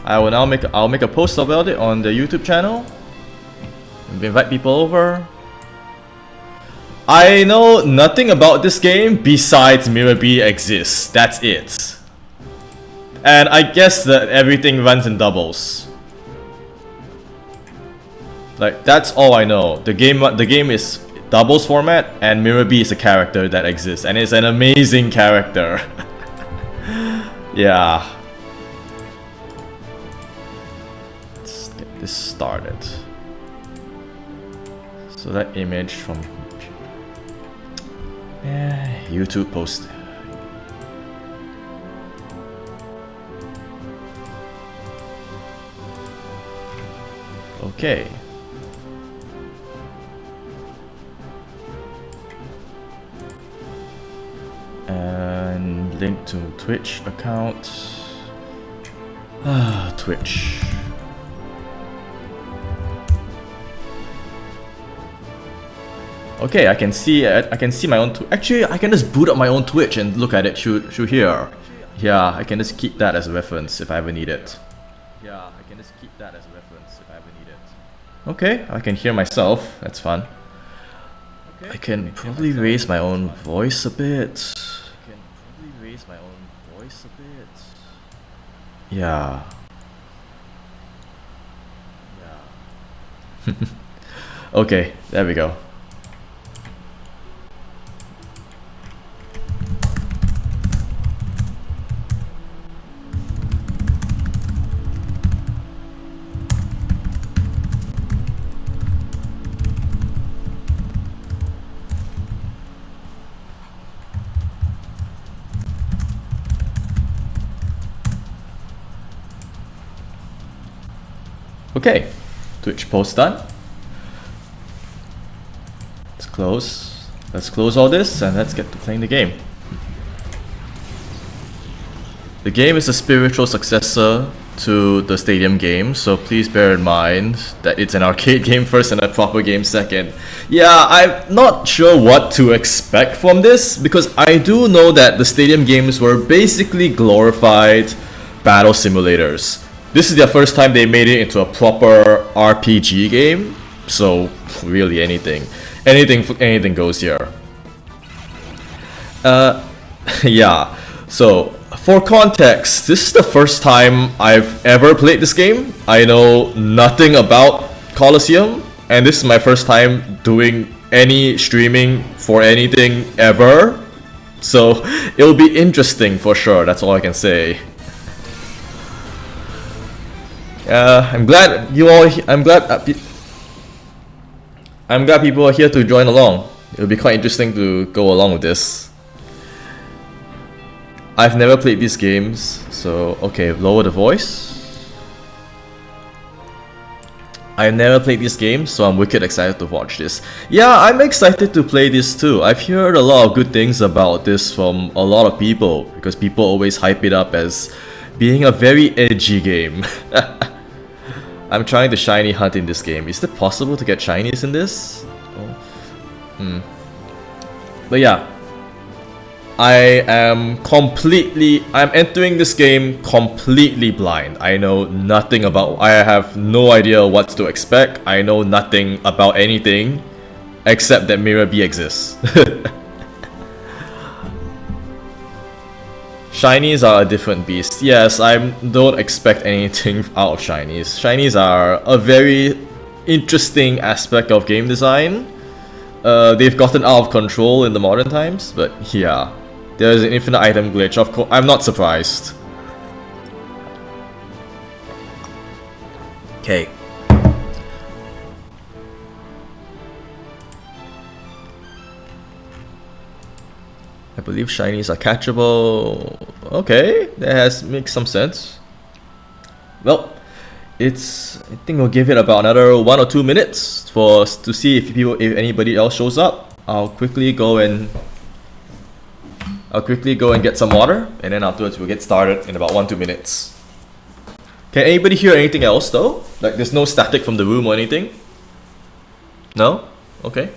I'll make a post about it on the YouTube channel. Invite people over. I know nothing about this game besides Mirror B exists. That's it. And I guess that everything runs in doubles. Like, that's all I know. The game is doubles format, and Mirror B is a character that exists, and it's an amazing character. Yeah. Let's get this started. So that image from YouTube post. Okay. And link to Twitch account. Twitch. Okay, I can see it. I can see my own. Actually, I can just boot up my own Twitch and look at it through here. Yeah, I can just keep that as a reference if I ever need it. Okay, I can hear myself. That's fun. I can probably raise my own voice a bit. Yeah. Okay, there we go. Okay, Twitch post done. Let's close all this and let's get to playing the game. The game is a spiritual successor to the Stadium game, so please bear in mind that it's an arcade game first and a proper game second. Yeah, I'm not sure what to expect from this, because I do know that the Stadium games were basically glorified battle simulators. This is their first time they made it into a proper RPG game, so really anything goes here. Yeah, so for context, this is the first time I've ever played this game. I know nothing about Colosseum, and this is my first time doing any streaming for anything ever, so it'll be interesting for sure. That's all I can say. I'm glad you all. I'm glad people are here to join along. It'll be quite interesting to go along with this. I've never played these games, so okay, lower the voice. I've never played these games, so I'm wicked excited to watch this. Yeah, I'm excited to play this too. I've heard a lot of good things about this from a lot of people, because people always hype it up as being a very edgy game. I'm trying to shiny hunt in this game. Is it possible to get shinies in this? Oh. But yeah, I'm entering this game completely blind. I know nothing about, I have no idea what to expect. I know nothing about anything except that Mirror B exists. Shinies are a different beast. Yes, I don't expect anything out of shinies. Shinies are a very interesting aspect of game design. They've gotten out of control in the modern times, but yeah. There's an infinite item glitch, of course. I'm not surprised. Okay. I believe shinies are catchable. Okay, that makes some sense. Well, I think we'll give it about another 1 or 2 minutes to see if anybody else shows up. I'll quickly go and get some water, and then afterwards we'll get started in about 1-2 minutes. Can anybody hear anything else though? Like there's no static from the room or anything? No? Okay.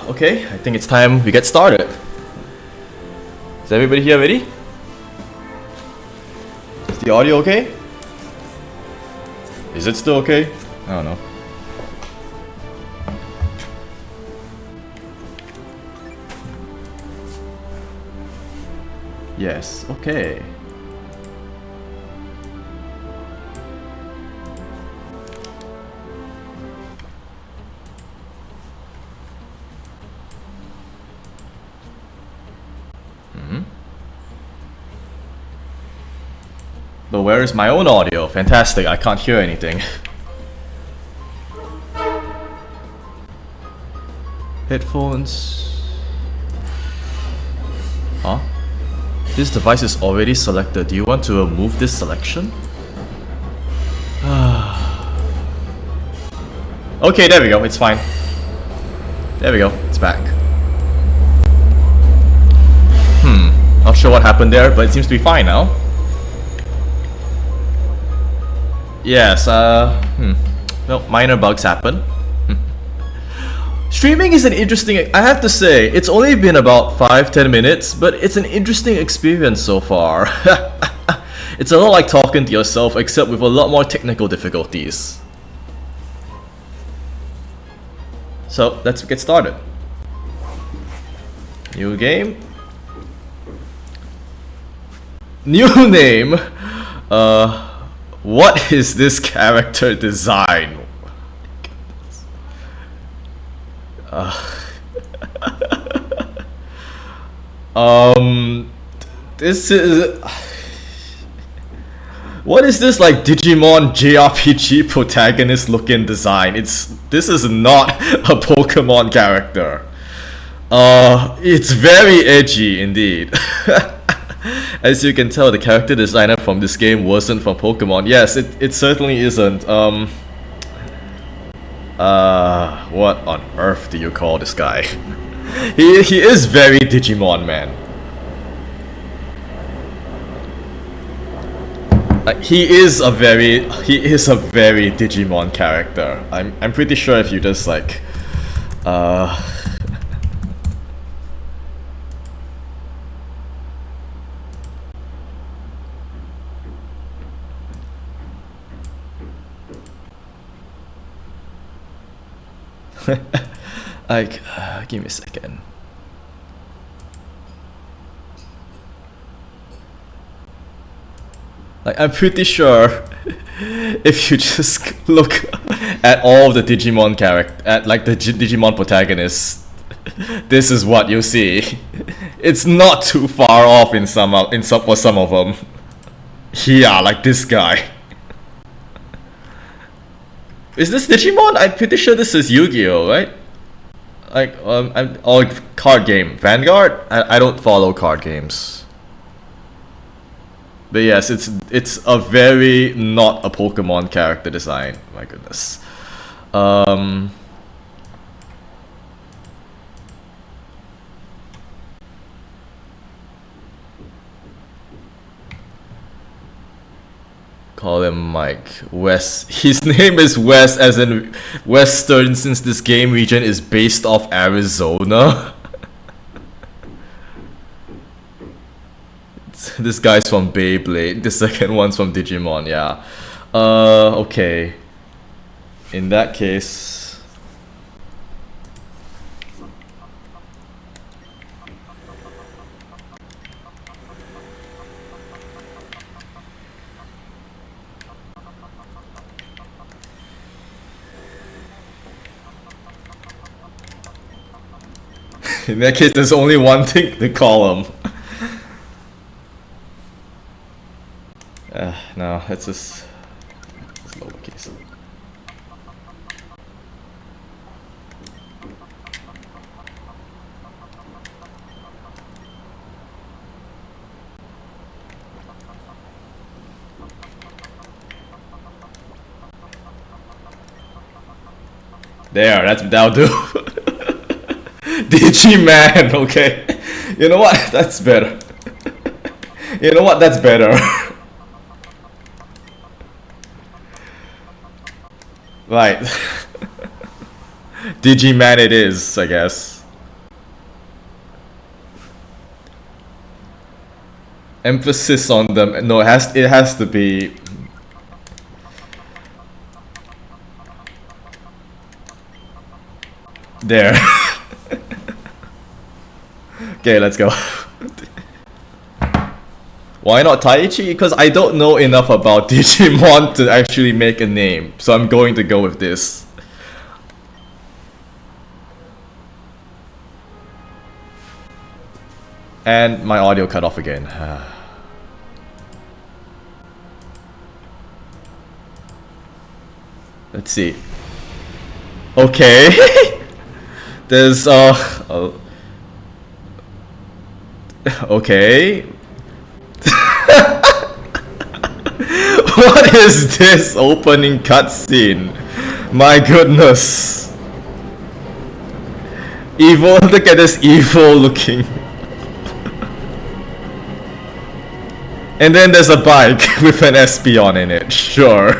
Okay, I think it's time we get started. Is everybody here ready? Is the audio okay? Is it still okay? I don't know. Yes, okay. But where is my own audio? Fantastic, I can't hear anything. Headphones. Huh? This device is already selected. Do you want to remove this selection? Okay, there we go, it's fine. There we go, it's back. Not sure what happened there, but it seems to be fine now. Yes, well, minor bugs happen. Streaming is an interesting, I have to say, it's only been about 5-10 minutes, but it's an interesting experience so far. It's a lot like talking to yourself, except with a lot more technical difficulties. So, let's get started. New game. New name. What is this character design? This is... What is this, like, Digimon JRPG protagonist looking design? This is not a Pokemon character. It's very edgy indeed. As you can tell, the character designer from this game wasn't from Pokemon. Yes, it certainly isn't. What on earth do you call this guy? He is very Digimon, man. He is a very Digimon character. I'm pretty sure if you just like like, give me a second. Like, I'm pretty sure if you just look at all the Digimon at like the Digimon protagonists, this is what you see. It's not too far off for some of them. Yeah, like this guy. Is this Digimon? I'm pretty sure this is Yu-Gi-Oh, right? Like, card game. Vanguard? I don't follow card games. But yes, it's a very not a Pokemon character design. My goodness. Call him Mike. Wes. His name is Wes, as in Western, since this game region is based off Arizona. This guy's from Beyblade. The second one's from Digimon, yeah. Okay. In that case... In that case, there's only one thing to call him. No, it's just... It's lowercase. There, that'll do. Digiman, okay. You know what? That's better. You know what? That's better. Right. Digiman it is, I guess. Emphasis on them. No, it has to be. There. Okay, let's go. Why not Taichi? Because I don't know enough about Digimon to actually make a name, so I'm going to go with this. And my audio cut off again. Let's see. Okay. There's okay. What is this opening cutscene? My goodness. Evil, look at this evil looking. And then there's a bike with an Espeon in it, sure.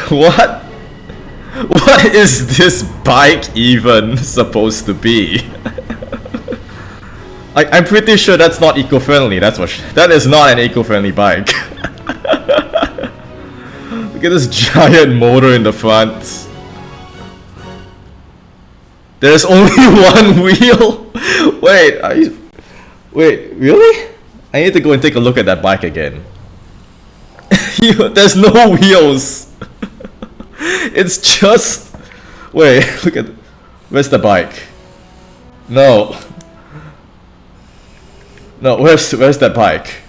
What? What is this bike even supposed to be? I'm pretty sure that's not eco-friendly, that is not an eco-friendly bike. Look at this giant motor in the front. There's only one wheel? Wait, really? I need to go and take a look at that bike again. There's no wheels. It's just... Wait, look at... Where's the bike? No. No, where's that bike?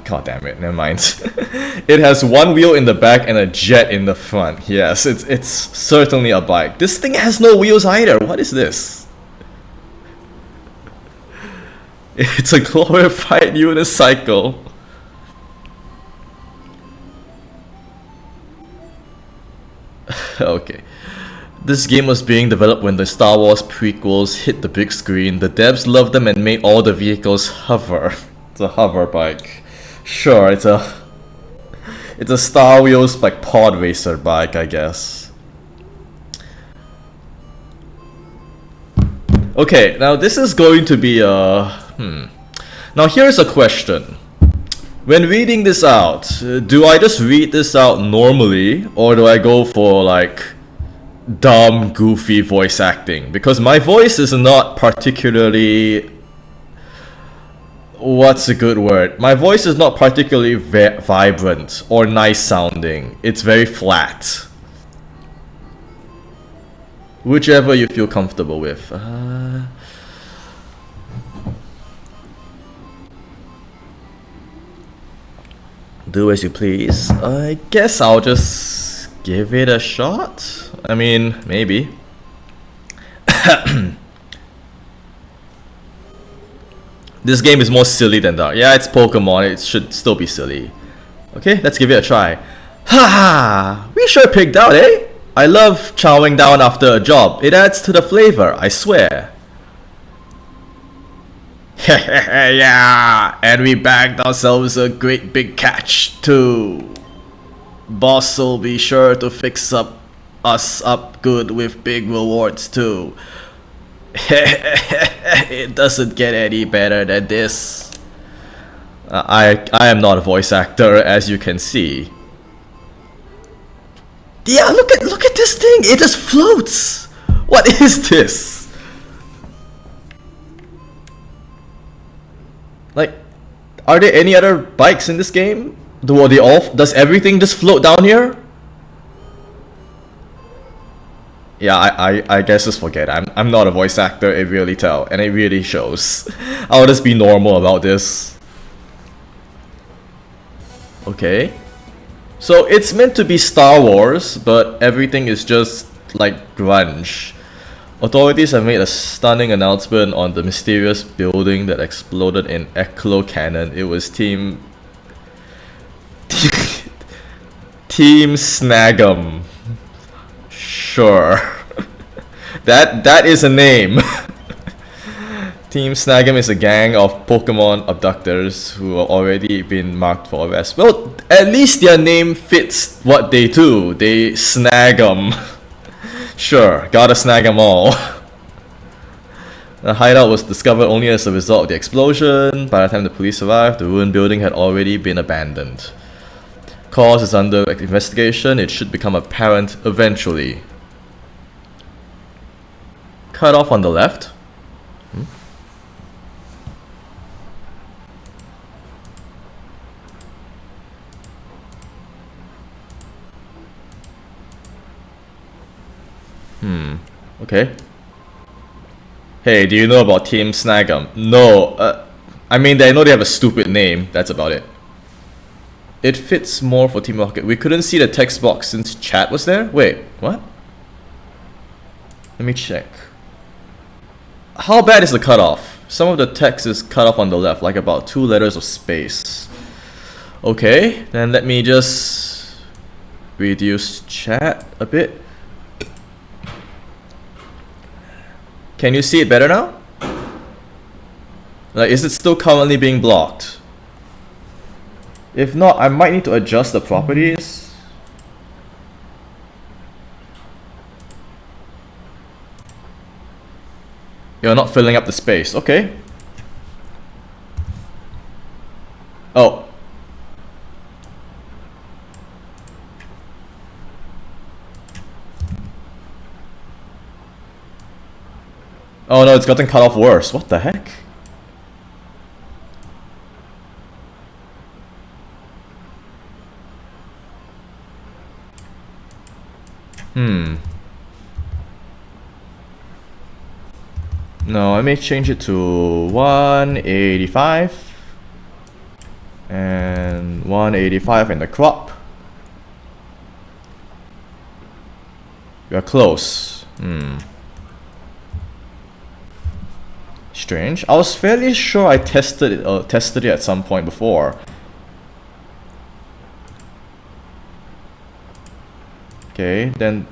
God damn it, never mind. It has one wheel in the back and a jet in the front. Yes, it's certainly a bike. This thing has no wheels either. What is this? It's a glorified unicycle. Okay. This game was being developed when the Star Wars prequels hit the big screen. The devs loved them and made all the vehicles hover. It's a hover bike. Sure, it's a Star Wars like pod racer bike, I guess. Okay, now this is going to be a Now here's a question. When reading this out, do I just read this out normally, or do I go for like dumb, goofy voice acting? Because my voice is not particularly... What's a good word? My voice is not particularly vibrant or nice sounding. It's very flat. Whichever you feel comfortable with. Do as you please. I guess I'll just give it a shot. I mean, maybe. This game is more silly than that. Yeah, it's Pokemon. It should still be silly. Okay, let's give it a try. Ha! We sure picked out, eh? I love chowing down after a job. It adds to the flavor, I swear. Yeah, and we bagged ourselves a great big catch too. Boss'll be sure to fix us up good with big rewards too. It doesn't get any better than this. I am not a voice actor, as you can see. Yeah, look at this thing. It just floats. What is this? Like, are there any other bikes in this game? Does everything just float down here? Yeah, I guess just forget it. I'm not a voice actor, it really tell, and it really shows. I'll just be normal about this. Okay. So it's meant to be Star Wars, but everything is just like grunge. Authorities have made a stunning announcement on the mysterious building that exploded in Eclo Cannon. It was Team Snag'em. Sure. That is a name. Team Snag'em is a gang of Pokémon abductors who have already been marked for arrest. Well, at least their name fits what they do. They snag 'em. Sure, gotta snag them all. The hideout was discovered only as a result of the explosion. By the time the police arrived, the ruined building had already been abandoned. Cause is under investigation. It should become apparent eventually. Cut off on the left. Okay. Hey, do you know about Team Snag'em? No, I mean, I know they have a stupid name, that's about it. It fits more for Team Rocket. We couldn't see the text box since chat was there? Wait, what? Let me check. How bad is the cutoff? Some of the text is cut off on the left, like about 2 letters of space. Okay, then let me just reduce chat a bit. Can you see it better now? Like, is it still currently being blocked? If not, I might need to adjust the properties. You're not filling up the space, okay. Oh. Oh no, it's gotten cut off worse. What the heck? No, I may change it to 185 and 185 in the crop. You're close. Strange. I was fairly sure I tested it at some point before. Okay, then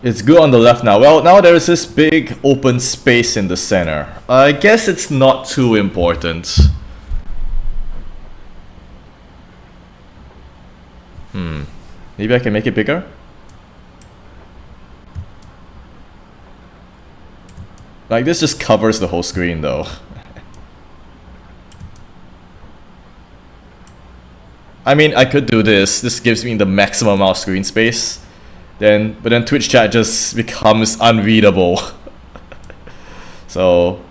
it's good on the left now. Well, now there is this big open space in the center. I guess it's not too important. Maybe I can make it bigger? Like, this just covers the whole screen though. I mean, I could do this. This gives me the maximum amount of screen space. But then Twitch chat just becomes unreadable. So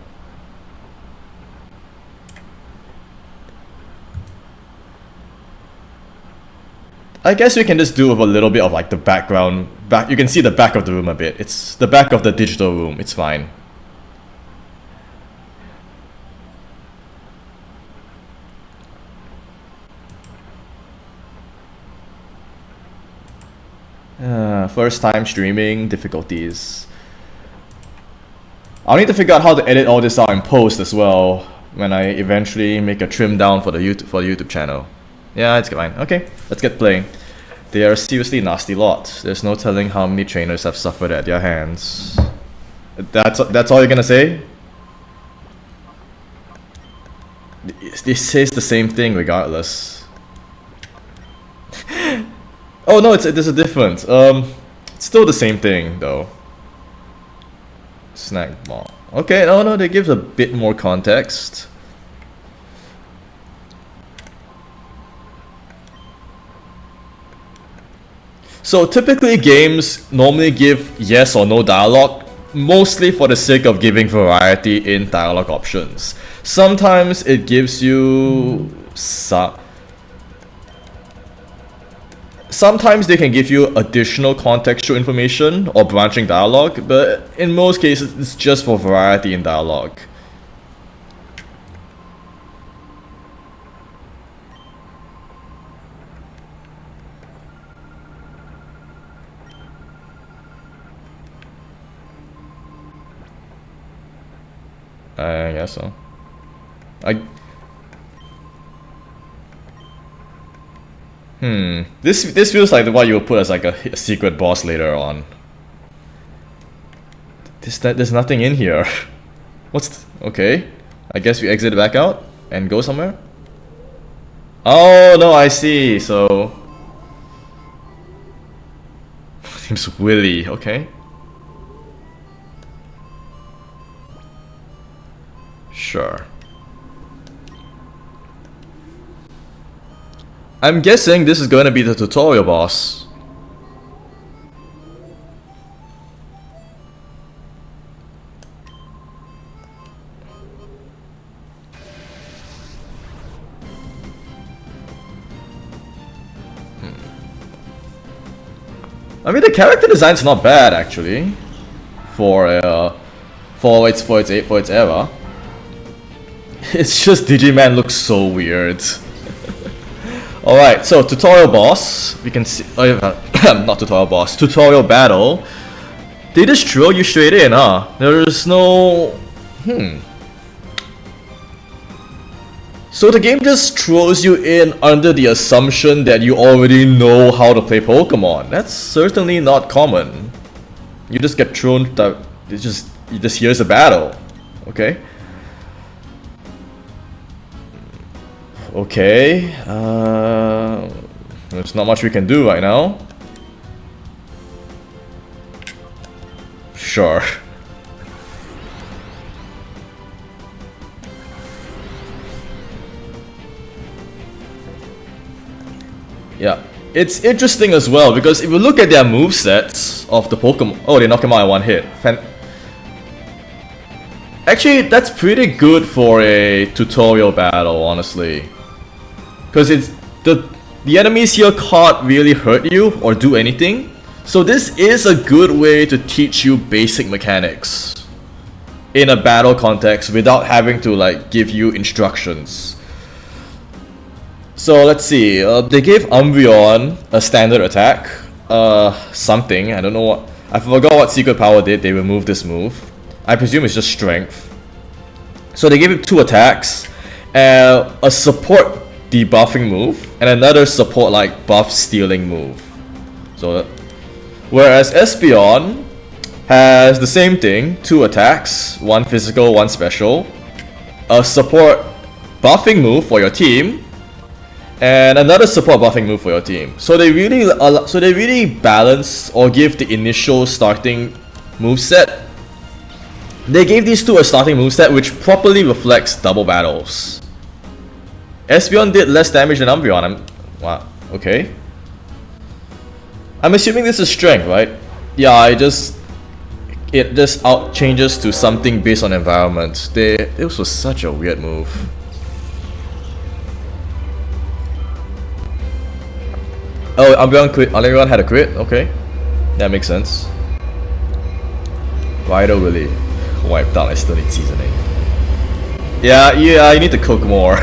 I guess we can just do with a little bit of like the background. You can see the back of the room a bit. It's the back of the digital room. It's fine. First time streaming difficulties. I'll need to figure out how to edit all this out in post as well when I eventually make a trim down for the YouTube channel. Yeah, it's fine. Okay, let's get playing. They are a seriously nasty lot. There's no telling how many trainers have suffered at their hands. That's all you're gonna say? This says the same thing regardless. Oh no, there's a difference. It's still the same thing though. Snack ball. Okay, no, they give a bit more context. So typically games normally give yes or no dialogue, mostly for the sake of giving variety in dialogue options. Sometimes it gives you sometimes they can give you additional contextual information or branching dialogue, but in most cases it's just for variety in dialogue. I guess so. This feels like what you would put as like a secret boss later on. There's nothing in here. Okay. I guess we exit back out and go somewhere? Oh no, I see, so... Name's Willy, okay. Sure. I'm guessing this is going to be the tutorial boss. I mean, the character design's not bad actually, for its era. It's just Digiman looks so weird. Alright, so tutorial boss. We can see. Oh, yeah, not tutorial boss. Tutorial battle. They just throw you straight in, huh? There's no. So the game just throws you in under the assumption that you already know how to play Pokemon. That's certainly not common. You just get thrown. You just here's a battle. Okay. Okay. There's not much we can do right now. Sure. Yeah, it's interesting as well because if you look at their movesets of the Pokemon, oh, they knock him out in one hit. Actually, that's pretty good for a tutorial battle, honestly, because it's the enemies here can't really hurt you or do anything. So this is a good way to teach you basic mechanics in a battle context without having to like give you instructions. So let's see, they gave Umbreon a standard attack, something, I don't know what, I forgot what secret power did, they removed this move. I presume it's just strength. So they gave him 2 attacks, a support debuffing move, and another support like buff stealing move. So, whereas Espeon has the same thing, 2 attacks, 1 physical, 1 special, a support buffing move for your team, and another support buffing move for your team. So they really balance or give the initial starting moveset. They gave these 2 a starting moveset which properly reflects double battles. Espeon did less damage than Umbreon. Wow, okay. I'm assuming this is strength, right? Yeah, it just out changes to something based on environment. This was such a weird move. Oh, Umbreon had a crit? Okay. That makes sense. Rider Willy. Wiped out, I still need seasoning. Yeah, you need to cook more.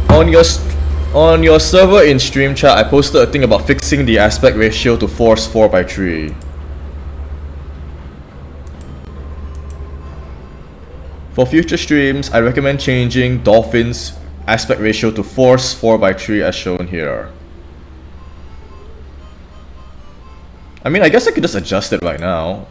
On your server in stream chat, I posted a thing about fixing the aspect ratio to force 4:3. For future streams, I recommend changing Dolphin's aspect ratio to force 4:3 as shown here. I mean, I guess I could just adjust it right now.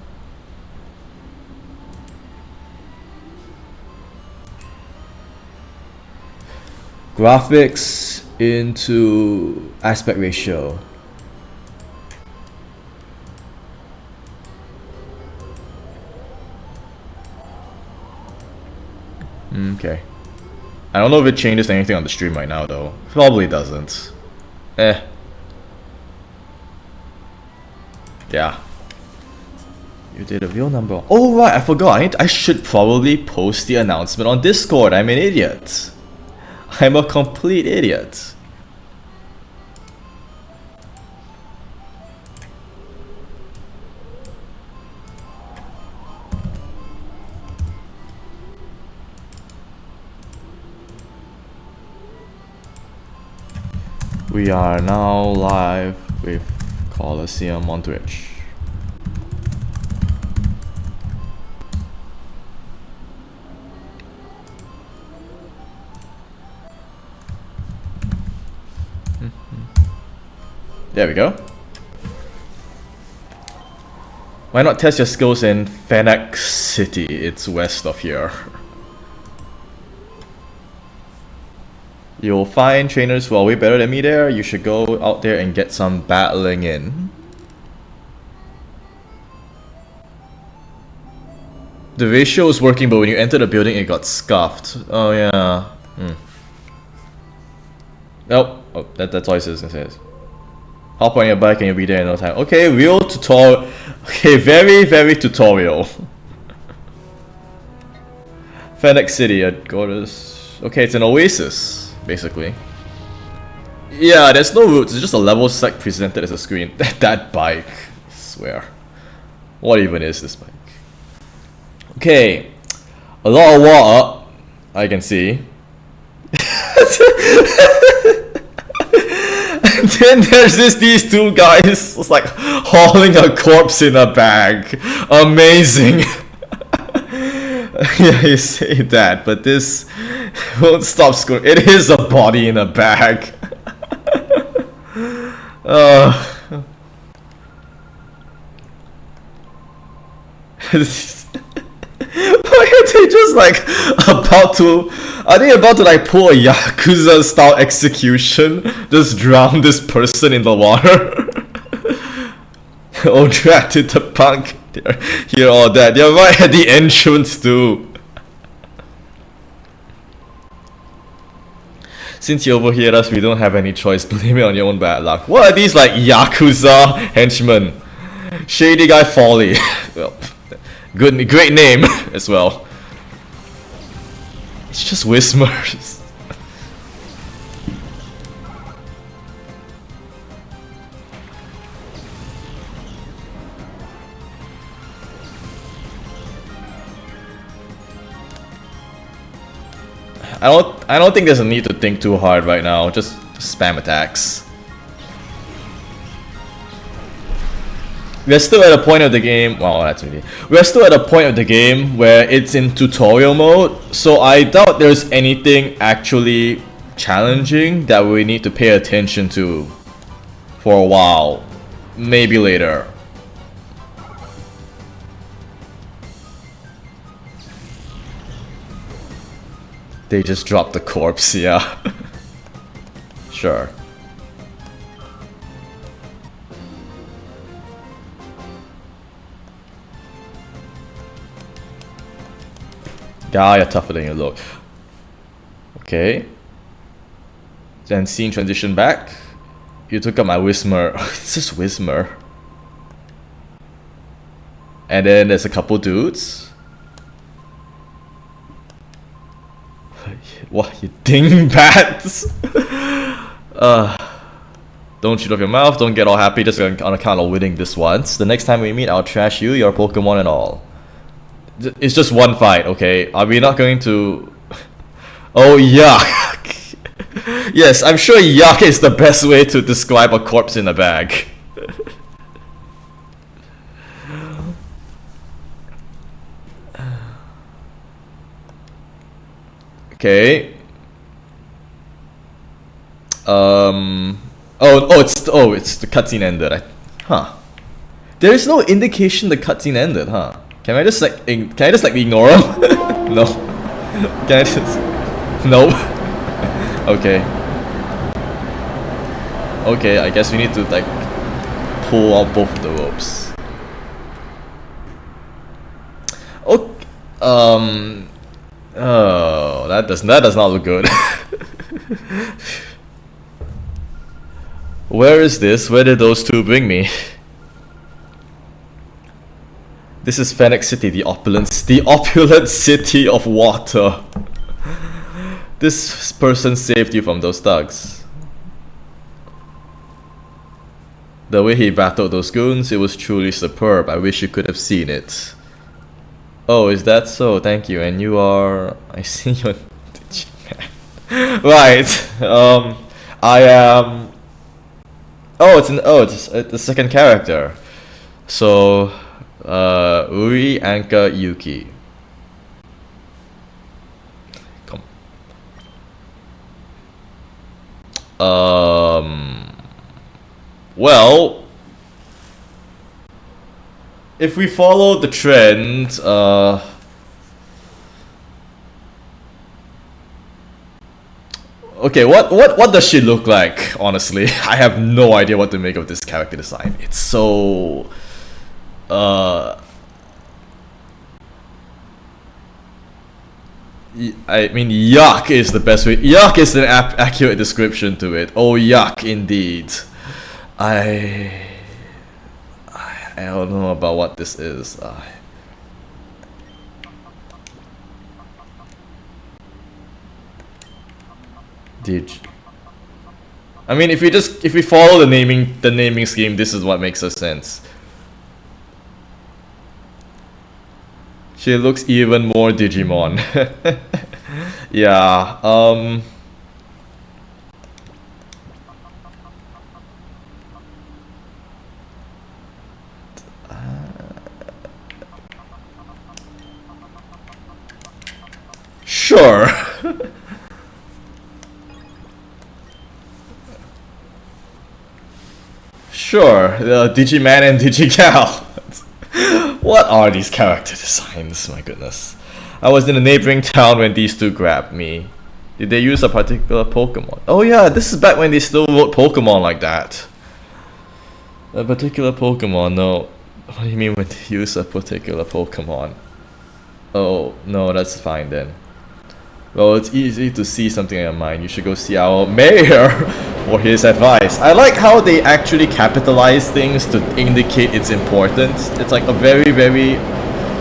Graphics into aspect ratio. Okay. I don't know if it changes anything on the stream right now though. Probably doesn't. Yeah. You did a real number. Oh right, I forgot. I should probably post the announcement on Discord. I'm an idiot. I'm a complete idiot. We are now live with Colosseum on Twitch. There we go. Why not test your skills in Fennec City? It's west of here. You'll find trainers who are way better than me there. You should go out there and get some battling in. The ratio is working, but when you enter the building, it got scuffed. Oh yeah. Nope. Oh, that's all it says. Hop on your bike and you'll be there in no time. Okay, real tutorial. Okay, very tutorial. Fennec City, I'd go to this. Okay, it's an oasis, basically. Yeah, there's no routes, it's just a level select presented as a screen. That bike, I swear. What even is this bike? Okay, a lot of water, I can see. And then there's these two guys just like hauling a corpse in a bag. Amazing. Yeah, you say that, but this won't stop scrolling. It is a body in a bag. Why are they just like about to... Are they about to like pull a Yakuza style execution? Just drown this person in the water? Oh, dragged it the punk. Here, all that. They're right at the entrance too. Since you overheard us, we don't have any choice. Blame it on your own bad luck. What are these like Yakuza henchmen? Shady Guy Folly. Well, great name as well. It's just Whismers. I don't think there's a need to think too hard right now. Just spam attacks. We're still at a point of the game. Well, that's really. We're still at a point of the game where it's in tutorial mode, so I doubt there's anything actually challenging that we need to pay attention to for a while. Maybe later. They just dropped the corpse, yeah. Sure. Guy, you're tougher than you look. Okay. Then scene transition back. You took up my Whismer. It's just Whismer. And then there's a couple dudes. What, you dingbats? Don't shoot off your mouth, don't get all happy just on account of winning this once. The next time we meet, I'll trash you, your Pokemon and all. It's just one fight, okay? Are we not going to... Oh, yuck! Yes, I'm sure yuck is the best way to describe a corpse in a bag. Okay. It's the cutscene ended. Huh. There is no indication the cutscene ended, huh? Can I just like ignore him? No. Can I just... Nope. Okay. Okay, I guess we need to like pull out both of the ropes. Okay. Oh, that does not look good. Where is this? Where did those two bring me? This is Fennec City, the opulent city of water. This person saved you from those thugs. The way he battled those goons, it was truly superb. I wish you could have seen it. Oh, is that so? Thank you. And you are... I see you on Digiman. Right. I am... it's the second character. So... Uri, Anka, Yuki. Come. Well... if we follow the trend, okay, what does she look like? Honestly, I have no idea what to make of this character design. It's so, I mean, yuck is the best way. Yuck is an accurate description to it. Oh, yuck, indeed. I don't know about what this is. I mean, if we follow the naming scheme, this is what makes sense. She looks even more Digimon. Yeah. Sure. Sure, Digiman and Digigal. What are these character designs? My goodness. I was in a neighboring town when these two grabbed me. Did they use a particular Pokemon? Oh yeah, this is back when they still wrote Pokemon like that. A particular Pokemon, no. What do you mean when they use a particular Pokemon? Oh, no, that's fine then. Well, it's easy to see something in your mind. You should go see our mayor for his advice. I like how they actually capitalize things to indicate its importance. It's like a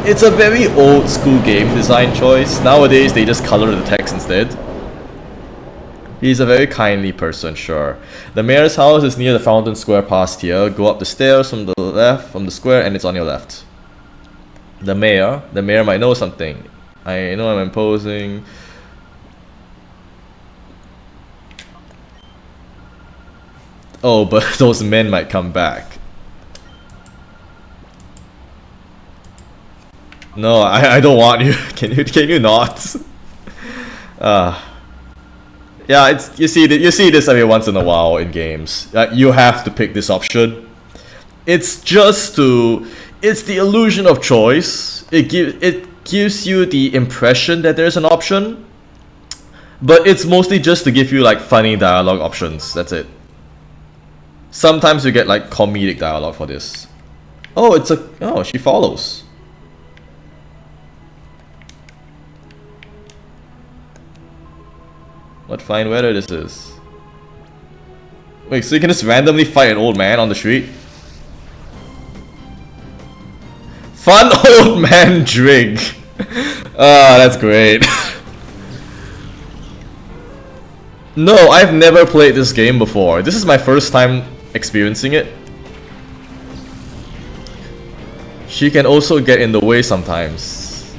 it's a very old school game design choice. Nowadays, they just color the text instead. He's a very kindly person, sure. The mayor's house is near the Fountain Square past here. Go up the stairs from the left, from the square, and it's on your left. The mayor might know something. I know I'm imposing. Oh, but those men might come back. No, I don't want you. Can you not? Yeah, you see this every once in a while in games. You have to pick this option. It's the illusion of choice. It gives you the impression that there's an option, but it's mostly just to give you like funny dialogue options. That's it. Sometimes you get like comedic dialogue for this. Oh, she follows. What fine weather this is. Wait, so you can just randomly fight an old man on the street? Fun old man drink. Ah, that's great. No, I've never played this game before. This is my first time experiencing it. She can also get in the way sometimes.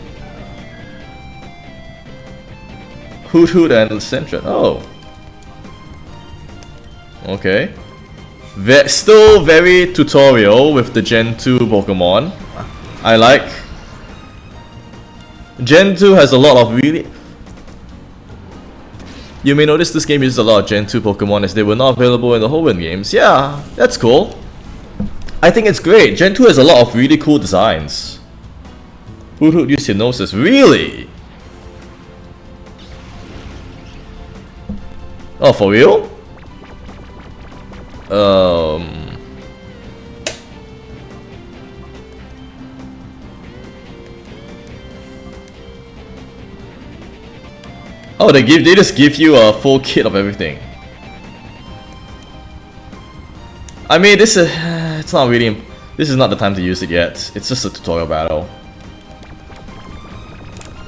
Hoot Hoot and Centra. Oh. Okay. Still very tutorial with the Gen 2 Pokemon. I like. Gen 2 has a lot of really... You may notice this game uses a lot of Gen 2 Pokemon as they were not available in the Hoenn games. Yeah, that's cool. I think it's great. Gen 2 has a lot of really cool designs. Hoot Hoot used Hypnosis. Really? Oh, for real? Oh, they just give you a full kit of everything. I mean, this is it's not really. This is not the time to use it yet. It's just a tutorial battle.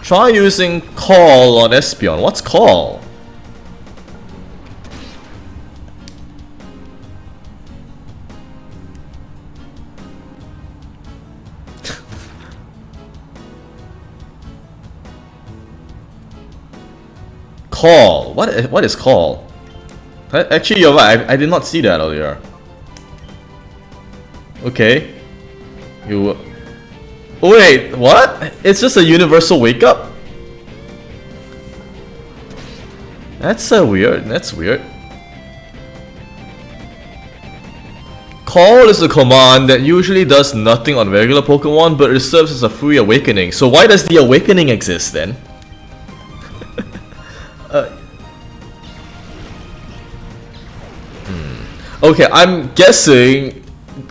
Try using Call on Espeon. What's Call? Call. What is call? Actually, you're right. I did not see that earlier. Okay. You. Oh, wait. What? It's just a universal wake up. That's weird. That's weird. Call is a command that usually does nothing on regular Pokemon, but it serves as a free awakening. So why does the awakening exist then? Okay, I'm guessing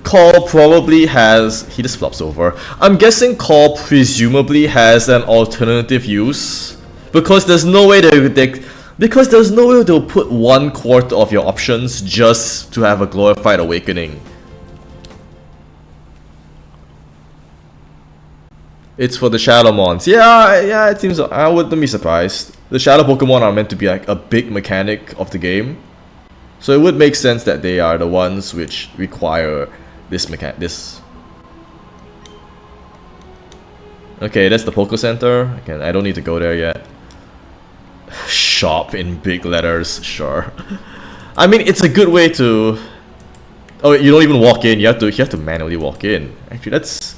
Call probably has... He just flops over. I'm guessing Call presumably has an alternative use. Because there's no way because there's no way they'll put 1/4 of your options just to have a glorified awakening. It's for the Shadowmons. Yeah, it seems... I wouldn't be surprised. The Shadow Pokemon are meant to be like a big mechanic of the game. So it would make sense that they are the ones which require this this. Okay, that's the Poké Center. Again, I don't need to go there yet. Shop in big letters, sure. I mean, it's a good way to... Oh, you don't even walk in. You have to manually walk in. Actually, that's...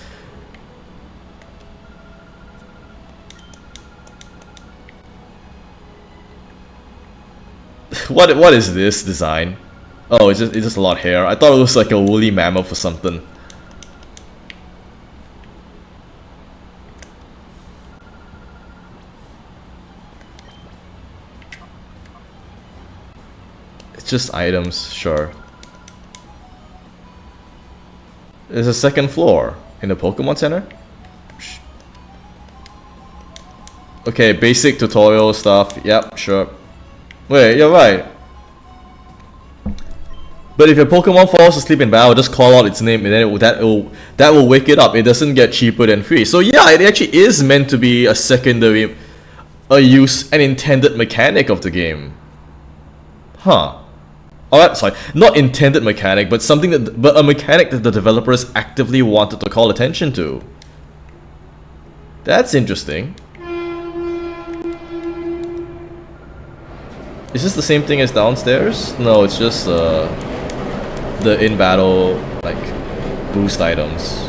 What is this design? Oh, it's just a lot of hair. I thought it was like a woolly mammoth or something. It's just items, sure. There's a second floor in the Pokemon Center. Okay, basic tutorial stuff. Yep, sure. Wait, you're right. But if your Pokemon falls asleep in battle, just call out its name, and then that will wake it up. It doesn't get cheaper than free. So yeah, it actually is meant to be a secondary, an intended mechanic of the game. Huh. Alright, sorry, not intended mechanic, but a mechanic that the developers actively wanted to call attention to. That's interesting. Is this the same thing as downstairs? No, it's just the in-battle, like, boost items.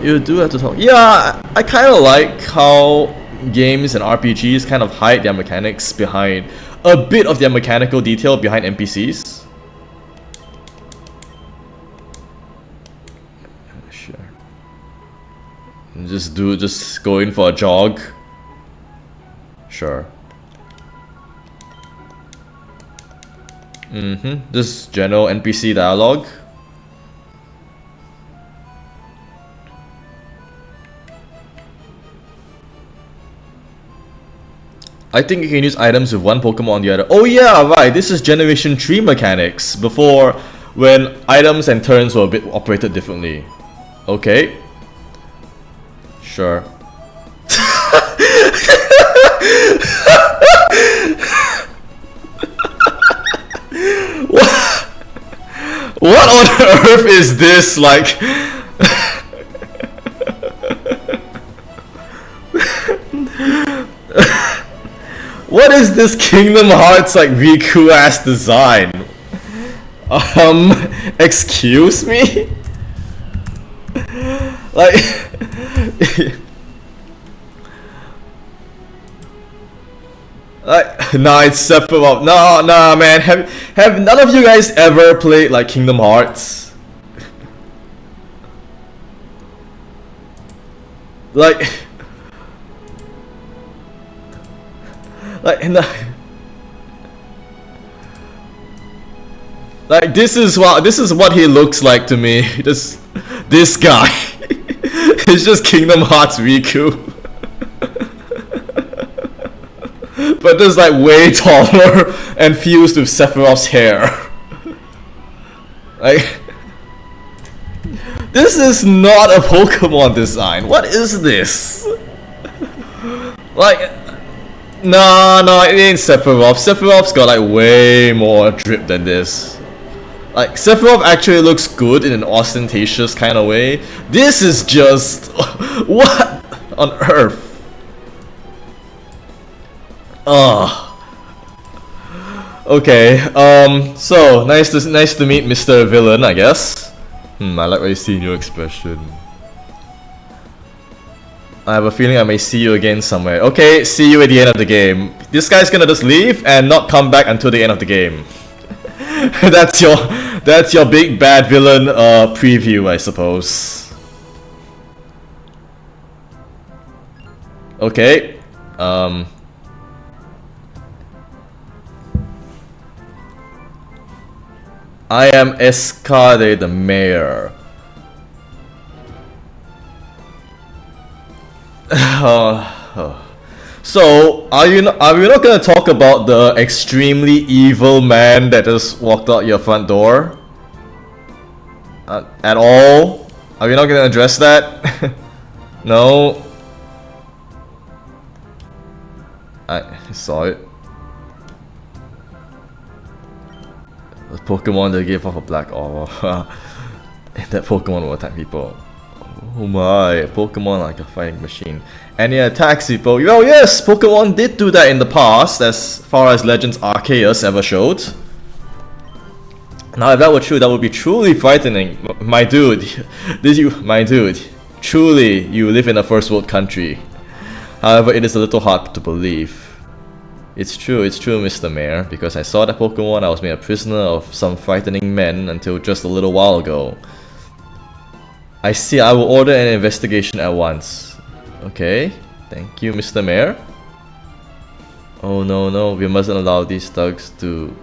You do have to talk. Yeah, I kind of like how games and RPGs kind of hide their mechanics behind a bit of their mechanical detail behind NPCs. Just go in for a jog. Sure. Just general NPC dialogue. I think you can use items with one Pokemon on the other. Oh yeah, right. This is Generation 3 mechanics. Before, when items and turns were a bit operated differently. Okay. Sure. What on earth is this, like? What is this Kingdom Hearts like Riku ass design? Excuse me? Like nah, it's Sephiroth. Nah, man. Have none of you guys ever played like Kingdom Hearts? Like this is what he looks like to me. This guy. It's just Kingdom Hearts Riku. But just like way taller and fused with Sephiroth's hair. Like, this is not a Pokemon design. What is this? Like, no, it ain't Sephiroth. Sephiroth's got like way more drip than this. Like, Sephiroth actually looks good in an ostentatious kind of way. This is just... what on earth? Okay, so nice to meet Mr. Villain, I guess. I like what you see in your expression. I have a feeling I may see you again somewhere. Okay, see you at the end of the game. This guy's gonna just leave and not come back until the end of the game. that's your big bad villain preview, I suppose. Okay. I am Escade the mayor. So, are we not gonna talk about the extremely evil man that just walked out your front door? At all? Are we not gonna address that? No? I saw it. The Pokemon that gave off a black aura. That Pokemon will attack people. Oh my, Pokemon like a fighting machine. And it attacks people. Well, yes, Pokemon did do that in the past, as far as Legends Arceus ever showed. Now, if that were true, that would be truly frightening. My dude, truly, you live in a first world country. However, it is a little hard to believe. It's true, Mr. Mayor, because I saw that Pokemon. I was made a prisoner of some frightening men until just a little while ago. I see, I will order an investigation at once. Okay, thank you, Mr. Mayor. Oh no, we mustn't allow these thugs to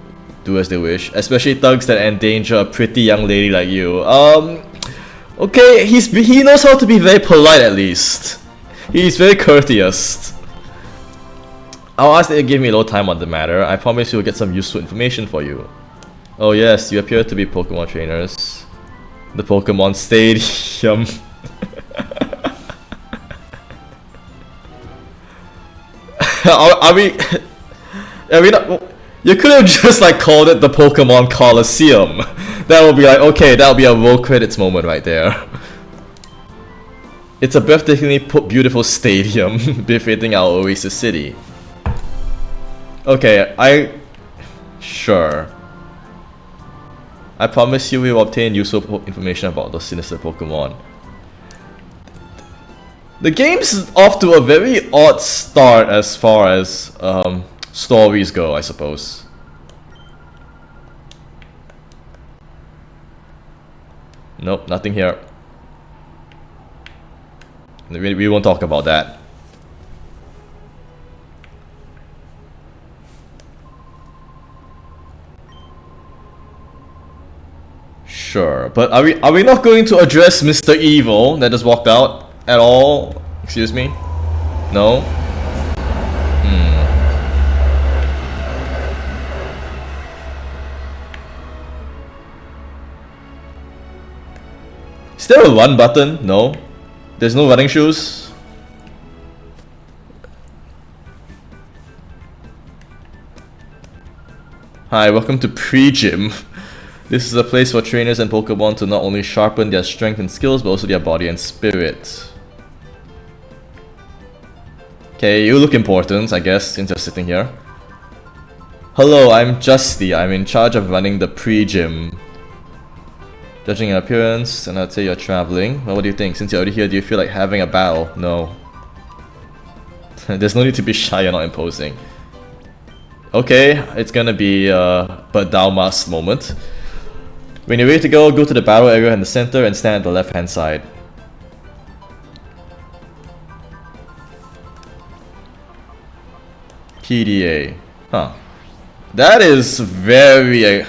do as they wish. Especially thugs that endanger a pretty young lady like you. Okay, he knows how to be very polite at least. He's very courteous. I'll ask that you give me a little time on the matter. I promise you'll get some useful information for you. Oh yes, you appear to be Pokemon trainers. The Pokemon Stadium. Are we not, you could have just like called it the Pokemon Colosseum. That would be like, okay, that would be a roll credits moment right there. It's a breathtakingly beautiful stadium befitting our Oasis City. Okay, sure. I promise you we will obtain useful information about those sinister Pokemon. The game's off to a very odd start as far as stories go, I suppose. Nope, nothing here. We won't talk about that. Sure, but are we not going to address Mr. Evil that just walked out at all? Excuse me? No? Is there a run button? No. There's no running shoes? Hi, welcome to Pre-Gym. This is a place for trainers and Pokemon to not only sharpen their strength and skills, but also their body and spirit. Okay, you look important, I guess, since you're sitting here. Hello, I'm Justy. I'm in charge of running the Pre-Gym. Judging your appearance, and I'd say you're traveling. Well, what do you think? Since you're already here, do you feel like having a battle? No. There's no need to be shy, you're not imposing. Okay, it's gonna be but thou must moment. When you're ready to go to the battle area in the center and stand at the left hand side. PDA. Huh. That is very...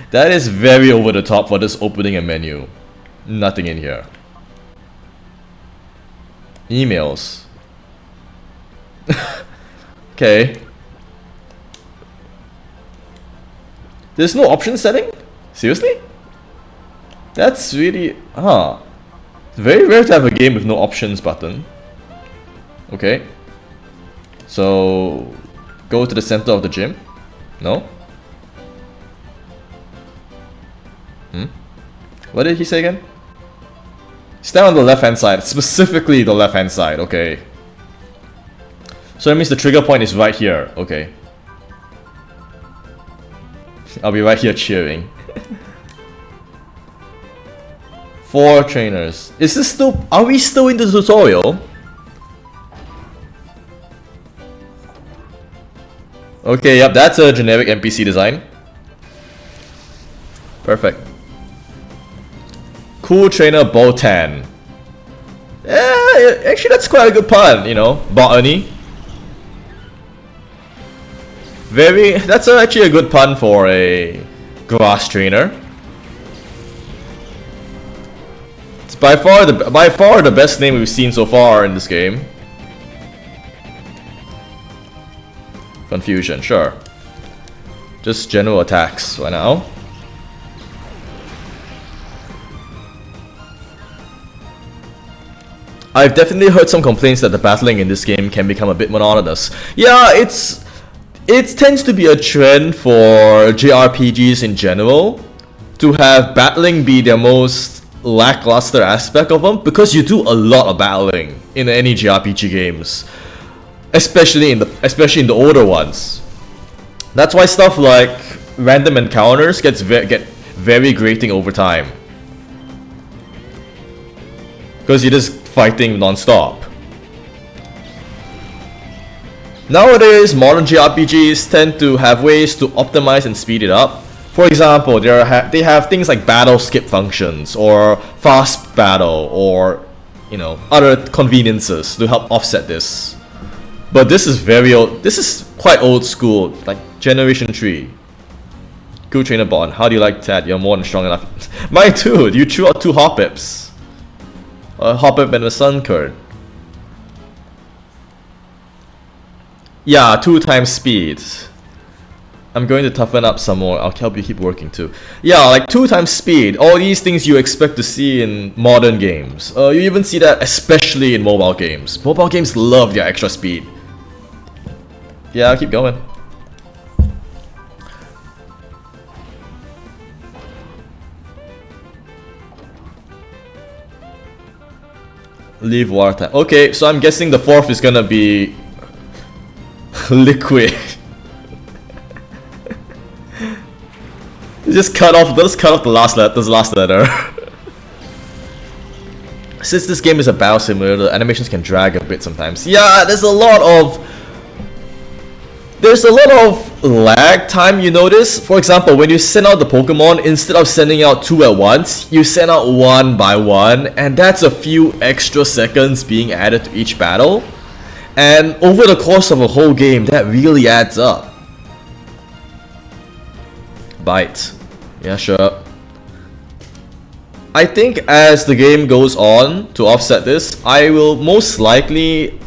that is very over the top for just opening a menu. Nothing in here. Emails. Okay. There's no option setting? Seriously? That's really... Huh. It's very rare to have a game with no options button. Okay. So... Go to the center of the gym? No? What did he say again? Stand on the left hand side. Specifically the left hand side. Okay. So that means the trigger point is right here. Okay. I'll be right here cheering. 4 trainers. Is this still... Are we still in the tutorial? Okay, yep, that's a generic NPC design. Perfect. Cool trainer Botan. Actually that's quite a good pun, you know, Botany. That's actually a good pun for a grass trainer. It's by far the best name we've seen so far in this game. Confusion, sure. Just general attacks right now. I've definitely heard some complaints that the battling in this game can become a bit monotonous. Yeah, it tends to be a trend for JRPGs in general to have battling be their most lackluster aspect of them, because you do a lot of battling in any JRPG games, especially in the older ones. That's why stuff like random encounters get very grating over time, because you're just fighting non-stop. Nowadays, modern JRPGs tend to have ways to optimize and speed it up. For example, they have things like battle skip functions, or fast battle, or you know, other conveniences to help offset this. But this is very old. This is quite old school, like Generation 3. Cool trainer Bond. How do you like that? You're more than strong enough. Mine too. You threw out 2 Hoppips. A Hoppip and a Sunkern. Yeah, 2 times speed. I'm going to toughen up some more. I'll help you keep working too. Yeah, like 2 times speed. All these things you expect to see in modern games. You even see that especially in mobile games. Mobile games love their extra speed. Yeah, I'll keep going. Leave water type. Okay, so I'm guessing the 4th is gonna be liquid. Just cut off the last letter. Since this game is a battle simulator, the animations can drag a bit sometimes. Yeah, there's a lot of lag time, you notice. For example, when you send out the Pokemon, instead of sending out 2 at once, you send out 1 by 1, and that's a few extra seconds being added to each battle. And over the course of a whole game, that really adds up. Bite. Yeah, sure. I think as the game goes on, to offset this, I will most likely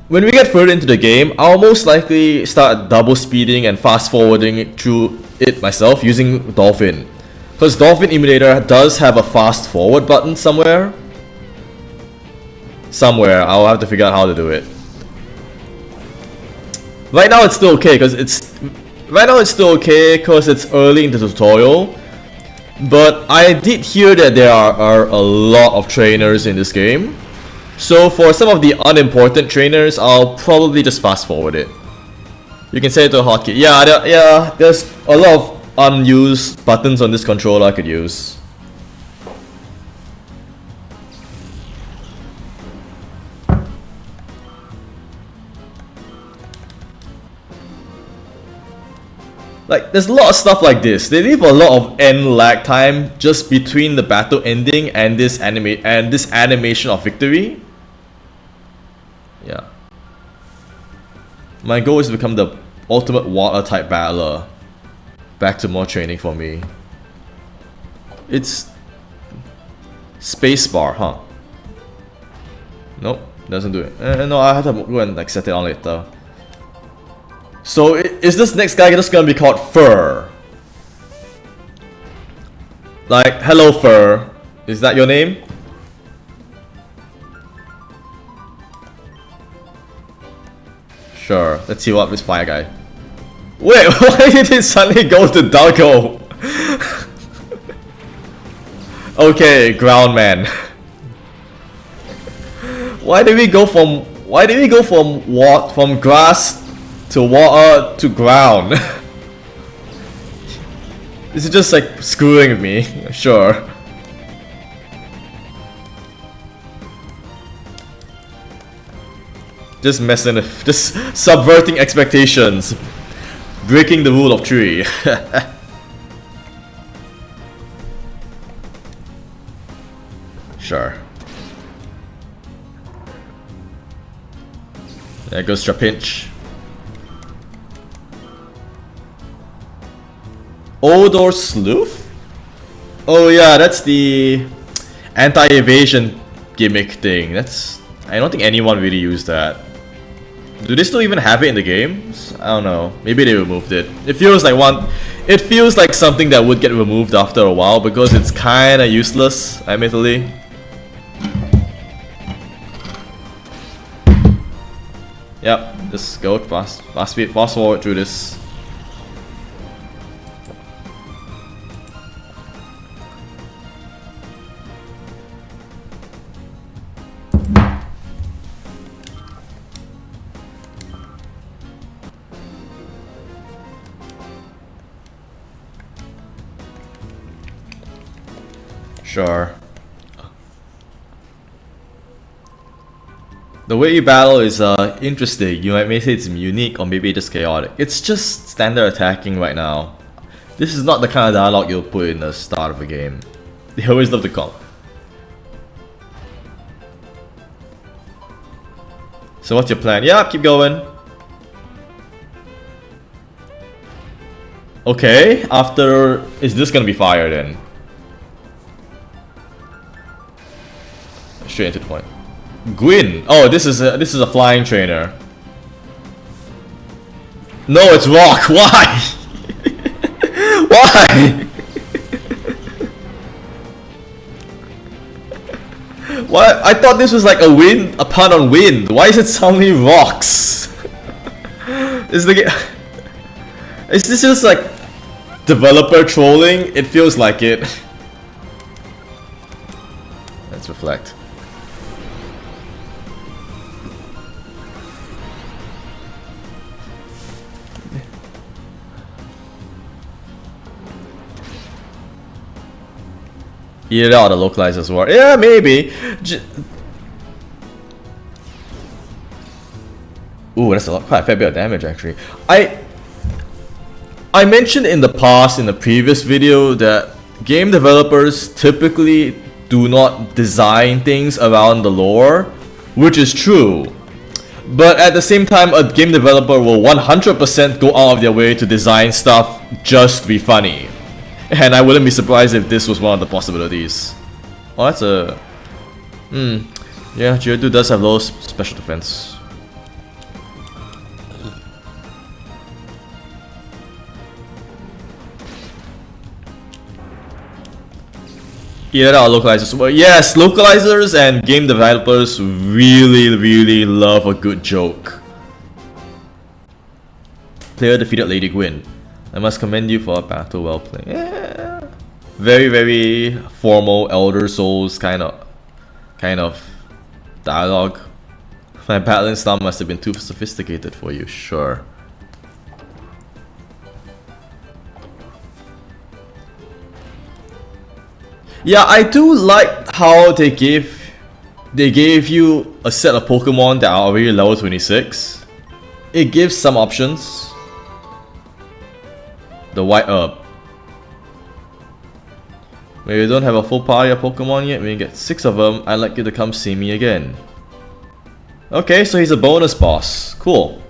when we get further into the game, I'll most likely start double speeding and fast forwarding through it myself using Dolphin. Because Dolphin Emulator does have a fast forward button somewhere. I'll have to figure out how to do it. Right now it's still okay because it's early in the tutorial. But I did hear that there are a lot of trainers in this game. So for some of the unimportant trainers, I'll probably just fast forward it. You can set it to a hotkey. Yeah, there's a lot of unused buttons on this controller I could use. Like, there's a lot of stuff like this. They leave a lot of end lag time just between the battle ending and this animation of victory. Yeah. My goal is to become the ultimate water type battler. Back to more training for me. It's spacebar, huh? Nope, doesn't do it. No, I have to go and like set it on later. So is this next guy just gonna be called Fur? Like, hello Fur. Is that your name? Sure, let's see what this fire guy. Wait, why did it suddenly go to Doggo? Okay, ground man. Why did we go from grass to water to ground? This is just like screwing with me. Sure. Just messing, just subverting expectations. Breaking the rule of three. Sure. There goes Trapinch. Odor Sleuth? Oh yeah, that's the anti-evasion gimmick thing. I don't think anyone really used that. Do they still even have it in the games? I don't know. Maybe they removed it. It feels like something that would get removed after a while because it's kinda useless, admittedly. Yep, just go fast forward through this. Sure. The way you battle is interesting. You may say it's unique or maybe just chaotic. It's just standard attacking right now. This is not the kind of dialogue you'll put in the start of a game. They always love to call. So what's your plan? Yeah, keep going. Okay, after... Is this gonna be fire then? Straight into the point. Gwyn. Oh, this is a flying trainer. No, it's rock. Why? Why? What? I thought this was like a pun on wind. Why is it suddenly rocks? Is this just like developer trolling? It feels like it. Let's reflect. Either out the localizers war. Yeah, maybe. Ooh, that's quite a fair bit of damage actually. I mentioned in the past, in the previous video, that game developers typically do not design things around the lore, which is true. But at the same time, a game developer will 100% go out of their way to design stuff just to be funny. And I wouldn't be surprised if this was one of the possibilities. Oh, that's a... Yeah, Geodude does have low special defense. Either that or localizers. Well, yes, localizers and game developers really love a good joke. Player defeated Lady Gwyn. I must commend you for a battle well played. Yeah. Very formal Elder Souls kind of dialogue. My battling style must have been too sophisticated for you, sure. Yeah, I do like how they gave you a set of Pokemon that are already level 26. It gives some options. The white herb. When you don't have a full party of Pokemon yet, when you get 6 of them, I'd like you to come see me again. Okay, so he's a bonus boss. Cool.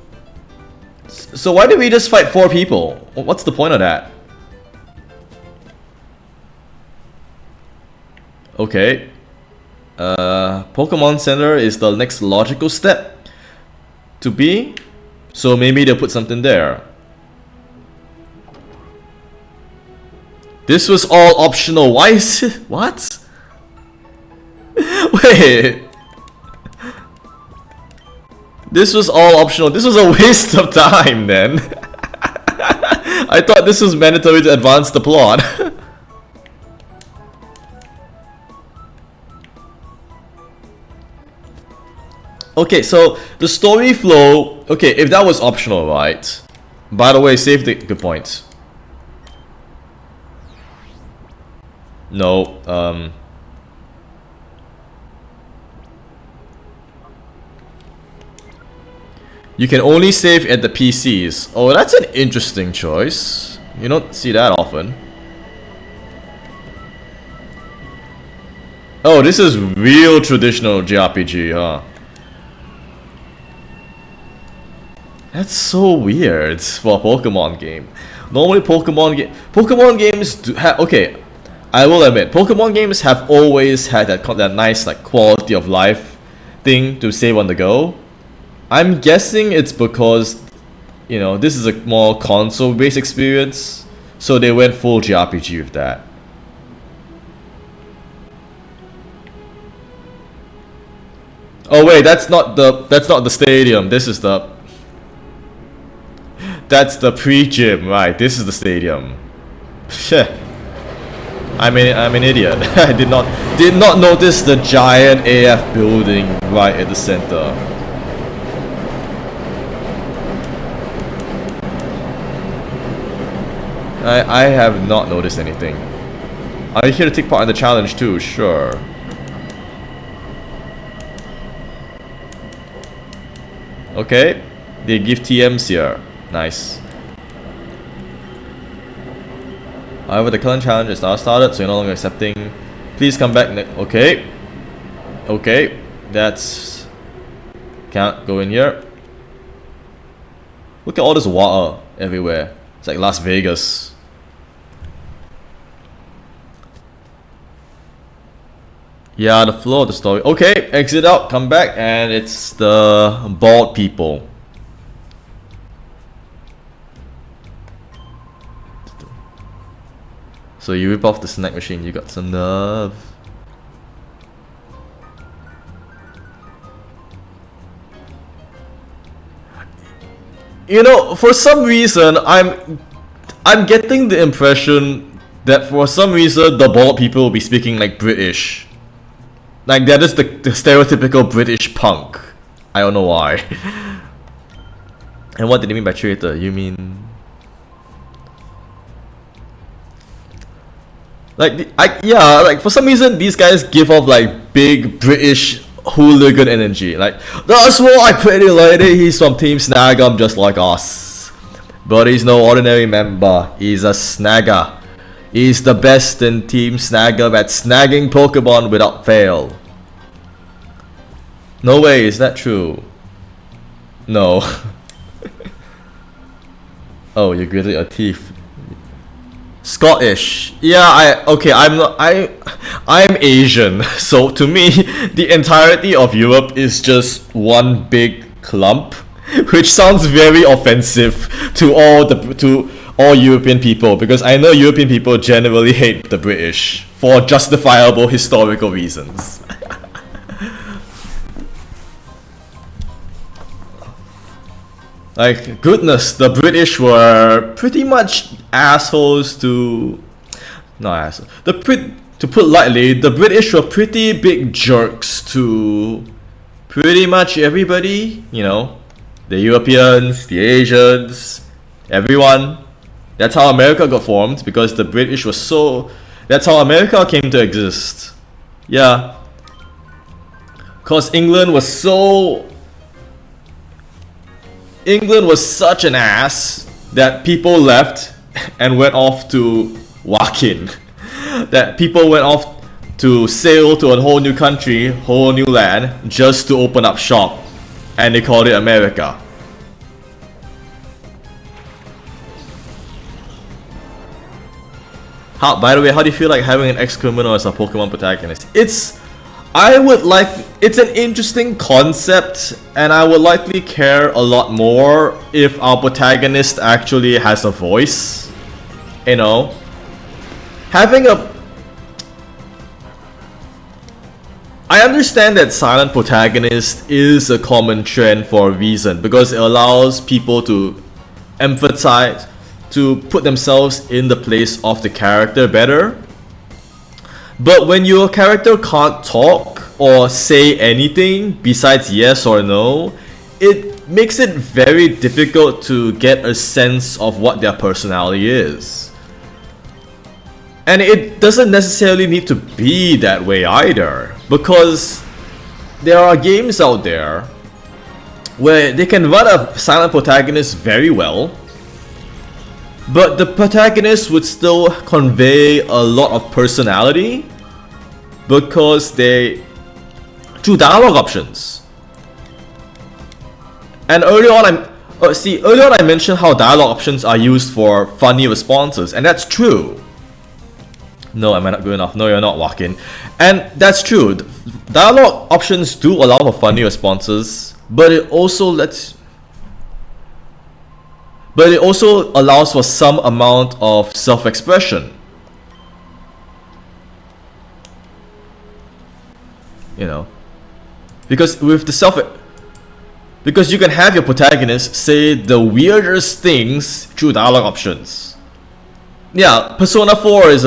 So why did we just fight 4 people? What's the point of that? Okay. Pokemon Center is the next logical step to be. So maybe they'll put something there. This was all optional. Why is it? What? Wait. This was all optional. This was a waste of time then. I thought this was mandatory to advance the plot. Okay, so the story flow. Okay, if that was optional, right? By the way, save the good points. No, you can only save at the PCs. Oh, that's an interesting choice. You don't see that often. Oh, this is real traditional JRPG, huh? That's so weird for a Pokemon game. Normally Pokemon games do okay, I will admit, Pokemon games have always had that nice like quality of life thing to save on the go. I'm guessing it's because, you know, this is a more console-based experience, so they went full JRPG with that. Oh wait, that's not the stadium. This is that's the pre-gym, right? This is the stadium. I'm an idiot. I did not notice the giant AF building right at the center. I have not noticed anything. Are you here to take part in the challenge too? Sure. Okay, they give TMs here. Nice. However, the current challenge is now started, so you're no longer accepting. Please come back. Okay. Okay, that's... Can't go in here. Look at all this water everywhere. It's like Las Vegas. Yeah, the flow of the story. Okay, exit out, come back, and it's the bald people. So you rip off the snack machine, you got some nerve. You know, for some reason, I'm getting the impression that for some reason the bald people will be speaking like British. Like that is the stereotypical British punk. I don't know why. And what did you mean by traitor? You mean... Like for some reason these guys give off like big British hooligan energy. Like, that's why pretty lady, he's from Team Snag'em just like us. But he's no ordinary member, he's a snagger. He's the best in Team Snag'em at snagging Pokemon without fail. No way, is that true? No. Oh, you gritted your teeth. Scottish. Yeah, I'm Asian. So to me, the entirety of Europe is just one big clump, which sounds very offensive to all European people, because I know European people generally hate the British for justifiable historical reasons. Like, goodness, the British were pretty much assholes to... Not assholes. To put lightly, the British were pretty big jerks to pretty much everybody. You know, the Europeans, the Asians, everyone. That's how America got formed, because the British was so... That's how America came to exist. Yeah. Because England was such an ass that people left and went off to Wakin. That people went off to sail to a whole new country, whole new land, just to open up shop. And they called it America. By the way, how do you feel like having an ex-criminal as a Pokemon protagonist? It's an interesting concept, and I would likely care a lot more if our protagonist actually has a voice. You know, I understand that silent protagonist is a common trend for a reason, because it allows people to emphasize, to put themselves in the place of the character better. But when your character can't talk or say anything besides yes or no, it makes it very difficult to get a sense of what their personality is. And it doesn't necessarily need to be that way either, because there are games out there where they can run a silent protagonist very well, but the protagonist would still convey a lot of personality because they through dialogue options. And earlier on I mentioned how dialogue options are used for funny responses, and that's true. No, am I not good enough? No, you're not walking. And that's true. Dialogue options do allow for funny responses, but it also allows for some amount of self-expression. You know, because you can have your protagonist say the weirdest things through dialogue options. Yeah, Persona 4 is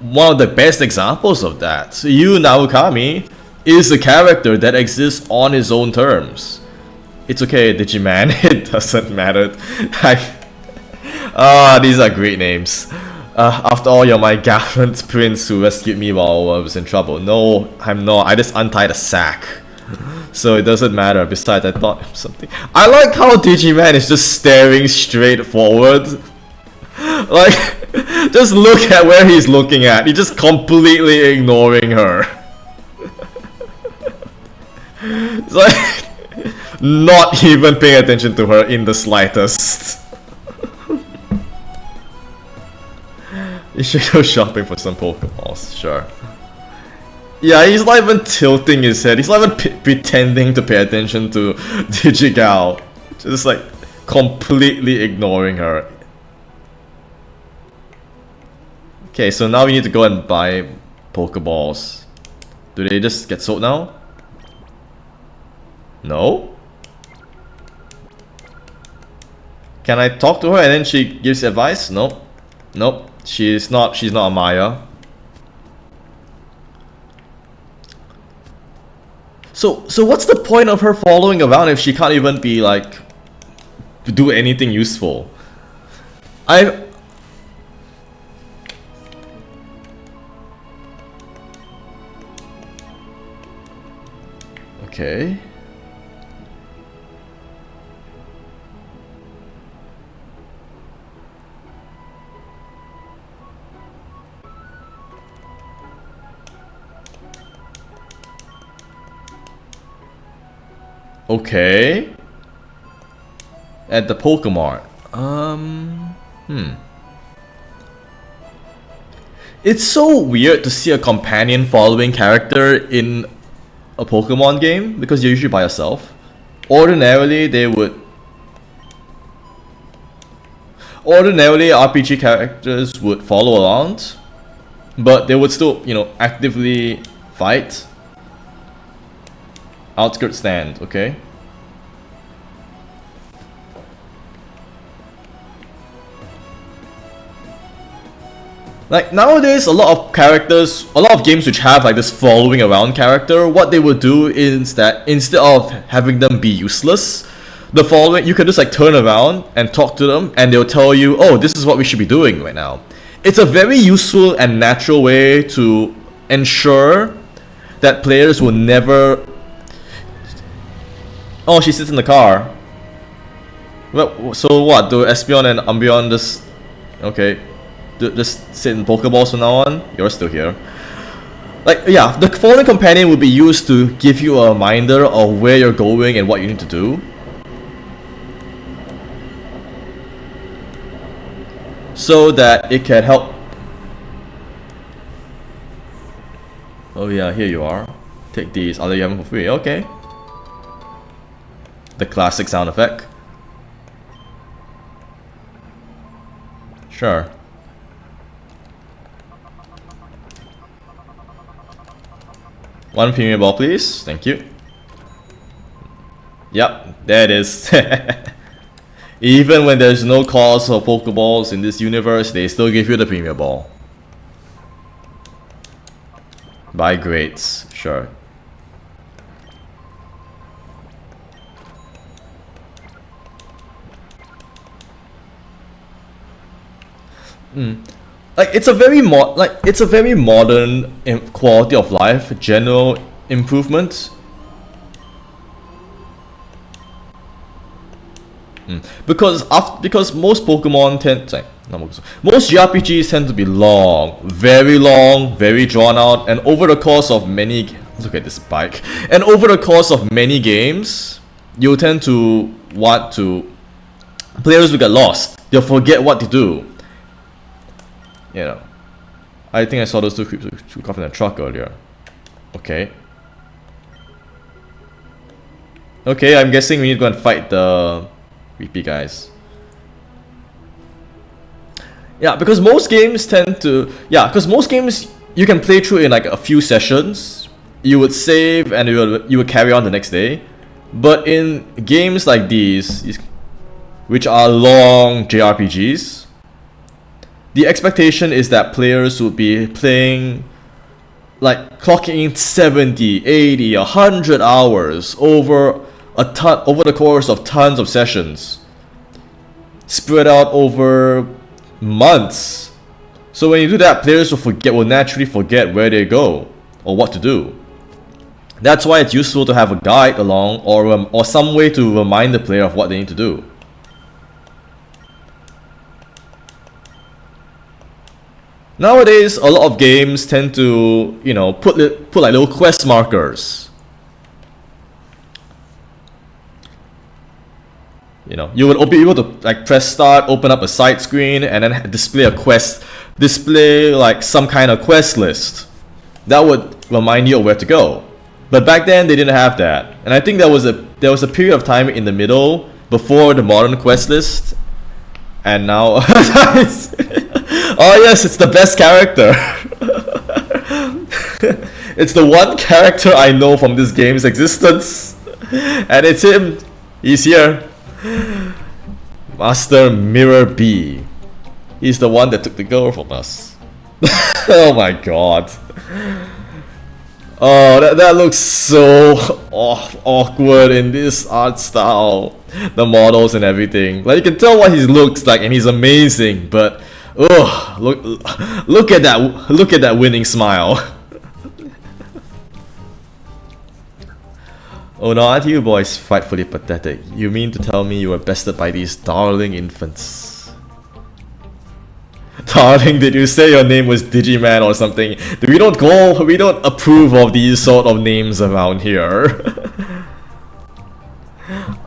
one of the best examples of that. Yu Naokami is a character that exists on his own terms. It's okay, Digiman, it doesn't matter. These are great names. After all, you're my gallant prince who rescued me while I was in trouble. No, I'm not. I just untied a sack. So it doesn't matter. Besides, I thought of something. I like how Digiman is just staring straight forward. Like, just look at where he's looking at. He's just completely ignoring her. It's like, not even paying attention to her in the slightest. You should go shopping for some Pokeballs, sure. Yeah, he's not even tilting his head. He's not even pretending to pay attention to Digigal. Just like, completely ignoring her. Okay, so now we need to go and buy Pokeballs. Do they just get sold now? No? Can I talk to her and then she gives advice? Nope. Nope. She's not a Maya. So what's the point of her following around if she can't even be like do anything useful? Okay. Okay. At the Pokémon. It's so weird to see a companion following character in a Pokemon game because you're usually by yourself. Ordinarily RPG characters would follow around, but they would still, you know, actively fight. Outskirt stand, okay. Like nowadays, a lot of games which have like this following around character, what they would do is that instead of having them be useless, you can just like turn around and talk to them and they'll tell you, oh, this is what we should be doing right now. It's a very useful and natural way to ensure that players will never... Oh, she sits in the car. Well, so what? Do Espeon and Umbreon just... Okay. Just sit in Pokeballs from now on? You're still here. Like, yeah, the following companion will be used to give you a reminder of where you're going and what you need to do. So that it can help. Oh yeah, here you are. Take these, I'll let you have them for free, okay. The classic sound effect. Sure. One premium ball, please. Thank you. Yep, there it is. Even when there's no cost for Pokeballs in this universe, they still give you the premium ball. Buy grades, sure. like it's a very modern quality of life, general improvement. Because most Pokemon tend to, most JRPGs tend to be long, very drawn out, and over the course of many, look at this bike, and over the course of many games, you'll tend to players will get lost. They'll forget what to do. You know, I think I saw those two creeps took off in a truck earlier. Okay. Okay, I'm guessing we need to go and fight the creepy guys. Yeah, because most games you can play through in like a few sessions. You would save and you would carry on the next day. But in games like these, which are long JRPGs, the expectation is that players would be playing, like clocking in 70, 80, 100 hours over the course of tons of sessions, spread out over months. So when you do that, players will naturally forget where they go or what to do. That's why it's useful to have a guide along or some way to remind the player of what they need to do. Nowadays, a lot of games tend to, put like little quest markers. You would be able to like press start, open up a side screen, and then display like some kind of quest list that would remind you of where to go. But back then they didn't have that, and I think there was a period of time in the middle before the modern quest list, and now oh yes, it's the best character. It's the one character I know from this game's existence, and it's him. He's here. Master Mirror B. He's the one that took the girl from us. Oh my god. Oh, that looks so awkward in this art style. The models and everything. Like, you can tell what he looks like, and he's amazing. But look at that winning smile. Oh no, aren't you boys frightfully pathetic? You mean to tell me you were bested by these darling infants? Darling, did you say your name was Digiman or something? We don't approve of these sort of names around here.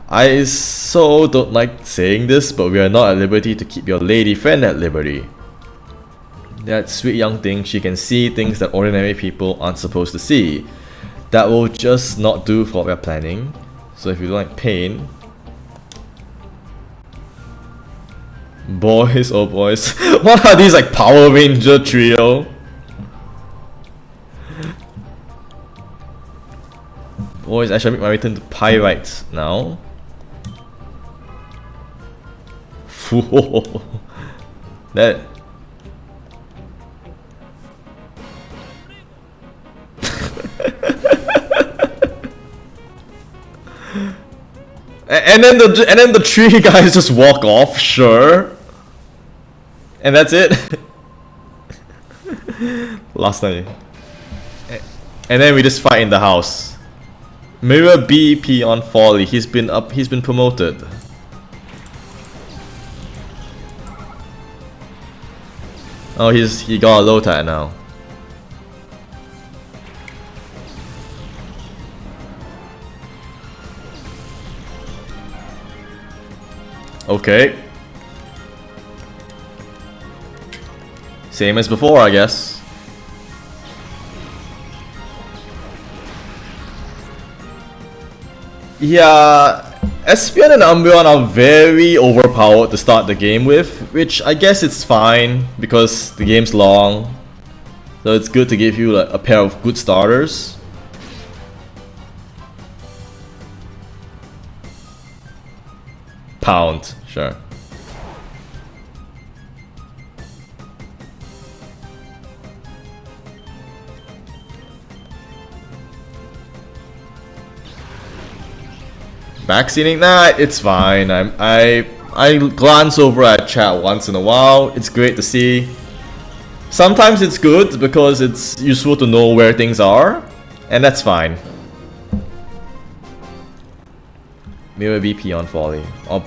I so don't like saying this, but we are not at liberty to keep your lady friend at liberty. That sweet young thing, she can see things that ordinary people aren't supposed to see. That will just not do for what we're planning. So if you don't like pain, boys, oh boys, what are these, like Power Ranger trio? Boys, I shall make my return to Pyrite now. That. And then the tree guys just walk off, sure. And that's it. Last time. And then we just fight in the house. Mirror BP on Folly. He's been promoted. Oh, he got a low tat now. Okay. Same as before, I guess. Yeah, Espion and Umbreon are very overpowered to start the game with, which I guess it's fine because the game's long. So it's good to give you like, a pair of good starters. Pound, sure. Vaccinating? Nah, it's fine. I glance over at chat once in a while. It's great to see. Sometimes it's good because it's useful to know where things are, and that's fine. Mirror VP on Folly. Oh.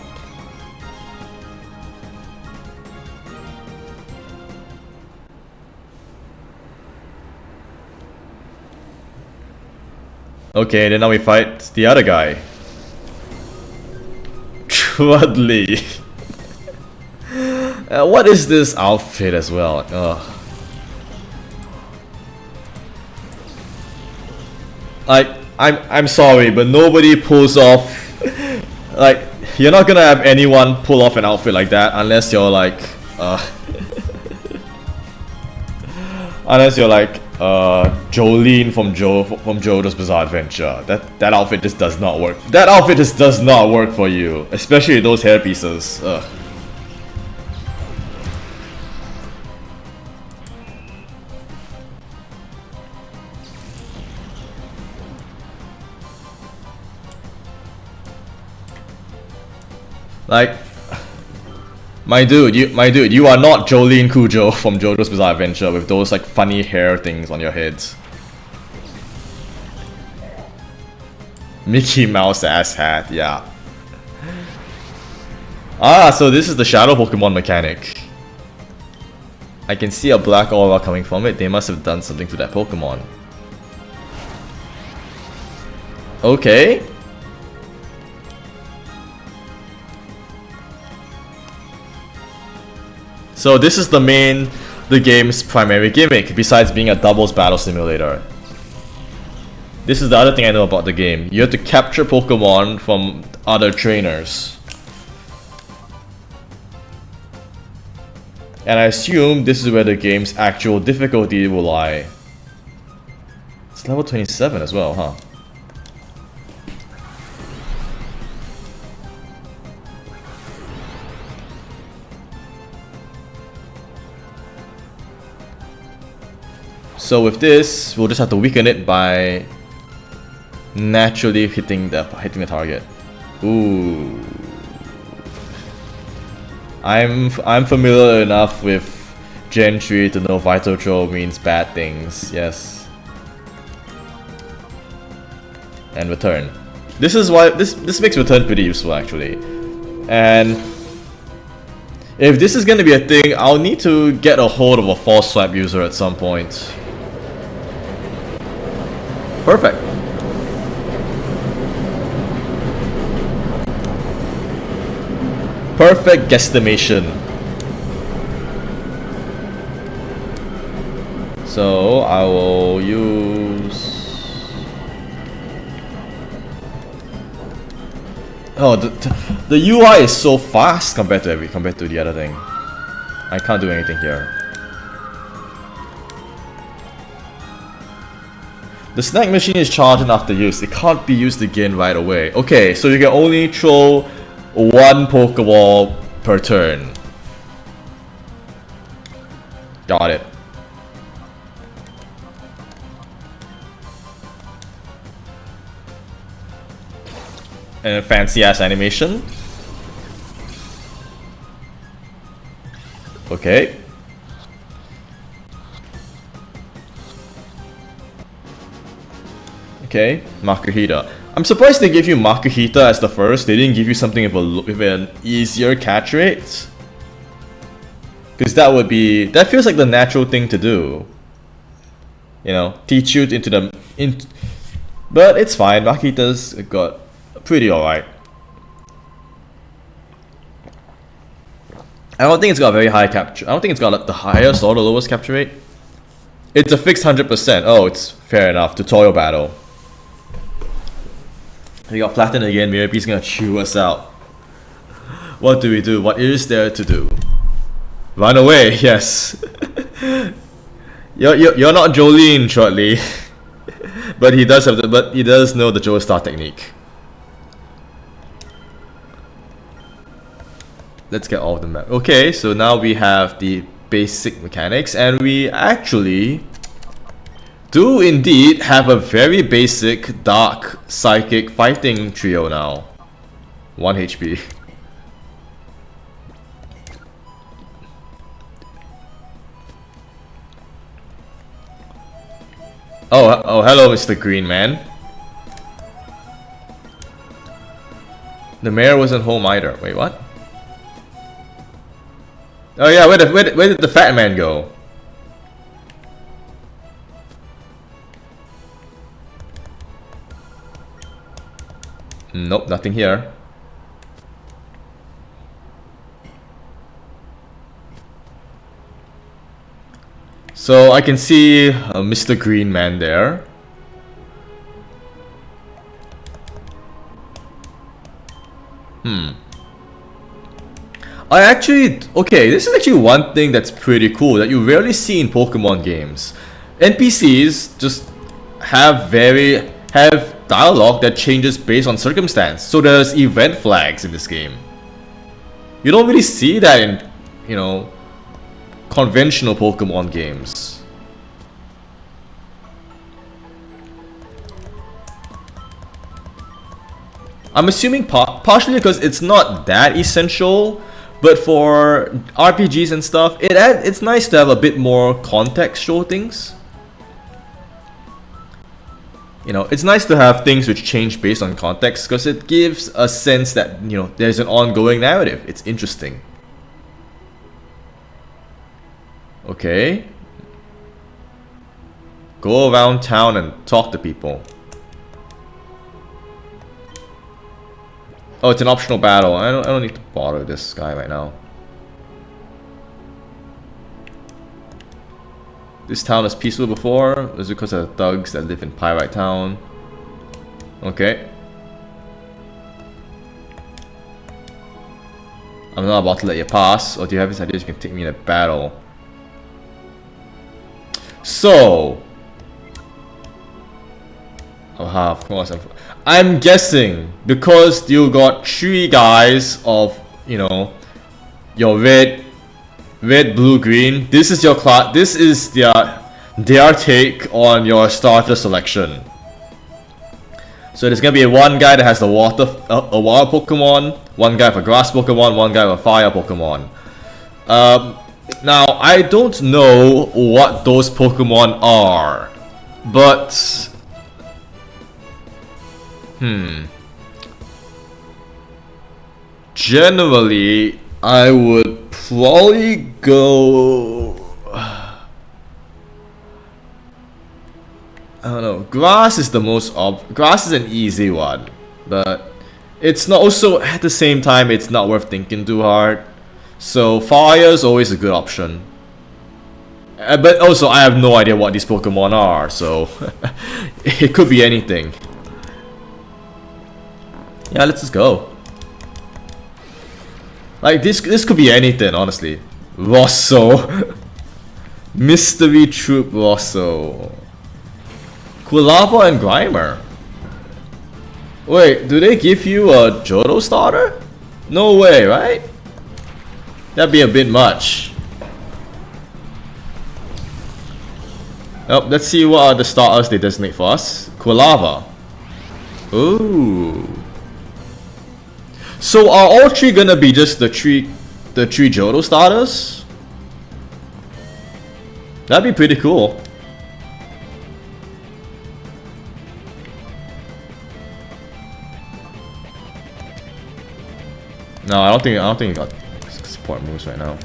Okay, then now we fight the other guy. Trudley. What is this outfit as well? Ugh. I'm sorry, but nobody pulls off. Like, you're not gonna have anyone pull off an outfit like that unless you're like, unless you're like Jolene from JoJo's Bizarre Adventure. That outfit just does not work. That outfit just does not work for you, especially those hair pieces. Ugh. Like, my dude, you are not Jolene Cujo from JoJo's Bizarre Adventure with those like funny hair things on your head. Mickey Mouse ass hat, yeah. Ah, so this is the shadow Pokemon mechanic. I can see a black aura coming from it. They must have done something to that Pokemon. Okay. So this is the game's primary gimmick, besides being a doubles battle simulator. This is the other thing I know about the game. You have to capture Pokemon from other trainers. And I assume this is where the game's actual difficulty will lie. It's level 27 as well, huh? So with this, we'll just have to weaken it by naturally hitting the target. Ooh. I'm familiar enough with Gentry to know Vital Throw means bad things, yes. And return. This is why this makes return pretty useful actually. And if this is gonna be a thing, I'll need to get a hold of a false swipe user at some point. Perfect. Perfect guesstimation. So I will use. Oh, the UI is so fast compared to the other thing. I can't do anything here. The snack machine is charged after use. It can't be used again right away. Okay, so you can only throw one Pokeball per turn. Got it. And a fancy ass animation. Okay. Okay, Makuhita. I'm surprised they gave you Makuhita as the first. They didn't give you something with an easier catch rate. Because that feels like the natural thing to do. You know, teach you into the but it's fine. Makuhita's got pretty alright. I don't think it's got a very high capture. I don't think it's got the highest or the lowest capture rate. It's a fixed 100%. Oh, it's fair enough. Tutorial battle. We got flattened again. Mirabee's gonna chew us out. What do we do? What is there to do? Run away, yes. You're not Jolene, shortly. But he does know the Joestar technique. Let's get all of them back. Okay, so now we have the basic mechanics, and we actually do indeed have a very basic dark psychic fighting trio now. 1 HP. Oh, hello, Mr. Green Man. The mayor wasn't home either. Wait, what? Oh yeah, where did the fat man go? Nope, nothing here. So I can see Mr. Green Man there. Okay, this is actually one thing that's pretty cool that you rarely see in Pokemon games. NPCs just have dialogue that changes based on circumstance. So there's event flags in this game. You don't really see that in, you know, conventional Pokemon games. I'm assuming partially because it's not that essential, but for RPGs and stuff, it's nice to have a bit more contextual things. You know, it's nice to have things which change based on context because it gives a sense that, you know, there's an ongoing narrative. It's interesting. Okay. Go around town and talk to people. Oh, it's an optional battle. I don't need to bother this guy right now. This town was peaceful before. It's because of the thugs that live in Pyrite Town. Okay. I'm not about to let you pass. Or do you have this idea you can take me in a battle? So, of course, I'm guessing because you got 3 guys of, you know, your red, blue, green. This is your class. This is their take on your starter selection. So there's gonna be one guy that has a water Pokemon, one guy with a grass Pokemon, one guy with a fire Pokemon. Now, I don't know what those Pokemon are, but... Generally, I would probably go... I don't know, grass is the most grass is an easy one, but it's not also, at the same time, it's not worth thinking too hard. So fire is always a good option. But also I have no idea what these Pokemon are, so it could be anything. Yeah, let's just go. Like this could be anything, honestly. Rosso. Mystery Troop Rosso. Kulava and Grimer. Wait, do they give you a Johto starter? No way, right? That'd be a bit much. Oh, let's see what are the starters they designate for us. Kulava. Ooh. So are all 3 gonna be just the three Johto starters? That'd be pretty cool. No, I don't think you got support moves right now.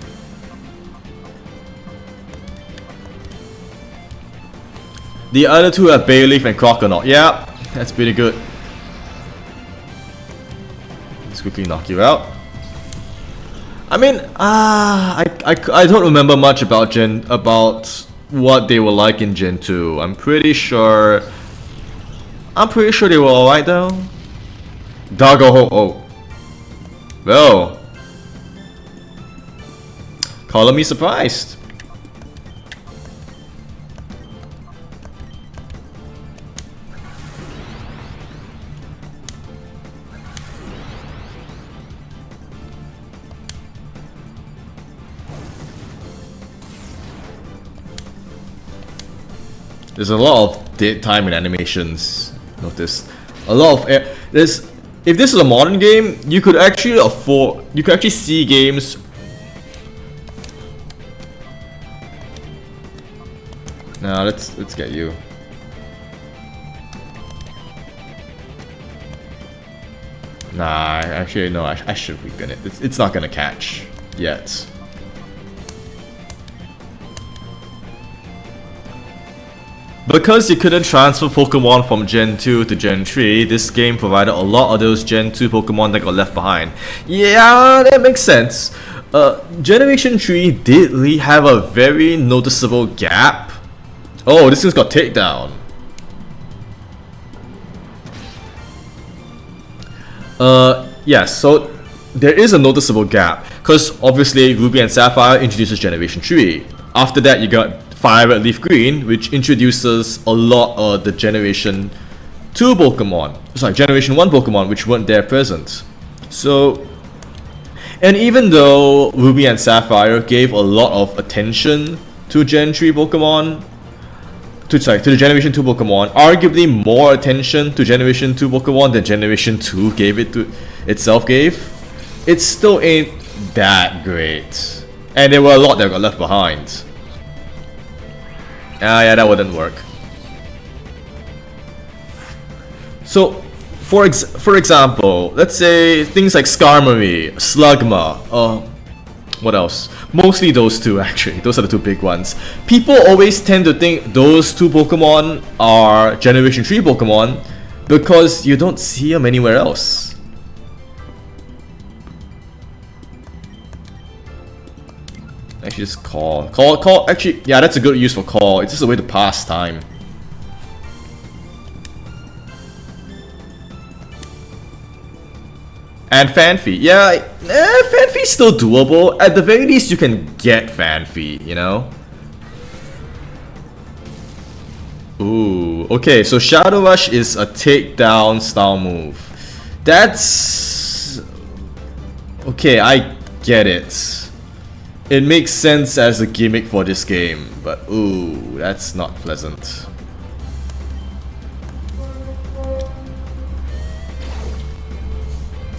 The other 2 are Bayleaf and Croconaut. Yeah, that's pretty good. Let's quickly knock you out. I mean, I don't remember much about what they were like in Gen 2. I'm pretty sure they were alright though. Doggo, oh. Well, color me surprised. There's a lot of dead time in animations. Noticed a lot of there's. If this is a modern game, you could actually see games. Now let's get you. Nah, actually no, I should weaken it. It's not gonna catch yet. Because you couldn't transfer Pokemon from Gen 2 to Gen 3, this game provided a lot of those Gen 2 Pokemon that got left behind. Yeah, that makes sense. Generation 3 did have a very noticeable gap. Oh, this thing's got takedown. Yes, so there is a noticeable gap. Because obviously Ruby and Sapphire introduces Generation 3. After that you got Fire Red Leaf Green, which introduces a lot of the Generation 2 Pokemon. Sorry, Generation 1 Pokemon, which weren't there present. So, and even though Ruby and Sapphire gave a lot of attention to Gen 3 Pokemon, to the Generation 2 Pokemon, arguably more attention to Generation 2 Pokemon than Generation 2 gave it to itself gave, it still ain't that great. And there were a lot that got left behind. Yeah, that wouldn't work. So, for example, let's say things like Skarmory, Slugma, what else? Mostly those two actually, those are the two big ones. People always tend to think those two Pokemon are Generation 3 Pokemon because you don't see them anywhere else. Actually just call, actually, yeah, that's a good use for call. It's just a way to pass time. And Fanfy, yeah, Fanfy's still doable. At the very least you can get Fanfy, you know? Ooh, okay, so Shadow Rush is a takedown style move. That's... okay, I get it. It makes sense as a gimmick for this game, but ooh, that's not pleasant.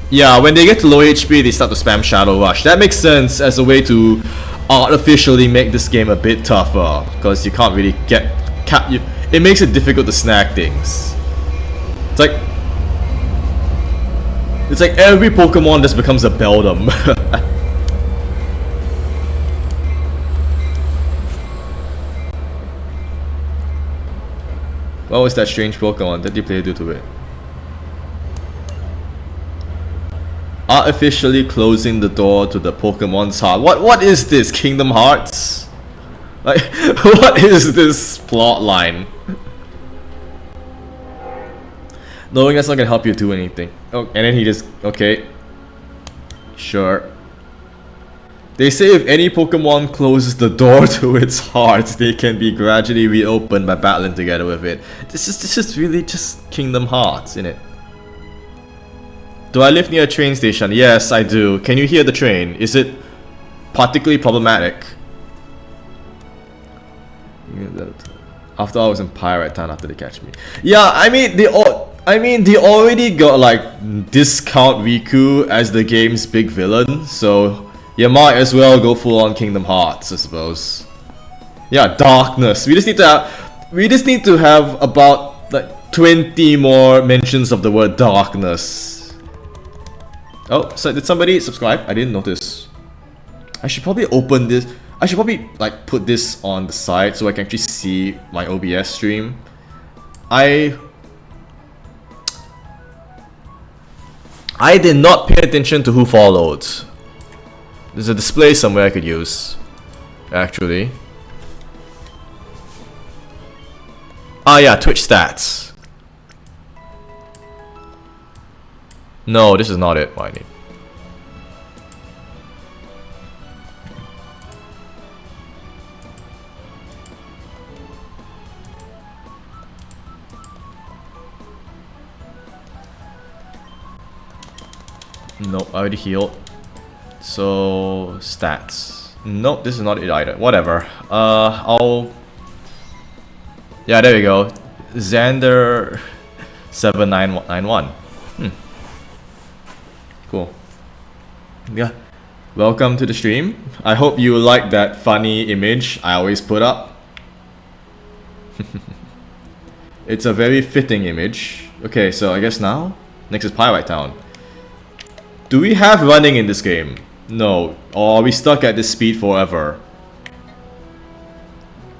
Yeah, when they get to low HP, they start to spam Shadow Rush. That makes sense as a way to artificially make this game a bit tougher, because you can't really get... it makes it difficult to snag things. It's like every Pokemon just becomes a Beldum. What was that strange Pokemon? That did player do to it? Artificially closing the door to the Pokemon's heart. What is this? Kingdom Hearts? Like, what is this plot line? Knowing that's not gonna help you do anything. Oh, and then he just... okay. Sure. They say if any Pokemon closes the door to its heart, they can be gradually reopened by battling together with it. This is really just Kingdom Hearts, isn't it? Do I live near a train station? Yes, I do. Can you hear the train? Is it particularly problematic? After I was in Pirate Town after they catch me. Yeah, I mean they already got like discount Riku as the game's big villain, so you might as well go full on Kingdom Hearts, I suppose. Yeah, darkness. We just need to have about like 20 more mentions of the word darkness. Oh, so did somebody subscribe? I didn't notice. I should probably open this. I should probably like put this on the side so I can actually see my OBS stream. I did not pay attention to who followed. There's a display somewhere I could use, actually. Ah yeah, Twitch stats. No, this is not it. What I need. Nope, I already healed. So stats. Nope, this is not it either. Whatever. Yeah, there we go. Xander 7991. Cool. Yeah. Welcome to the stream. I hope you like that funny image I always put up. It's a very fitting image. Okay, so I guess now next is Pirate Town. Do we have running in this game? No. Or are we stuck at this speed forever?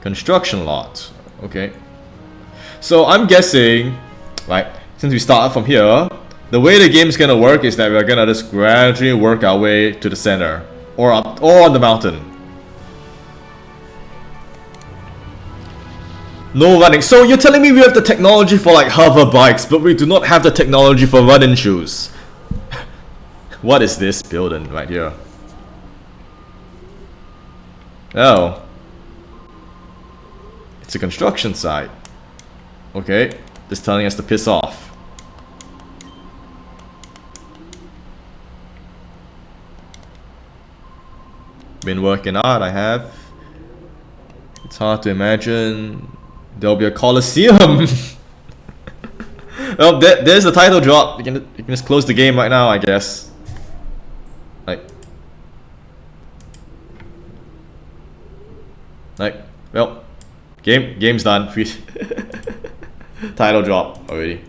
Construction lot. Okay. So I'm guessing, right, since we start from here, the way the game's gonna work is that we're gonna just gradually work our way to the center. Or up, or on the mountain. No running. So you're telling me we have the technology for like hover bikes, but we do not have the technology for running shoes. What is this building right here? Oh. It's a construction site. Okay. Just telling us to piss off. Been working hard, I have. It's hard to imagine there'll be a Colosseum. Well, there's the title drop. You can just close the game right now, I guess. Well, game's done. Title drop already.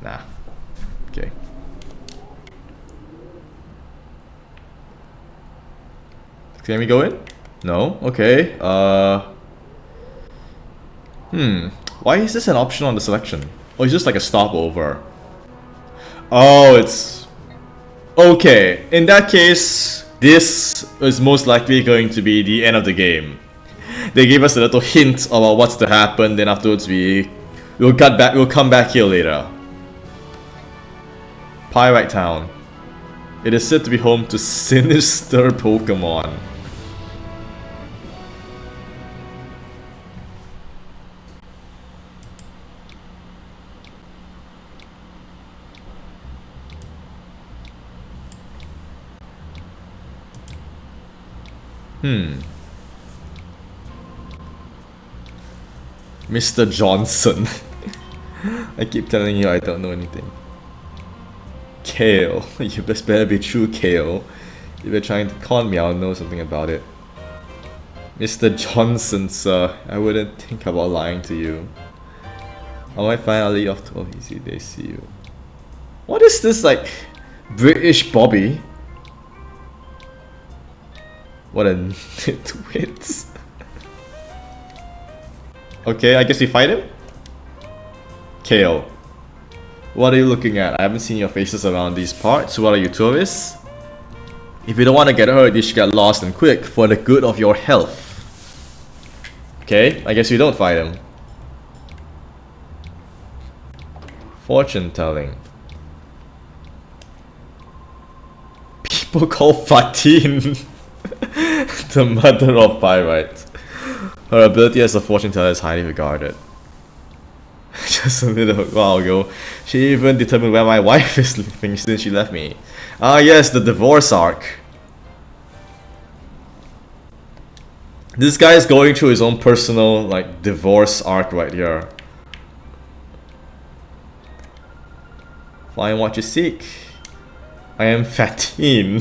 Nah. Okay. Can we go in? No? Okay. Why is this an option on the selection? Oh, it's just like a stopover. Oh, it's... Okay. In that case, this is most likely going to be the end of the game. They gave us a little hint about what's to happen, then afterwards we'll come back here later. Pyrite Town. It is said to be home to sinister Pokémon. Mr. Johnson. I keep telling you I don't know anything. Kale. You best better be true, Kale. If you're trying to con me, I'll know something about it. Mr. Johnson, sir. I wouldn't think about lying to you. I might finally off to easy they see you. What is this, like, British Bobby? What a nitwit. Okay, I guess we fight him? Kale. What are you looking at? I haven't seen your faces around these parts. What are you, tourists? If you don't want to get hurt, you should get lost and quick for the good of your health. Okay, I guess we don't fight him. Fortune telling. People call Fatin the mother of Pyrite. Her ability as a fortune teller is highly regarded. Just a little while ago, she even determined where my wife is living since she left me. Ah yes, the divorce arc. This guy is going through his own personal, like, divorce arc right here. Find what you seek. I am Fatin.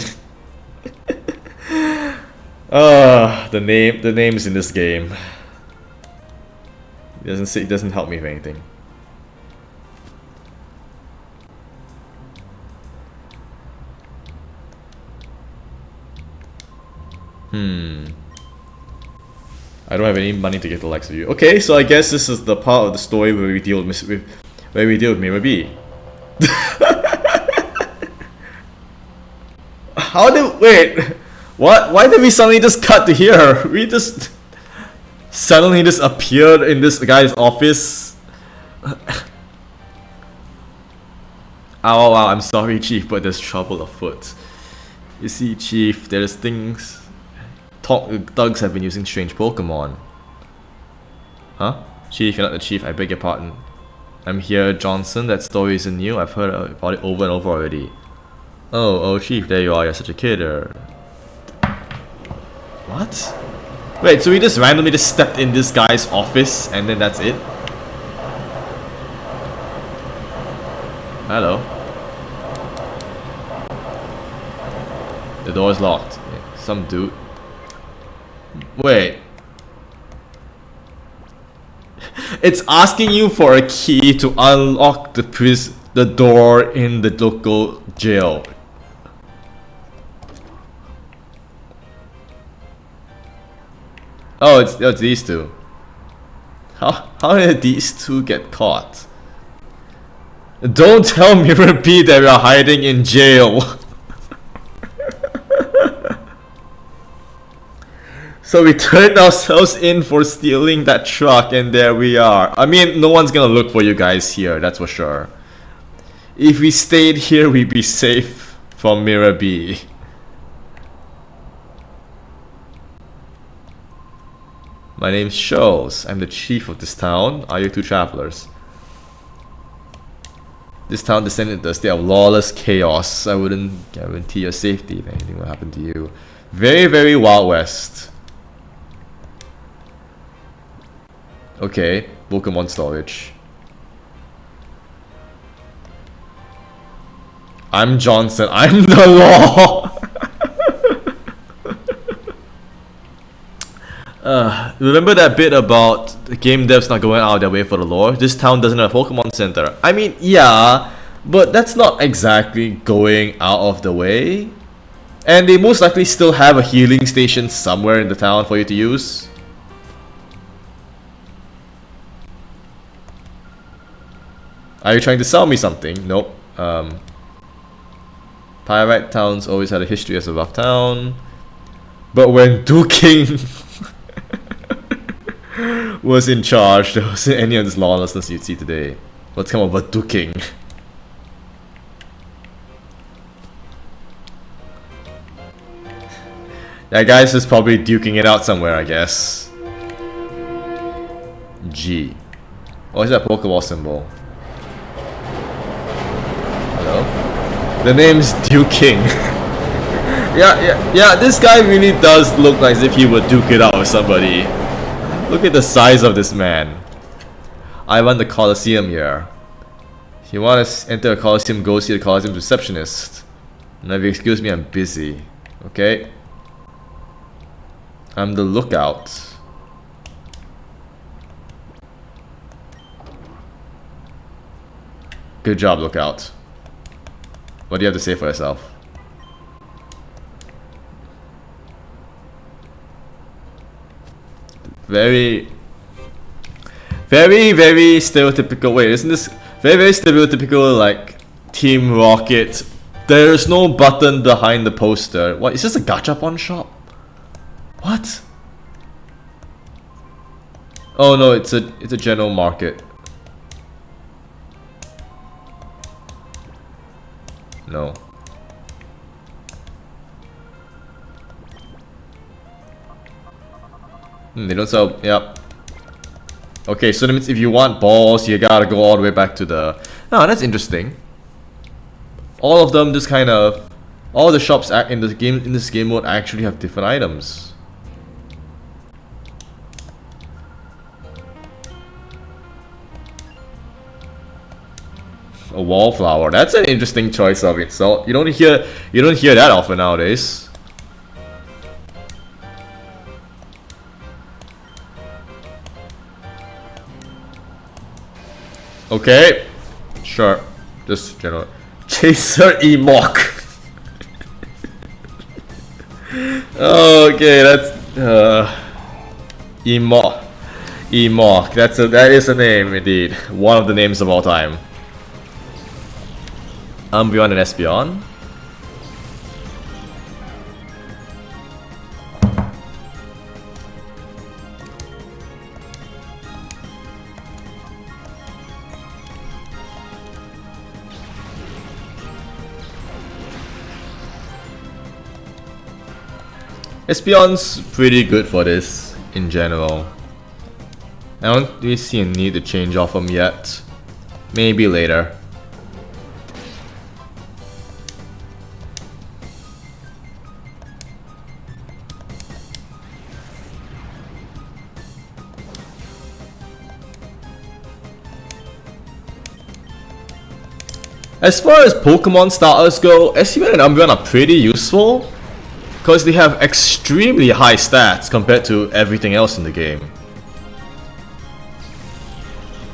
The names in this game. It doesn't help me with anything. I don't have any money to get the likes of you. Okay, so I guess this is the part of the story where we deal with Mirror B. Wait, what? Why did we suddenly just cut to here? We just suddenly just appeared in this guy's office. Oh wow, I'm sorry, Chief, but there's trouble afoot. You see, Chief, there's things. Thugs have been using strange Pokemon. Huh? Chief, you're not the chief, I beg your pardon. I'm here, Johnson. That story isn't new. I've heard about it over and over already. Oh, Chief, there you are. You're such a kid. What? Wait, so we just randomly just stepped in this guy's office and then that's it? Hello. The door is locked. Some dude. Wait. It's asking you for a key to unlock the the door in the local jail. Oh, it's these two. How did these two get caught? Don't tell Mirror B that we are hiding in jail. So we turned ourselves in for stealing that truck, and there we are. I mean, no one's gonna look for you guys here, that's for sure. If we stayed here, we'd be safe from Mirror B. My name's Shows. I'm the chief of this town. Are you two travelers? This town descended into a state of lawless chaos. I wouldn't guarantee your safety if anything will happen to you. Very, very Wild West. Okay, Pokémon storage. I'm Johnson. I'm the law. Remember that bit about the game devs not going out of their way for the lore? This town doesn't have a Pokemon Center. I mean, yeah, but that's not exactly going out of the way. And they most likely still have a healing station somewhere in the town for you to use. Are you trying to sell me something? Nope. Pyrite towns always had a history as a rough town. But when Duking was in charge, there wasn't any of this lawlessness you'd see today. Let's come up with Duking. That guy's just probably duking it out somewhere, I guess. G. Oh, is that a Pokeball symbol? Hello? The name's Duking. Yeah, this guy really does look like as if he would duke it out with somebody. Look at the size of this man. I run the Colosseum here. If you want to enter a Colosseum, go see the Colosseum receptionist. Now if you excuse me, I'm busy. Okay? I'm the lookout. Good job, lookout. What do you have to say for yourself? Very stereotypical. Wait, isn't this very stereotypical, like Team Rocket? There's no button behind the poster. What, is this a gachapon shop? What? Oh no, it's a general market. No. They don't sell. Yep. Okay, so that means if you want balls, you gotta go all the way back to the. Oh, that's interesting. All of them just kind of. All the shops in this game mode actually have different items. A wallflower. That's an interesting choice of itself. You don't hear that often nowadays. Okay, sure. Just general. Chaser Emok. Okay, that's Emok. Emok. That is a name indeed. One of the names of all time. Umbreon and Espeon. Espeon's pretty good for this in general. I don't really see a need to change off him yet. Maybe later. As far as Pokemon starters go, Espeon and Umbreon are pretty useful because they have extremely high stats compared to everything else in the game.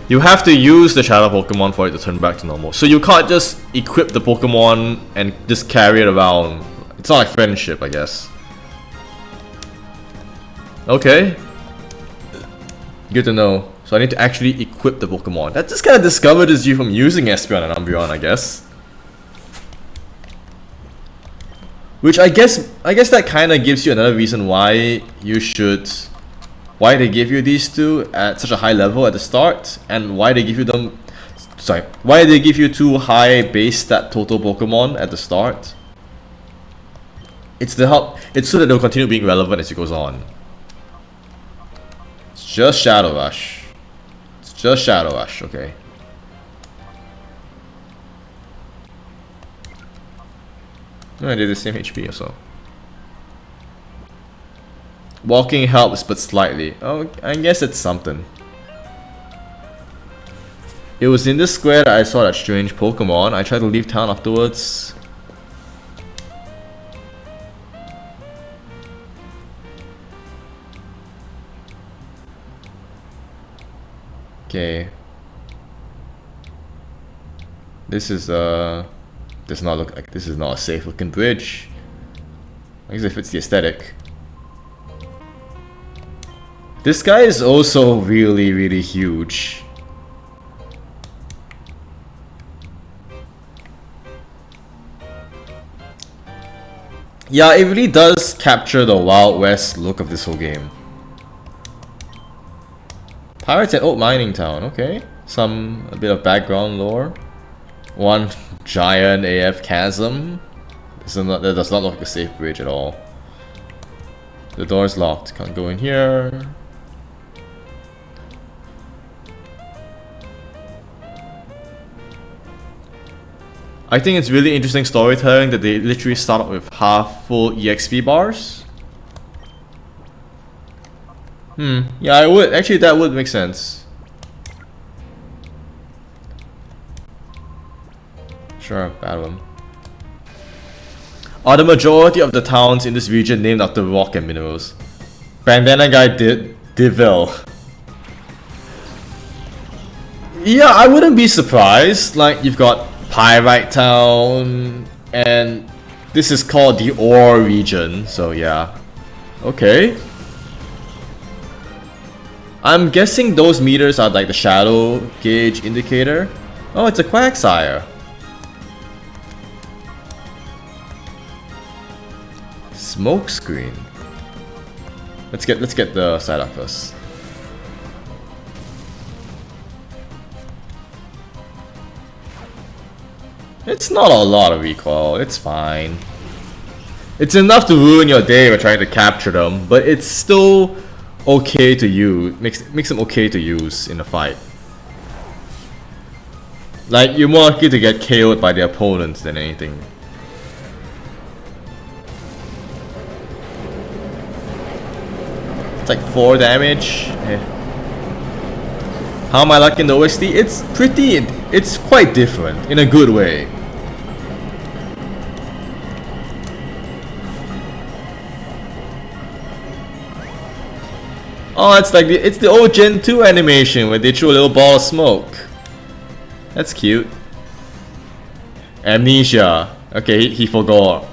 You have to use the shadow Pokemon for it to turn back to normal. So you can't just equip the Pokemon and just carry it around. It's not like friendship, I guess. Okay. Good to know. So I need to actually equip the Pokemon. That just kind of discourages you from using Espeon and Umbreon, I guess. Which I guess that kind of gives you another reason why you should... Why they give you these two at such a high level at the start, and why they give you them... Sorry, why they give you 2 high base stat total Pokemon at the start. It's so that they'll continue being relevant as it goes on. It's just Shadow Rush. It's just Shadow Rush, okay. No, they're the same HP or so. Walking helps, but slightly. Oh, I guess it's something. It was in this square that I saw that strange Pokemon. I tried to leave town afterwards. Okay. This does not look like, this is not a safe looking bridge. I guess it fits the aesthetic. This guy is also really, really huge. Yeah, it really does capture the Wild West look of this whole game. Pirates at Old Mining Town, okay. A bit of background lore. One giant AF chasm. That does not look like a safe bridge at all. The door is locked, can't go in here. I think it's really interesting storytelling that they literally start off with half full EXP bars. Yeah, I would. Actually, that would make sense. Sure, bad one. Are the majority of the towns in this region named after rock and minerals? Bandana guy Devil. Yeah, I wouldn't be surprised. Like, you've got Pyrite Town, and this is called the Ore region, so yeah. Okay. I'm guessing those meters are like the shadow gauge indicator. Oh, it's a Quagsire. Smoke screen. Let's get the side up first. It's not a lot of recoil, it's fine. It's enough to ruin your day by trying to capture them, but it's still okay to use. Makes them okay to use in a fight. Like, you're more likely to get KO'd by the opponents than anything. It's like 4 damage. How am I liking the OST? It's quite different in a good way. Oh, it's like it's the old Gen 2 animation where they threw a little ball of smoke. That's cute. Amnesia. Okay, he forgot.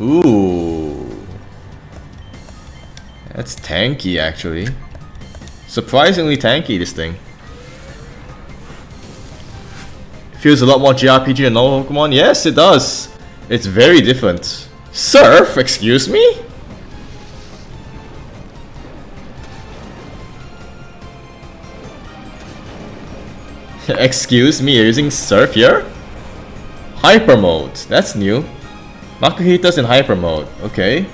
Ooh. That's tanky actually. Surprisingly tanky, this thing. Feels a lot more JRPG than normal Pokemon. Yes, it does. It's very different. Surf? Excuse me? Excuse me, you're using Surf here? Hyper mode. That's new. Makuhita's in hyper mode. Okay.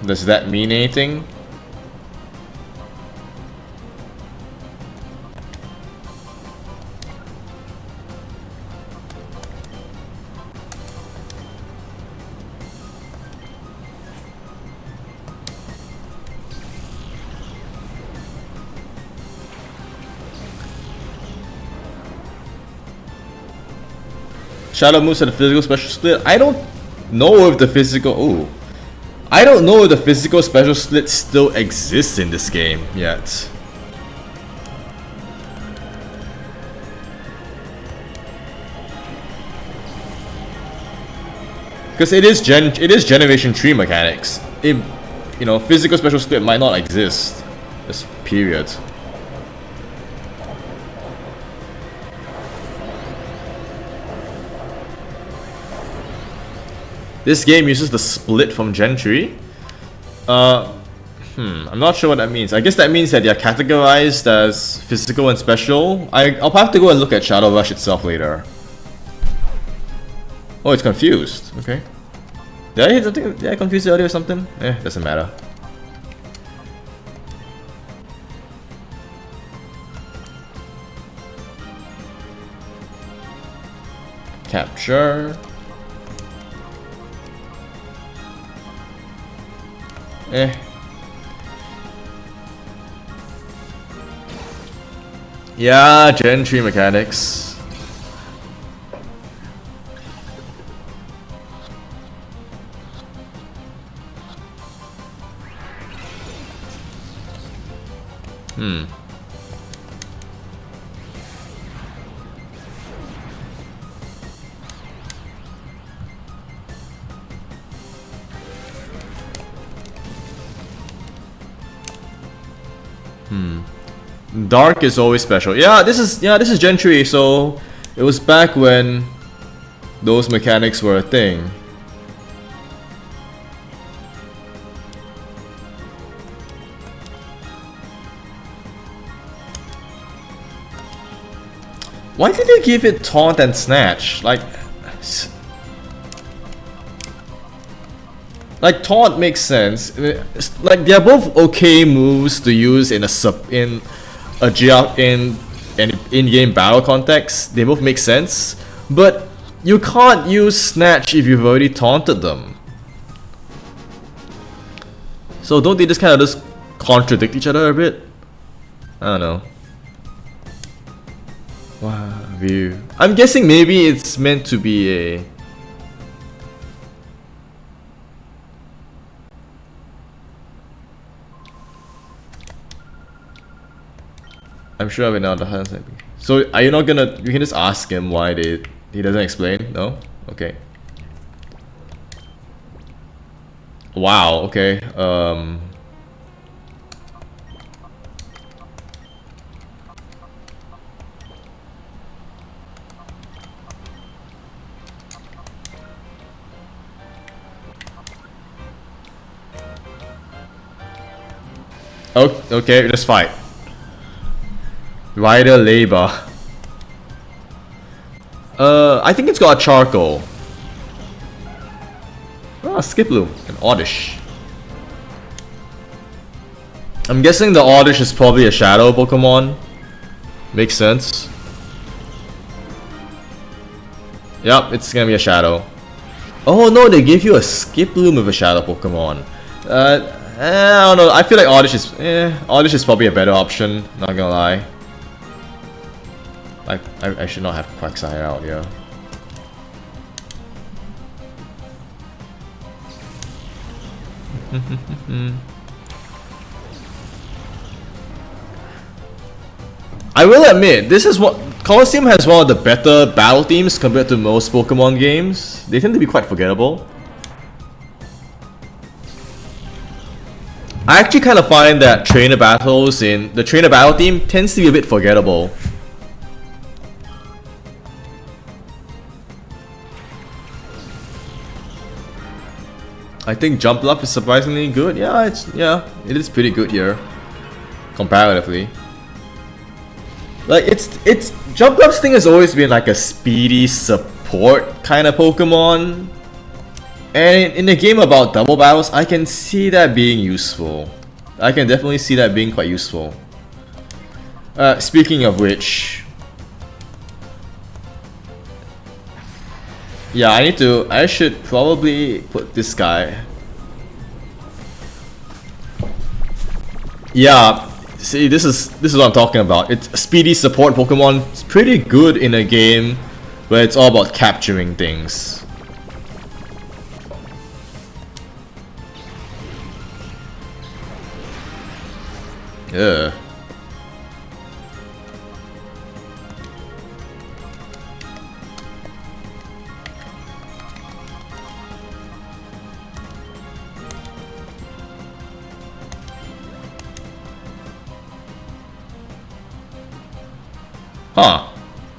Does that mean anything? Shadow moves at the physical special split. I don't know if the physical. Ooh. I don't know if the physical special split still exists in this game yet. Because it is generation 3 mechanics. You know, physical special split might not exist. Just period. This game uses the split from Gen 3. I'm not sure what that means. I guess that means that they're categorized as physical and special. I'll have to go and look at Shadow Rush itself later. Oh, it's confused. Okay. Did I hit something? Did I confuse it earlier or something? Doesn't matter. Capture. Yeah, Gen 3 mechanics. Dark is always special. Yeah, this is Gen 3, so it was back when those mechanics were a thing. Why did they give it taunt and snatch? Like taunt makes sense. Like they're both okay moves to use in in-game battle context. They both make sense, but you can't use snatch if you've already taunted them. So don't they just kind of just contradict each other a bit? I don't know. Wow, view. I'm guessing maybe it's meant to be a. I'm sure I've been out of the house. So are you not gonna? You can just ask him why he doesn't explain. No. Okay. Wow. Okay. Oh, okay. Let's fight. Rider labor. I think it's got a charcoal. Ah, Skiploom and Oddish. I'm guessing the Oddish is probably a shadow Pokemon. Makes sense. Yep, it's gonna be a shadow. Oh no, they gave you a Skiploom with a shadow Pokemon. I don't know. I feel like Oddish is probably a better option. Not gonna lie. I should not have Quagsire out here. I will admit, this is what Colosseum has one of the better battle themes compared to most Pokemon games. They tend to be quite forgettable. I actually kind of find that trainer battles in the trainer battle theme tends to be a bit forgettable. I think Jump Up is surprisingly good. Yeah, it is pretty good here, comparatively. Like it's Jump Up's thing has always been like a speedy support kind of Pokemon, and in a game about double battles, I can see that being useful. I can definitely see that being quite useful. Speaking of which. Yeah, I should probably put this guy. Yeah, see, this is what I'm talking about. It's a speedy support Pokemon. It's pretty good in a game where it's all about capturing things. Yeah. Huh.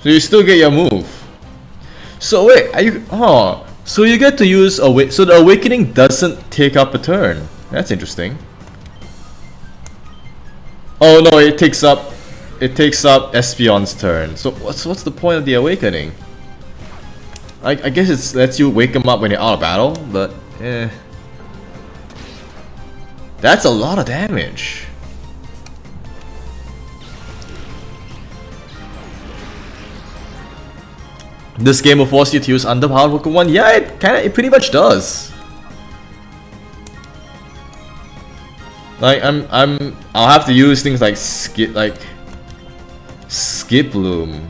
So you still get your move. So wait, are you... Oh. So you get to use... So the awakening doesn't take up a turn. That's interesting. Oh no, it takes up... It takes up Espion's turn. So what's the point of the awakening? I guess it lets you wake him up when you're out of battle, but... eh. That's a lot of damage. This game will force you to use underpowered Pokemon? Yeah, it pretty much does. Like I'll have to use things like Skiploom.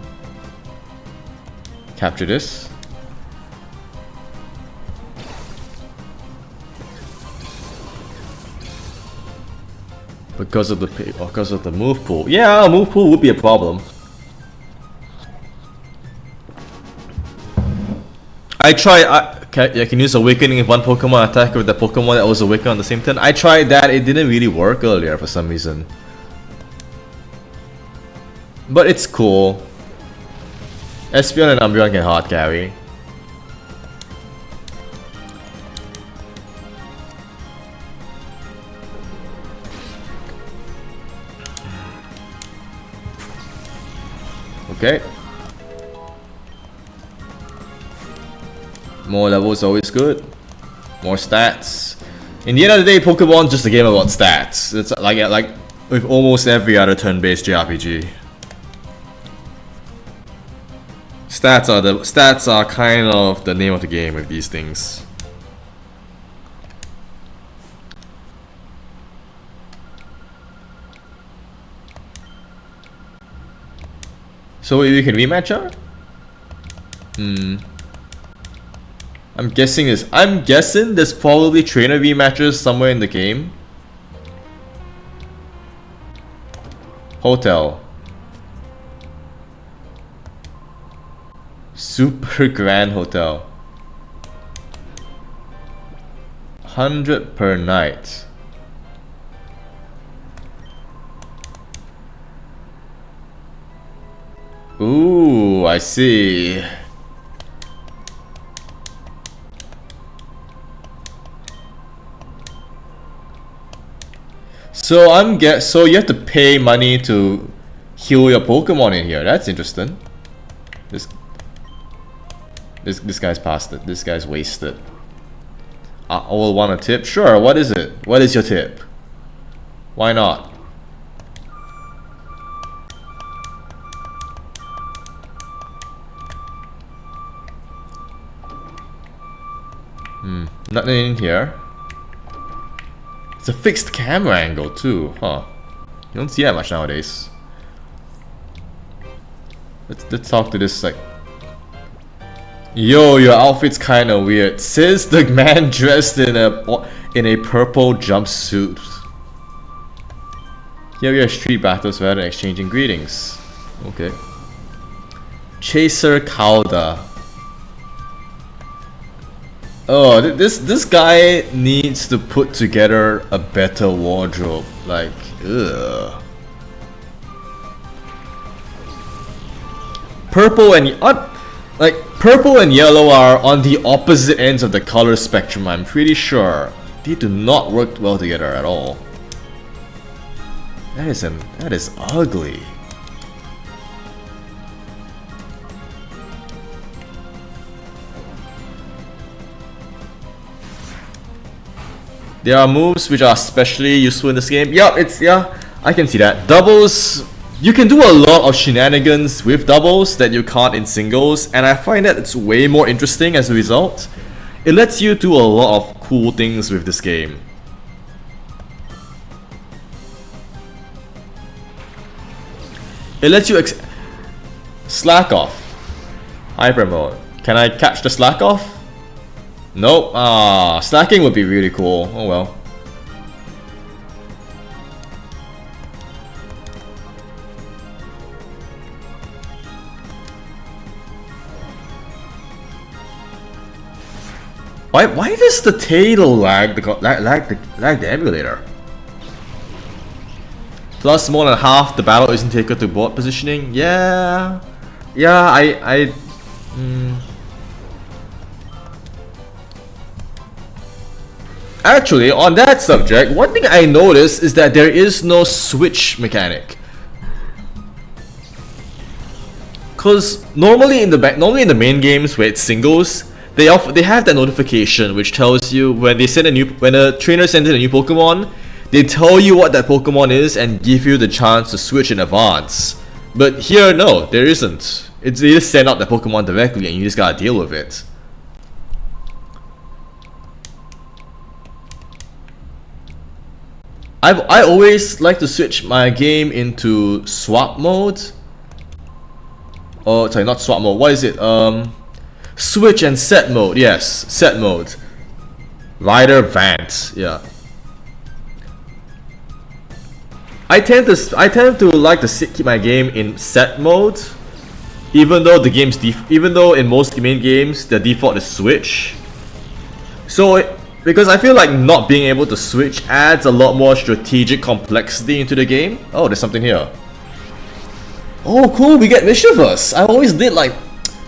Capture this. Because of the move pool. Yeah, a move pool would be a problem. I can use Awakening if one Pokemon attack with the Pokemon that was awakened on the same turn. I tried that, it didn't really work earlier for some reason. But it's cool. Espeon and Umbreon can hard carry. Okay. More levels always good. More stats. In the end of the day, Pokemon's just a game about stats. It's like with almost every other turn-based JRPG. Stats are kind of the name of the game with these things. So we can rematch her? I'm guessing there's probably trainer rematches somewhere in the game. Hotel. Super Grand Hotel. 100 per night. Ooh, I see. So you have to pay money to heal your Pokemon in here. That's interesting. This guy's past it. This guy's wasted. I will want a tip. Sure. What is it? What is your tip? Why not? Nothing in here. It's a fixed camera angle too, huh? You don't see that much nowadays. Let's talk to this like. Yo, your outfit's kinda weird. Says the man dressed in a purple jumpsuit. Here we have street battles rather than exchanging greetings. Okay. Chaser Calda. Oh, this guy needs to put together a better wardrobe. Like, ugh. Purple and yellow are on the opposite ends of the color spectrum. I'm pretty sure they do not work well together at all. That is ugly. There are moves which are especially useful in this game. Yeah, I can see that. Doubles, you can do a lot of shenanigans with doubles that you can't in singles, and I find that it's way more interesting as a result. It lets you do a lot of cool things with this game. It lets you slack off. Hyper mode. Can I catch the slack off? Nope. Ah, slacking would be really cool. Oh well. Why does the tail lag the emulator? Plus more than half the battle isn't taken to board positioning. Yeah, Actually, on that subject, one thing I noticed is that there is no switch mechanic. Cause normally in the main games where it's singles, they have that notification which tells you when a trainer sends in a new Pokemon, they tell you what that Pokemon is and give you the chance to switch in advance. But here, no, there isn't. They just send out the Pokemon directly and you just gotta deal with it. I always like to switch my game into swap mode. Oh, sorry, not swap mode. What is it? Switch and set mode. Yes, set mode. Rider Vant. Yeah. I tend to like to keep my game in set mode, even though in most main games the default is switch. Because I feel like not being able to switch adds a lot more strategic complexity into the game. Oh, there's something here. Oh, cool, we get Mischievous. I always did like...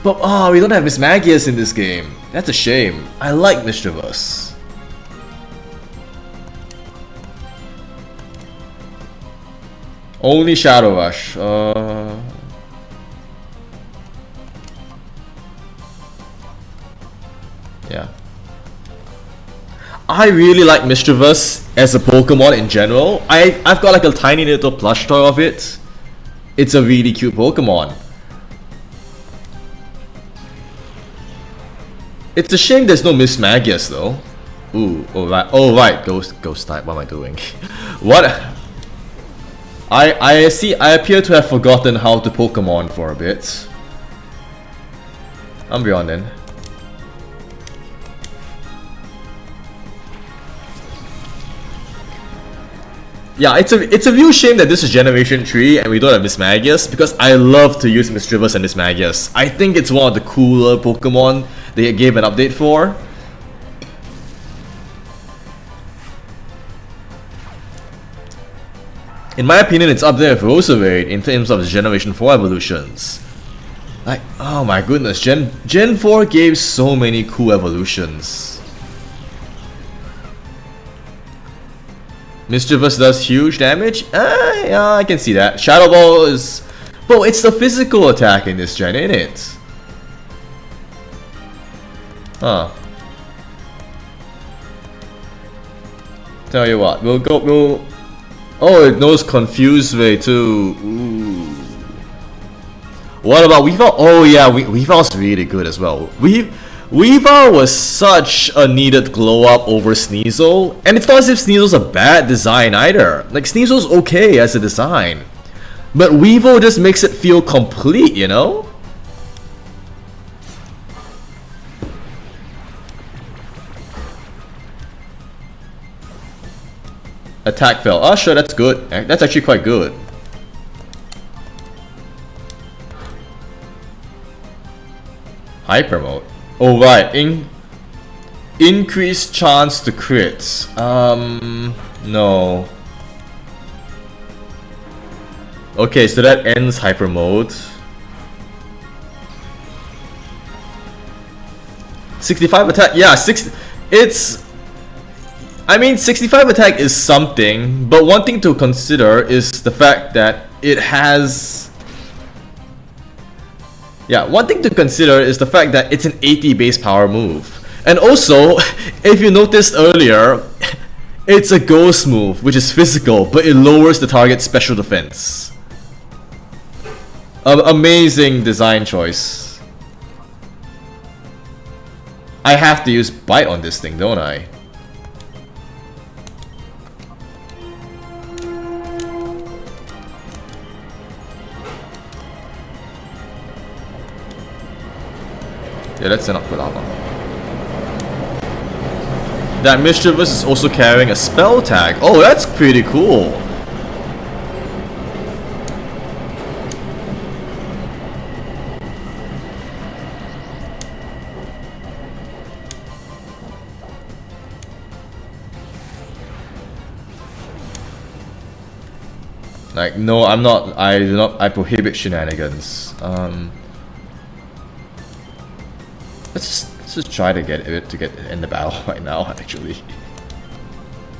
But, we don't have Miss Magius in this game. That's a shame. I like Mischievous. Only Shadow Rush. Yeah. I really like Mischievous as a Pokemon in general. I've got like a tiny little plush toy of it. It's a really cute Pokemon. It's a shame there's no Miss Magius though. Ooh, oh right, Ghost type, what am I doing? What? I see, I appear to have forgotten how to Pokemon for a bit. Umbreon then. Yeah, it's a real shame that this is Generation 3 and we don't have Miss Magius, because I love to use Mischievous and Miss Magius. I think it's one of the cooler Pokemon they gave an update for. In my opinion, it's up there with Roserade in terms of Generation 4 evolutions. Like, oh my goodness, Gen 4 gave so many cool evolutions. Mischievous does huge damage? Yeah, I can see that. Shadow Ball is... Well, it's the physical attack in this gen, ain't it? Huh. Tell you what, we'll... Oh, it knows Confuse Ray too. Ooh. What about Weavile? Oh yeah, Weavile's really good as well. Weavile was such a needed glow up over Sneasel, and it's not as if Sneasel's a bad design either. Like, Sneasel's okay as a design, but Weavile just makes it feel complete, you know? Attack fail. Oh sure, that's good. That's actually quite good. Hyper mode. Oh right, increased chance to crits. No. Okay, so that ends hyper mode. 65 attack, yeah, I mean 65 attack is something, but one thing to consider is the fact that it has... Yeah, one thing to consider is the fact that it's an 80 base power move. And also, if you noticed earlier, it's a ghost move, which is physical, but it lowers the target's special defense. Amazing design choice. I have to use Bite on this thing, don't I? Okay, let's send up Kulama. That Mischievous is also carrying a spell tag. Oh, that's pretty cool. Like, no, I'm not. I do not. I prohibit shenanigans. Let's just try to get it to get in the battle right now. Actually,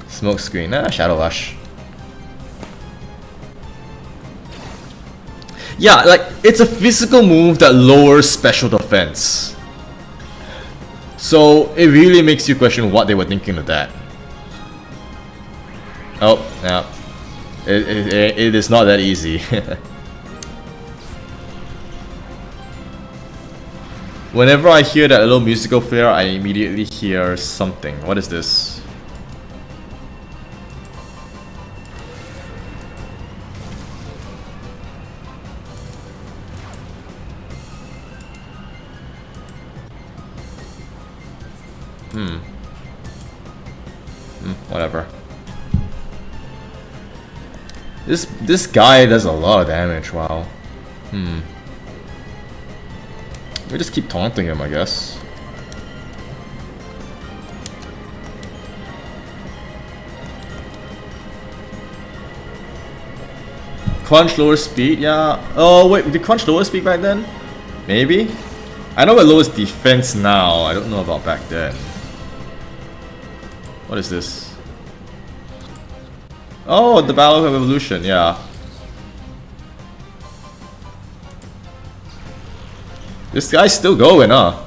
smoke screen. Shadow Rush. Yeah, like it's a physical move that lowers special defense. So it really makes you question what they were thinking of that. Oh, yeah. It is not that easy. Whenever I hear that little musical flare, I immediately hear something. What is this? Whatever. This guy does a lot of damage, wow. We just keep taunting him, I guess. Crunch lower speed, yeah. Oh wait, did Crunch lower speed back then? Maybe? I know it lowers defense now, I don't know about back then. What is this? Oh, the Battle of Evolution, yeah. This guy's still going, huh?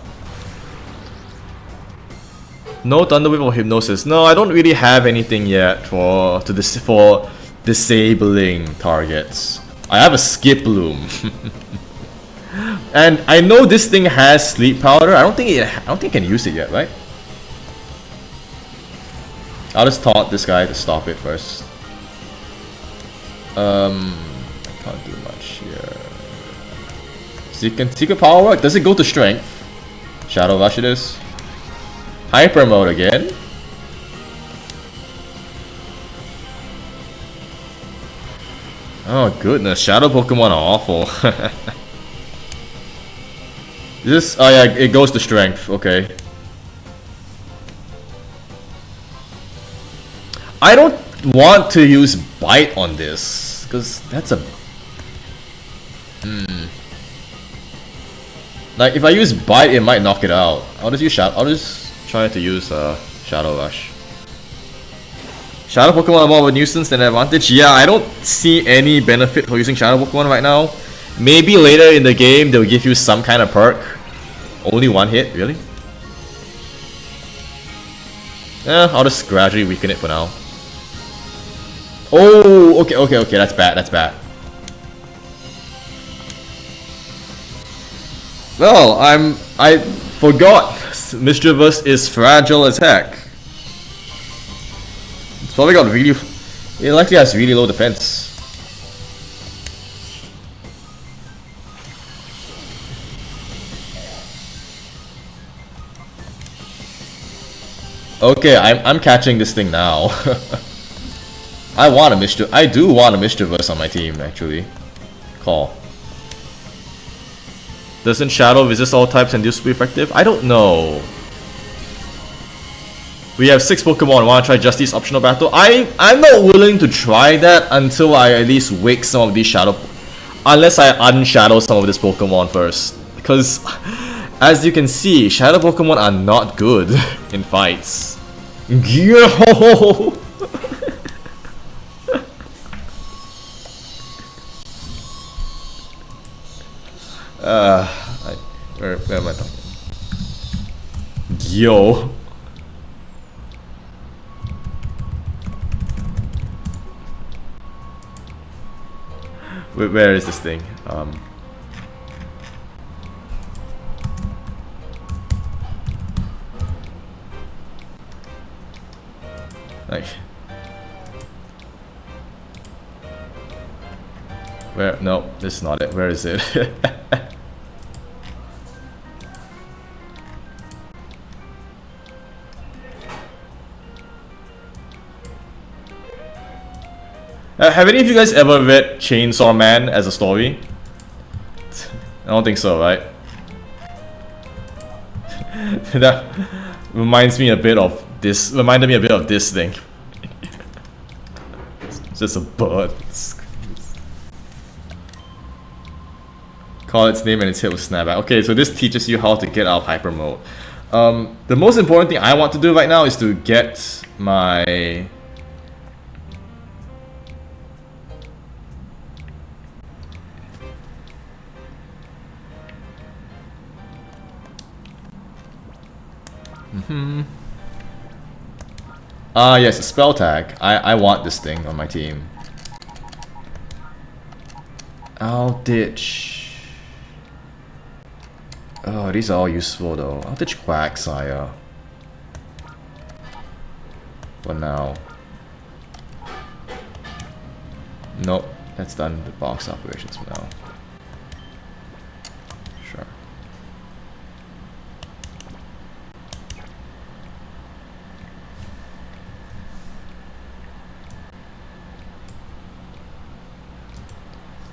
No Thunderwave or Hypnosis. No, I don't really have anything yet for disabling targets. I have a Skip Loom. And I know this thing has Sleep Powder. I don't think I can use it yet, right? I'll just taunt this guy to stop it first. I can't do much here. Secret Power work? Does it go to Strength? Shadow Rush it is. Hyper Mode again. Oh goodness, Shadow Pokemon are awful. This, oh yeah, it goes to Strength, okay. I don't want to use Bite on this, because that's a... Like, if I use Bite, it might knock it out. I'll just try to use Shadow Rush. Shadow Pokemon are more of a nuisance than an advantage? Yeah, I don't see any benefit for using Shadow Pokemon right now. Maybe later in the game, they'll give you some kind of perk. Only one hit, really? I'll just gradually weaken it for now. Oh, okay, that's bad. Well, I forgot Mischievous is fragile as heck. It's probably got it likely has really low defense. Okay, I'm catching this thing now. I do want a Mischievous on my team, actually. Call. Doesn't Shadow resist all types and do super effective? I don't know. We have 6 Pokemon. Wanna try Justice optional battle? I'm not willing to try that until I at least wake some of these Shadow... Unless I unshadow some of this Pokemon first. Because, as you can see, Shadow Pokemon are not good in fights. Yo! Where am I talking? Yo! Where is this thing? Like, where? No, this is not it. Where is it? Have any of you guys ever read Chainsaw Man as a story? I don't think so, right? That reminds me a bit of this. Reminded me a bit of this thing. It's just a bird. Call its name and its head will snap back. Okay, so this teaches you how to get out of hyper mode. The most important thing I want to do right now is to get my... yes, a spell tag. I want this thing on my team. I'll ditch... Oh, these are all useful though. I'll ditch Quagsire for now. Nope, that's done the box operations for now. Sure.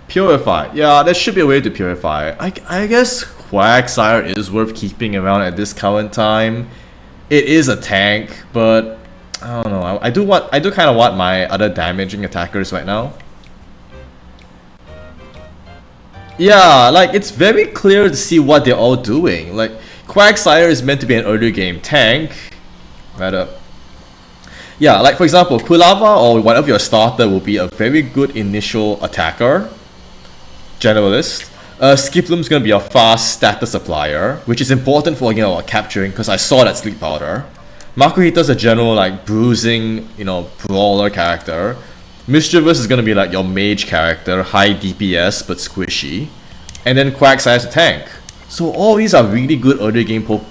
Purify. Yeah, there should be a way to purify. I guess Quagsire is worth keeping around at this current time. It is a tank, but I don't know. I do kind of want my other damaging attackers right now. Yeah, like it's very clear to see what they're all doing. Like Quagsire is meant to be an early game tank, rather. Yeah, like for example, Quilava or one of your starter will be a very good initial attacker. Generalist. Skiploom's gonna be a fast status supplier, which is important for, you know, capturing, because I saw that sleep powder. Makuhita's a general like bruising, you know, brawler character. Mischievous is gonna be like your mage character, high DPS but squishy. And then Quagsire's a tank. So all these are really good early game poke.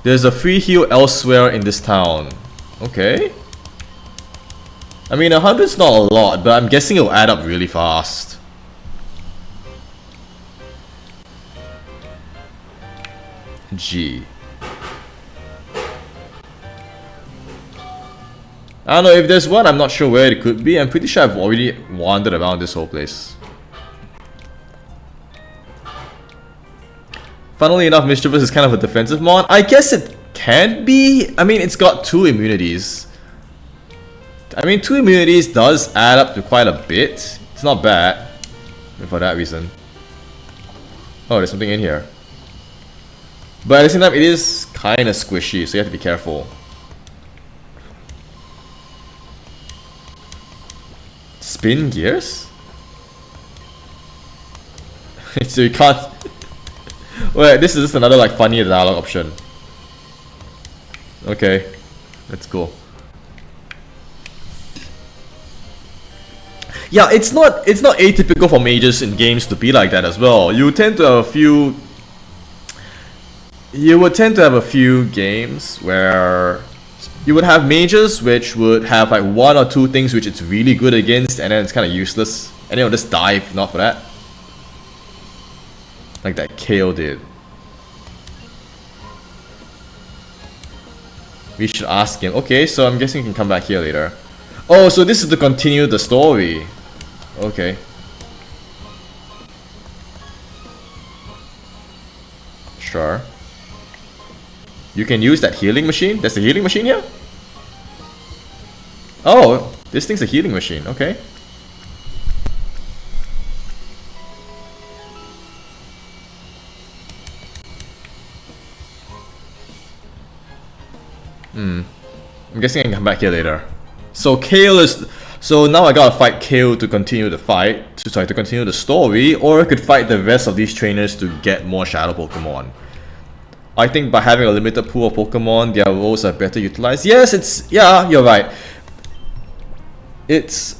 There's a free heal elsewhere in this town. Okay. I mean, 100's not a lot, but I'm guessing it'll add up really fast. G. I don't know if there's one, I'm not sure where it could be. I'm pretty sure I've already wandered around this whole place. Funnily enough, Mischievous is kind of a defensive mon. I guess it can be. I mean, it's got 2 immunities. I mean, 2 immunities does add up to quite a bit. It's not bad for that reason. Oh, there's something in here. But at the same time, it is kind of squishy, so you have to be careful. Spin gears? So you can't... Wait, this is just another like funny dialogue option. Okay, that's cool. Yeah, it's not atypical for mages in games to be like that as well. You would tend to have a few games where you would have mages which would have like 1 or 2 things which it's really good against, and then it's kind of useless, and it'll just die if not for that. Like that KO did. We should ask him. Okay, so I'm guessing he can come back here later. Oh, so this is to continue the story. Okay. Sure. You can use that healing machine? There's a healing machine here? Oh, this thing's a healing machine. Okay. I'm guessing I can come back here later. So Kale is... So now I gotta fight Kale to continue the fight, to continue the story, or I could fight the rest of these trainers to get more shadow Pokemon. I think by having a limited pool of Pokemon, their roles are better utilized. Yes, yeah, you're right. It's...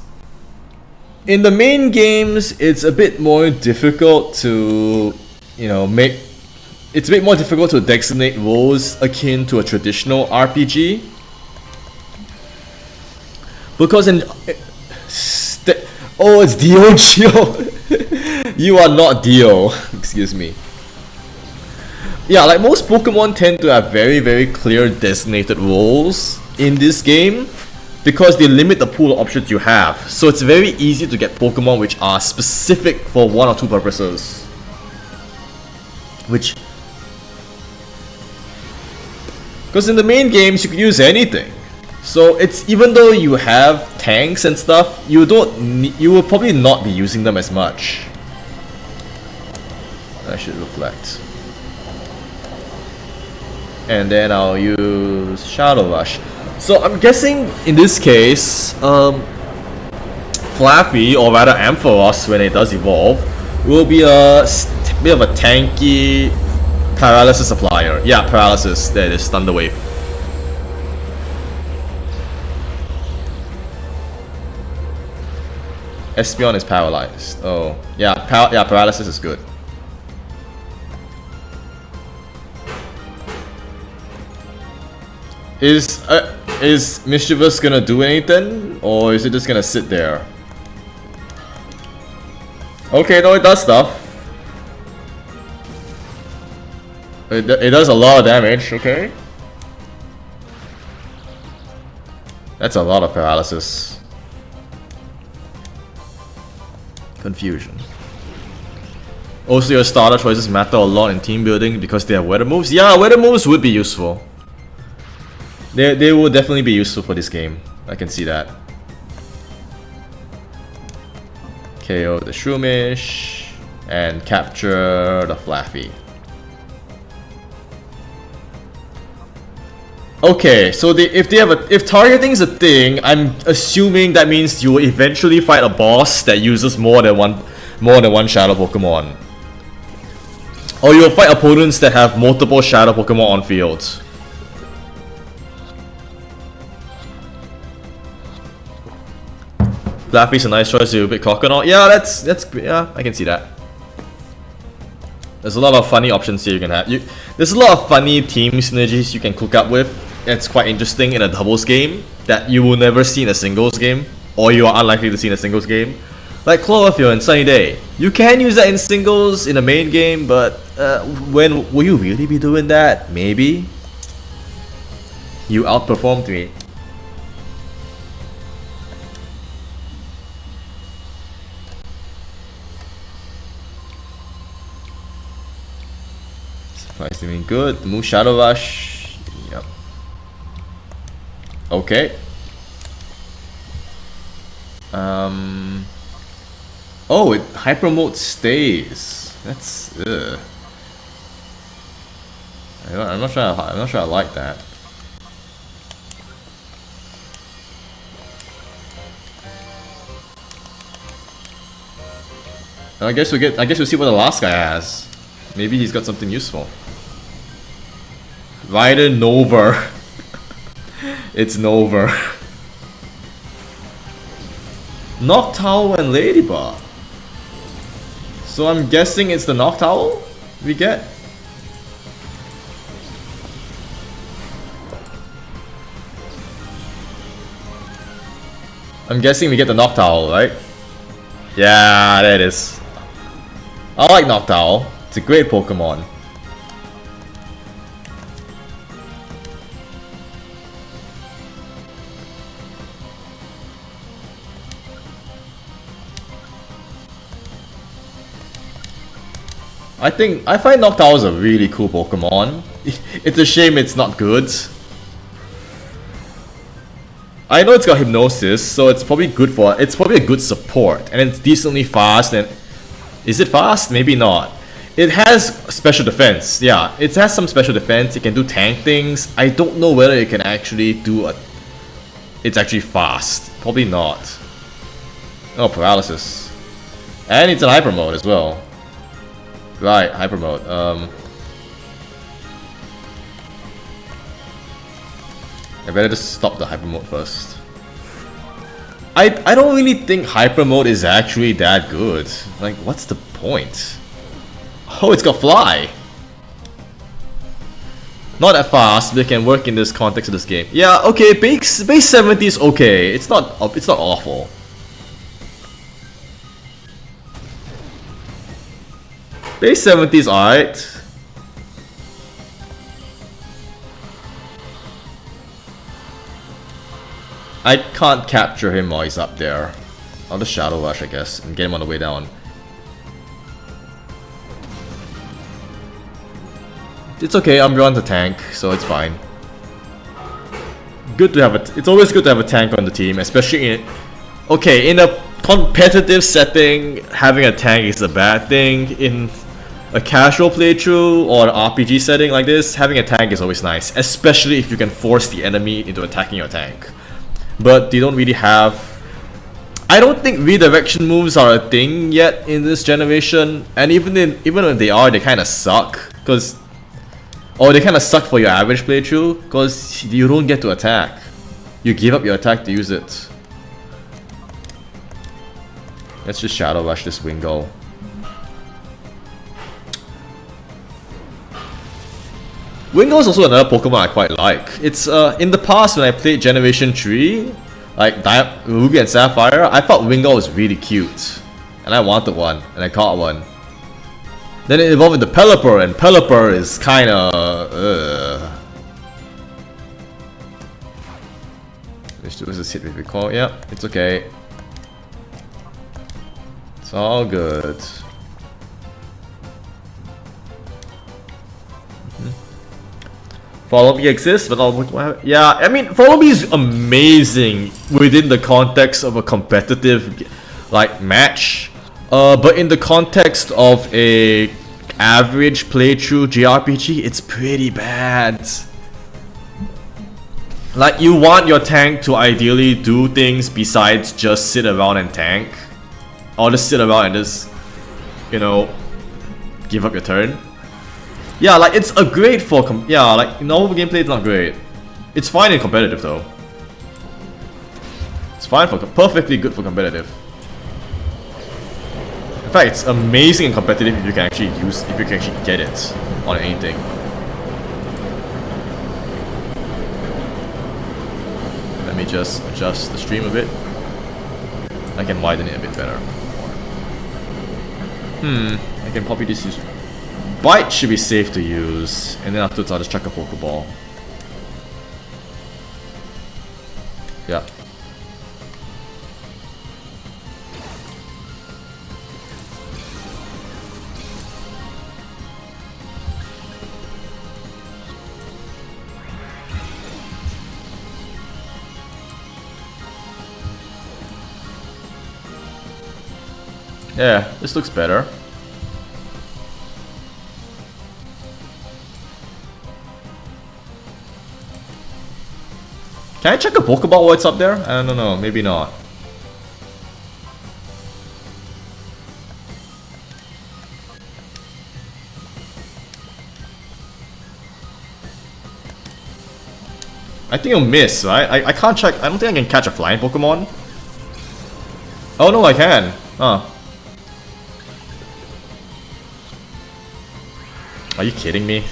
In the main games, it's a bit more difficult to, you know, make... It's a bit more difficult to designate roles akin to a traditional RPG. Because in... Oh, it's Dio Geo! You are not Dio. Excuse me. Yeah, like most Pokemon tend to have very, very clear designated roles in this game. because they limit the pool of options you have. So it's very easy to get Pokemon which are specific for one or two purposes. Because in the main games you can use anything. So it's, even though you have tanks and stuff, you will probably not be using them as much. I should reflect. And then I'll use Shadow Rush. So I'm guessing in this case, Flaffy, or rather Ampharos when it does evolve, will be a bit of a tanky paralysis supplier. Yeah, paralysis. There it is, Thunder Wave. Espeon is paralyzed. Oh, yeah, paralysis is good. Is Mischievous gonna do anything, or is it just gonna sit there? Okay, no, it does stuff. It does a lot of damage. Okay, that's a lot of paralysis. Confusion. Also, your starter choices matter a lot in team building because they have weather moves. Yeah, weather moves would be useful. They will definitely be useful for this game. I can see that. KO the Shroomish and capture the Flaffy. Okay, so if targeting is a thing, I'm assuming that means you will eventually fight a boss that uses more than one shadow Pokemon. Or you'll fight opponents that have multiple shadow Pokemon on field. Flaffy's a nice choice to a bit Coconut. Yeah, yeah, I can see that. There's a lot of funny options here you can have. There's a lot of funny team synergies you can cook up with. It's quite interesting in a doubles game that you will never see in a singles game, or you are unlikely to see in a singles game. Like Chlorophyll and Sunny Day. You can use that in singles in a main game, but when will you really be doing that? Maybe. You outperformed me. Surprise doing good. The move Shadow Rush. Yep. Okay. Oh, hyper mode stays. That's I'm not sure I like that. I guess we'll see what the last guy has. Maybe he's got something useful. Rider Nova. It's Nova. Noctowl and Ladybug. So I'm guessing it's the Noctowl we get. I'm guessing we get the Noctowl, right? Yeah, there it is. I like Noctowl. It's a great Pokemon. I find Noctowl is a really cool Pokemon. It's a shame it's not good. I know it's got Hypnosis, so it's probably good for it's probably a good support, and it's decently fast. And is it fast? Maybe not. It has special defense. Yeah, it has some special defense. It can do tank things. I don't know whether it can actually do a. It's actually fast. Probably not. Oh, paralysis, and it's in hyper mode as well. Right, hyper mode. I better just stop the hyper mode first. I don't really think hyper mode is actually that good. Like, what's the point? Oh, it's got fly. Not that fast, but it can work in this context of this game. Yeah, okay, base 70 is okay. It's not awful. Base 70 is alright. I can't capture him while he's up there. I'll just Shadow Rush, I guess, and get him on the way down. It's okay, I'm going to tank, so it's fine. Good to have it's always good to have a tank on the team, especially in... Okay, in a competitive setting, having a tank is a bad thing. In a casual playthrough or an RPG setting like this, having a tank is always nice, especially if you can force the enemy into attacking your tank. But they don't really have... I don't think redirection moves are a thing yet in this generation, and even when they are, they kind of suck, because... Or they kind of suck for your average playthrough, because you don't get to attack. You give up your attack to use it. Let's just Shadow Rush this Wingull. Wingull is also another Pokemon I quite like. It's in the past when I played Generation 3, like Ruby and Sapphire, I thought Wingull was really cute. And I wanted one, and I caught one. Then it evolved into Pelipper, and Pelipper is kinda... Let's do this hit with recall. Yeah, it's okay. It's all good. Follow Me exists, but yeah, I mean, Follow Me is amazing within the context of a competitive like match. But in the context of a average playthrough JRPG, it's pretty bad. Like, you want your tank to ideally do things besides just sit around and tank. Or just sit around and just, you know, give up your turn. Yeah, like, it's a great for yeah, like, normal gameplay is not great. It's fine in competitive though. It's fine for perfectly good for competitive. In fact, it's amazing in competitive if you can actually get it on anything. Let me just adjust the stream a bit. I can widen it a bit better. I can probably just use... Bite should be safe to use, and then afterwards I'll just chuck a Pokeball. Yeah. Yeah, this looks better. Can I check a Pokeball while it's up there? I don't know, maybe not. I think you'll miss, right? I can't check. I don't think I can catch a flying Pokemon. Oh no, I can. Huh. Are you kidding me?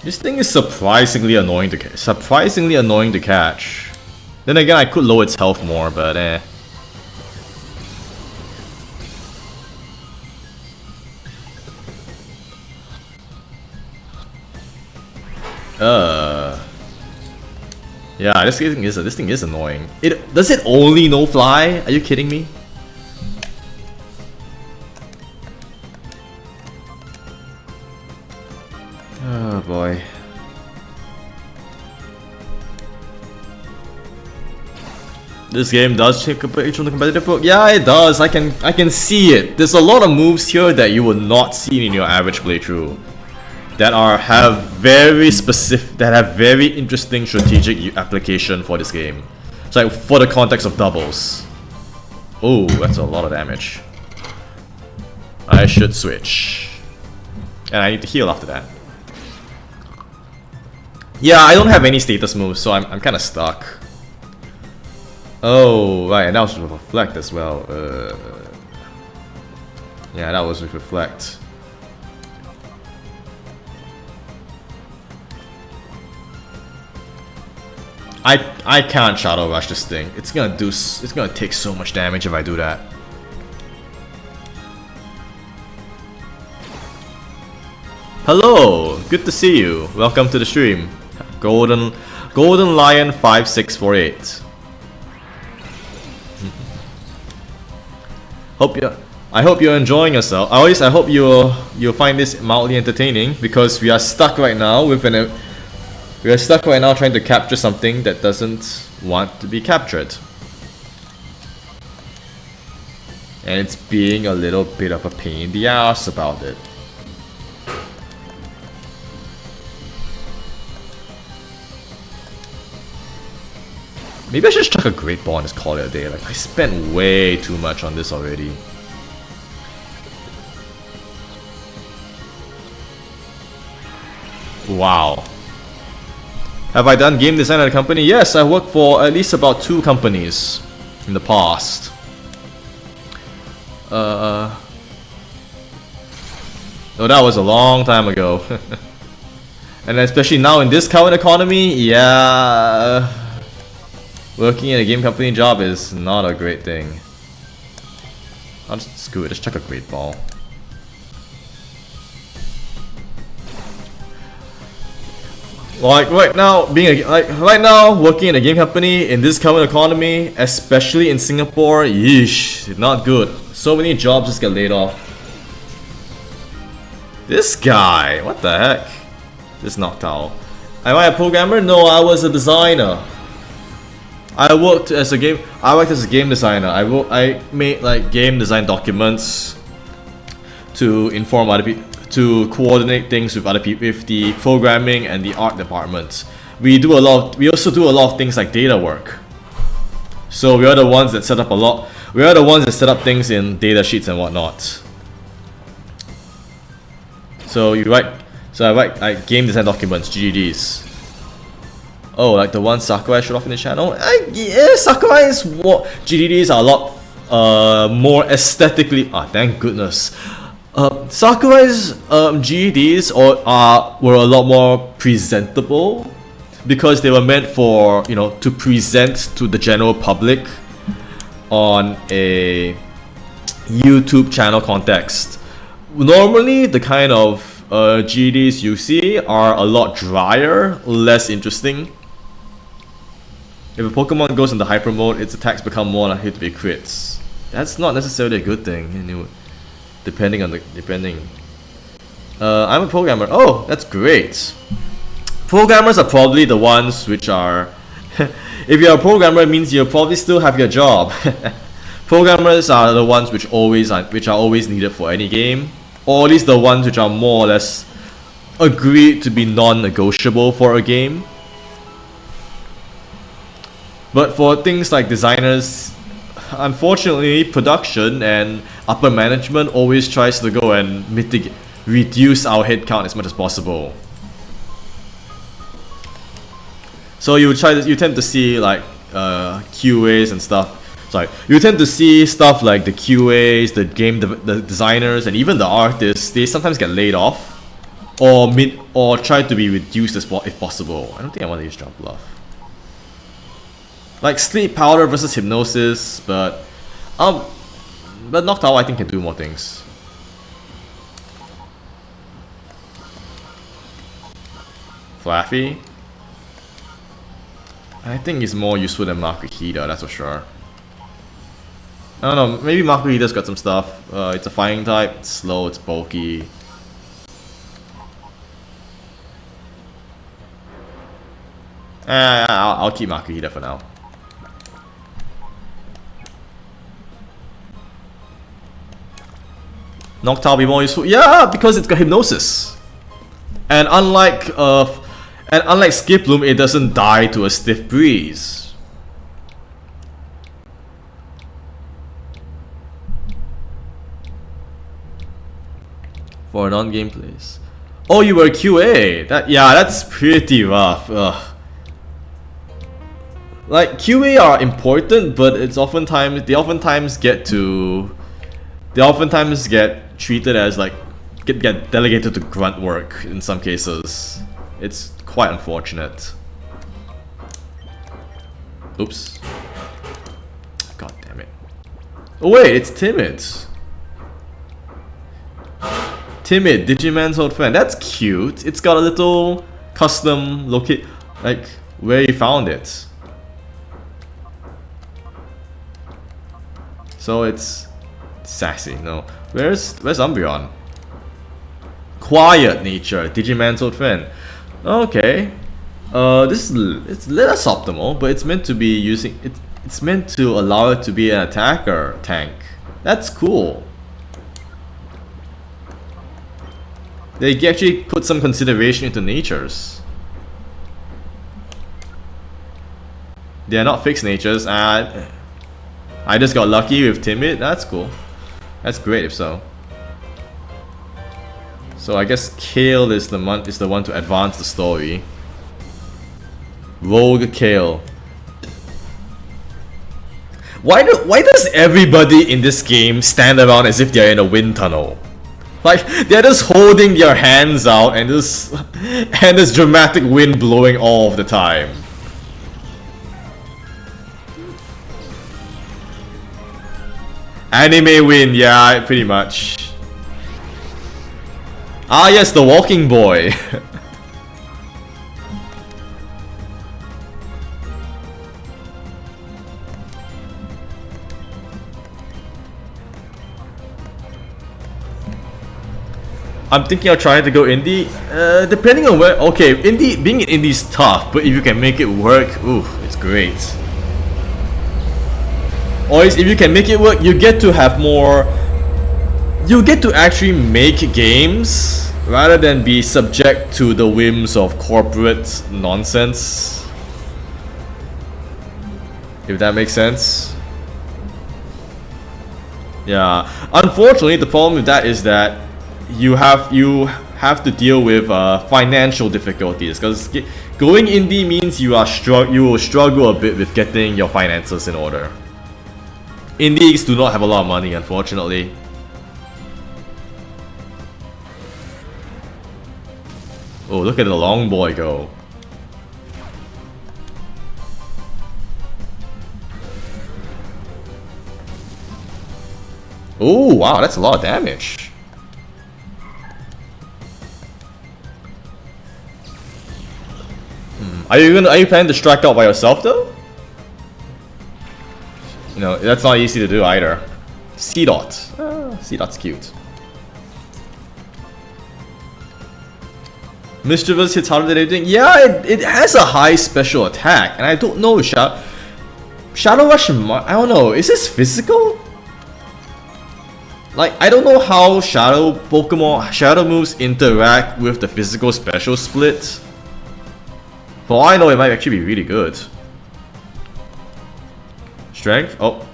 This thing is surprisingly annoying to catch. Then again, I could lower its health more, but eh. Yeah, this thing is annoying. Does it only know fly? Are you kidding me? Oh boy. This game does take a page from the competitive book. Yeah, it does. I can see it. There's a lot of moves here that you will not see in your average playthrough. That have very interesting strategic application for this game. It's like for the context of doubles. Oh, that's a lot of damage. I should switch. And I need to heal after that. Yeah, I don't have any status moves, so I'm kind of stuck. Oh, right, and that was with Reflect as well. Yeah, that was with Reflect. I can't Shadow Rush this thing. It's gonna take so much damage if I do that. Hello, good to see you. Welcome to the stream. Golden Lion 5648. I hope you're enjoying yourself. I hope you'll find this mildly entertaining, because we are stuck right now trying to capture something that doesn't want to be captured. And it's being a little bit of a pain in the ass about it. Maybe I should just chuck a Great Ball and just call it a day. Like, I spent way too much on this already. Wow. Have I done game design at a company? Yes, I worked for at least about 2 companies in the past. Oh, that was a long time ago. And especially now in this current economy, yeah, working in a game company job is not a great thing. I'll just screw it, just chuck a Great Ball. Like right now, working in a game company in this current economy, especially in Singapore, yeesh, not good. So many jobs just get laid off. This guy, what the heck? This Noctowl. Am I a programmer? No, I was a designer. I worked as a game designer. I made like game design documents to inform other people, to coordinate things with other people, with the programming and the art department. We also do a lot of things like data work. So we are the ones that set up things in data sheets and whatnot. So I write like game design documents, GDDs. Oh, like the one Sakurai showed off in the channel? Yeah, Sakurai's GDDs are a lot more aesthetically. Thank goodness. Sakurai's GEDs were a lot more presentable, because they were meant for, you know, to present to the general public on a YouTube channel context. Normally, the kind of GEDs you see are a lot drier, less interesting. If a Pokemon goes into hyper mode, its attacks become more likely to be crits. That's not necessarily a good thing, anyway. Depending. I'm a programmer. Oh, that's great. Programmers are probably the ones which are if you're a programmer, it means you'll probably still have your job. Programmers are the ones which are always needed for any game, or at least the ones which are more or less agreed to be non-negotiable for a game. But for things like designers, unfortunately, production and upper management always tries to go and reduce our headcount as much as possible. So you tend to see like QAs and stuff. Sorry, you tend to see stuff like the QAs, the designers, and even the artists. They sometimes get laid off, or try to be reduced if possible. I don't think I want to use Jump Bluff. Like Sleep Powder versus Hypnosis, but Noctowl I think can do more things. Flaffy, I think he's more useful than Makuhita, that's for sure. I don't know, maybe Makuhita's got some stuff. It's a fighting type, it's slow, it's bulky. I'll keep Makuhita for now. Noctowl be more useful? Yeah, because it's got Hypnosis. And unlike Skiploom, it doesn't die to a stiff breeze. For non-gameplays. Oh, you were QA. That's pretty rough. Ugh. Like QA are important, but they oftentimes get treated as like get delegated to grunt work in some cases. It's quite unfortunate. Oops. God damn it. Oh wait, it's Timid. Timid, Digiman's old friend. That's cute. It's got a little custom locate, like where you found it. So it's sassy. No, where's Umbreon? Quiet nature, Digiman's old friend. Okay. It's less optimal, but it's meant to be using it. It's meant to allow it to be an attacker tank. That's cool. They actually put some consideration into natures. They are not fixed natures. I just got lucky with Timid. That's cool. That's great if so. So I guess Kale is the one to advance the story. Rogue Kale. Why does everybody in this game stand around as if they're in a wind tunnel? Like they're just holding their hands out and this dramatic wind blowing all of the time. Anime wind, yeah, pretty much. Ah yes, the walking boy. I'm thinking of trying to go indie, depending on where. Okay, being in indie is tough, but if you can make it work, ooh, it's great. Or if you can make it work, you get to have more. You get to actually make games rather than be subject to the whims of corporate nonsense. If that makes sense. Yeah. Unfortunately, the problem with that is that you have to deal with financial difficulties, because going indie means you will struggle a bit with getting your finances in order. Indies do not have a lot of money, unfortunately. Oh, look at the long boy go. Oh wow, that's a lot of damage. Are you planning to strike out by yourself though? You know, that's not easy to do either. C-Dot. C-Dot's cute. Mischievous hits harder than anything. Yeah, it has a high special attack, and I don't know Shadow Rush. I don't know. Is this physical? Like, I don't know how Shadow moves interact with the physical special split. For all I know, it might actually be really good. Strength? Oh.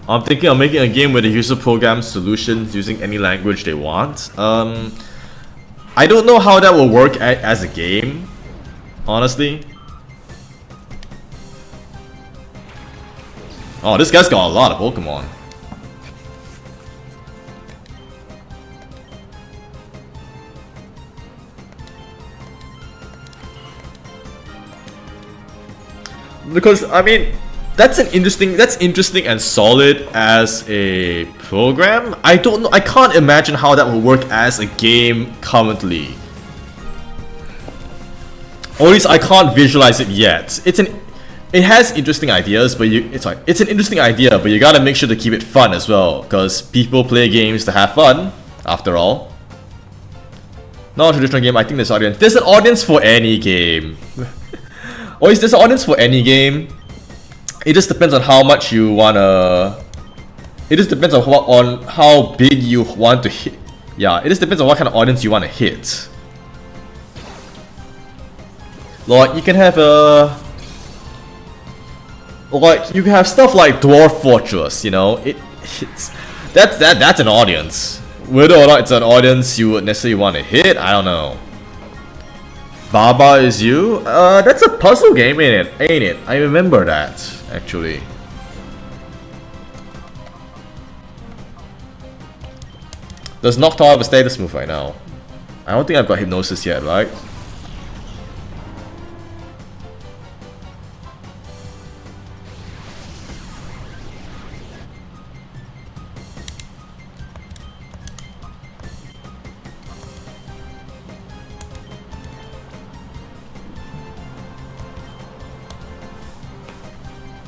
I'm thinking of making a game where the user programs solutions using any language they want. I don't know how that will work as a game, honestly. Oh, this guy's got a lot of Pokemon. Because I mean, that's interesting and solid as a program. I don't know. I can't imagine how that will work as a game currently. Or at least I can't visualize it yet. It has interesting ideas, but it's an interesting idea, but you gotta make sure to keep it fun as well, because people play games to have fun, after all. Not a traditional game. I think there's audience. There's an audience for any game. Or is there an audience for any game? It just depends on how much you wanna. It just depends on how big you want to hit. Yeah, it just depends on what kind of audience you want to hit. Like you can have like you can have stuff like Dwarf Fortress. You know, that's an audience. Whether or not it's an audience you would necessarily want to hit, I don't know. Baba Is You? That's a puzzle game, ain't it? I remember that, actually. Does Noctowl have a status move right now? I don't think I've got Hypnosis yet, right?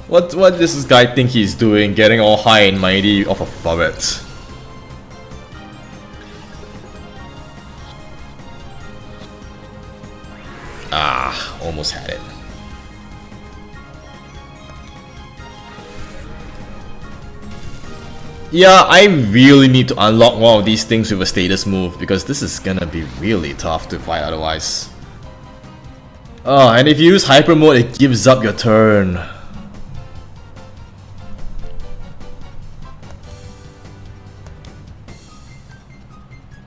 What does this guy think he's doing, getting all high and mighty off a forest? Ah, almost had it. Yeah, I really need to unlock one of these things with a status move because this is gonna be really tough to fight otherwise. Oh, and if you use hyper mode, it gives up your turn.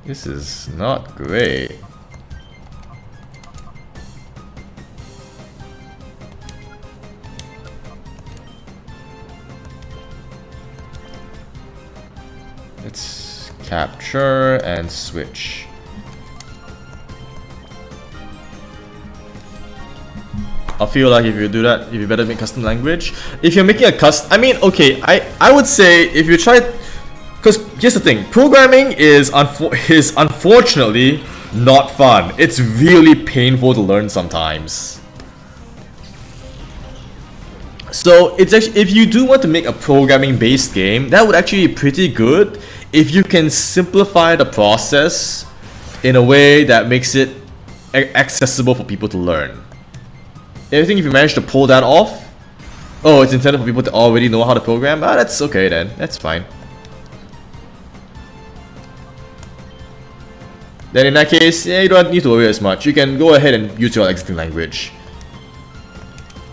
This is not great. Let's capture and switch. I feel like if you do that, you better make custom language. If you're making a custom, I mean, okay, I would say if you try, because here's the thing, programming is unfortunately not fun. It's really painful to learn sometimes. So it's actually, if you do want to make a programming based game, that would actually be pretty good if you can simplify the process in a way that makes it accessible for people to learn. I think if you manage to pull that off, oh, it's intended for people to already know how to program, ah, that's okay then, that's fine. Then in that case, yeah, you don't need to worry as much. You can go ahead and use your existing language.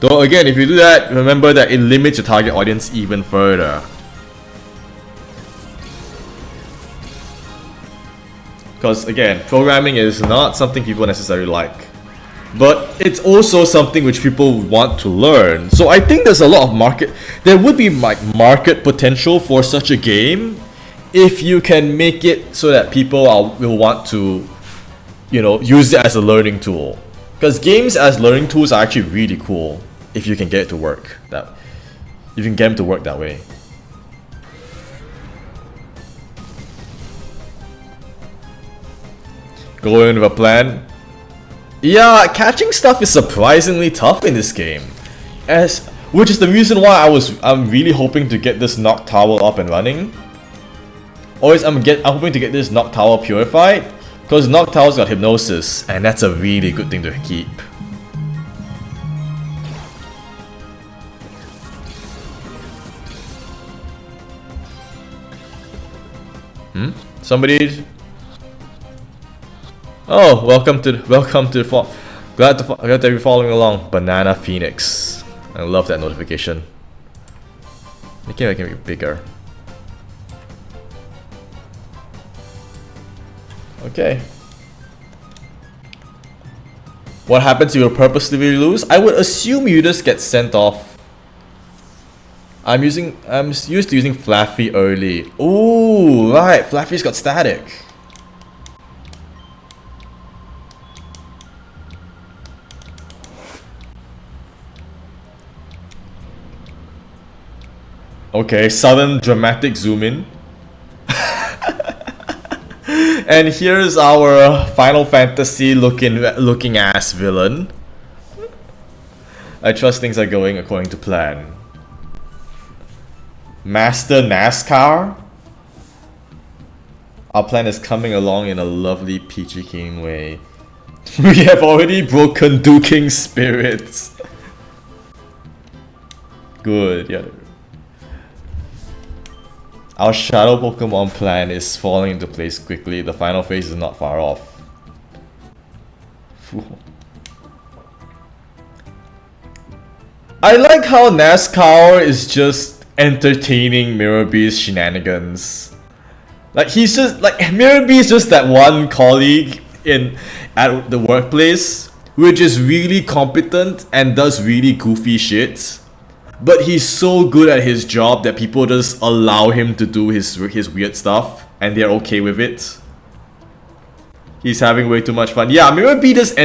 Though again, if you do that, remember that it limits your target audience even further. Because again, programming is not something people necessarily like. But it's also something which people want to learn. So I think there's a lot of market, there would be like market potential for such a game if you can make it so that people will want to, you know, use it as a learning tool. Because games as learning tools are actually really cool if you can get it to work. If you can get them to work that way. Going with a plan. Yeah, catching stuff is surprisingly tough in this game, which is the reason why I'm really hoping to get this Knock Tower up and running. I'm hoping to get this Knock Tower purified, because Knock Tower's got hypnosis, and that's a really good thing to keep. Somebody. Oh, welcome to the fall. Glad that you're following along. Banana Phoenix. I love that notification. Make it be bigger. Okay. What happens if you purposely lose? I would assume you just get sent off. I'm used to using Flaffy early. Ooh, right. Flaffy's got static. Okay, sudden dramatic zoom in. And here's our Final Fantasy looking ass villain. I trust things are going according to plan. Master NASCAR? Our plan is coming along in a lovely peachy keen way. We have already broken Duking spirits. Good, yeah. Our shadow Pokemon plan is falling into place quickly. The final phase is not far off. I like how NASCAR is just entertaining Mirrorbee's shenanigans. Like he's just like Mirrorbee is just that one colleague at the workplace which is really competent and does really goofy shit. But he's so good at his job that people just allow him to do his weird stuff and they're okay with it. He's having way too much fun. Yeah, Mirrorbeat just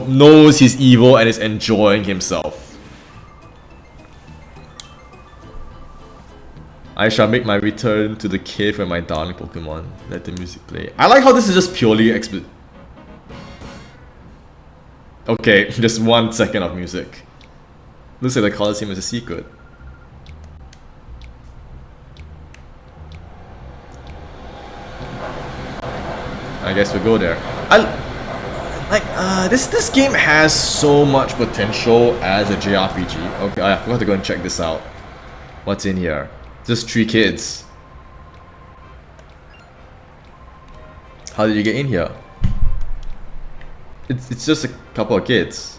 knows he's evil and is enjoying himself. I shall make my return to the cave with my darling Pokemon. Let the music play. I like how this is just purely Okay, just 1 second of music. Looks like the Colosseum is a secret. I guess we'll go there. This game has so much potential as a JRPG. Okay, I forgot to go and check this out. What's in here? Just 3 kids. How did you get in here? It's just a couple of kids.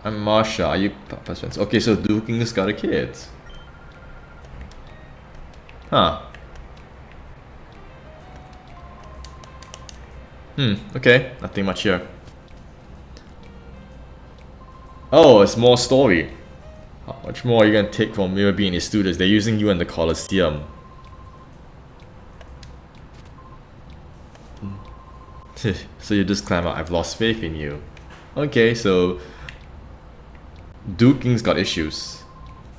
I'm Marsha. Are you Papa's friends? Okay, so Duking's got a kid. Huh. Okay. Nothing much here. Oh, it's more story. How much more are you gonna take from Mirabee and his students? They're using you in the Colosseum. So you just climb out. I've lost faith in you. Okay, so Duking's got issues.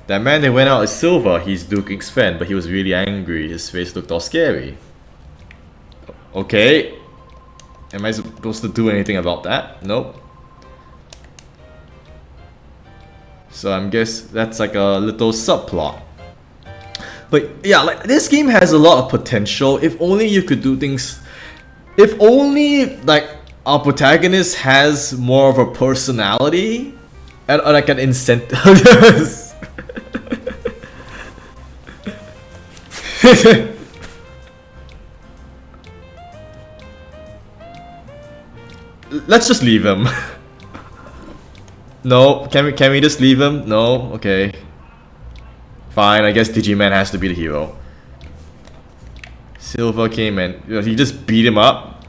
That man that went out is Silver. He's Duking's friend, but he was really angry. His face looked all scary. Okay. Am I supposed to do anything about that? Nope. So I guess that's like a little subplot. But yeah, like this game has a lot of potential. If only you could do things. If only like our protagonist has more of a personality and like an incentive. Let's just leave him. No, can we just leave him? No, okay. Fine, I guess Digiman has to be the hero. Silver came and he just beat him up.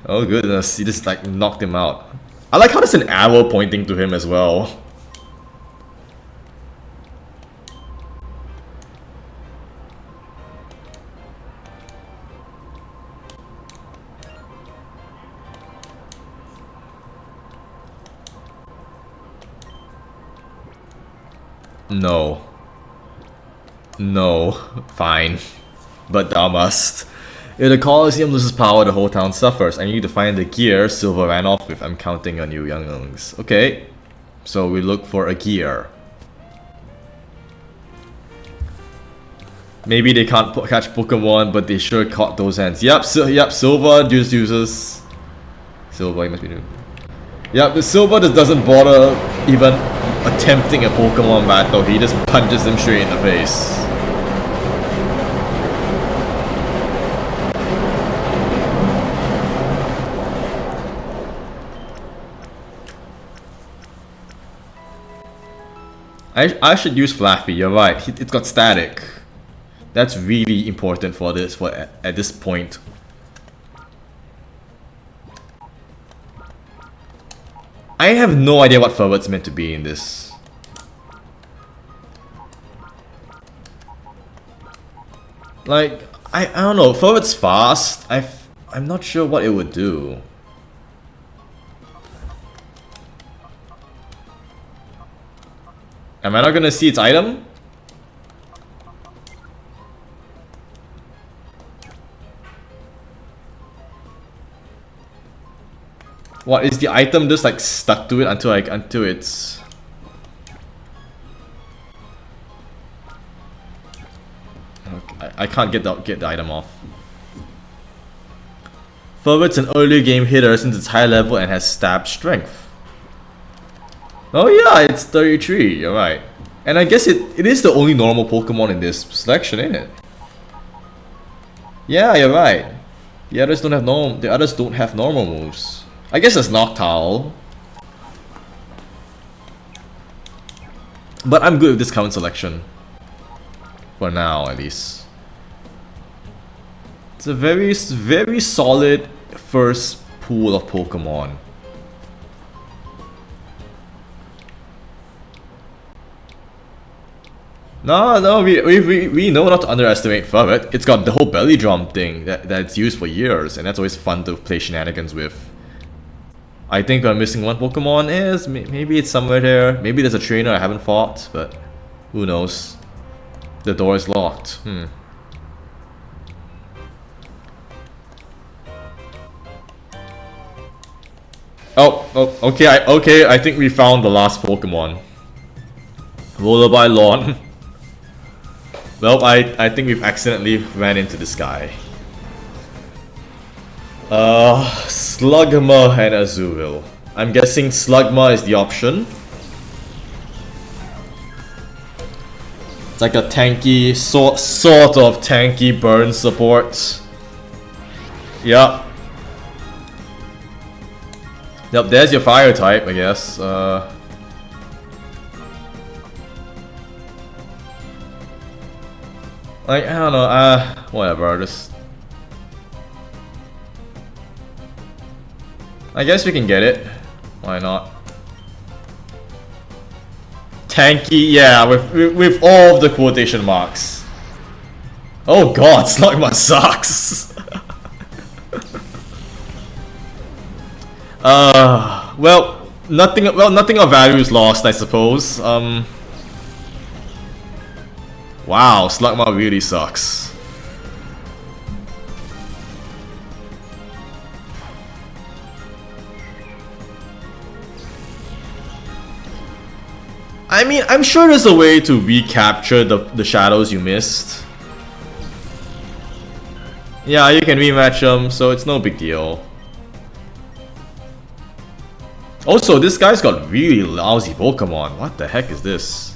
Oh goodness, he just like knocked him out. I like how there's an arrow pointing to him as well. No. No. Fine. But thou must. If the Colosseum loses power, the whole town suffers. I need to find the gear Silver ran off with. I'm counting on you, younglings. Okay. So we look for a gear. Maybe they can't catch Pokemon, but they sure caught those hands. Yep, Silver just uses... Silver, he must be new. Yep, the Silver just doesn't bother even attempting a Pokemon battle. He just punches them straight in the face. I should use Flaffy, you're right. It's got static. That's really important for this at this point. I have no idea what Ferret's meant to be in this. Like, I don't know, Ferret's fast. I'm not sure what it would do. Am I not gonna see its item? What, is the item just like stuck to it until it's... Okay, I can't get the item off. Ferret's an early game hitter since it's high level and has stab strength. Oh yeah, it's 33, you're right. And I guess it is the only normal Pokemon in this selection, isn't it? Yeah, you're right. The others don't have normal moves. I guess it's Noctowl. But I'm good with this current selection. For now, at least. It's a very solid first pool of Pokemon. No, we know not to underestimate Ferret. It's got the whole belly drum thing that it's used for years, and that's always fun to play shenanigans with. I think I'm missing one Pokemon. Maybe it's somewhere there. Maybe there's a trainer I haven't fought, but who knows? The door is locked. Oh, okay. I think we found the last Pokemon. Rollerby Lawn. Well, I think we've accidentally ran into this guy. Slugma and Azurill. I'm guessing Slugma is the option. It's like a tanky, sort of tanky burn support. Yep. Yep, there's your fire type, I guess. Like, I don't know, whatever, just... I guess we can get it. Why not? Tanky, yeah, with all of the quotation marks. Oh god, Slugma sucks! Well, nothing of value is lost, I suppose. Wow, Slugma really sucks. I mean, I'm sure there's a way to recapture the shadows you missed. Yeah, you can rematch them, so it's no big deal. Also, this guy's got really lousy Pokemon. What the heck is this?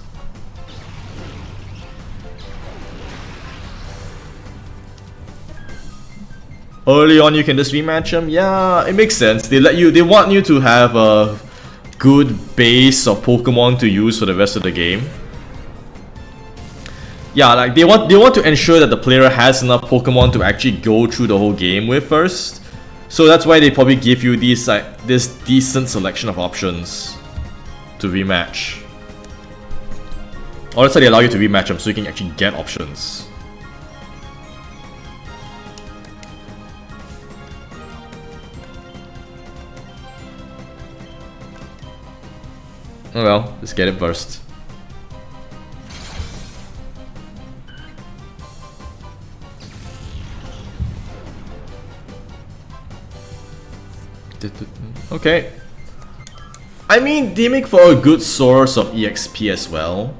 Early on, you can just rematch them. Yeah, it makes sense. They want you to have a good base of Pokemon to use for the rest of the game. Yeah, like they want to ensure that the player has enough Pokemon to actually go through the whole game with first. So that's why they probably give you these this decent selection of options to rematch. Or that's why they allow you to rematch them so you can actually get options. Oh well, let's get it first. Okay. I mean, they make for a good source of EXP as well.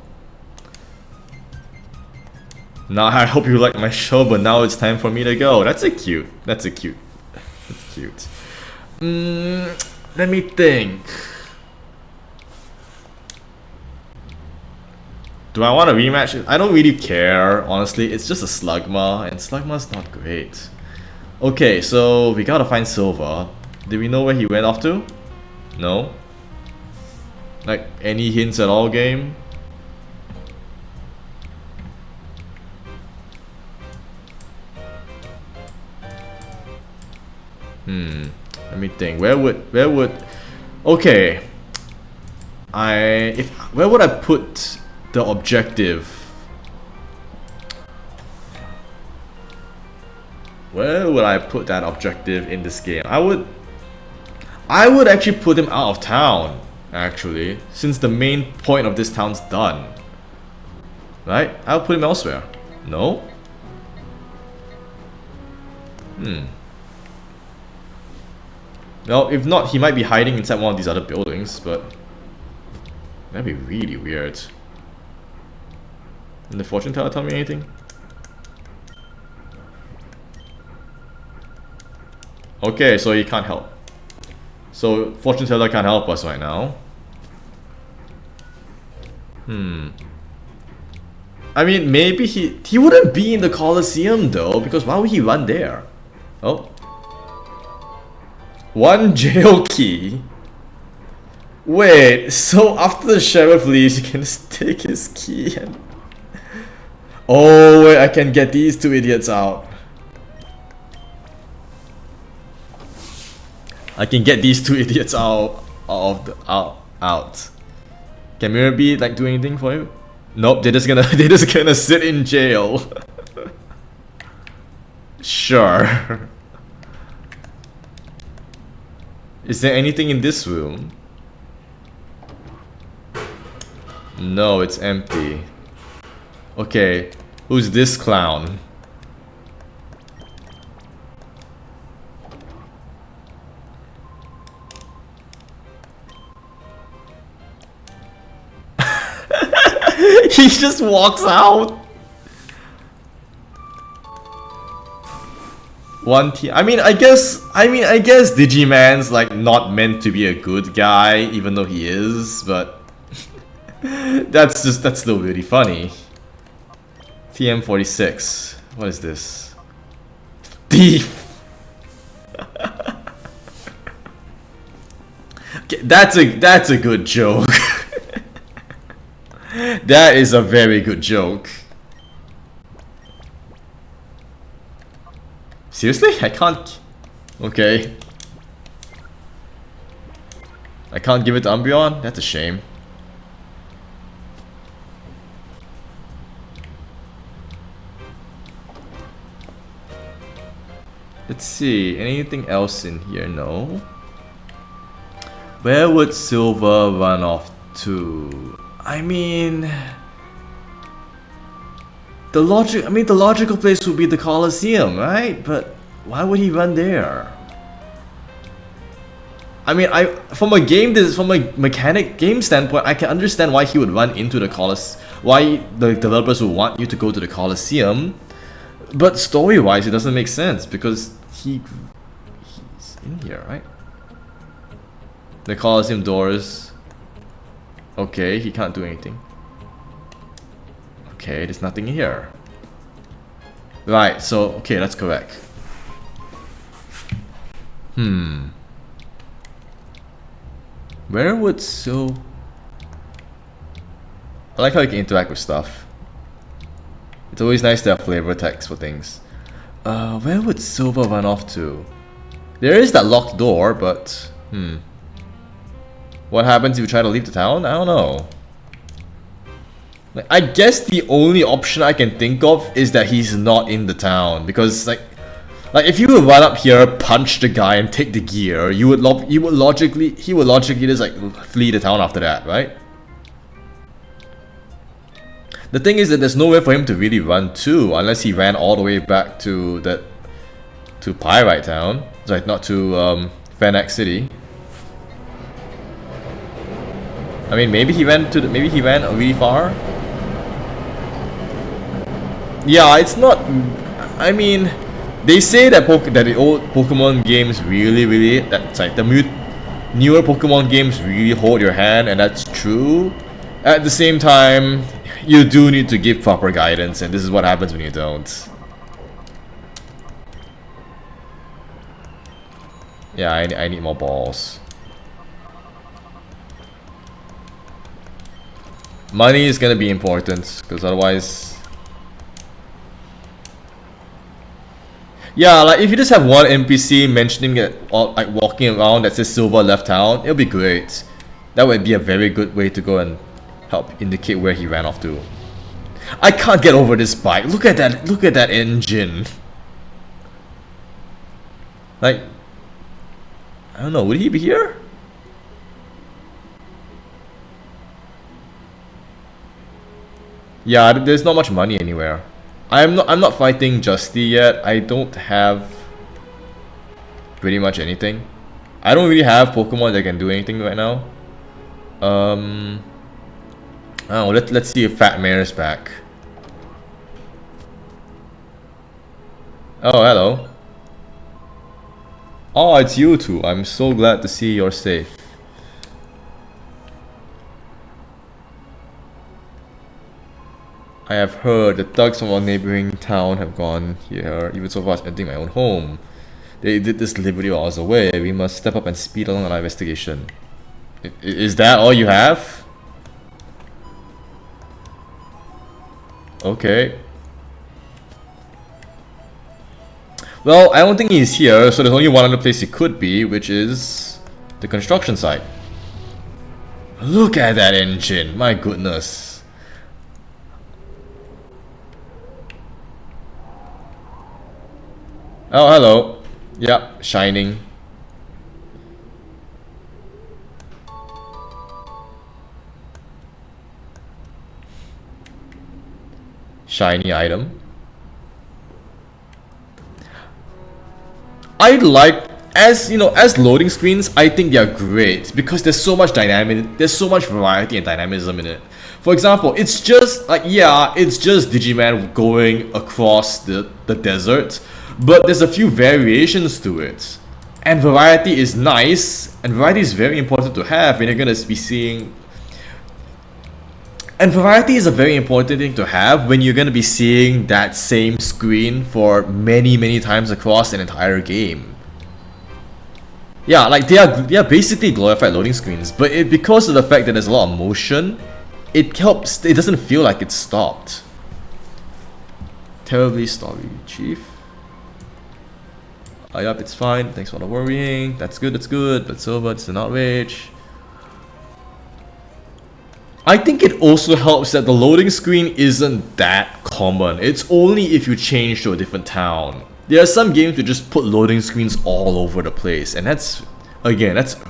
Now I hope you like my show, but now it's time for me to go. That's a cute. That's cute. Let me think. Do I want to rematch it? I don't really care, honestly. It's just a Slugma, and Slugma's not great. Okay, so we gotta find Silver. Did we know where he went off to? No? Like, any hints at all, game? Let me think. Where would... Okay. Where would I put the objective? Where would I put that objective in this game? I would actually put him out of town, actually, since the main point of this town's done. Right? I'll put him elsewhere. No? Well, if not, he might be hiding inside one of these other buildings, but that'd be really weird. Did the fortune teller tell me anything? Okay, so he can't help. So fortune teller can't help us right now. I mean, maybe he wouldn't be in the Colosseum though, because why would he run there? Oh. One jail key? Wait, so after the sheriff leaves, you can just take his key and... Oh wait, I can get these two idiots out. I can get these two idiots out. Can Mirror Beat like do anything for you? Nope, they're just gonna sit in jail. Sure. Is there anything in this room? No, it's empty. Okay, who's this clown? He just walks out. One team. I guess Digiman's like not meant to be a good guy, even though he is, but that's still really funny. TM46. What is this? Thief. Okay, that's a good joke. That is a very good joke. Seriously? I can't... Okay. I can't give it to Umbreon? That's a shame. Let's see, anything else in here? No. Where would Silver run off to? I mean... The logical place would be the Colosseum, right? But why would he run there? I mean, from a mechanic game standpoint, I can understand why he would run into the Colosseum, why the developers would want you to go to the Colosseum. But story-wise, it doesn't make sense because he's in here, right? The Colosseum doors. Okay, he can't do anything. Okay, there's nothing here. Right, so, okay, that's correct. Where would I like how you can interact with stuff. It's always nice to have flavor text for things. Where would Silver run off to? There is that locked door, but... What happens if you try to leave the town? I don't know. Like, I guess the only option I can think of is that he's not in the town, because like if you would run up here, punch the guy, and take the gear, he would logically just like flee the town after that, right? The thing is that there's nowhere for him to really run to unless he ran all the way back to Pyrite Town, sorry, not to Fanax City. I mean, maybe he ran really far. Yeah, it's not. I mean, they say that the old Pokemon games really that's like the newer Pokemon games really hold your hand, and that's true. At the same time, you do need to give proper guidance, and this is what happens when you don't. Yeah, I need more balls. Money is gonna be important, because otherwise... Yeah, like if you just have one NPC mentioning it, or like walking around that says Silver left town, it'll be great. That would be a very good way to go and help indicate where he ran off to. I can't get over this bike. Look at that engine. Like, I don't know, would he be here? Yeah, there's not much money anywhere. I'm not fighting Justy yet. I don't have pretty much anything. I don't really have Pokemon that can do anything right now. Oh, let's see if Fat Mare's back. Oh, hello. Oh, it's you two. I'm so glad to see you're safe. I have heard the thugs from our neighboring town have gone here, even so far as entering my own home. They did this deliberately while I was away. We must step up and speed along our investigation. Is that all you have? Okay. Well, I don't think he's here, so there's only one other place he could be, which is the construction site. Look at that engine, my goodness. Oh, hello. Yep, shining. Shiny item. I like, as you know, as loading screens, I think they are great because there's so much variety and dynamism in it. For example, it's just like, yeah, it's just Digimon going across the desert, but there's a few variations to it. And variety is nice, and variety is very important to have when you're gonna be seeing. And variety is a very important thing to have when you're gonna be seeing that same screen for many times across an entire game. Yeah, like they are basically glorified loading screens, but because of the fact that there's a lot of motion, it helps. It doesn't feel like it's stopped. Terribly sorry, Chief. Oh, yup, it's fine. Thanks for not worrying. That's good. That's good. That's over. It's an outrage. I think it also helps that the loading screen isn't that common. It's only if you change to a different town. There are some games that just put loading screens all over the place, and that's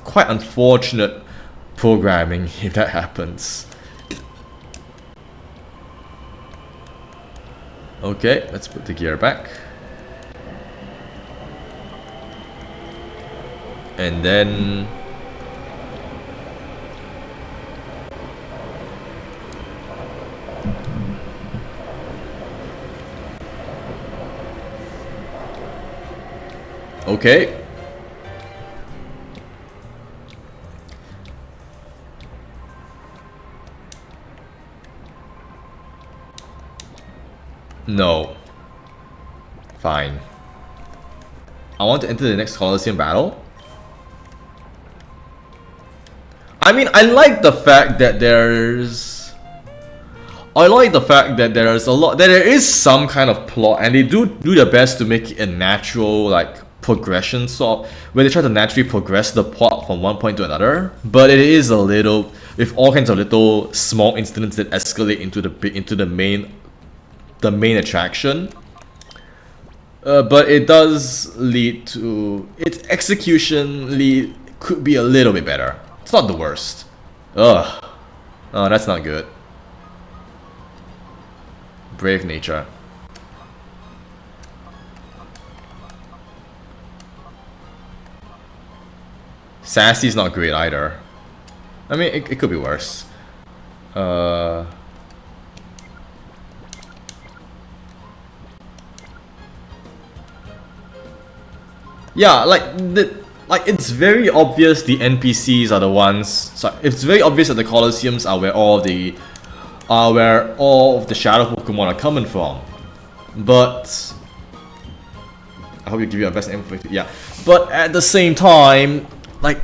quite unfortunate programming if that happens. Okay, let's put the gear back. And then okay. No. Fine. I want to enter the next Colosseum battle. I mean, I like the fact that there's a lot, that there is some kind of plot, and they do their best to make it a natural, like, progression sort, where they try to naturally progress the plot from one point to another. But it is a little, with all kinds of little small incidents that escalate into the main attraction. But it does lead to its execution could be a little bit better. It's not the worst. Ugh. Oh, that's not good. Brave nature. Sassy's not great either. I mean, it could be worse. Yeah, like it's very obvious the NPCs are the ones. So it's very obvious that the Colosseums are where all of the shadow Pokemon are coming from. But I hope you give your best info. Yeah, but at the same time, like,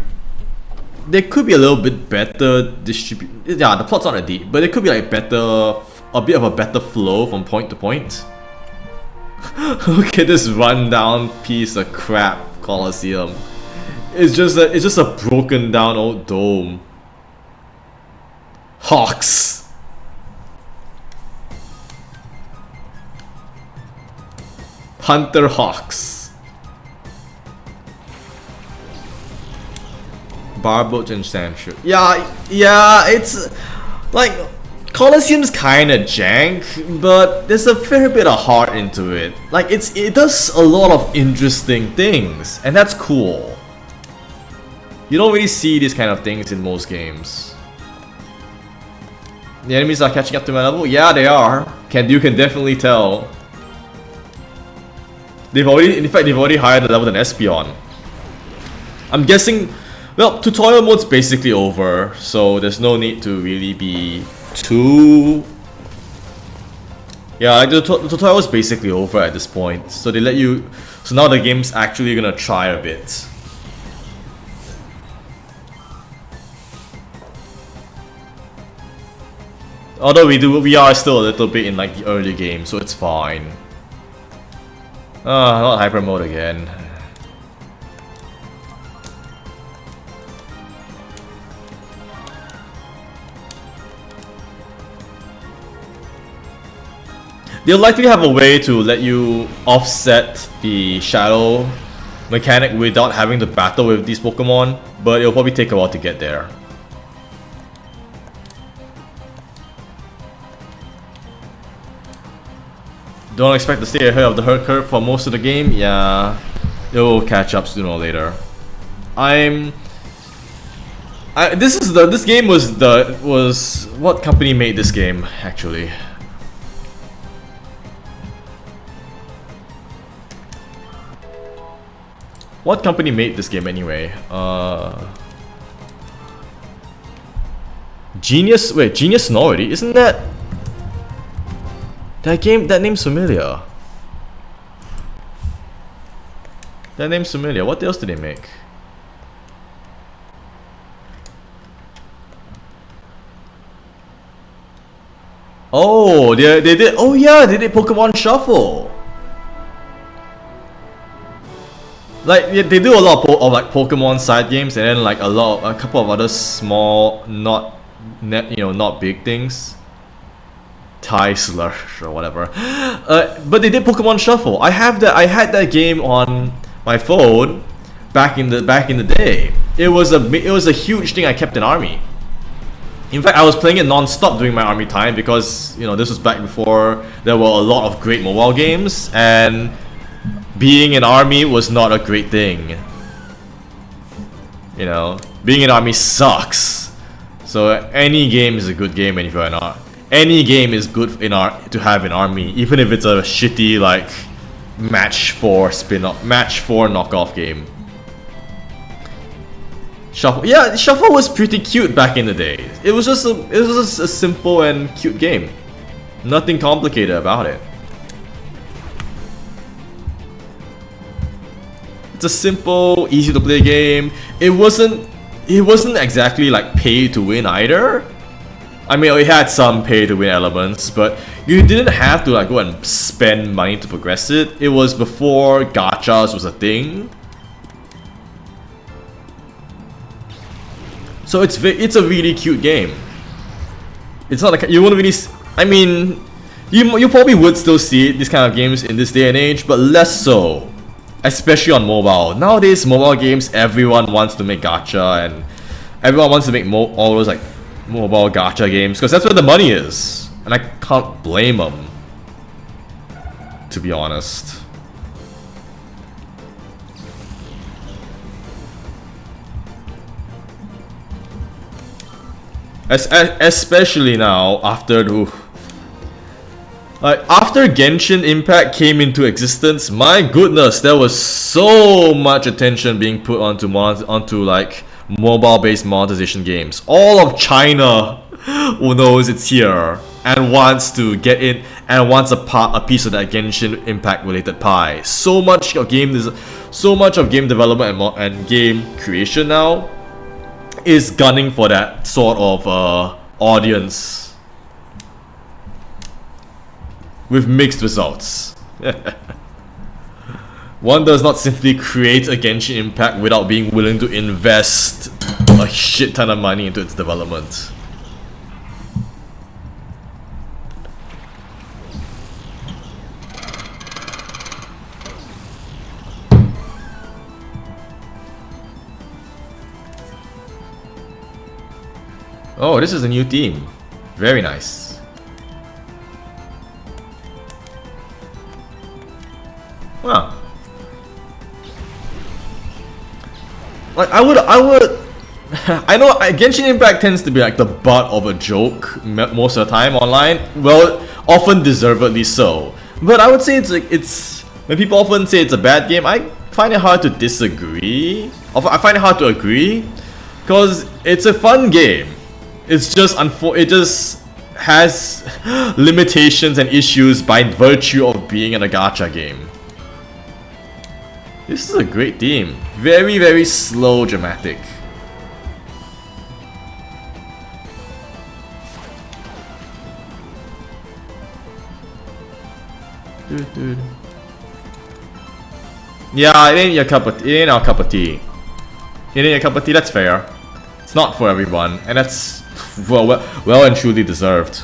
there could be a little bit better distribution. Yeah, the plot's not that deep, but it could be like a bit of a better flow from point to point. Look at this rundown piece of crap Colosseum. It's just a broken down old dome. Hawks. Hunter Hawks. Barboach and Sandshoot. Yeah, it's like Colosseum's kinda jank, but there's a fair bit of heart into it. Like it does a lot of interesting things, and that's cool. You don't really see these kind of things in most games. The enemies are catching up to my level? Yeah, they are. You can definitely tell. In fact, they've already higher level than Espeon. I'm guessing, well, tutorial mode's basically over, so there's no need to really be too... Yeah, like the tutorial is basically over at this point, so they let you... So now the game's actually gonna try a bit. Although we are still a little bit in like the early game, so it's fine. Not hyper mode again. They'll likely have a way to let you offset the shadow mechanic without having to battle with these Pokemon, but it'll probably take a while to get there. Don't expect to stay ahead of the herd curve for most of the game. Yeah, it will catch up sooner or later. This game was what company made this game actually? What company made this game anyway? Genius. Wait, Genius Sonority? Isn't that game? That name's familiar. That name's familiar. What else did they make? Oh, they did. Oh yeah, they did Pokemon Shuffle. Like they do a lot of like Pokemon side games, and then like a couple of other small, not big things. Thai Slush or whatever. But they did Pokemon Shuffle. I had that game on my phone back in the day. It was a huge thing. I kept in army. In fact, I was playing it non-stop during my army time because, you know, this was back before there were a lot of great mobile games, and being in army was not a great thing. You know, being in army sucks. So any game is a good game when you're in army. Any game is good to have in army, even if it's a shitty like match 4 knockoff game. Shuffle, yeah, Shuffle was pretty cute back in the day. It was just a simple and cute game. Nothing complicated about it. It's a simple, easy to play game. It wasn't exactly like pay to win either. I mean, it had some pay to win elements, but you didn't have to like go and spend money to progress it. It was before gachas was a thing. So it's a really cute game. It's not like you won't really. I mean, you probably would still see these kind of games in this day and age, but less so, especially on mobile. Nowadays, mobile games, everyone wants to make gacha, and everyone wants to make all those like mobile gacha games because that's where the money is, and I can't blame them. To be honest. Especially now after after Genshin Impact came into existence, my goodness, there was so much attention being put onto like mobile-based monetization games. All of China knows it's here and wants to get in and wants a piece of that Genshin Impact related pie. So much of game development and game creation now is gunning for that sort of audience with mixed results. One does not simply create a Genshin Impact without being willing to invest a shit ton of money into its development. Oh, this is a new theme. Very nice. Wow. Like I would I know Genshin Impact tends to be like the butt of a joke most of the time online. Well, often deservedly so. But I would say it's when people often say it's a bad game, I find it hard to disagree. I find it hard to agree because it's a fun game. It's just it just has limitations and issues by virtue of being in a gacha game. This is a great theme. Very, very slow, dramatic. Dude. Yeah, it ain't our cup of tea. It ain't your cup of tea, that's fair. It's not for everyone, and that's well and truly deserved.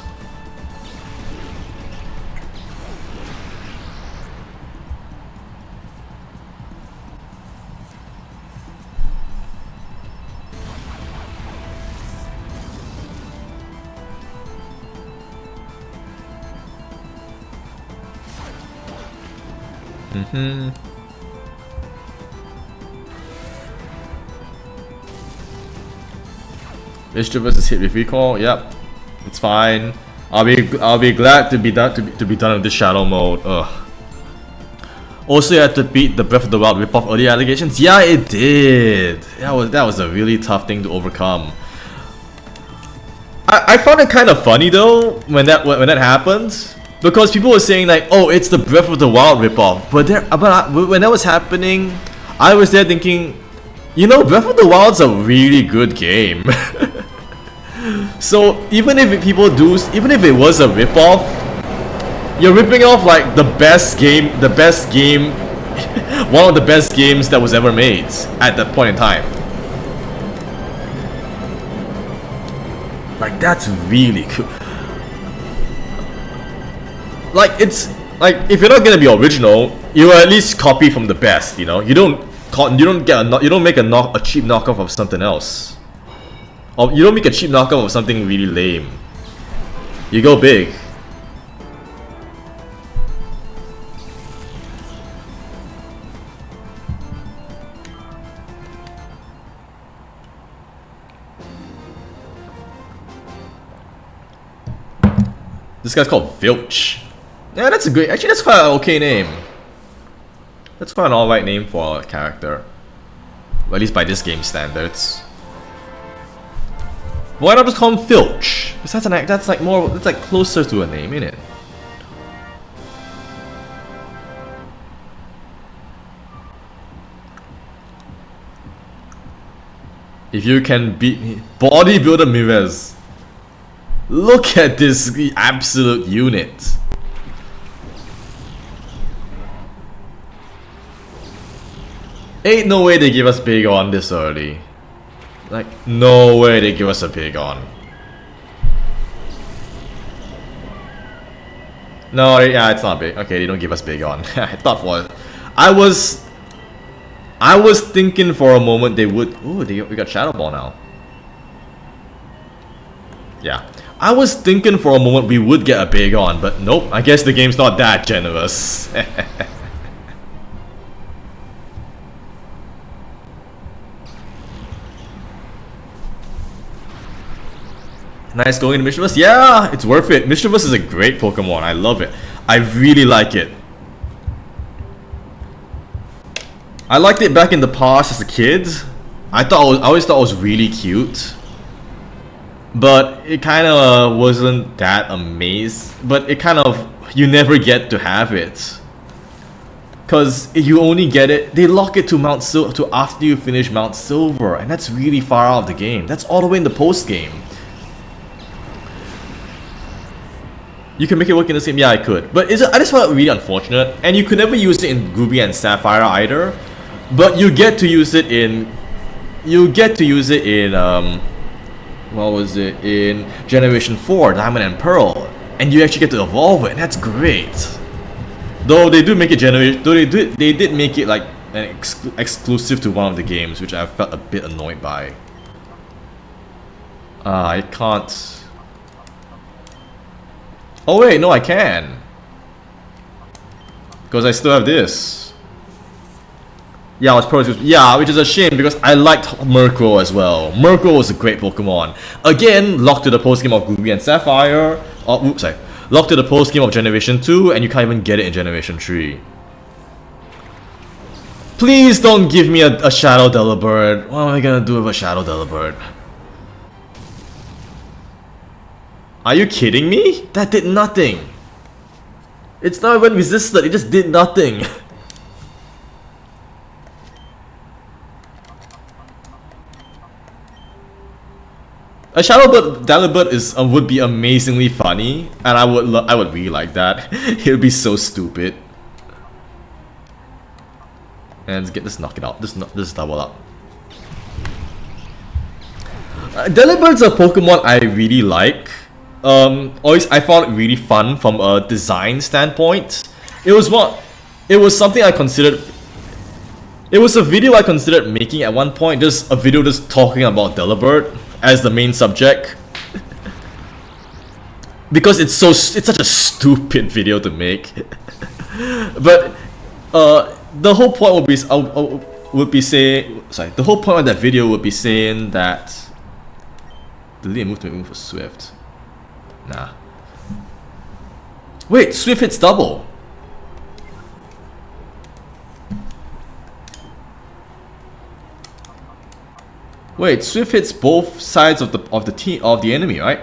Mischievous is hit with recall. Yep, it's fine. I'll be glad to be done with this shadow mode. Ugh. Also, you had to beat the Breath of the Wild ripoff early allegations. Yeah, it did. That was a really tough thing to overcome. I found it kind of funny though when that happened, because people were saying like, oh, it's the Breath of the Wild ripoff. But when that was happening, I was there thinking, you know, Breath of the Wild's a really good game. So even if it was a ripoff, you're ripping off like the best game, one of the best games that was ever made at that point in time. Like, that's really cool. Like, it's like, if you're not gonna be original, you at least copy from the best. You know, you don't make a cheap knockoff of something else. Or you don't make a cheap knockoff of something really lame. You go big. This guy's called Filch. Yeah, that's that's quite an okay name. That's quite an alright name for a character. Well, at least by this game standards. Why not just call him Filch? Because that's like closer to a name, isn't it? If you can beat me, Bodybuilder Mirez. Look at this absolute unit. Ain't no way they give us big on this early. Like, no way they give us a big on. No, yeah, it's not big. Okay, they don't give us big on. I thought I was thinking for a moment they would. Ooh, we got Shadow Ball now. Yeah. I was thinking for a moment we would get a big on, but nope, I guess the game's not that generous. Nice going into Mischievous. Yeah, it's worth it. Mischievous is a great Pokemon. I love it. I really like it. I liked it back in the past as a kid. I always thought it was really cute. But it kind of wasn't that amazing. But it kind of, you never get to have it. Because you only get it, they lock it to after you finish Mount Silver. And that's really far out of the game. That's all the way in the post game. You can make it work in the same, yeah I could. But I just found it really unfortunate. And you could never use it in Ruby and Sapphire either. But you get to use it in, what was it, in Generation 4, Diamond and Pearl, and you actually get to evolve it, and that's great. Though they do make it they did make it like an exclusive to one of the games, which I felt a bit annoyed by. I can't. Oh wait, no, I can, because I still have this. Yeah, it was which is a shame because I liked Murkrow as well. Murkrow was a great Pokemon. Again, locked to the post game of Ruby and Sapphire. Locked to the post game of Generation 2, and you can't even get it in Generation 3. Please don't give me a Shadow Delibird. What am I gonna do with a Shadow Delibird? Are you kidding me? That did nothing. It's not even resisted, it just did nothing. A Shadow Delibird would be amazingly funny, and I would really like that. It would be so stupid. And let's knock it out. Let's double up. Delibird's a Pokemon I really like. I found it really fun from a design standpoint. It was something I considered. It was a video I considered making at one point. Just a video just talking about Delibird as the main subject. Because it's such a stupid video to make. But the whole point the whole point of that video would be saying that delete and move to move for Swift. Nah. Wait, Swift hits double. Wait, Swift hits both sides of the enemy, right?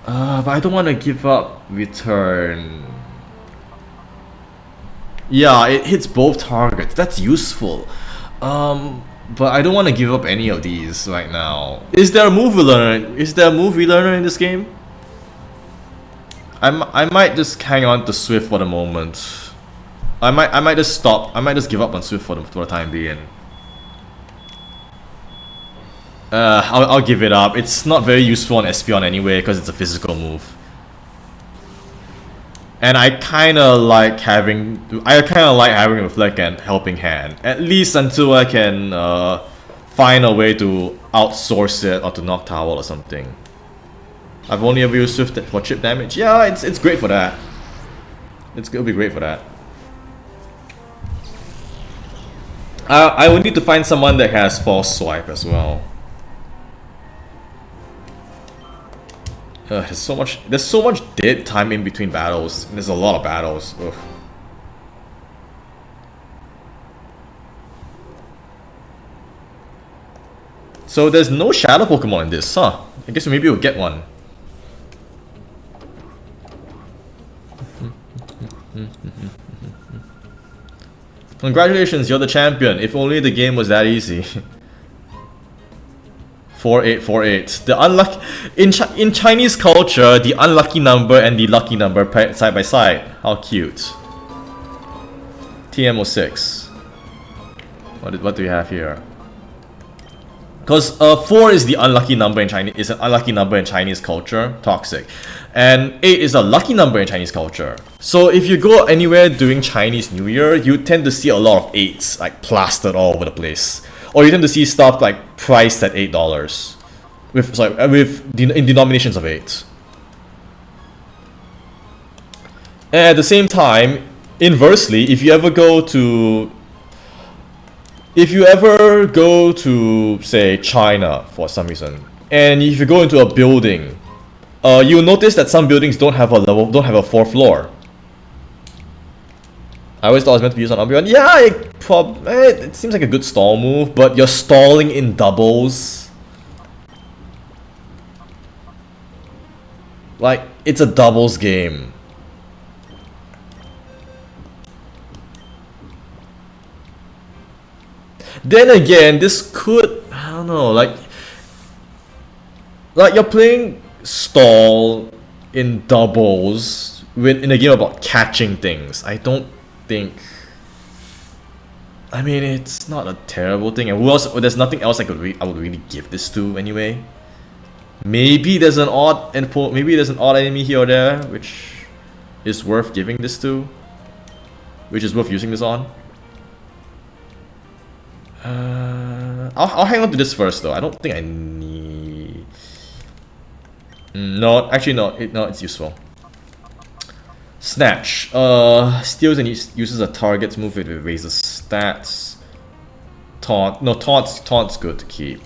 But I don't want to give up return. Yeah, it hits both targets. That's useful. But I don't want to give up any of these right now. Is there a move relearner? Is there a move relearner in this game? I might just hang on to Swift for the moment. I might just stop. I might just give up on Swift for the time being. I'll give it up. It's not very useful on Espion anyway because it's a physical move. And I kinda like having Reflect and Helping Hand, at least until I can find a way to outsource it or to knock Towel or something. I've only ever used Swift for chip damage. Yeah, it's great for that. It'll be great for that. I would need to find someone that has False Swipe as well. There's so much dead time in between battles. There's a lot of battles. Ugh. So there's no shadow Pokemon in this, huh? I guess maybe we'll get one. Congratulations, you're the champion. If only the game was that easy. 4848. The unlucky in Chinese culture, the unlucky number and the lucky number side by side. How cute. TM06. What do we have here? Because 4 is the unlucky number in Chinese. Is an unlucky number in Chinese culture. Toxic. And 8 is a lucky number in Chinese culture. So if you go anywhere during Chinese New Year, you tend to see a lot of 8s like plastered all over the place. Or you tend to see stuff like priced at $8 in denominations of 8. And at the same time, inversely, if you ever go to say China for some reason, and if you go into a building, you'll notice that some buildings don't have a 4th floor. I always thought it was meant to be used on Umbreon. Yeah, it seems like a good stall move, but you're stalling in doubles. Like, it's a doubles game. Then again, this could, I don't know, like you're playing stall in doubles in a game about catching things. I don't think, I mean, it's not a terrible thing. And there's nothing else I would really give this to anyway. Maybe there's an odd enemy here or there which is worth giving this to, which is worth using this on. I'll hang on to this first though. I don't think I need. No, actually no. It's useful. Snatch. Steals and uses a target's move if it raises stats. Taunt. No, taunt's good to keep.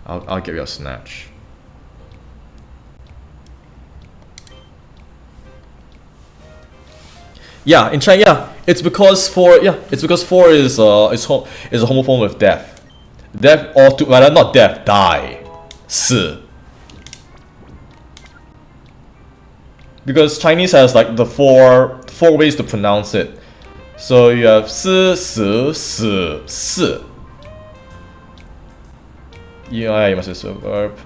I'll give you a Snatch. Yeah, in China, yeah, it's because 4 is a homophone with death. Death, or rather not death, die. 死. Because Chinese has like the four ways to pronounce it. So you have 死, 死, 死, 死. Yeah, you must use a verb.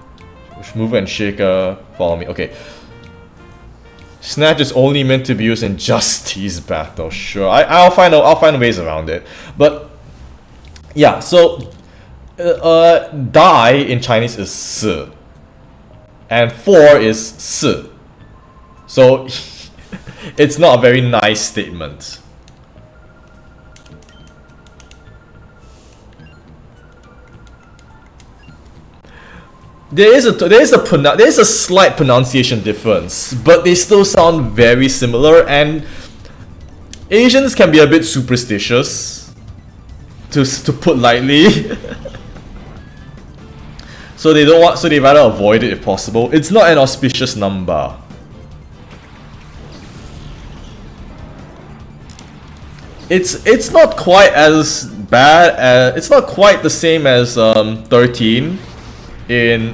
Move and shaker. Follow me. Okay. Snatch is only meant to be used in just these battles. Sure, I'll find ways around it. But yeah, so die in Chinese is 死, and 4 is 死. So it's not a very nice statement. There is a slight pronunciation difference, but they still sound very similar, and Asians can be a bit superstitious, to put lightly. So they rather avoid it if possible. It's not an auspicious number. It's not quite as bad. It's not quite the same as 13 in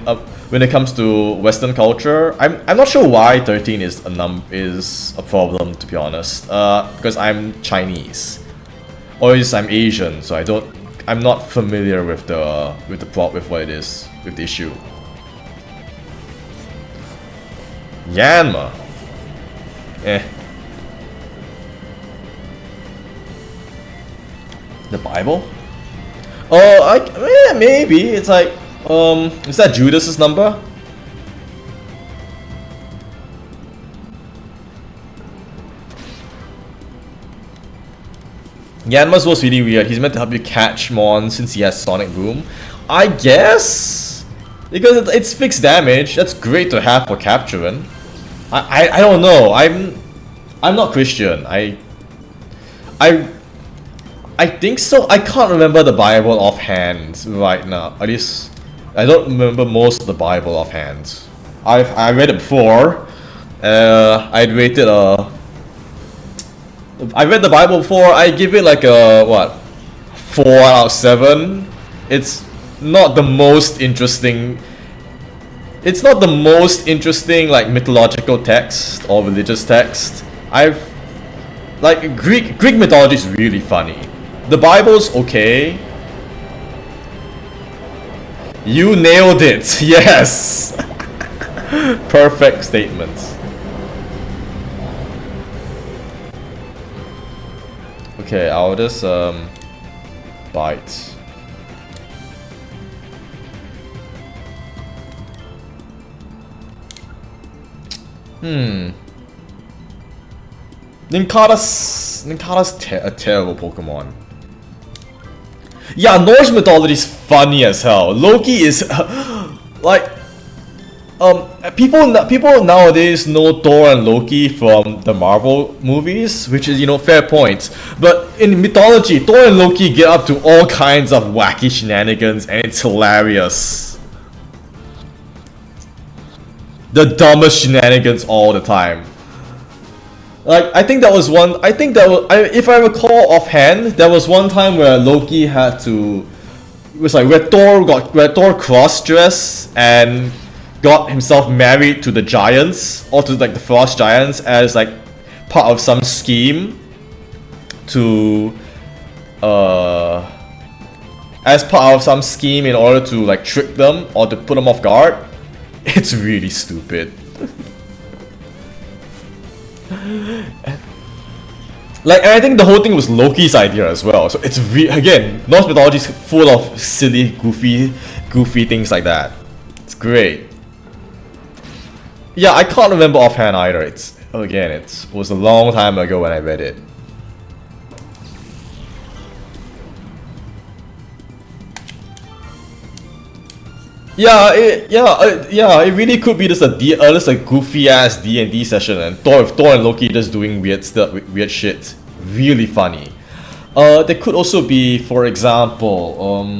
when it comes to Western culture. I'm not sure why 13 is a problem, to be honest. Because I'm Chinese, or at least I'm Asian, so I'm not familiar with with what it is, with the issue. Yanma. The Bible? Oh, maybe. It's like, is that Judas's number? Yanma's was really weird. He's meant to help you catch Mon since he has Sonic Boom. I guess? Because it's fixed damage. That's great to have for capturing. I don't know. I'm not Christian. I think so. I can't remember the Bible offhand right now. At least I don't remember most of the Bible offhand. I read it before. I'd rated I read the Bible before. I give it like a what, 4 out of 7. It's not the most interesting. It's not the most interesting like mythological text or religious text. Greek mythology is really funny. The Bible's okay. You nailed it. Yes. Perfect statements. Okay, I'll just bite. Nincada's a terrible Pokemon. Yeah, Norse mythology is funny as hell. Loki is like people nowadays know Thor and Loki from the Marvel movies, which is, you know, fair point. But in mythology, Thor and Loki get up to all kinds of wacky shenanigans, and it's hilarious. The dumbest shenanigans all the time. Like, I think that was one. I think that was, if I recall offhand, there was one time where Loki had to. It was like where Thor cross-dressed and got himself married to the giants, or to like the frost giants, as like part of some scheme to in order to like trick them or to put them off guard. It's really stupid. Like, and I think the whole thing was Loki's idea as well. So it's again, Norse mythology is full of silly, goofy things like that. It's great. Yeah, I can't remember offhand either. It was a long time ago when I read it. It really could be just a goofy ass D&D session, and Thor and Loki just doing weird shit. Really funny. There could also be, for example,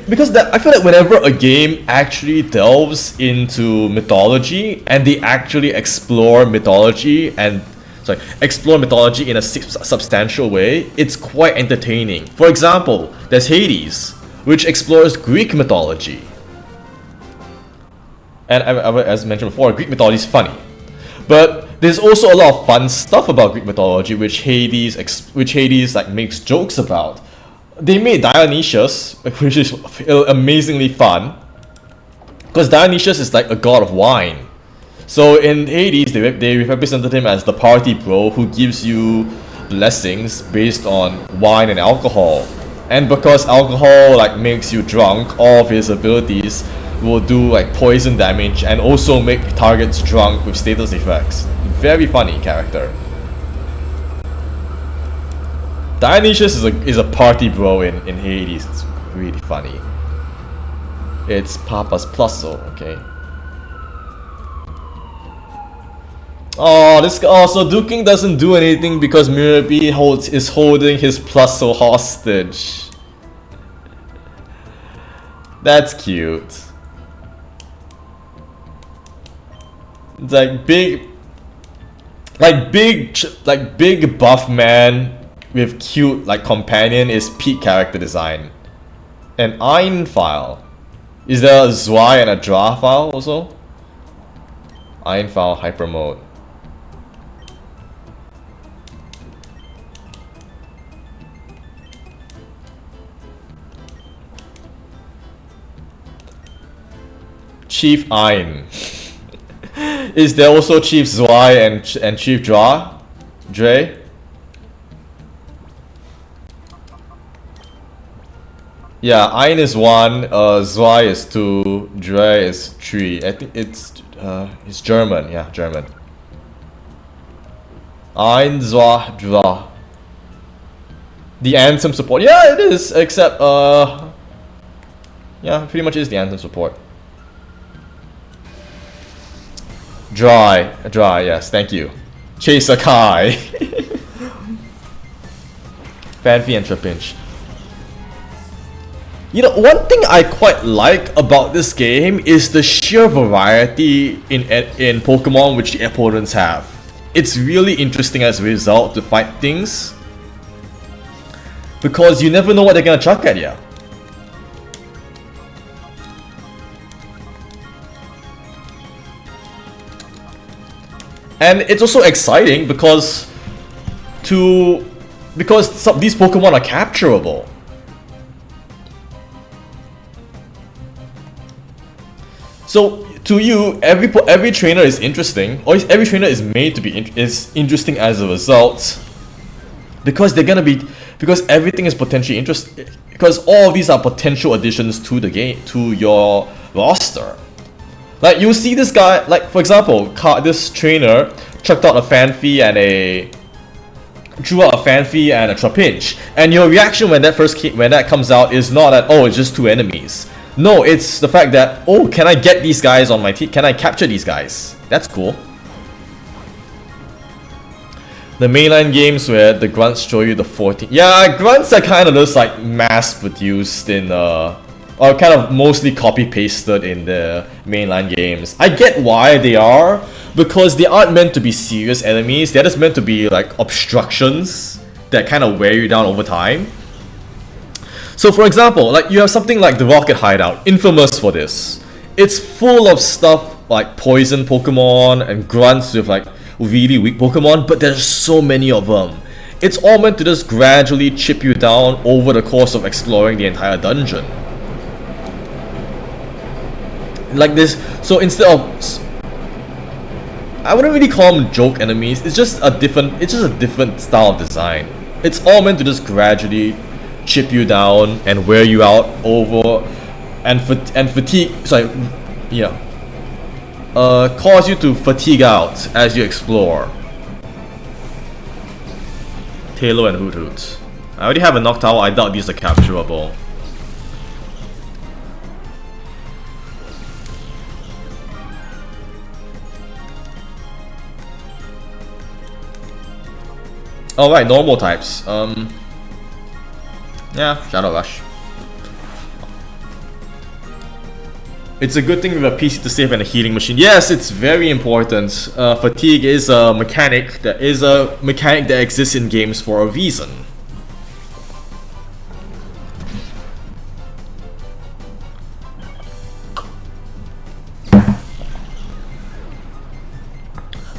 because I feel like whenever a game actually delves into mythology and they actually explore mythology in a substantial way, it's quite entertaining. For example, there's Hades, which explores Greek mythology. And as mentioned before, Greek mythology is funny. But there's also a lot of fun stuff about Greek mythology, which Hades like makes jokes about. They made Dionysius, which is amazingly fun, because Dionysius is like a god of wine. So in Hades, they represented him as the party bro who gives you blessings based on wine and alcohol. And because alcohol like makes you drunk, all of his abilities will do like poison damage and also make targets drunk with status effects. Very funny character. Dionysius is a party bro in Hades. It's really funny. It's Papa's Plusso, okay. So Duking doesn't do anything because Mirabi is holding his Plusso hostage. That's cute. It's like big buff man with cute like companion is peak character design. An Ein file. Is there a Zwei and a Dra file also? Ein file hyper mode. Chief Ein. Is there also Chief Zwei and Chief Dra? Dre? Yeah, Ein is 1, Zwei is 2, Dre is 3. I think it's German, yeah, German. Ein, Zwei, Dra. The Anthem support. Yeah, it is, except yeah, pretty much is the Anthem support. Dry, yes, thank you. Chase Akai. Fanfi and Trapinch. You know, one thing I quite like about this game is the sheer variety in Pokemon which the opponents have. It's really interesting as a result to fight things, because you never know what they're gonna chuck at you. And it's also exciting because these Pokemon are capturable. So to you, every trainer is interesting, or every trainer is made to be interesting as a result, because everything is potentially interesting. Because all of these are potential additions to the game, to your roster. Like, you see this guy, like for example, this trainer chucked out a Fanfi and drew out a Fanfi and a Trapinch, and your reaction when that comes out is not that, oh, it's just two enemies. No, it's the fact that, oh, can I get these guys on my team? Can I capture these guys? That's cool. The mainline games where the grunts show you the 14. Yeah, grunts are kind of just like mass produced in or kind of mostly copy-pasted in the mainline games. I get why they are, because they aren't meant to be serious enemies. They're just meant to be like obstructions that kind of wear you down over time. So for example, like you have something like the Rocket Hideout, infamous for this. It's full of stuff like poison Pokemon and grunts with like really weak Pokemon, but there's so many of them. It's all meant to just gradually chip you down over the course of exploring the entire dungeon. Like this, so instead of, I wouldn't really call them joke enemies. It's just a different style of design. It's all meant to just gradually chip you down and wear you out over, and fatigue. Sorry, yeah. Cause you to fatigue out as you explore. Taillow and Hoot Hoot. I already have a Noctowl. I doubt these are capturable. Alright, normal types. Yeah, Shadow Rush. It's a good thing with a PC to save and a healing machine. Yes, it's very important. Fatigue is a mechanic that exists in games for a reason.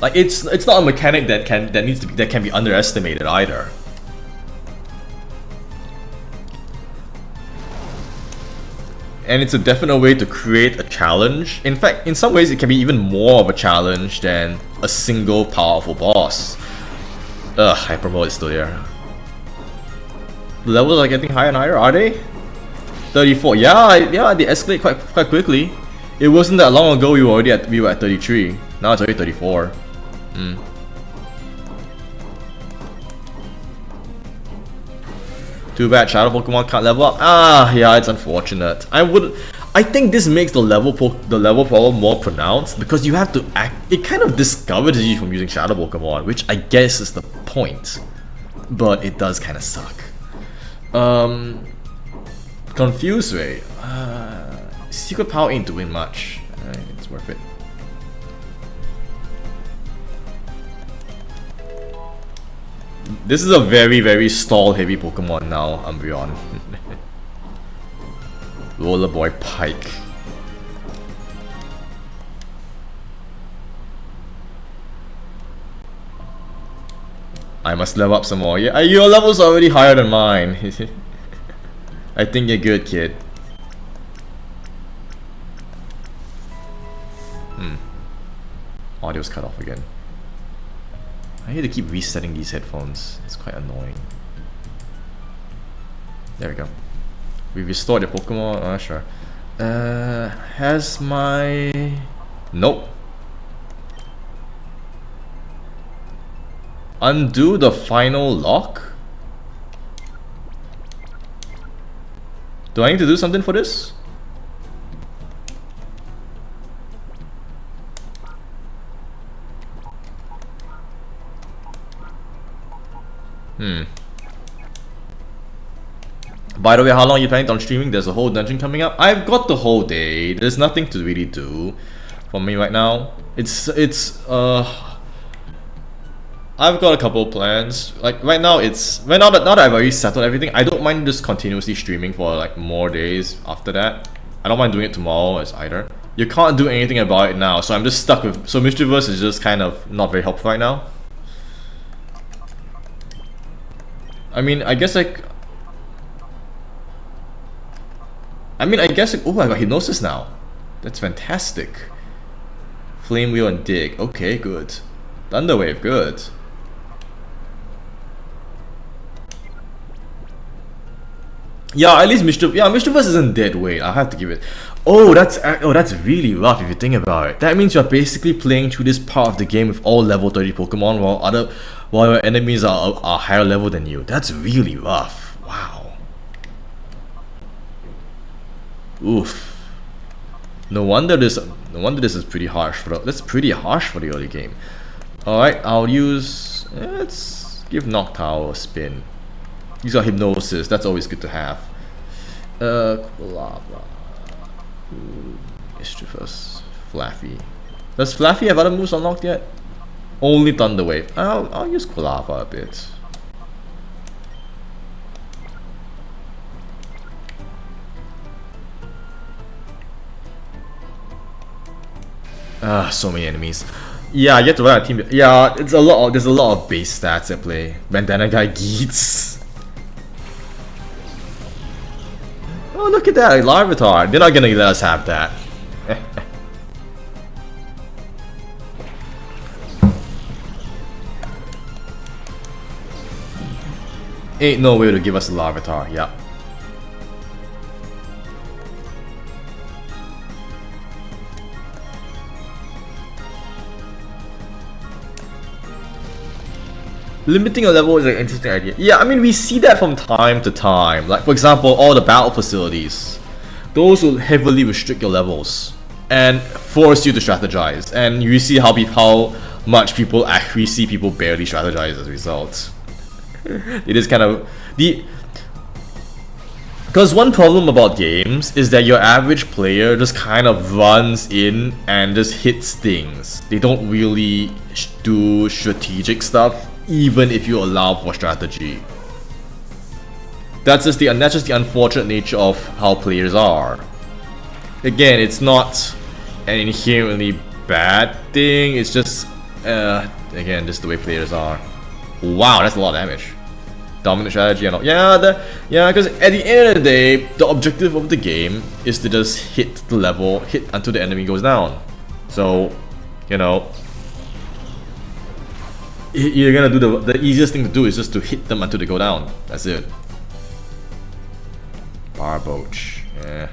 Like it's not a mechanic that can be underestimated either. And it's a definite way to create a challenge. In fact, in some ways it can be even more of a challenge than a single powerful boss. Ugh, Hyper Mode is still there. The levels are getting higher and higher, are they? 34. Yeah, they escalate quite quickly. It wasn't that long ago we were at 33. Now it's already 34. Too bad Shadow Pokemon can't level up. Ah, yeah, it's unfortunate. I think this makes the level problem more pronounced, because you have to it kind of discourages you from using Shadow Pokemon, which I guess is the point. But it does kind of suck. Confuse Ray. Secret Power ain't doing much. It's worth it. This is a very, very stall heavy Pokemon now, Umbreon. Rollerboy Pike. I must level up some more. Yeah, your level's already higher than mine. I think you're good, kid. Audio's cut off again. I need to keep resetting these headphones. It's quite annoying. There we go. We restored the Pokemon. Oh, sure. Has my... Nope. Undo the final lock? Do I need to do something for this? By the way, how long are you planning on streaming? There's a whole dungeon coming up. I've got the whole day. There's nothing to really do for me right now. I've got a couple plans. Like right now, now that I've already settled everything, I don't mind just continuously streaming for like more days after that. I don't mind doing it tomorrow as either. You can't do anything about it now, so I'm just stuck with. So Mischievous is just kind of not very helpful right now. I mean, I guess like. Oh, I got Hypnosis now. That's fantastic. Flame Wheel and Dig. Okay, good. Thunderwave, good. Yeah, at least Mischievous isn't dead weight. I'll have to give it. Oh, that's really rough if you think about it. That means you're basically playing through this part of the game with all level 30 Pokemon while your enemies are higher level than you. That's really rough. Wow. Oof. No wonder this is pretty harsh that's pretty harsh for the early game. Alright, let's give Noctowl a spin. He's got Hypnosis, that's always good to have. Blah. Mischievous. Flaffy. Does Flaffy have other moves unlocked yet? Only Thunderwave. I'll use Quilava a bit. So many enemies. Yeah, you have to run a team. Yeah, there's a lot of base stats at play. Bandana Guy Geets. Oh, look at that, Larvitar. They're not gonna let us have that. Ain't no way to give us a Larvitar, yeah. Limiting a level is an interesting idea. Yeah, I mean, we see that from time to time. Like, for example, all the battle facilities. Those will heavily restrict your levels and force you to strategize. And you see how much people actually see people barely strategize as a result. It is kind of... Because one problem about games is that your average player just kind of runs in and just hits things. They don't really do strategic stuff, even if you allow for strategy. That's just the unfortunate nature of how players are. Again, it's not an inherently bad thing, it's just again, just the way players are. Wow, that's a lot of damage. Dominant strategy and all. Yeah, because at the end of the day, the objective of the game is to just hit the level, hit until the enemy goes down. So, you know, you're gonna do the easiest thing to do is just to hit them until they go down. That's it. Barboach. Yeah.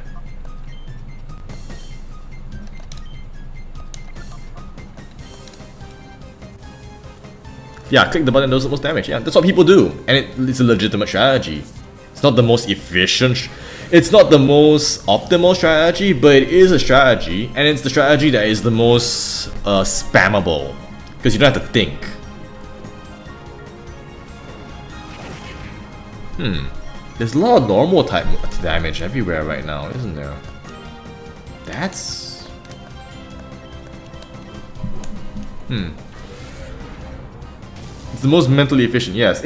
Yeah, click the button, does the most damage. Yeah, that's what people do, and it's a legitimate strategy. It's not the most efficient. It's not the most optimal strategy, but it is a strategy, and it's the strategy that is the most spammable because you don't have to think. There's a lot of normal type damage everywhere right now, isn't there? That's... It's the most mentally efficient. Yes,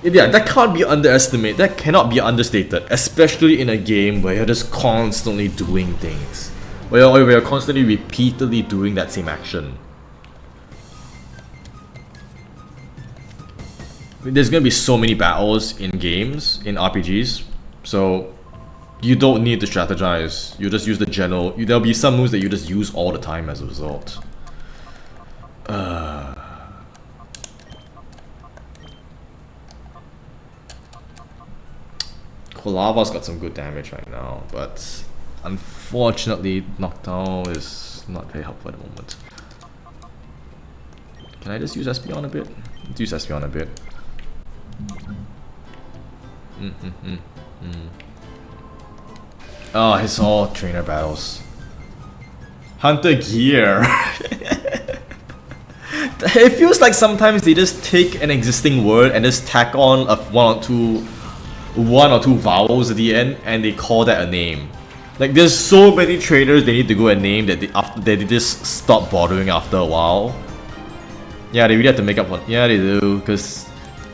yeah, that can't be underestimated. That cannot be understated, especially in a game where you're just constantly doing things, where you're constantly repeatedly doing that same action. There's gonna be so many battles in games, in RPGs, so you don't need to strategize. You just use the general. There'll be some moves that you just use all the time as a result. Kolava's got some good damage right now, but unfortunately, knockdown is not very helpful at the moment. Can I just use SP on a bit? Let's use SP on a bit. Oh, it's all trainer battles. Hunter gear. It feels like sometimes they just take an existing word and just tack on one or two vowels at the end, and they call that a name. Like, there's so many trainers they need to go and name that they just stop bothering after a while. Yeah, they really have to make up for. Yeah, they do, because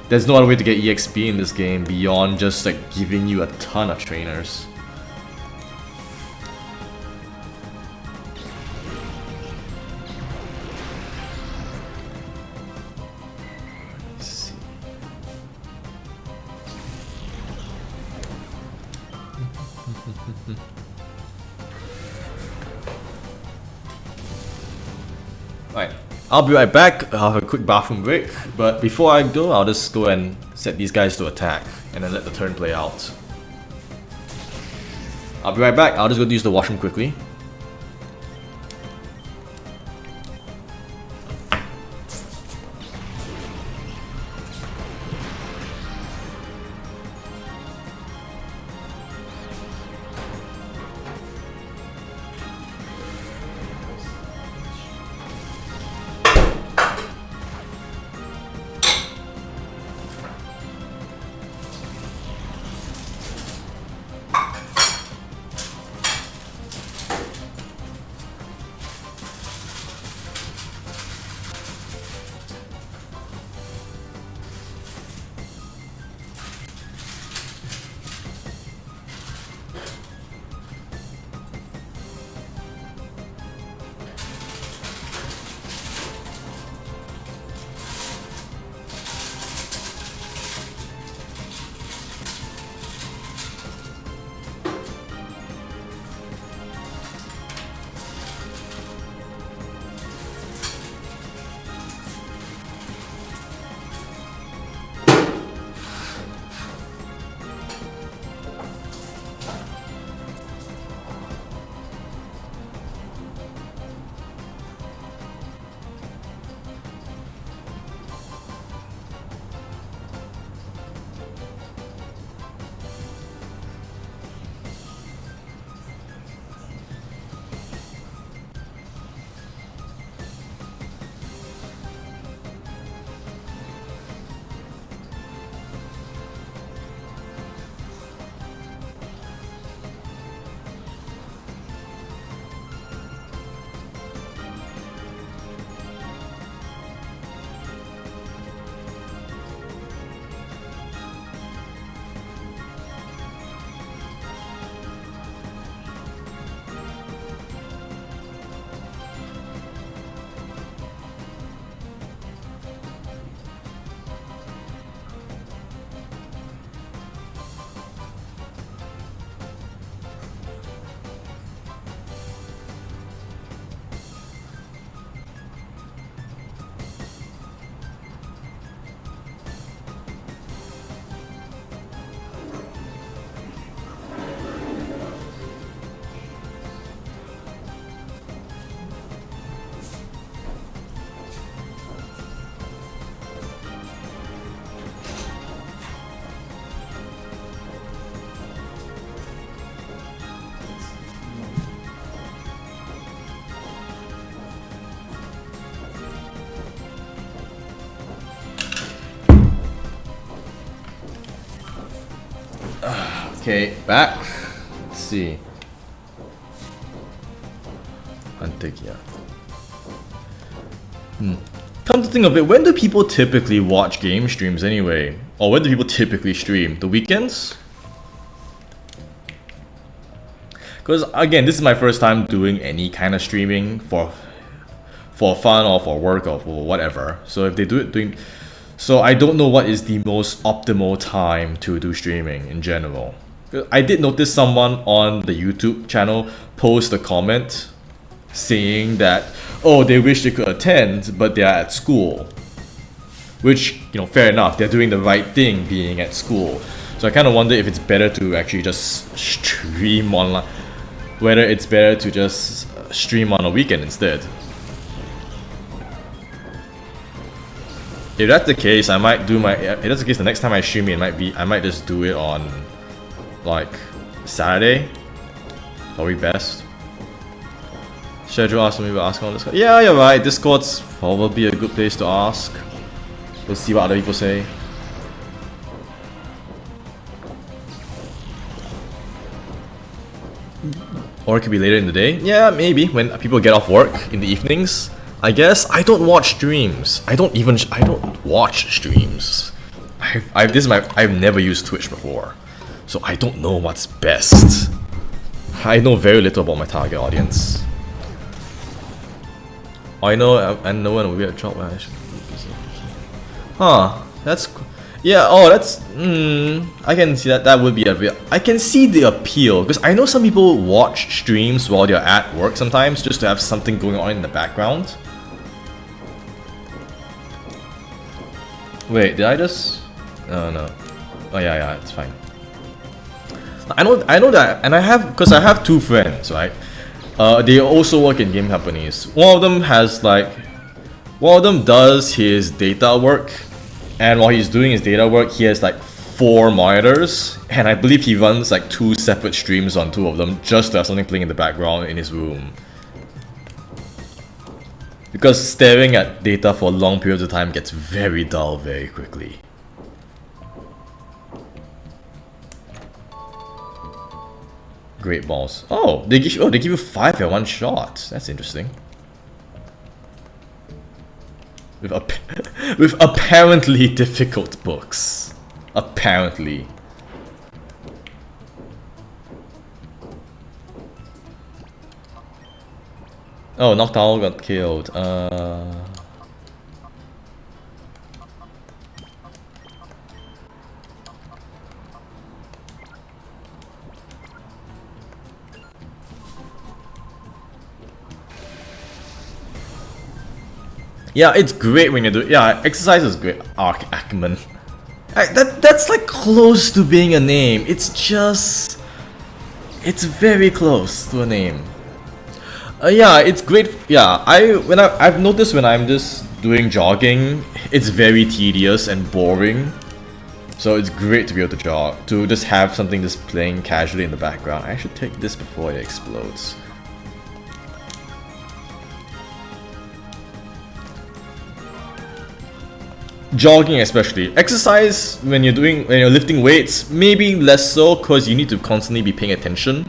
there's no other way to get EXP in this game beyond just like giving you a ton of trainers. Right, I'll be right back. I'll have a quick bathroom break, but before I go, I'll just go and set these guys to attack and then let the turn play out. I'll be right back. I'll just go use the washroom quickly. Okay, back. Let's see. Hunter gear. come to think of it, when do people typically watch game streams anyway? Or when do people typically stream? The weekends? Because again, this is my first time doing any kind of streaming for fun or for work or for whatever. So if they do it so I don't know what is the most optimal time to do streaming in general. I did notice someone on the YouTube channel post a comment saying that, oh, they wish they could attend, but they are at school. Which, you know, fair enough, they're doing the right thing being at school. So I kind of wonder if it's better to actually just stream online, whether it's better to just stream on a weekend instead. If that's the case, I might do if that's the case, the next time I stream it, I might just do it on like Saturday. Probably best. Schedule ask me to ask on Discord. Yeah, you're right. Discord's probably a good place to ask. Let's see what other people say. Or it could be later in the day. Yeah, maybe when people get off work in the evenings. I guess I don't watch streams. I don't watch streams. I've never used Twitch before, so I don't know what's best. I know very little about my target audience. I know when will be a job. Huh? That's yeah. Oh, that's I can see that. That would be a real. I can see the appeal because I know some people watch streams while they're at work sometimes just to have something going on in the background. Wait, did I just? Oh no. Oh yeah, it's fine. I know that, and I have two friends, right? They also work in game companies. One of them does his data work, and while he's doing his data work, he has like 4 monitors, and I believe he runs like 2 separate streams on 2 of them just to have something playing in the background in his room. Because staring at data for long periods of time gets very dull very quickly. Great balls. Oh, they give you 5 at one shot. That's interesting. With apparently difficult books. Apparently. Oh, Noctowl got killed. Yeah, it's great when you do. Yeah, exercise is great. Ackman. That's like close to being a name. It's very close to a name. Yeah, it's great. Yeah, I've noticed when I'm just doing jogging, it's very tedious and boring. So it's great to be able to jog, to just have something just playing casually in the background. I should take this before it explodes. Jogging especially. Exercise when you're lifting weights, maybe less so because you need to constantly be paying attention.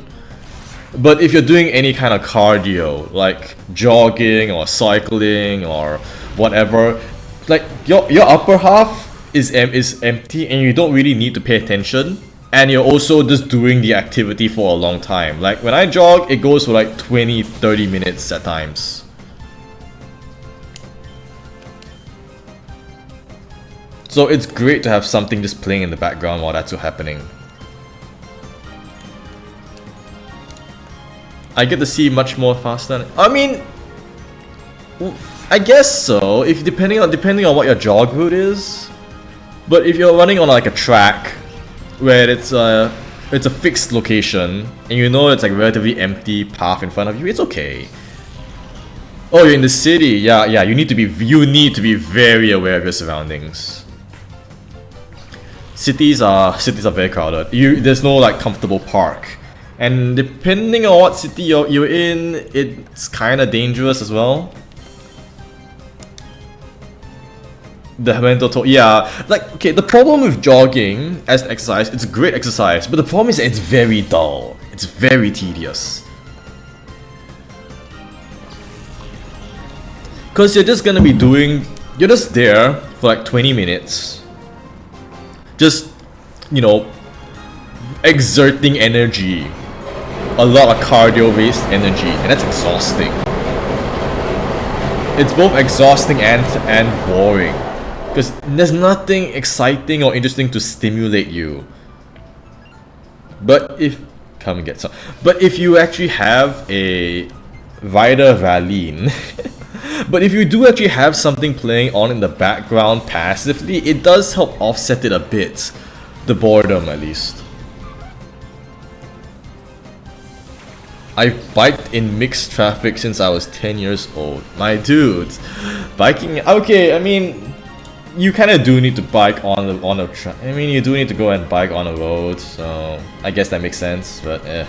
But if you're doing any kind of cardio, like jogging or cycling or whatever, like your upper half is empty and you don't really need to pay attention, and you're also just doing the activity for a long time. Like when I jog, it goes for like 20-30 minutes at times. So it's great to have something just playing in the background while that's happening. I get to see much more faster. I mean, I guess so. If depending on what your jog route is, but if you're running on like a track where it's a fixed location and you know it's like a relatively empty path in front of you, it's okay. Oh, you're in the city. Yeah. You need to be very aware of your surroundings. Cities are very crowded. There's no like comfortable park. And depending on what city you're in, it's kind of dangerous as well. The mental toll, yeah. Like, okay, the problem with jogging as an exercise, it's a great exercise, but the problem is that it's very dull. It's very tedious. Because you're just gonna be doing You're just there for like 20 minutes. Just, you know, exerting energy. A lot of cardio-based energy, and that's exhausting. It's both exhausting and boring. Because there's nothing exciting or interesting to stimulate you. But if... Come and get some. But if you actually have a Vita Valine... But if you do actually have something playing on in the background passively, it does help offset it a bit. The boredom, at least. I've biked in mixed traffic since I was 10 years old. My dude, biking... Okay, I mean, you kind of do need to bike on a I mean, you do need to go and bike on a road, so I guess that makes sense, but eh.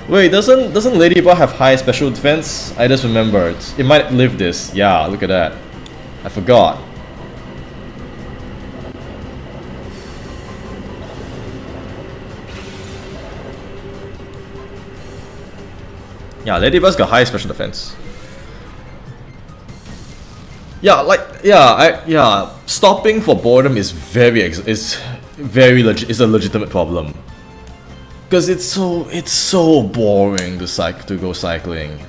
Wait, doesn't Ladybug have high special defense? I just remembered. It might live this. Yeah, look at that. I forgot. Yeah, Ladybug's got high special defense. Yeah, like stopping for boredom is is a legitimate problem. Because it's so boring to go cycling.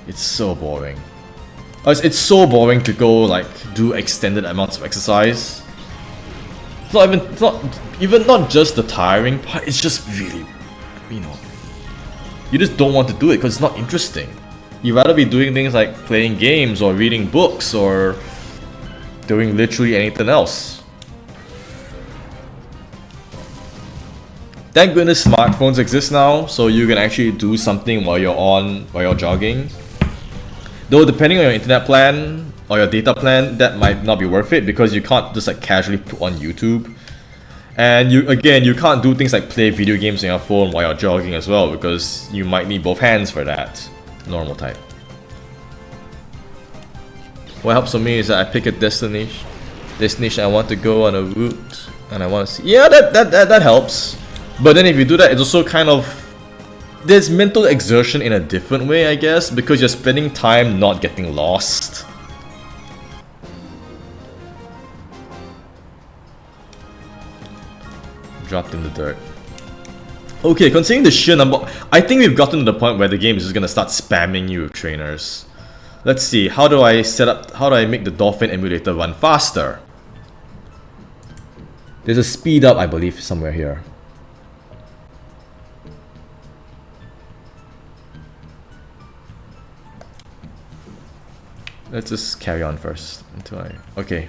It's so boring. It's so boring to go like do extended amounts of exercise. It's not just the tiring part. It's just really, you know, you just don't want to do it because it's not interesting. You'd rather be doing things like playing games or reading books or doing literally anything else. Thank goodness smartphones exist now, so you can actually do something while you're jogging. Though depending on your internet plan or your data plan, that might not be worth it because you can't just like casually put on YouTube. And you can't do things like play video games on your phone while you're jogging as well because you might need both hands for that. Normal type. What helps for me is that I pick a destination I want to go on a route and I want to see. Yeah, that helps. But then if you do that, it's also kind of, there's mental exertion in a different way, I guess, because you're spending time not getting lost. Dropped in the dirt. Okay, considering the sheer number, I think we've gotten to the point where the game is just gonna start spamming you with trainers. Let's see, how do I make the dolphin emulator run faster? There's a speed up, I believe, somewhere here. Let's just carry on first until I... Okay.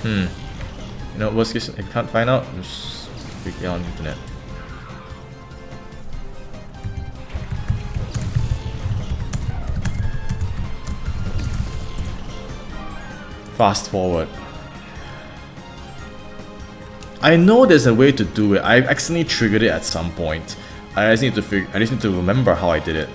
You know, worst case, if you can't find out, just click it on the internet. Fast forward. I know there's a way to do it. I accidentally triggered it at some point. I just need to remember how I did it.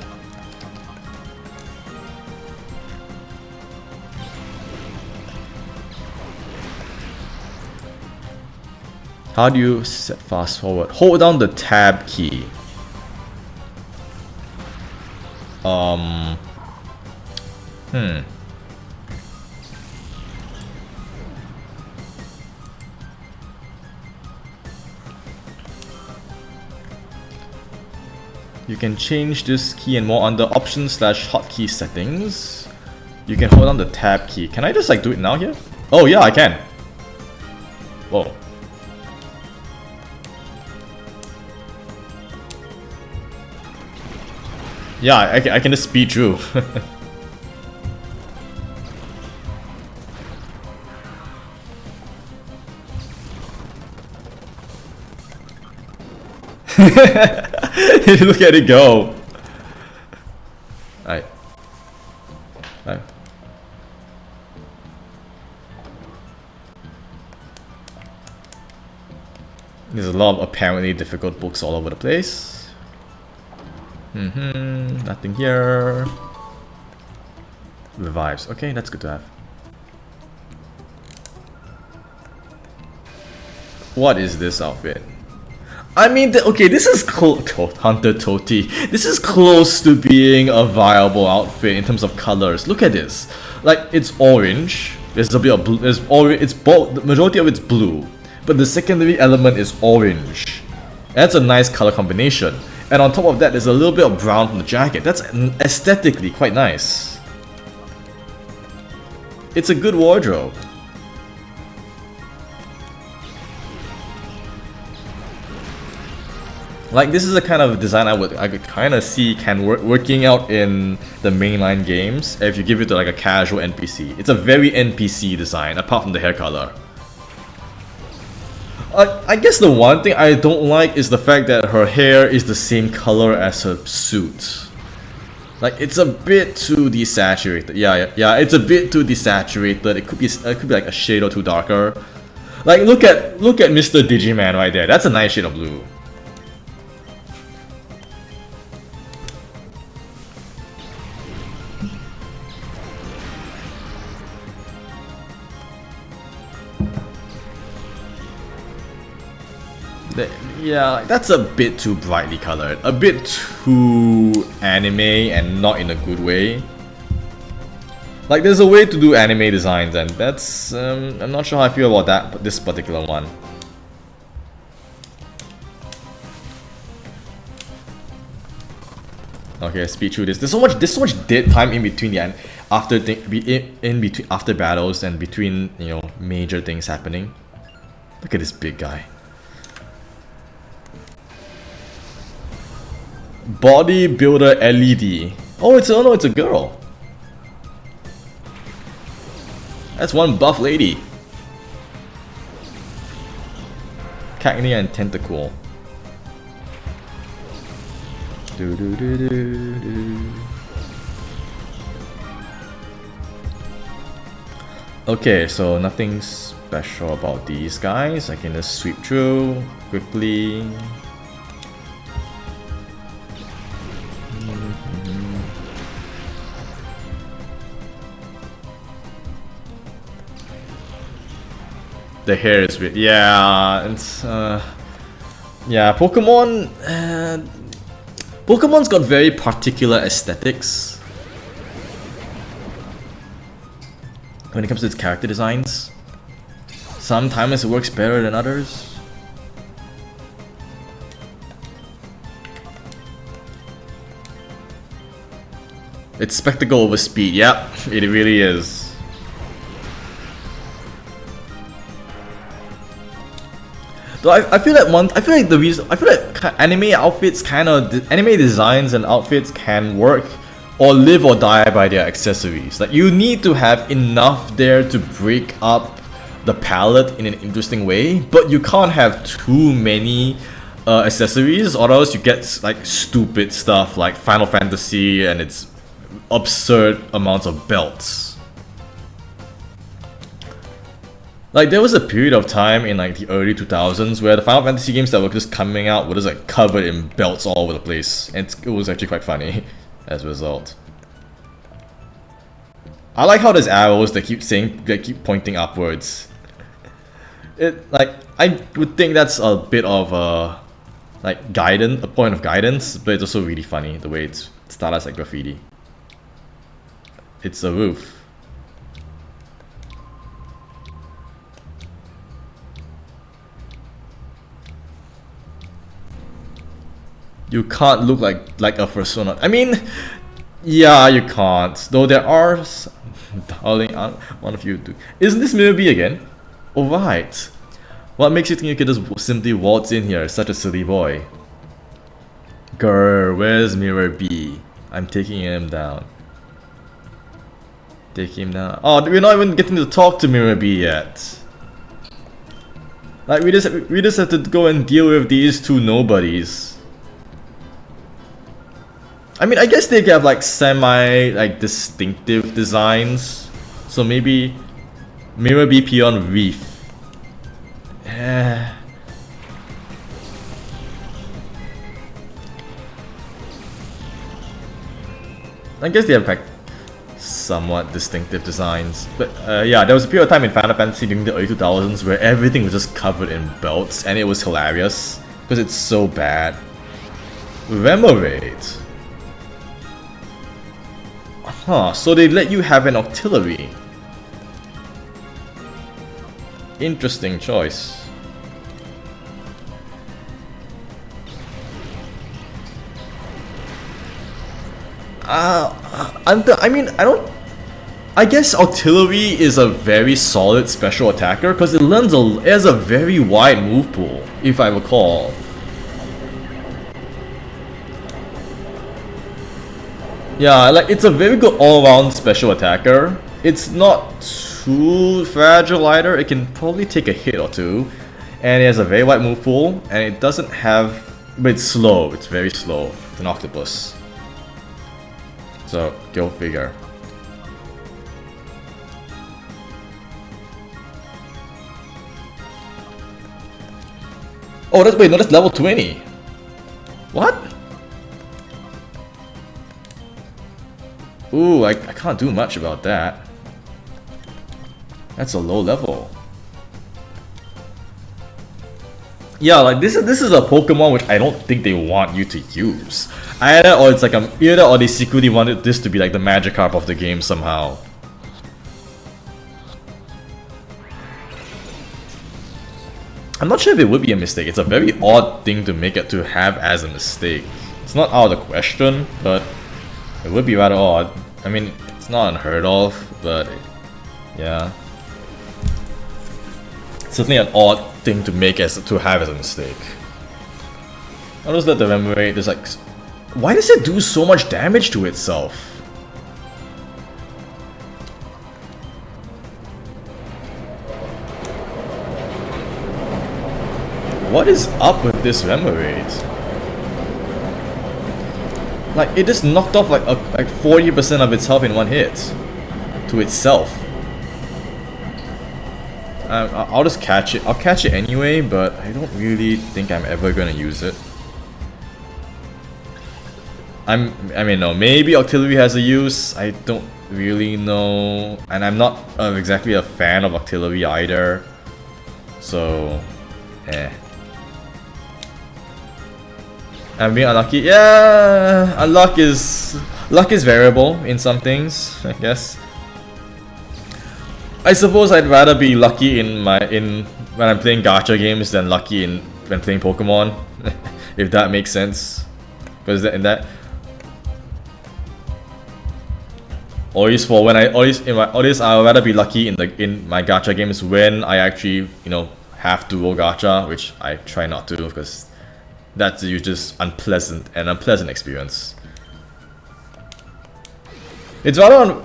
How do you set fast forward? Hold down the tab key. You can change this key and more under options/hotkey settings. You can hold down the tab key. Can I just like do it now here? Oh yeah, I can. Whoa. Yeah, I can just speed through. Look at it go. Alright. There's a lot of apparently difficult books all over the place. Nothing here. Revives. Okay, that's good to have. What is this outfit? I mean, okay, this is Hunter Toti. This is close to being a viable outfit in terms of colors. Look at this. Like, it's orange. There's a bit of blue. It's both. The majority of it's blue, but the secondary element is orange. That's a nice color combination. And on top of that, there's a little bit of brown from the jacket. That's aesthetically quite nice. It's a good wardrobe. Like, this is the kind of design I could kind of see working out in the mainline games if you give it to like a casual NPC. It's a very NPC design, apart from the hair color. I guess the one thing I don't like is the fact that her hair is the same color as her suit. Like, it's a bit too desaturated. Yeah, it's a bit too desaturated. It could be like a shade or two darker. Like, look at Mr. Digiman right there. That's a nice shade of blue. Yeah, that's a bit too brightly colored. A bit too anime and not in a good way. Like, there's a way to do anime designs, and that's I'm not sure how I feel about this particular one. Okay, speed through this. There's so much dead time in between the after battles and between, you know, major things happening. Look at this big guy. Bodybuilder LED. Oh no, it's a girl. That's one buff lady. Cacnea and Tentacle. Okay, so nothing special about these guys. I can just sweep through quickly. The hair is weird. Yeah, it's yeah, Pokemon's got very particular aesthetics when it comes to its character designs. Sometimes it works better than others. It's spectacle over speed. Yep, it really is. Though I feel like anime designs and outfits can work or live or die by their accessories. Like, you need to have enough there to break up the palette in an interesting way, but you can't have too many accessories, or else you get like stupid stuff like Final Fantasy and its absurd amounts of belts. Like, there was a period of time in like the early 2000s where the Final Fantasy games that were just coming out were just like covered in belts all over the place, and it was actually quite funny as a result. I like how there's arrows that keep pointing upwards. I would think that's a bit of a point of guidance, but it's also really funny the way it's stylized like graffiti. It's a roof. You can't look like a persona. I mean, yeah, you can't. Though there are, darling, one of you do. Isn't this Mirror B again? Oh right. What makes you think you could just simply waltz in here, such a silly boy? Grr, where's Mirror B? I'm taking him down. Take him down. Oh, we're not even getting to talk to Mirror B yet. Like, we just have to go and deal with these two nobodies. I mean, I guess they have like distinctive designs. So maybe Mirror B Peon Reef. I guess they have like somewhat distinctive designs. But yeah, there was a period of time in Final Fantasy during the early 2000s where everything was just covered in belts, and it was hilarious because it's so bad. Remoraid. Huh, so they let you have an artillery. Interesting choice. I mean, I guess artillery is a very solid special attacker because it has a very wide move pool, if I recall. Yeah, like it's a very good all-around special attacker. It's not too fragile either. It can probably take a hit or two, and it has a very wide move pool, and it doesn't have. But it's slow. It's very slow. It's an octopus. So go figure. Oh, that's level 20. What? Ooh, I can't do much about that. That's a low level. Yeah, like this is a Pokemon which I don't think they want you to use. Either or they secretly wanted this to be like the Magikarp of the game somehow. I'm not sure if it would be a mistake. It's a very odd thing to make it to have as a mistake. It's not out of the question, but it would be rather odd. I mean, it's not unheard of, but yeah. It's certainly an odd thing to have as a mistake. I'll just let the Remoraid just like... Why does it do so much damage to itself? What is up with this Remoraid? Like, it just knocked off like 40% of its health in one hit to itself. I'll just catch it. I'll catch it anyway, but I don't really think I'm ever gonna use it. I mean, no. Maybe artillery has a use. I don't really know, and I'm not exactly a fan of artillery either. So, I'm being unlucky. Yeah, luck is variable in some things, I guess. I suppose I'd rather be lucky when I'm playing gacha games than lucky when playing Pokemon, if that makes sense. Because I would rather be lucky in my gacha games when I actually have to roll gacha, which I try not to because that's just an unpleasant experience. It's rather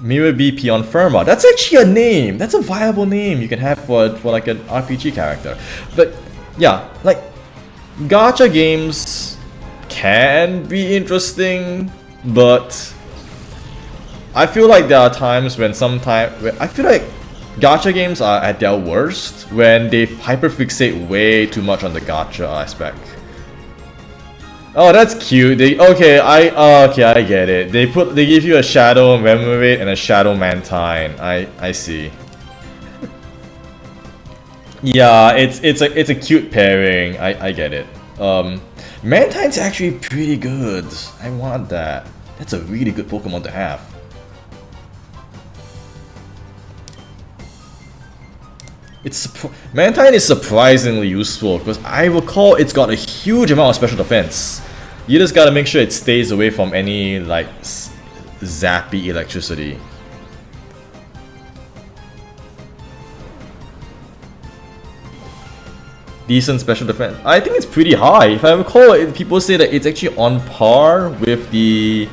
Mirror B Pion Firma. That's actually a name. That's a viable name you can have for like an RPG character. But yeah, like gacha games can be interesting, but I feel like there are times when I feel like gacha games are at their worst when they hyperfixate way too much on the gacha aspect. Oh, that's cute. I get it. They give you a Shadow Remoraid and a Shadow Mantine. I see. Yeah, it's a cute pairing. I get it. Mantine's actually pretty good. I want that. That's a really good Pokemon to have. Mantine is surprisingly useful because I recall it's got a huge amount of special defense. You just gotta make sure it stays away from any like zappy electricity. Decent special defense. I think it's pretty high. If I recall, people say that it's actually on par with the...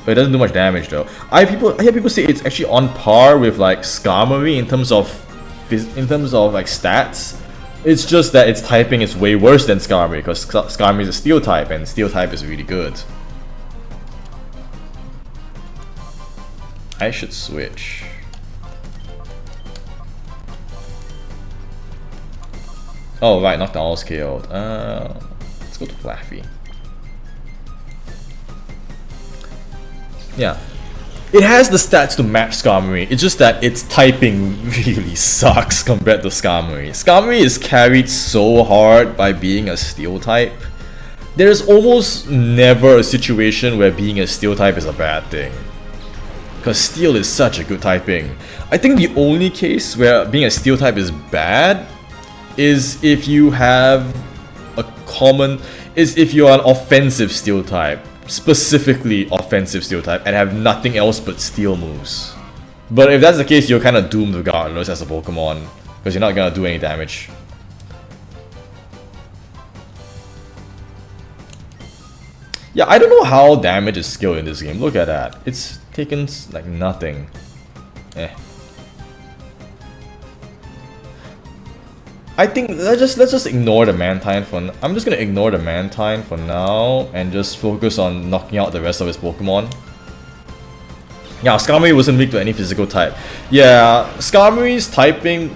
But it doesn't do much damage though. I hear people say it's actually on par with like Skarmory in terms of like stats. It's just that its typing is way worse than Skarmory because Skarmory is a Steel type and Steel type is really good. I should switch. Oh right, Noctowl KO'd. Let's go to Flaffy. Yeah. It has the stats to match Skarmory, it's just that its typing really sucks compared to Skarmory. Skarmory is carried so hard by being a Steel type. There's almost never a situation where being a Steel type is a bad thing. Because Steel is such a good typing. I think the only case where being a Steel type is bad is if you have if you're an offensive Steel type. Specifically offensive Steel type and have nothing else but Steel moves. But if that's the case, you're kind of doomed regardless as a Pokemon, because you're not gonna do any damage. Yeah, I don't know how damage is scaled in this game. Look at that. It's taken like nothing. I think let's just ignore the Mantine for I'm just gonna ignore the Mantine for now and just focus on knocking out the rest of his Pokemon. Yeah, Skarmory wasn't weak to any physical type. Yeah, Skarmory's typing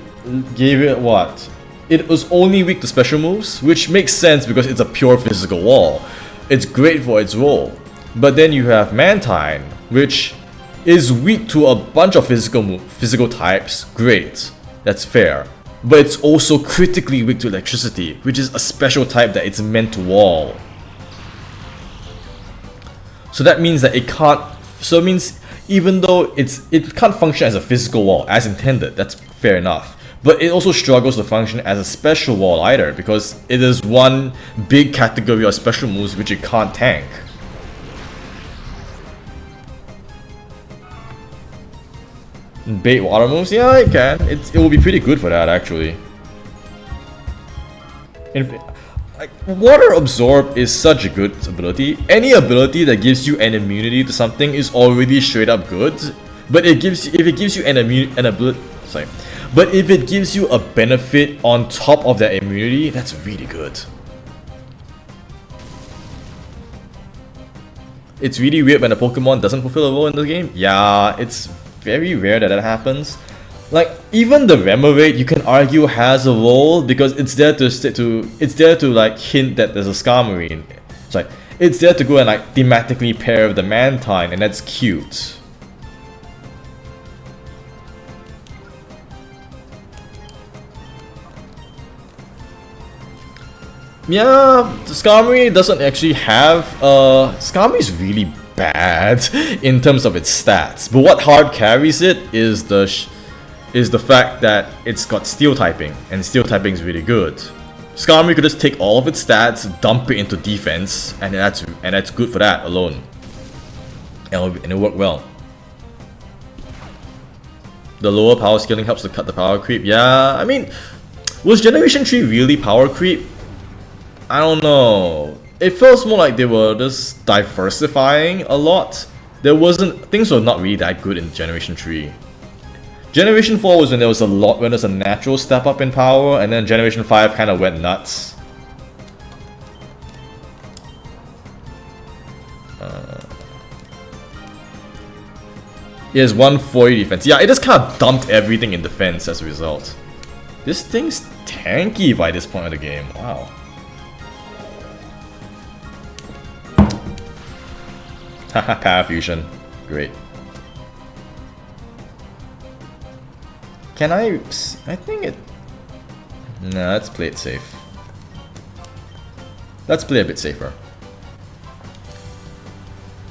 gave it what? It was only weak to special moves, which makes sense because it's a pure physical wall. It's great for its role. But then you have Mantine, which is weak to a bunch of physical types. Great, that's fair. But it's also critically weak to electricity, which is a special type that it's meant to wall. So that means that it can't. So it means even though it can't function as a physical wall as intended, that's fair enough. But it also struggles to function as a special wall either, because it is one big category of special moves which it can't tank. Bait water moves? Yeah, it can. It will be pretty good for that, actually. Water Absorb is such a good ability. Any ability that gives you an immunity to something is already straight up good. But if it gives you But if it gives you a benefit on top of that immunity, that's really good. It's really weird when a Pokemon doesn't fulfill a role in the game. Yeah, it's very rare that happens. Like, even the Remoraid, you can argue has a role because it's there to like hint that there's a Skarmory. Sorry, it's there to go and like thematically pair with the Mantine, and that's cute. Yeah, Skarmory doesn't actually have Skarmory is really bad in terms of its stats, but what hard carries it is the fact that it's got Steel typing, and Steel typing is really good. Skarmory could just take all of its stats, dump it into defense, and that's good for that alone, and it'll work well. The lower power scaling helps to cut the power creep. Yeah, I mean, was Generation 3 really power creep? I don't know. It feels more like they were just diversifying a lot. Things were not really that good in Generation 3. Generation 4 was when there was a natural step up in power, and then Generation 5 kind of went nuts. It has 140 defense. Yeah, it just kind of dumped everything in defense as a result. This thing's tanky by this point of the game. Wow. Haha, Power Fusion. Great. Can I think it... Nah, let's play it safe. Let's play a bit safer.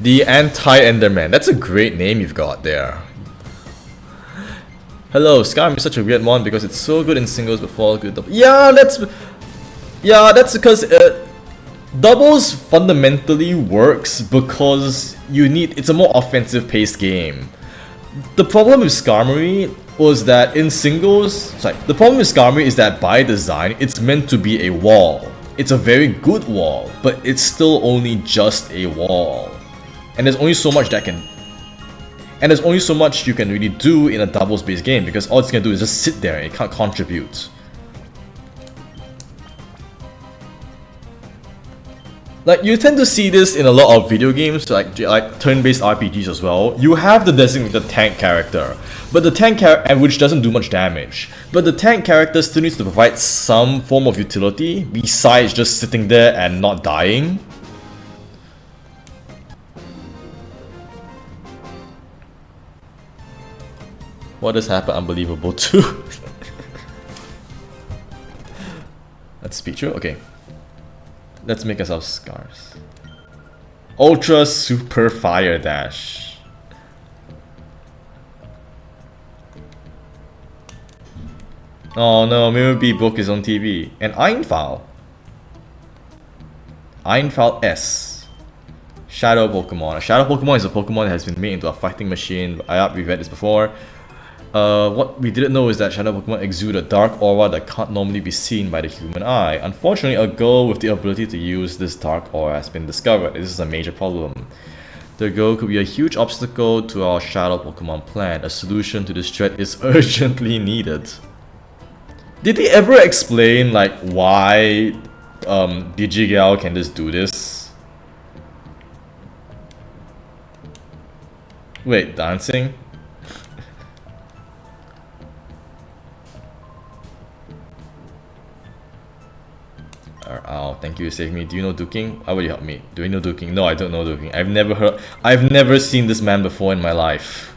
The Anti-Enderman. That's a great name you've got there. Hello, Skyrim is such a weird one because it's so good in singles but fall good doubles. Yeah, that's because doubles fundamentally works because it's a more offensive paced game. The problem with Skarmory was that in singles, the problem with Skarmory is that by design, it's meant to be a wall. It's a very good wall, but it's still only just a wall. And there's only so much you can really do in a doubles based game because all it's gonna do is just sit there and it can't contribute. Like, you tend to see this in a lot of video games, like turn-based RPGs as well. You have the designated tank character, but the tank which doesn't do much damage. But the tank character still needs to provide some form of utility besides just sitting there and not dying. What has happened unbelievable too? Let's speed through. Okay. Let's make ourselves scars. Ultra Super Fire Dash. Oh no, Mirror B broke his own TV. And Einfall. Einfall S. Shadow Pokemon. A Shadow Pokemon is a Pokemon that has been made into a fighting machine. We've read this before. What we didn't know is that Shadow Pokemon exude a dark aura that can't normally be seen by the human eye. Unfortunately, a girl with the ability to use this dark aura has been discovered. This is a major problem. The girl could be a huge obstacle to our Shadow Pokemon plan. A solution to this threat is urgently needed. Did they ever explain like why Digigal can just do this? Wait, dancing? Oh, thank you, save me. Do you know Duking? How will you help me? Do you know Duking? No, I don't know Duking. I've never seen this man before in my life.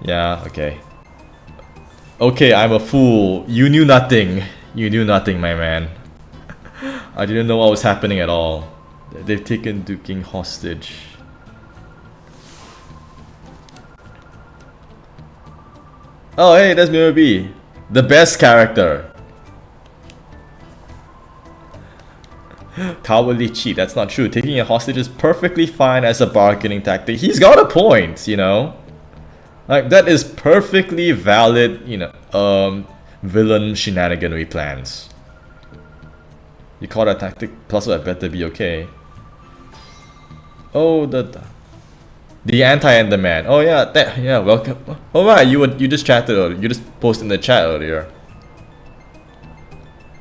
Yeah, okay. Okay, I'm a fool. You knew nothing. You knew nothing, my man. I didn't know what was happening at all. They've taken Duking hostage. Oh, hey, that's Mirror B. The best character. Cowardly cheat, that's not true. Taking a hostage is perfectly fine as a bargaining tactic. He's got a point, you know? Like, that is perfectly valid, you know, villain shenaniganry plans. You call that tactic, plus I better be okay. Oh, the anti-Enderman. Oh yeah, yeah, welcome. Oh right, you just chatted earlier. You just posted in the chat earlier.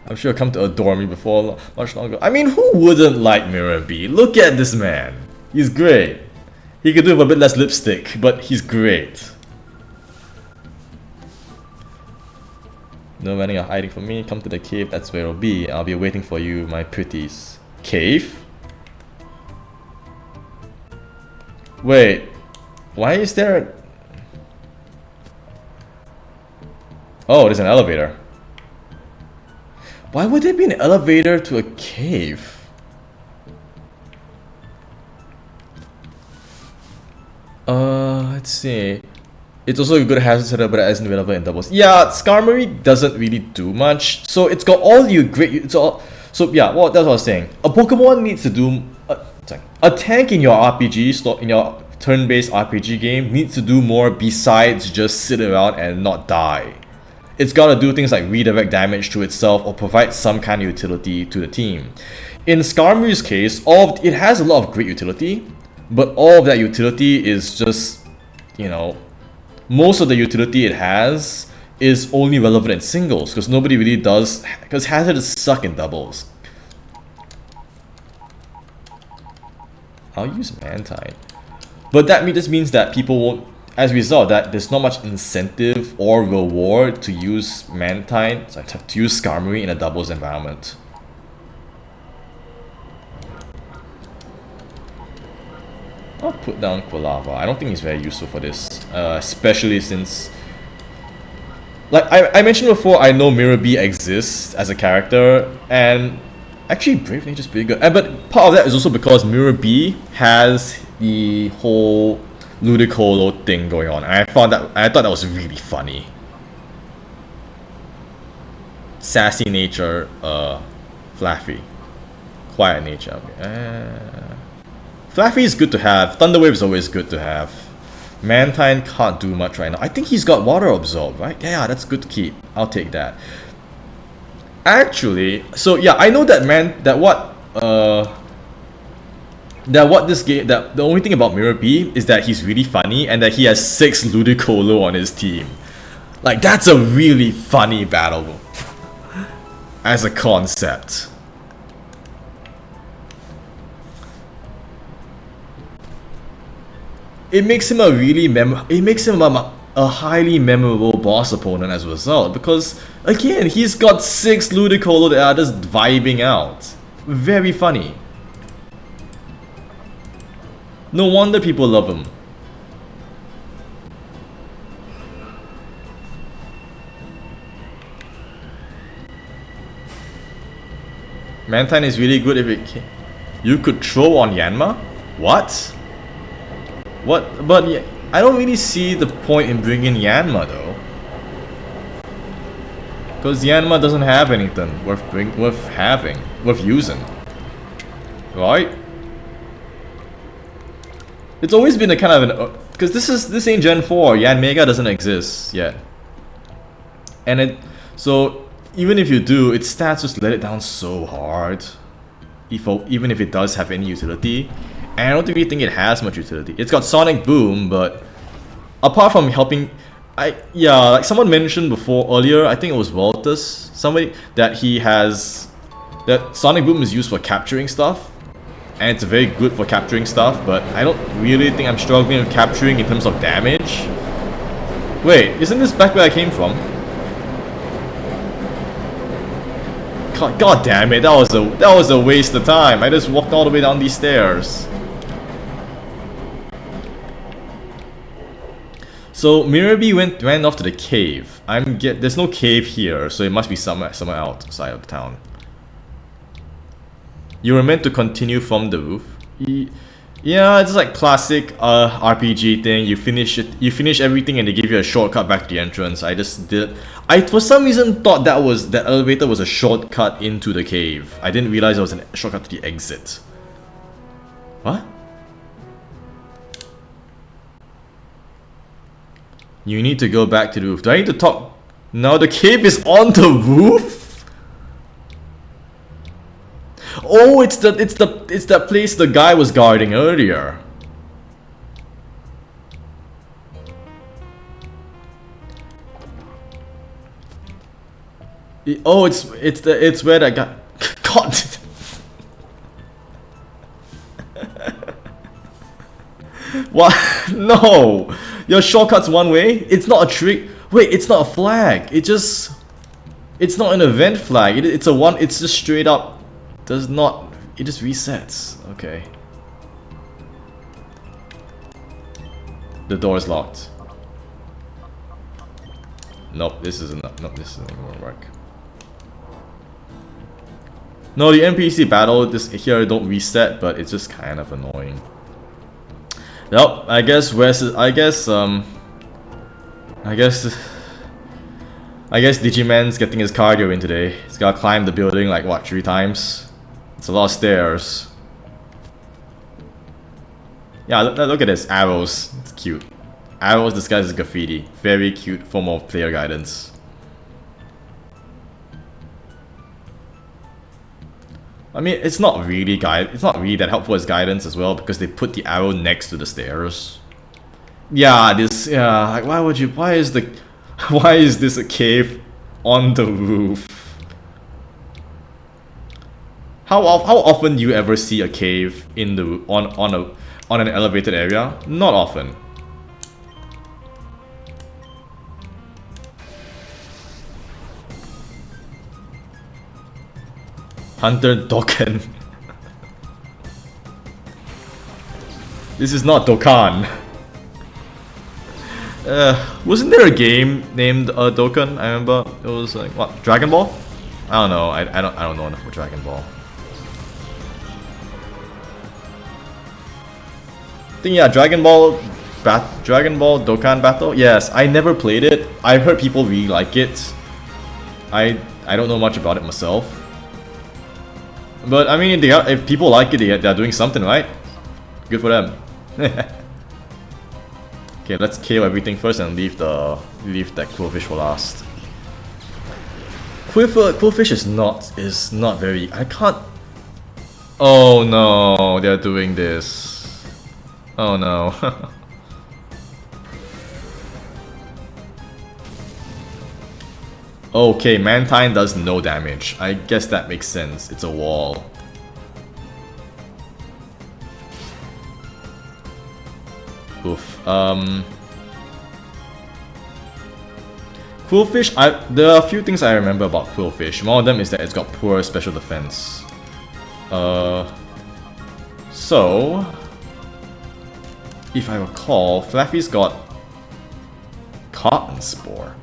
I'm sure come to adore me before much longer. I mean, who wouldn't like Mirror B? Look at this man. He's great. He could do with a bit less lipstick, but he's great. No running or hiding from me. Come to the cave, that's where it'll be. I'll be waiting for you, my pretties. Cave? Wait, why is there... Oh, there's an elevator. Why would there be an elevator to a cave? Let's see. It's also a good hazard setup, but it isn't available in doubles. Yeah, Skarmory doesn't really do much. So it's got all you great... It's all... So yeah, well, that's what I was saying. A Pokemon needs to do... A tank in your RPG, in your turn-based RPG game, needs to do more besides just sit around and not die. It's gotta do things like redirect damage to itself or provide some kind of utility to the team. In Skarmory's case, it has a lot of great utility, but all of that utility is just, you know, most of the utility it has is only relevant in singles, because nobody really does, because hazards suck in doubles. I'll use Mantine. But that just means that people won't, as a result, that there's not much incentive or reward to use Mantine, to use Skarmory in a doubles environment. I'll put down Quilava. I don't think he's very useful for this, especially since, like I mentioned before, I know Mirror B exists as a character, and actually Brave Nature's pretty good. But part of that is also because Mirror B has the whole Ludicolo thing going on, and I thought that was really funny. Sassy nature, Flaffy. Quiet nature. Flaffy is good to have. Thunderwave is always good to have. Mantine can't do much right now. I think he's got Water Absorb, right? Yeah, that's good to keep. I'll take that. Actually, so yeah, I know that the only thing about Mirror B is that he's really funny and that he has 6 Ludicolo on his team. Like, that's a really funny battle as a concept. It makes him a highly memorable boss opponent as a result, because again, he's got 6 Ludicolo that are just vibing out. Very funny. No wonder people love him. Mantine is really good if it can. You could throw on Yanma? What? What? But yeah, I don't really see the point in bringing Yanma though. Because Yanma doesn't have anything worth using. Right? It's always been a kind of an... Because this ain't Gen 4, Yanmega doesn't exist yet. And it... So, even if you do, its stats just let it down so hard. Even if it does have any utility. And I don't really think it has much utility. It's got Sonic Boom, but... Apart from helping... Yeah, like someone mentioned earlier, I think it was Voltus, somebody, that he has... That Sonic Boom is used for capturing stuff. And it's very good for capturing stuff, but I don't really think I'm struggling with capturing in terms of damage. Wait, isn't this back where I came from? God damn it, that was a waste of time. I just walked all the way down these stairs. So Mirabee went off to the cave. There's no cave here, so it must be somewhere outside of the town. You were meant to continue from the roof. Yeah, it's like classic RPG thing. You finish everything and they give you a shortcut back to the entrance. I for some reason thought that elevator was a shortcut into the cave. I didn't realize it was a shortcut to the exit. What? You need to go back to the roof. Do I need to talk? No, the cave is on the roof? Oh, it's that place the guy was guarding earlier. Oh, it's where that guy. God. What? No, your shortcut's one way. It's not a trick. Wait, it's not a flag. It's not an event flag. It's just straight up. It just resets. Okay. The door is locked. Nope, this isn't gonna work. No, the NPC battle here don't reset, but it's just kind of annoying. Nope, I guess Digiman's getting his cardio in today. He's gotta climb the building like what, 3 times? It's a lot of stairs. Yeah, look at this, arrows. It's cute. Arrows disguised as graffiti. Very cute form of player guidance. I mean, it's not really that helpful as guidance as well because they put the arrow next to the stairs. Yeah, like why is this a cave on the roof? How often do you ever see a cave on an elevated area? Not often. Hunter Dokkan. This is not Dokkan. Wasn't there a game named Dokkan? I remember it was like what, Dragon Ball? I don't know. I don't know enough for Dragon Ball. I think yeah, Dragon Ball Dokkan Battle. Yes, I never played it. I've heard people really like it. I don't know much about it myself. But I mean, if people like it, they're doing something, right? Good for them. Okay, let's kill everything first and leave that Quillfish for last. Quillfish is not very. I can't. Oh no, they're doing this. Oh no. Okay, Mantine does no damage. I guess that makes sense. It's a wall. Oof. Quillfish, there are a few things I remember about Quillfish. One of them is that it's got poor special defense. So if I recall, Flaffy's got Cotton Spore.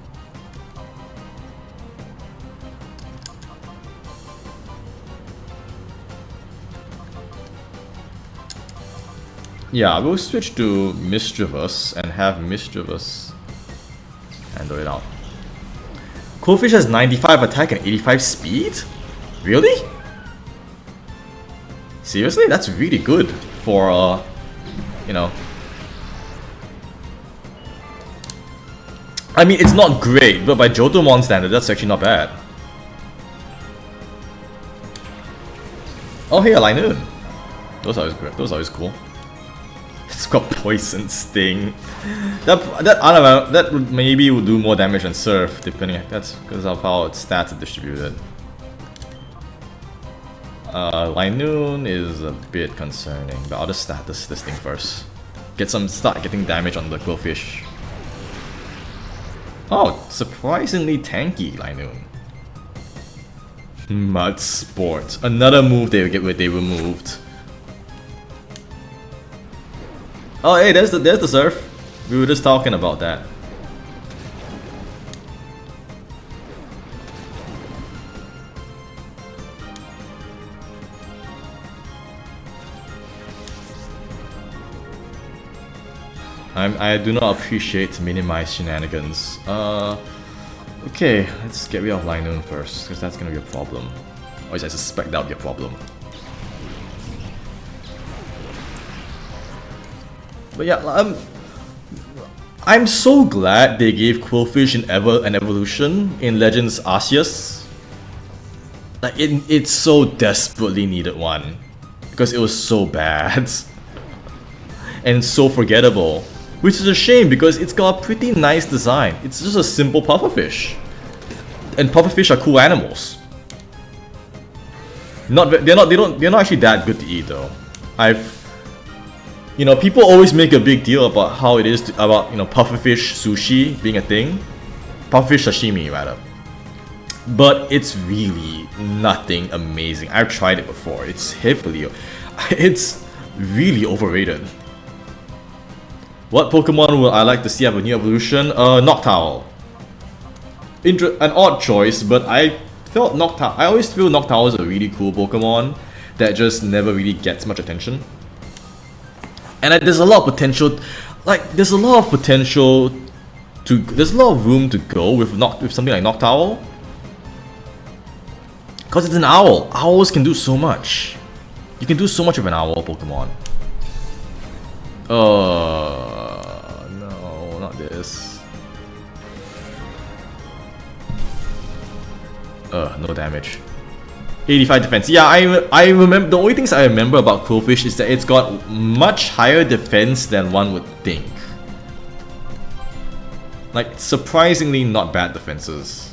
Yeah, we'll switch to Mischievous and have Mischievous handle it out. Quillfish has 95 attack and 85 speed? Really? Seriously? That's really good for, you know... I mean, it's not great, but by Jotomon standard, that's actually not bad. Oh, hey, a Linoon. Those are always great. Those are always cool. It's got Poison Sting. I don't know, that maybe will do more damage than Surf, depending. That's because of how its stats are distributed. Linoon is a bit concerning, but I'll just stat this thing first. Start getting damage on the Quillfish. Oh, surprisingly tanky Linoon. Mud Sport. Another move they removed. Oh hey, there's the Surf. We were just talking about that. I do not appreciate minimized shenanigans. Okay, let's get rid of Linoon first, because that's gonna be a problem. Or at least I suspect that'll be a problem. But yeah, I'm so glad they gave Quillfish an evolution in Legends Arceus. Like, it so desperately needed one. Because it was so bad. And so forgettable. Which is a shame because it's got a pretty nice design. It's just a simple pufferfish. And pufferfish are cool animals. They're not actually that good to eat though. You know, people always make a big deal about how it is about, you know, pufferfish sushi being a thing. Pufferfish sashimi rather. But it's really nothing amazing. I've tried it before. It's really overrated. What Pokemon would I like to see have a new evolution? Noctowl. An odd choice, but I always feel Noctowl is a really cool Pokemon that just never really gets much attention. And there's a lot of potential, there's a lot of room to go with something like Noctowl. Because it's an owl. Owls can do so much. You can do so much with an owl Pokemon. No, not this. No damage. 85 defense. Yeah, I remember. The only things I remember about Quillfish is that it's got much higher defense than one would think. Like, surprisingly not bad defenses.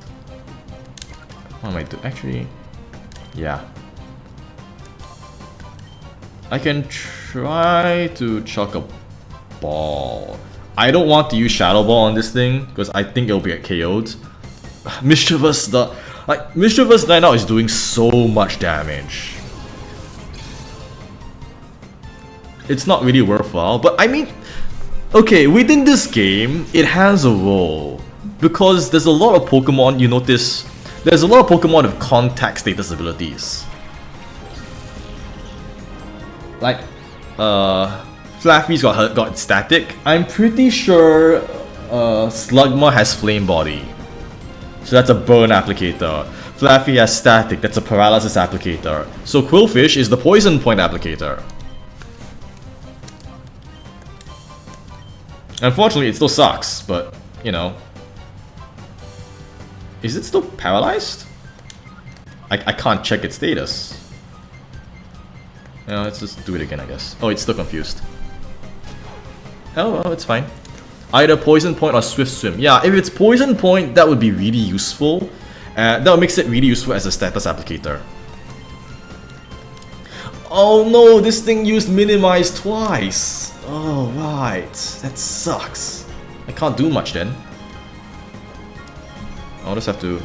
What am I doing? Actually, yeah. I can try to chuck a ball. I don't want to use Shadow Ball on this thing because I think it'll be KO'd. Mischievous, Mischievous right now is doing so much damage. It's not really worthwhile, but I mean, okay, within this game, it has a role. Because there's a lot of Pokemon, you notice, there's a lot of Pokemon with contact status abilities. Like, Flaffy's got static. I'm pretty sure Slugma has flame body. So that's a burn applicator. Flaffy has static, that's a paralysis applicator. So Quillfish is the poison point applicator. Unfortunately, it still sucks, but, you know. Is it still paralyzed? I can't check its status. Let's just do it again, I guess. Oh, it's still confused. Oh, well, it's fine. Either Poison Point or Swift Swim. Yeah, if it's Poison Point, that would be really useful. That would make it really useful as a status applicator. Oh no, this thing used Minimize twice. Oh, right. That sucks. I can't do much then. I'll just have to...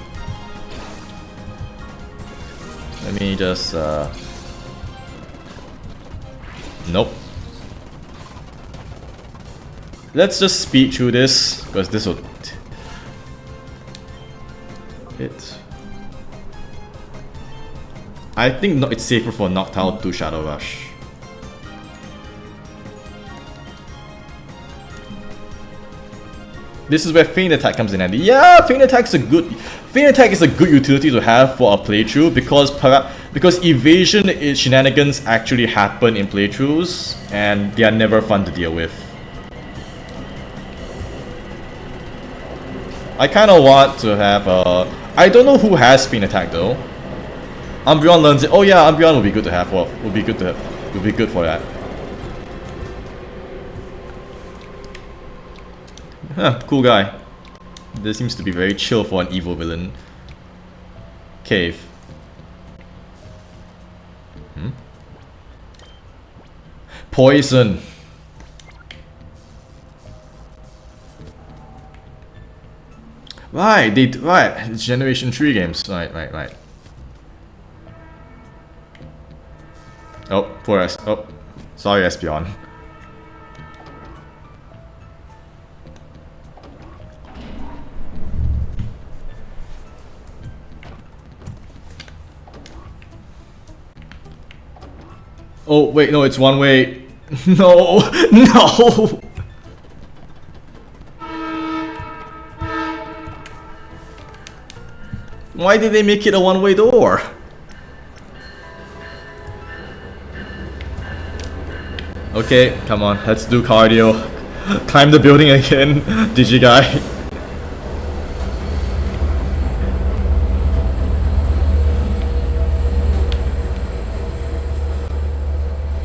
Let me just... Nope. Let's just speed through this, because this will hit. I think it's safer for Noctowl to Shadow Rush. this is where Feint Attack comes in handy. Yeah, Feint Attack is a good utility to have for a playthrough because evasion shenanigans actually happen in playthroughs and they are never fun to deal with. I kind of want to have a... I don't know who has Feint Attack though. Umbreon learns it. Oh yeah, Umbreon would be good to have. Would be good for that. Huh, cool guy. This seems to be very chill for an evil villain. Cave. Poison. Right, it's Generation 3 games. Right. Oh, poor S. Oh, sorry, Espeon. Oh, wait, no, it's one way. No, no! Why did they make it a one-way door? Okay, come on, let's do cardio. Climb the building again, Digi-Guy.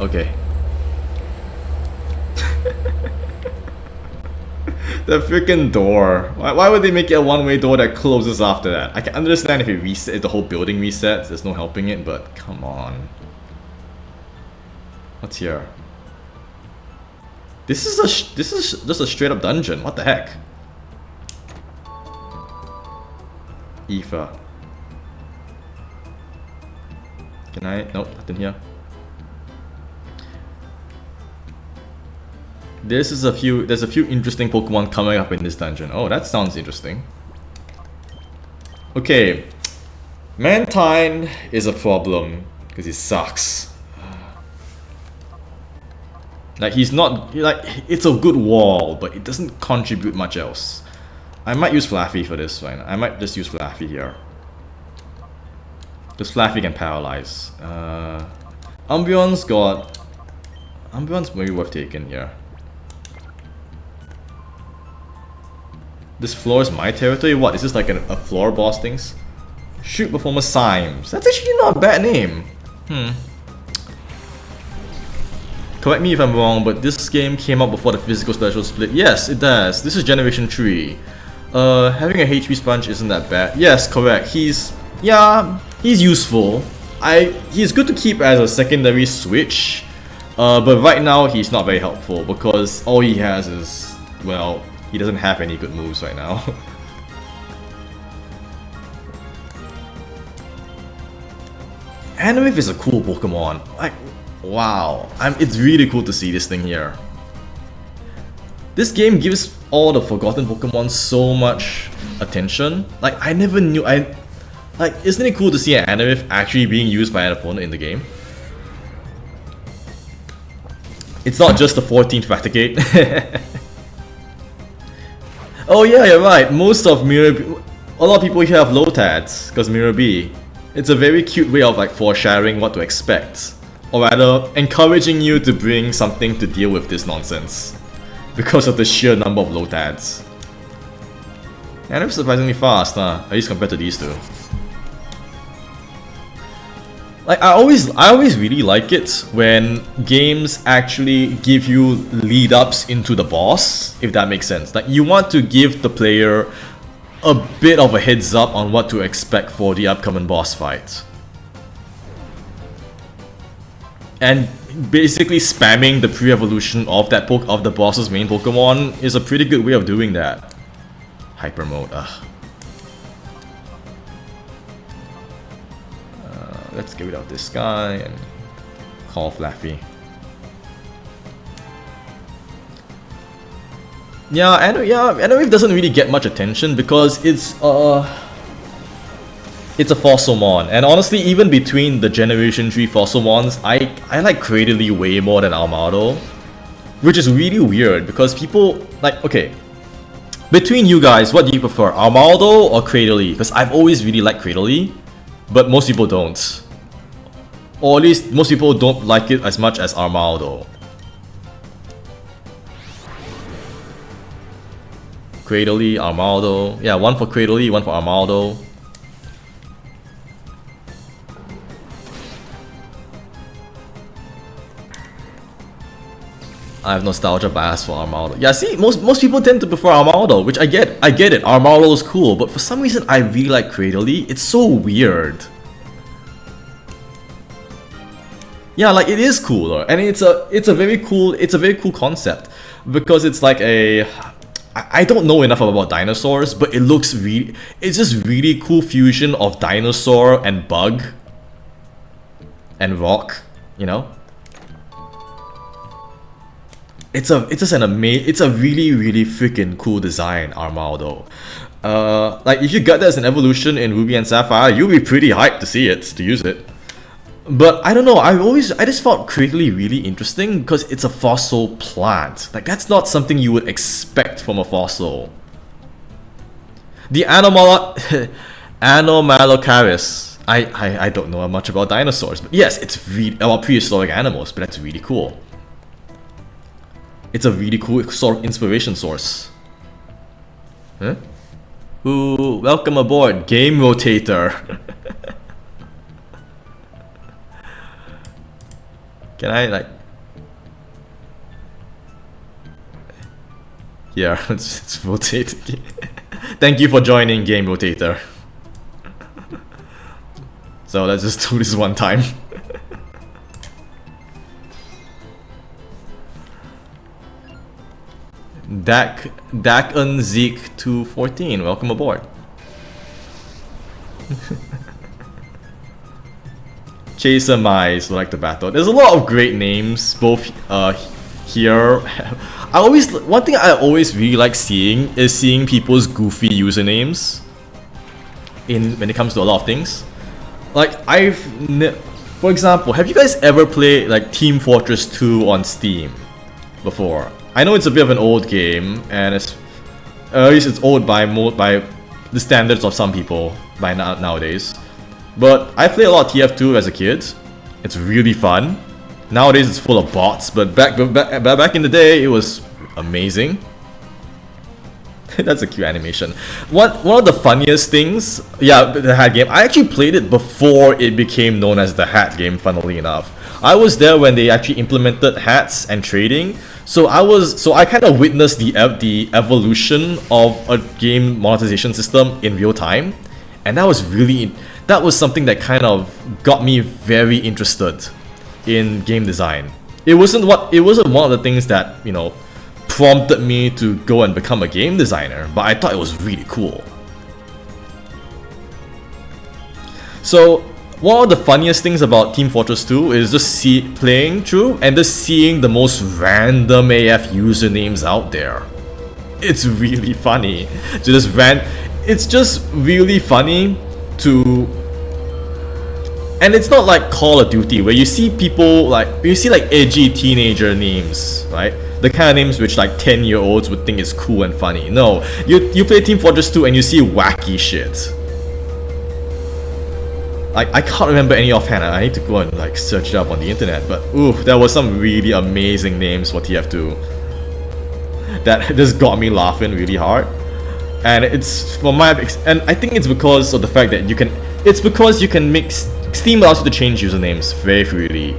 Okay. The freaking door. Why would they make it a one-way door that closes after that? I can understand if if the whole building resets, there's no helping it, but come on. What's here? This is just a straight up dungeon. What the heck? Aoife. Can I? Nope, nothing here. There's a few interesting Pokemon coming up in this dungeon. Oh, that sounds interesting. Okay, Mantine is a problem because he sucks. Like he's not like it's a good wall, but it doesn't contribute much else. I might use Flaffy for this one. I might just use Flaffy here. Because Flaffy can paralyze. Umbreon's maybe worth taking here. This floor is my territory? What, is this like a floor boss things? Shoot Performer Symes. That's actually not a bad name. Correct me if I'm wrong, but this game came out before the physical special split. Yes, it does. This is Generation 3. Having a HP sponge isn't that bad. Yes, correct. He's useful. He's good to keep as a secondary switch. But right now he's not very helpful because all he has is, well, he doesn't have any good moves right now. Anorith is a cool Pokemon. Like, wow. It's really cool to see this thing here. This game gives all the forgotten Pokemon so much attention. Like, I never knew. Like, isn't it cool to see an Anorith actually being used by an opponent in the game? It's not just the 14th Raticate. Oh yeah, you're right. Most of a lot of people here have Lotads because Mirror B. It's a very cute way of like foreshadowing what to expect, or rather, encouraging you to bring something to deal with this nonsense because of the sheer number of Lotads. And they're surprisingly fast, at least compared to these two. Like I always really like it when games actually give you lead-ups into the boss, if that makes sense. Like you want to give the player a bit of a heads up on what to expect for the upcoming boss fight. And basically spamming the pre-evolution of the boss's main Pokemon is a pretty good way of doing that. Hyper mode, let's get rid of this guy and call Flaffy. Anorith doesn't really get much attention because it's a Fossilmon, and honestly, even between the Generation 3 Fossilmons, I like Cradily way more than Armado, which is really weird because people like, okay, Between you guys, what do you prefer, Armaldo or Cradley? Because I've always really liked Cradley, but most people don't. Or at least most people don't like it as much as Armaldo. Cradley, Armaldo. Yeah, one for Cradley, one for Armaldo. I have nostalgia bias for Armaldo. Yeah, see, most people tend to prefer Armaldo, which I get it. Armaldo is cool, but for some reason I really like Cradley. It's so weird. Yeah, like it is cooler, and it's a very cool concept because it's like a I don't know enough about dinosaurs, but it's just really cool fusion of dinosaur and bug and rock, you know? It's a really freaking cool design, Armaldo. Like if you got that as an evolution in Ruby and Sapphire, you'll be pretty hyped to use it. But I don't know, I just found Cradley really interesting because it's a fossil plant. Like that's not something you would expect from a fossil. The Anomalocaris. I don't know much about dinosaurs, but yes, it's really about prehistoric animals, but that's really cool. It's a really cool sort of inspiration source. Huh? Ooh, welcome aboard, Game Rotator. Can I like... Yeah, it's rotate. Thank you for joining, Game Rotator. So let's just do this one time. Dak Zeke 214, welcome aboard. Chaser Mice would like to battle. There's a lot of great names both here. One thing I always really like seeing is seeing people's goofy usernames when it comes to a lot of things. Like for example, have you guys ever played like Team Fortress 2 on Steam before? I know it's a bit of an old game, and at least it's old by the standards of some people nowadays. But I played a lot of TF2 as a kid. It's really fun. Nowadays it's full of bots, but back in the day it was amazing. That's a cute animation. One of the funniest things, yeah, the hat game. I actually played it before it became known as the hat game. Funnily enough, I was there when they actually implemented hats and trading. So I kind of witnessed the evolution of a game monetization system in real time, and that was something that kind of got me very interested in game design. It wasn't one of the things that, you know, prompted me to go and become a game designer, but I thought it was really cool. So one of the funniest things about Team Fortress 2 is just playing through and just seeing the most random AF usernames out there. It's really funny to it's just really funny to... And it's not like Call of Duty where you see people like edgy teenager names, right? The kind of names which like 10-year-olds would think is cool and funny. No, you play Team Fortress 2 and you see wacky shit. Like, I can't remember any offhand. I need to go and like search it up on the internet. But ooh, there was some really amazing names for TF2 that just got me laughing really hard. And it's and I think it's because of the fact that you can Steam allows you to change usernames very freely.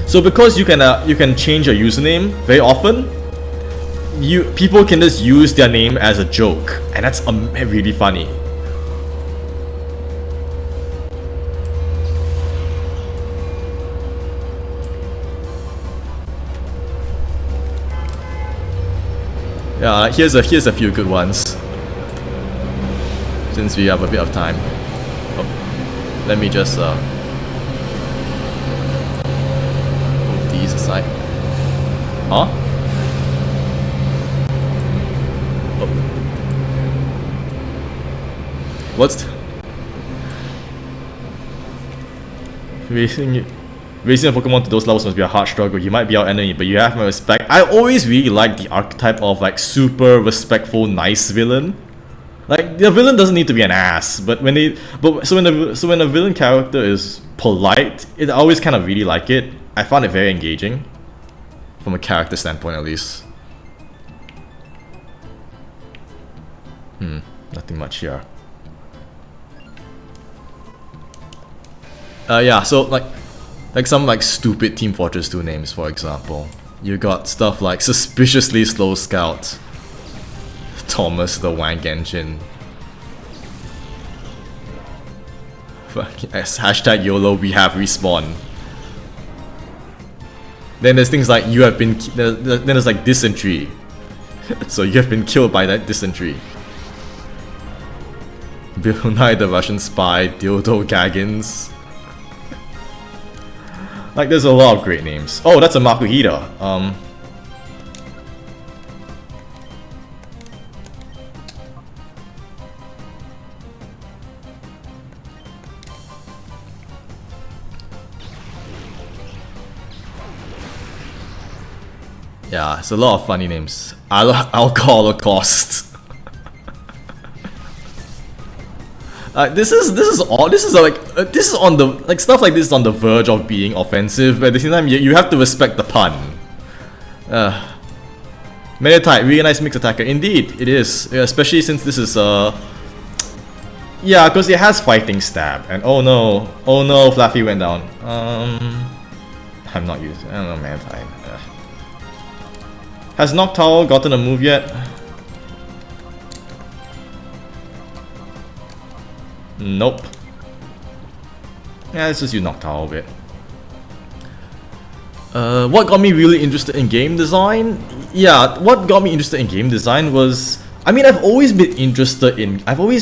So because you can change your username very often, people can just use their name as a joke, and that's really funny. Yeah, here's a few good ones. Since we have a bit of time. Oh, let me just move these aside. Huh? Oh. What's Raising a Pokemon to those levels must be a hard struggle. You might be our enemy, but you have my respect. I always really like the archetype of like super respectful, nice villain. Like the villain doesn't need to be an ass, but when a villain character is polite, I always kind of really like it. I found it very engaging, from a character standpoint at least. Nothing much here. Yeah, so like some like stupid Team Fortress 2 names, for example. You got stuff like Suspiciously Slow Scout, Thomas the Wank Engine, hashtag YOLO, we have respawn. Then there's things like you have been, then there's like dysentery. So you have been killed by that dysentery. Bill Nye the Russian Spy, Dildo Gaggins. Like there's a lot of great names. Oh, that's a Makuhita. Yeah, it's a lot of funny names. Alcohol Holocaust. This is on the like stuff like this is on the verge of being offensive, but at the same time you have to respect the pun. Meditite, really nice mix attacker. Indeed, it is, especially since this is yeah, because it has fighting stab. And oh no, Fluffy went down. I'm not using. I don't know, Meditite. Has Noctowl gotten a move yet? Nope. Yeah, let's just use Noctowl a bit. What got me really interested in game design? Yeah, what got me interested in game design was, I mean, I've always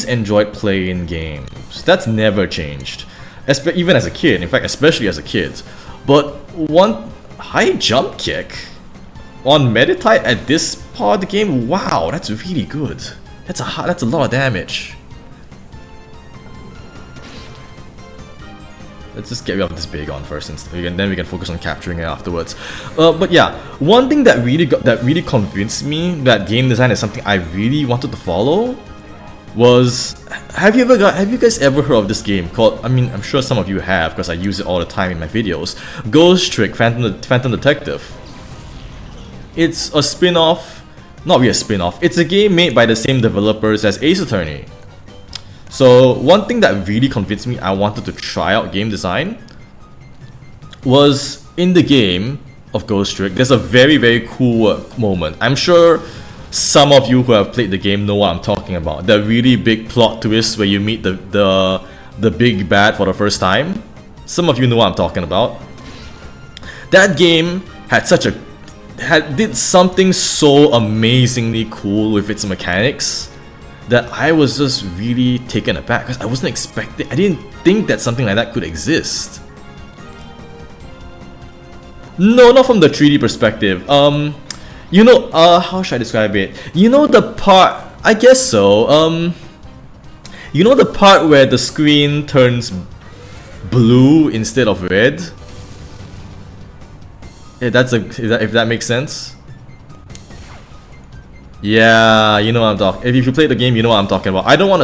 enjoyed playing games. That's never changed. Even as a kid, in fact, especially as a kid. But one high jump kick on Meditite at this part of the game, wow, that's really good. That's a lot of damage. Let's just get rid of this Bagon first, and then we can focus on capturing it afterwards. But yeah, one thing that really convinced me that game design is something I really wanted to follow was, have you guys ever heard of this game called, I mean, I'm sure some of you have because I use it all the time in my videos, Ghost Trick Phantom Detective. It's a spin-off, not really a spin-off, it's a game made by the same developers as Ace Attorney. So one thing that really convinced me I wanted to try out game design was in the game of Ghost Trick, there's a very cool moment. I'm sure some of you who have played the game know what I'm talking about. The really big plot twist where you meet the big bad for the first time. Some of you know what I'm talking about. That game did something so amazingly cool with its mechanics that I was just really taken aback because I didn't think that something like that could exist. No, not from the 3D perspective. You know, how should I describe it? You know the part, I guess so, you know the part where the screen turns blue instead of red? If that makes sense. Yeah, you know what I'm talking. If you play the game, you know what I'm talking about. I don't want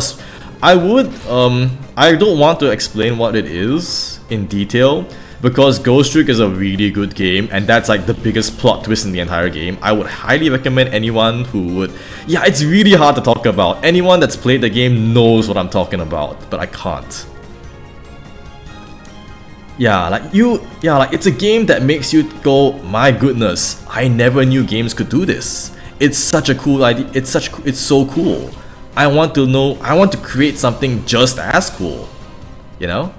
to explain what it is in detail because Ghost Trick is a really good game, and that's like the biggest plot twist in the entire game. I would highly recommend anyone who would. Yeah, it's really hard to talk about. Anyone that's played the game knows what I'm talking about, but I can't. Yeah, like it's a game that makes you go, my goodness, I never knew games could do this. It's such a cool idea. It's so cool. I want to create something just as cool, you know?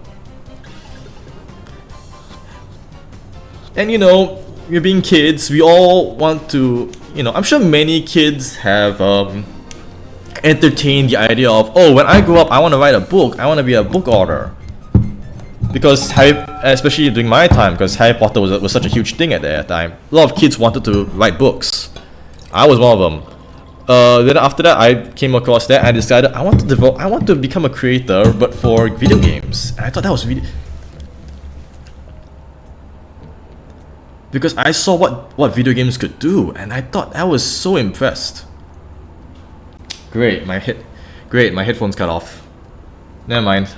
And you know, we're being kids, we all want to, you know, I'm sure many kids have entertained the idea of, oh, when I grow up, I want to write a book. I want to be a book author. Because especially during my time, because Harry Potter was such a huge thing at that time. A lot of kids wanted to write books. I was one of them. Then after that, I came across that and I decided I want to become a creator, but for video games. And I thought that was really. because I saw what video games could do, and I thought I was so impressed. Great, my headphones cut off. Never mind.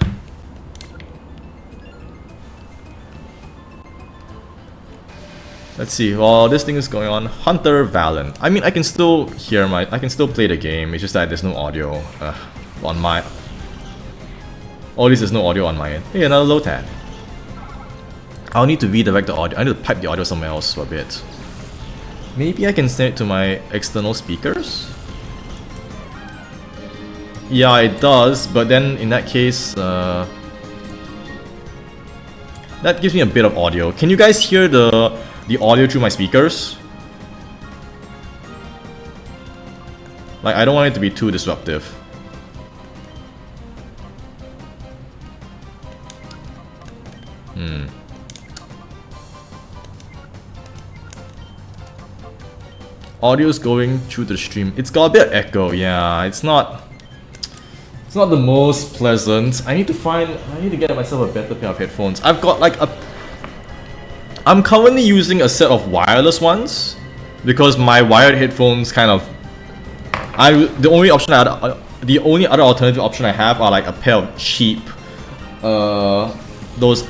Let's see. While this thing is going on, Hunter Valen. I mean, I can still play the game. It's just that there's no audio on my. Or at least there's no audio on my end. Hey, another low tab. I'll need to redirect the audio. I need to pipe the audio somewhere else for a bit. Maybe I can send it to my external speakers? Yeah, it does, but then in that case, that gives me a bit of audio. Can you guys hear the audio through my speakers? Like, I don't want it to be too disruptive. Audio's going through the stream. It's got a bit of echo, yeah. It's not the most pleasant. I need to get myself a better pair of headphones. I've got like I'm currently using a set of wireless ones because my wired headphones kind of the only other alternative option I have are like a pair of cheap those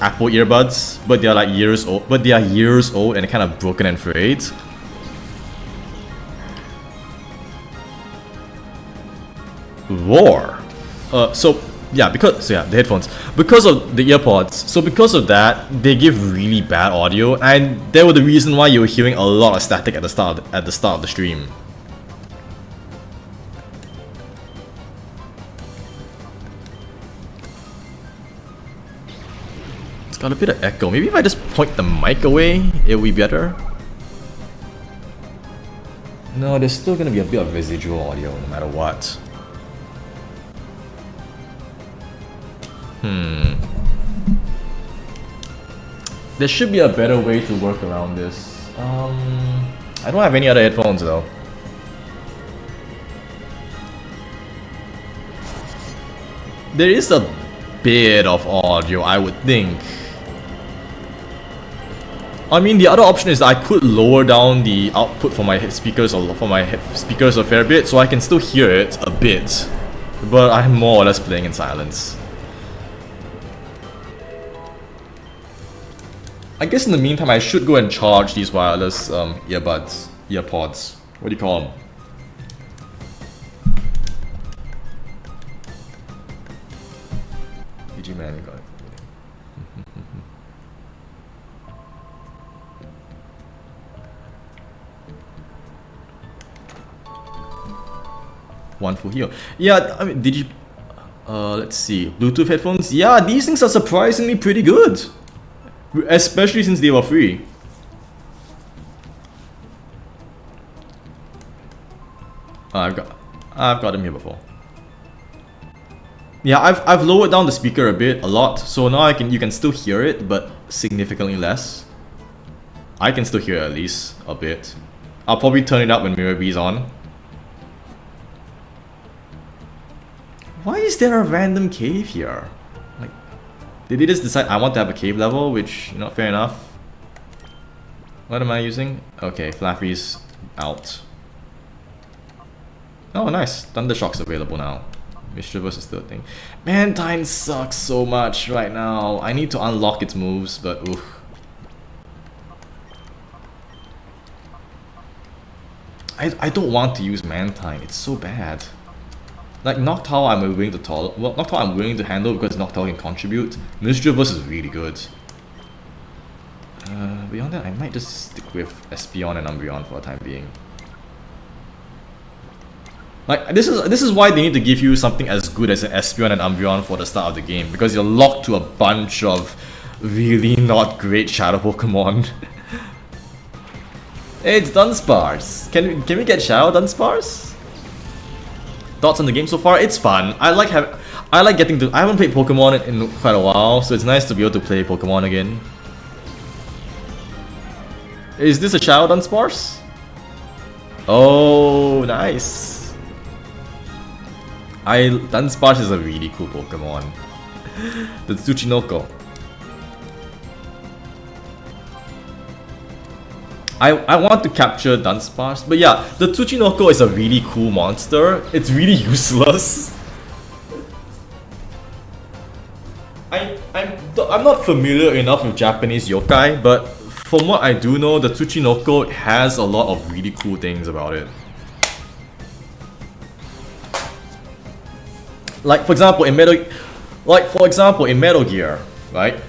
Apple earbuds, but they are like years old and they're kind of broken and frayed. Roar. The headphones. Because of the earpods. So because of that, they give really bad audio, and they were the reason why you were hearing a lot of static at the start of the stream. It's got a bit of echo. Maybe if I just point the mic away, it'll be better. No, there's still gonna be a bit of residual audio no matter what. There should be a better way to work around this. I don't have any other headphones though. There is a bit of audio, I would think. I mean, the other option is that I could lower down the output for my speakers a fair bit, so I can still hear it a bit. But I'm more or less playing in silence. I guess in the meantime, I should go and charge these wireless earpods. What do you call them? PG man, you got it. One full heal. Yeah, I mean, did you? Let's see. Bluetooth headphones. Yeah, these things are surprisingly pretty good. Especially since they were free. I've got them here before. Yeah, I've lowered down the speaker a lot, so now you can still hear it, but significantly less. I can still hear it at least a bit. I'll probably turn it up when Mirror B's on. Why is there a random cave here? Did they just decide I want to have a cave level, which, fair enough. What am I using? Okay, Flaffy's out. Oh, nice. Thundershock's available now. Mischievous is still a thing. Mantine sucks so much right now. I need to unlock its moves, but oof. I don't want to use Mantine. It's so bad. Like Noctowl I'm willing to Noctowl I'm willing to handle because Noctowl can contribute. Mischievous is really good. Beyond that, I might just stick with Espeon and Umbreon for the time being. Like this is why they need to give you something as good as an Espeon and Umbreon for the start of the game, because you're locked to a bunch of really not great Shadow Pokemon. Hey, it's Dunsparce. Can we get Shadow Dunsparce? Thoughts on the game so far? It's fun. I like getting to. I haven't played Pokemon in quite a while, so it's nice to be able to play Pokemon again. Is this a Shadow Dunsparce? Oh, nice. Dunsparce is a really cool Pokemon. The Tsuchinoko. I want to capture Dunsparce, but yeah, the Tsuchinoko is a really cool monster. It's really useless. I'm not familiar enough with Japanese yokai, but from what I do know, the Tsuchinoko has a lot of really cool things about it. Like for example in Metal Gear, right?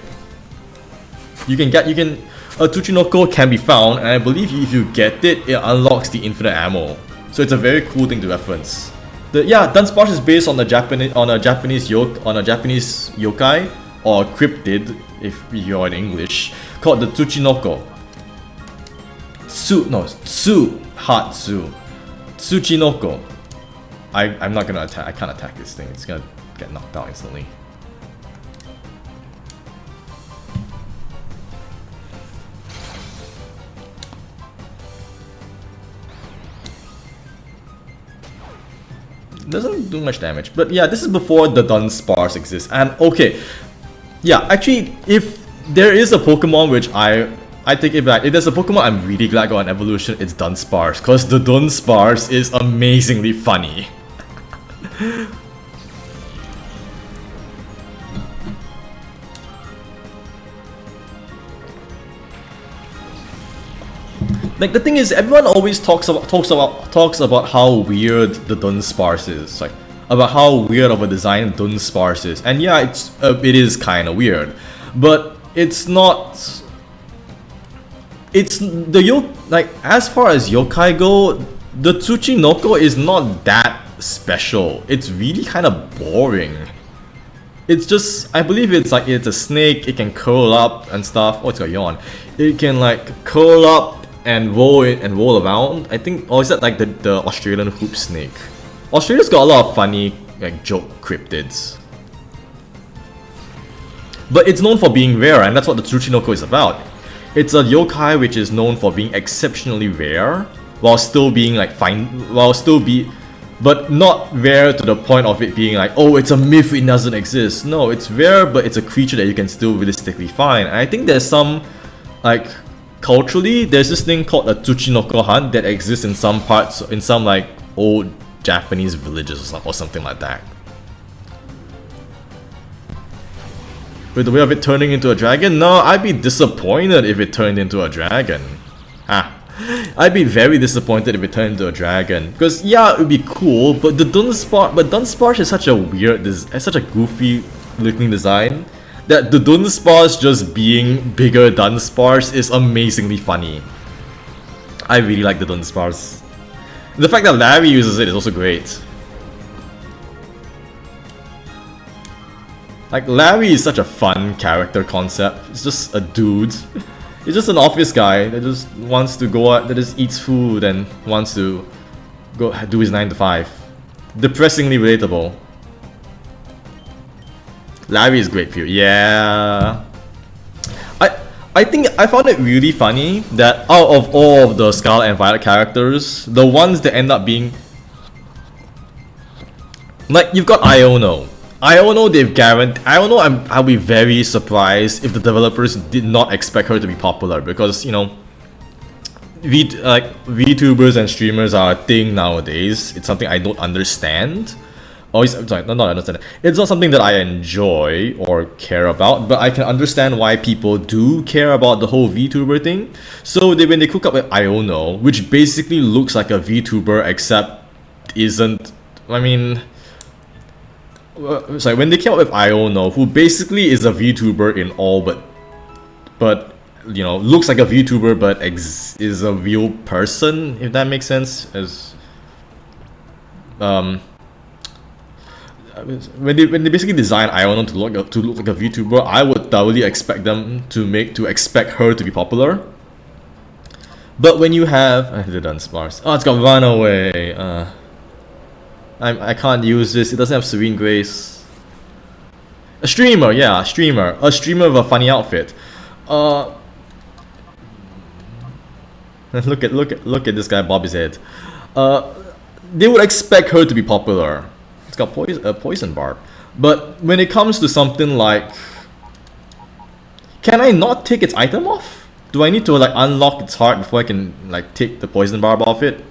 A Tsuchinoko can be found, and I believe if you get it, it unlocks the infinite ammo. So it's a very cool thing to reference. Dunsparce is based on a Japanese yokai or cryptid, if you're in English, called the Tsuchinoko. Tsuchinoko. I'm not gonna attack. I can't attack this thing. It's gonna get knocked out instantly. Doesn't do much damage, but yeah, this is before the Dunsparce exists. And okay, yeah, actually, if there is a Pokemon which I take it back. If there's a Pokemon I'm really glad got an evolution, it's Dunsparce, because the Dunsparce is amazingly funny. Like the thing is, everyone always talks about how weird the Dunsparce is, like about how weird of a design Dunsparce is, and yeah, it is kind of weird, but it's not. As far as yokai go, the Tsuchinoko is not that special. It's really kind of boring. It's just, I believe it's a snake. It can curl up and stuff. Oh, it's got yawn. It can like curl up and roll around. I think, or is that like the Australian hoop snake? Australia's got a lot of funny like joke cryptids, but it's known for being rare, and that's what the Tsuchinoko is about. It's a yokai which is known for being exceptionally rare, while still being like but not rare to the point of it being like, oh, it's a myth, it doesn't exist. No, it's rare, but it's a creature that you can still realistically find. And I think there's some, like, culturally, there's this thing called a Tsuchinoko hunt that exists in some parts, in some like old Japanese villages or something like that. With the way of it turning into a dragon? No, I'd be disappointed if it turned into a dragon. I'd be very disappointed if it turned into a dragon. Because yeah, it would be cool, but Dunsparce is such a weird, such a goofy looking design that the Dunsparce just being bigger Dunsparce is amazingly funny. I really like the Dunsparce. The fact that Larry uses it is also great. Like, Larry is such a fun character concept. It's just a dude. He's just an office guy that just wants to go out, that just eats food and wants to go do his 9 to 5. Depressingly relatable. Larry is great, period. Yeah. I think I found it really funny that out of all of the Scarlet and Violet characters, the ones that end up being... Like, you've got Iono. They've guaranteed. I'll be very surprised if the developers did not expect her to be popular, because you know, VTubers and streamers are a thing nowadays. It's something I don't understand. Not understand. It's not something that I enjoy or care about, but I can understand why people do care about the whole VTuber thing. So when they cook up with Iono, which basically looks like a VTuber except isn't. I mean. Sorry, when they came up with Iono, who basically is a VTuber in all but you know, looks like a VTuber but is a real person, if that makes sense. As when they basically designed Iono to look like a VTuber, I would thoroughly expect them to expect her to be popular. But when you have the Dunsparce, oh, it's got Runaway. I can't use this. It doesn't have Serene Grace. A streamer, yeah, a streamer with a funny outfit. Look at this guy bob his head. They would expect her to be popular. It's got poison barb. But when it comes to something like, can I not take its item off? Do I need to like unlock its heart before I can like take the poison barb off it?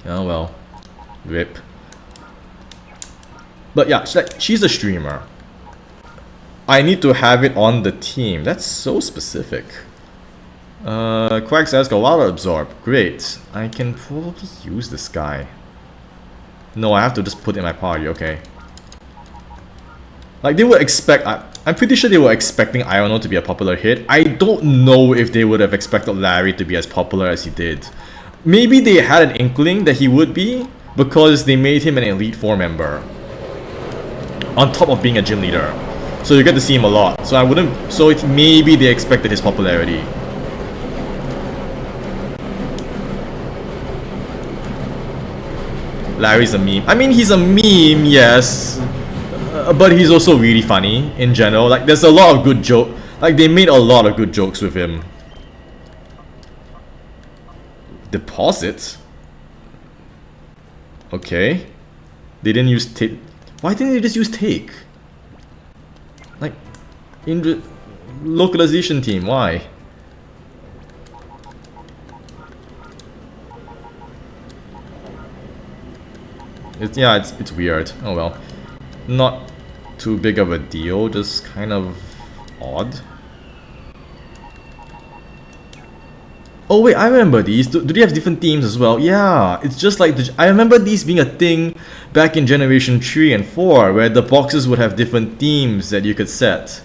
Oh well. Rip. But yeah, she's a streamer. I need to have it on the team. That's so specific. Quack says go water absorb. Great. I can probably use this guy. No, I have to just put it in my party, okay. Like they would expect, I'm pretty sure they were expecting Iono to be a popular hit. I don't know if they would have expected Larry to be as popular as he did. Maybe they had an inkling that he would be because they made him an Elite 4 member. On top of being a gym leader. So you get to see him a lot. So I wouldn't, so maybe they expected his popularity. Larry's a meme. I mean, he's a meme, yes. But he's also really funny in general. Like, there's a lot of good joke. Like, they made a lot of good jokes with him. Deposit? Okay. They didn't use take. Why didn't they just use take? Like, in the localization team, why? It's weird. Oh well. Not too big of a deal, just kind of odd. Oh wait, I remember these. Do they have different themes as well? Yeah, it's just like I remember these being a thing back in Generation 3 and 4, where the boxes would have different themes that you could set.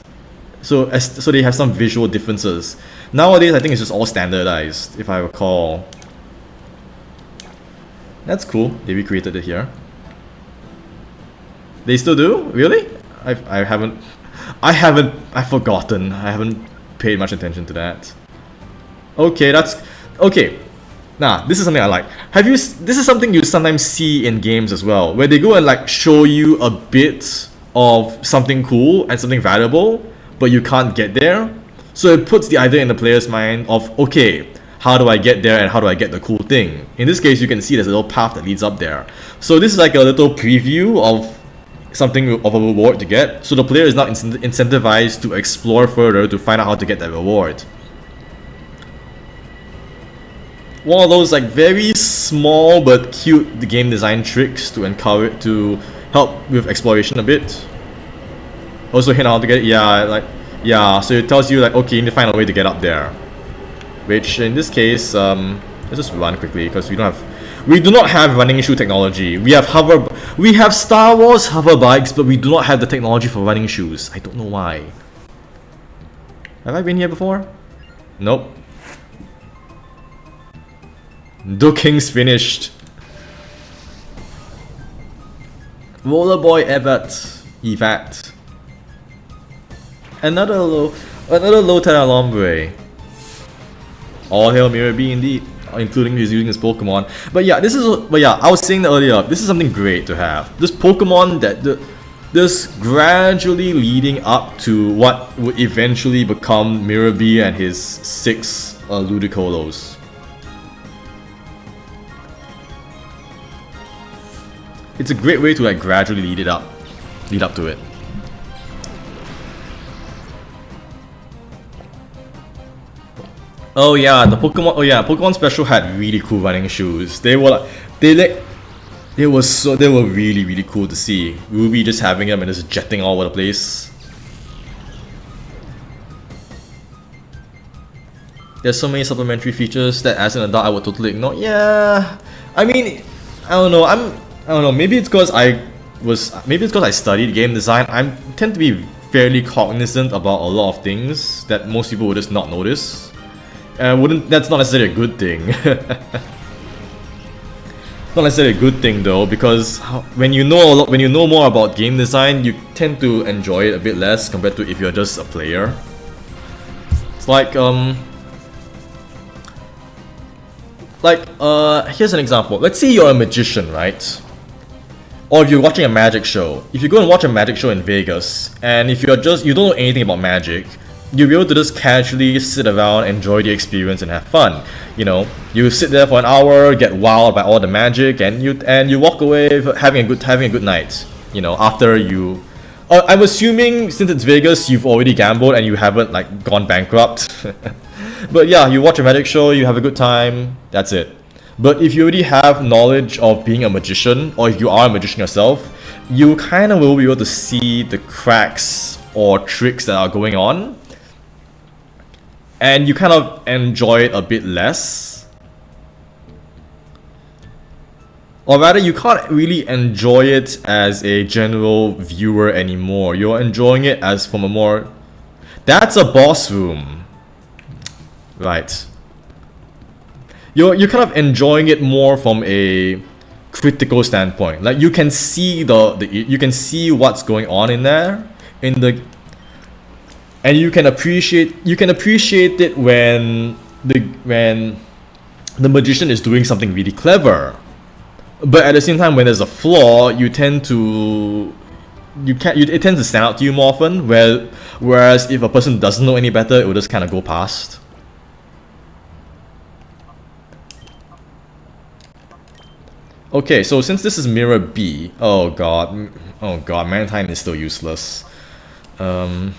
So they have some visual differences. Nowadays, I think it's just all standardized, if I recall. That's cool. They recreated it here. They still do? Really? I've forgotten. I haven't paid much attention to that. Okay, that's okay. Nah, this is something I like. This is something you sometimes see in games as well, where they go and like show you a bit of something cool and something valuable, but you can't get there. So it puts the idea in the player's mind of, okay, how do I get there and how do I get the cool thing? In this case, you can see there's a little path that leads up there. So this is like a little preview of something of a reward to get. So the player is not incentivized to explore further to find out how to get that reward. One of those like very small but cute game design tricks to encourage, to help with exploration a bit. Also hint how to get it. Yeah, so it tells you like, okay, you need to find a way to get up there. Which in this case, let's just run quickly because we do not have running shoe technology. We have Star Wars hover bikes, but we do not have the technology for running shoes. I don't know why. Have I been here before? Nope. Dooking's finished. Rollerboy Evat. Another low tier Lombre. All hail Mirror B indeed, including his using his Pokemon. But yeah, I was saying earlier, this is something great to have. This Pokemon this gradually leading up to what would eventually become Mirror B and his 6 Ludicolo. It's a great way to like gradually lead up to it. Oh yeah, Pokemon Special had really cool running shoes. They were really really cool to see. Ruby just having them and just jetting all over the place. There's so many supplementary features that as an adult I would totally ignore. Yeah, I mean, I don't know. Maybe it's because I studied game design. I tend to be fairly cognizant about a lot of things that most people would just not notice. That's not necessarily a good thing. Not necessarily a good thing though, because when you know more about game design, you tend to enjoy it a bit less compared to if you're just a player. It's like here's an example. Let's say you're a magician, right? Or if you're watching a magic show. If you go and watch a magic show in Vegas, and if you don't know anything about magic, you'll be able to just casually sit around, enjoy the experience, and have fun. You know, you sit there for an hour, get wowed by all the magic, and you walk away having a good night. You know, after you I'm assuming since it's Vegas, you've already gambled and you haven't like gone bankrupt. But yeah, you watch a magic show, you have a good time, that's it. But if you already have knowledge of being a magician, or if you are a magician yourself, you kind of will be able to see the cracks or tricks that are going on, and you kind of enjoy it a bit less. Or rather, you can't really enjoy it as a general viewer anymore. You're enjoying it as from a more... That's a boss room. Right. You're kind of enjoying it more from a critical standpoint. Like you can see you can see what's going on in there and you can appreciate it when the magician is doing something really clever. But at the same time, when there's a flaw, it tends to stand out to you more often. Whereas if a person doesn't know any better, it will just kind of go past. Okay, so since this is mirror B, oh god, Mantine is still useless. Oh,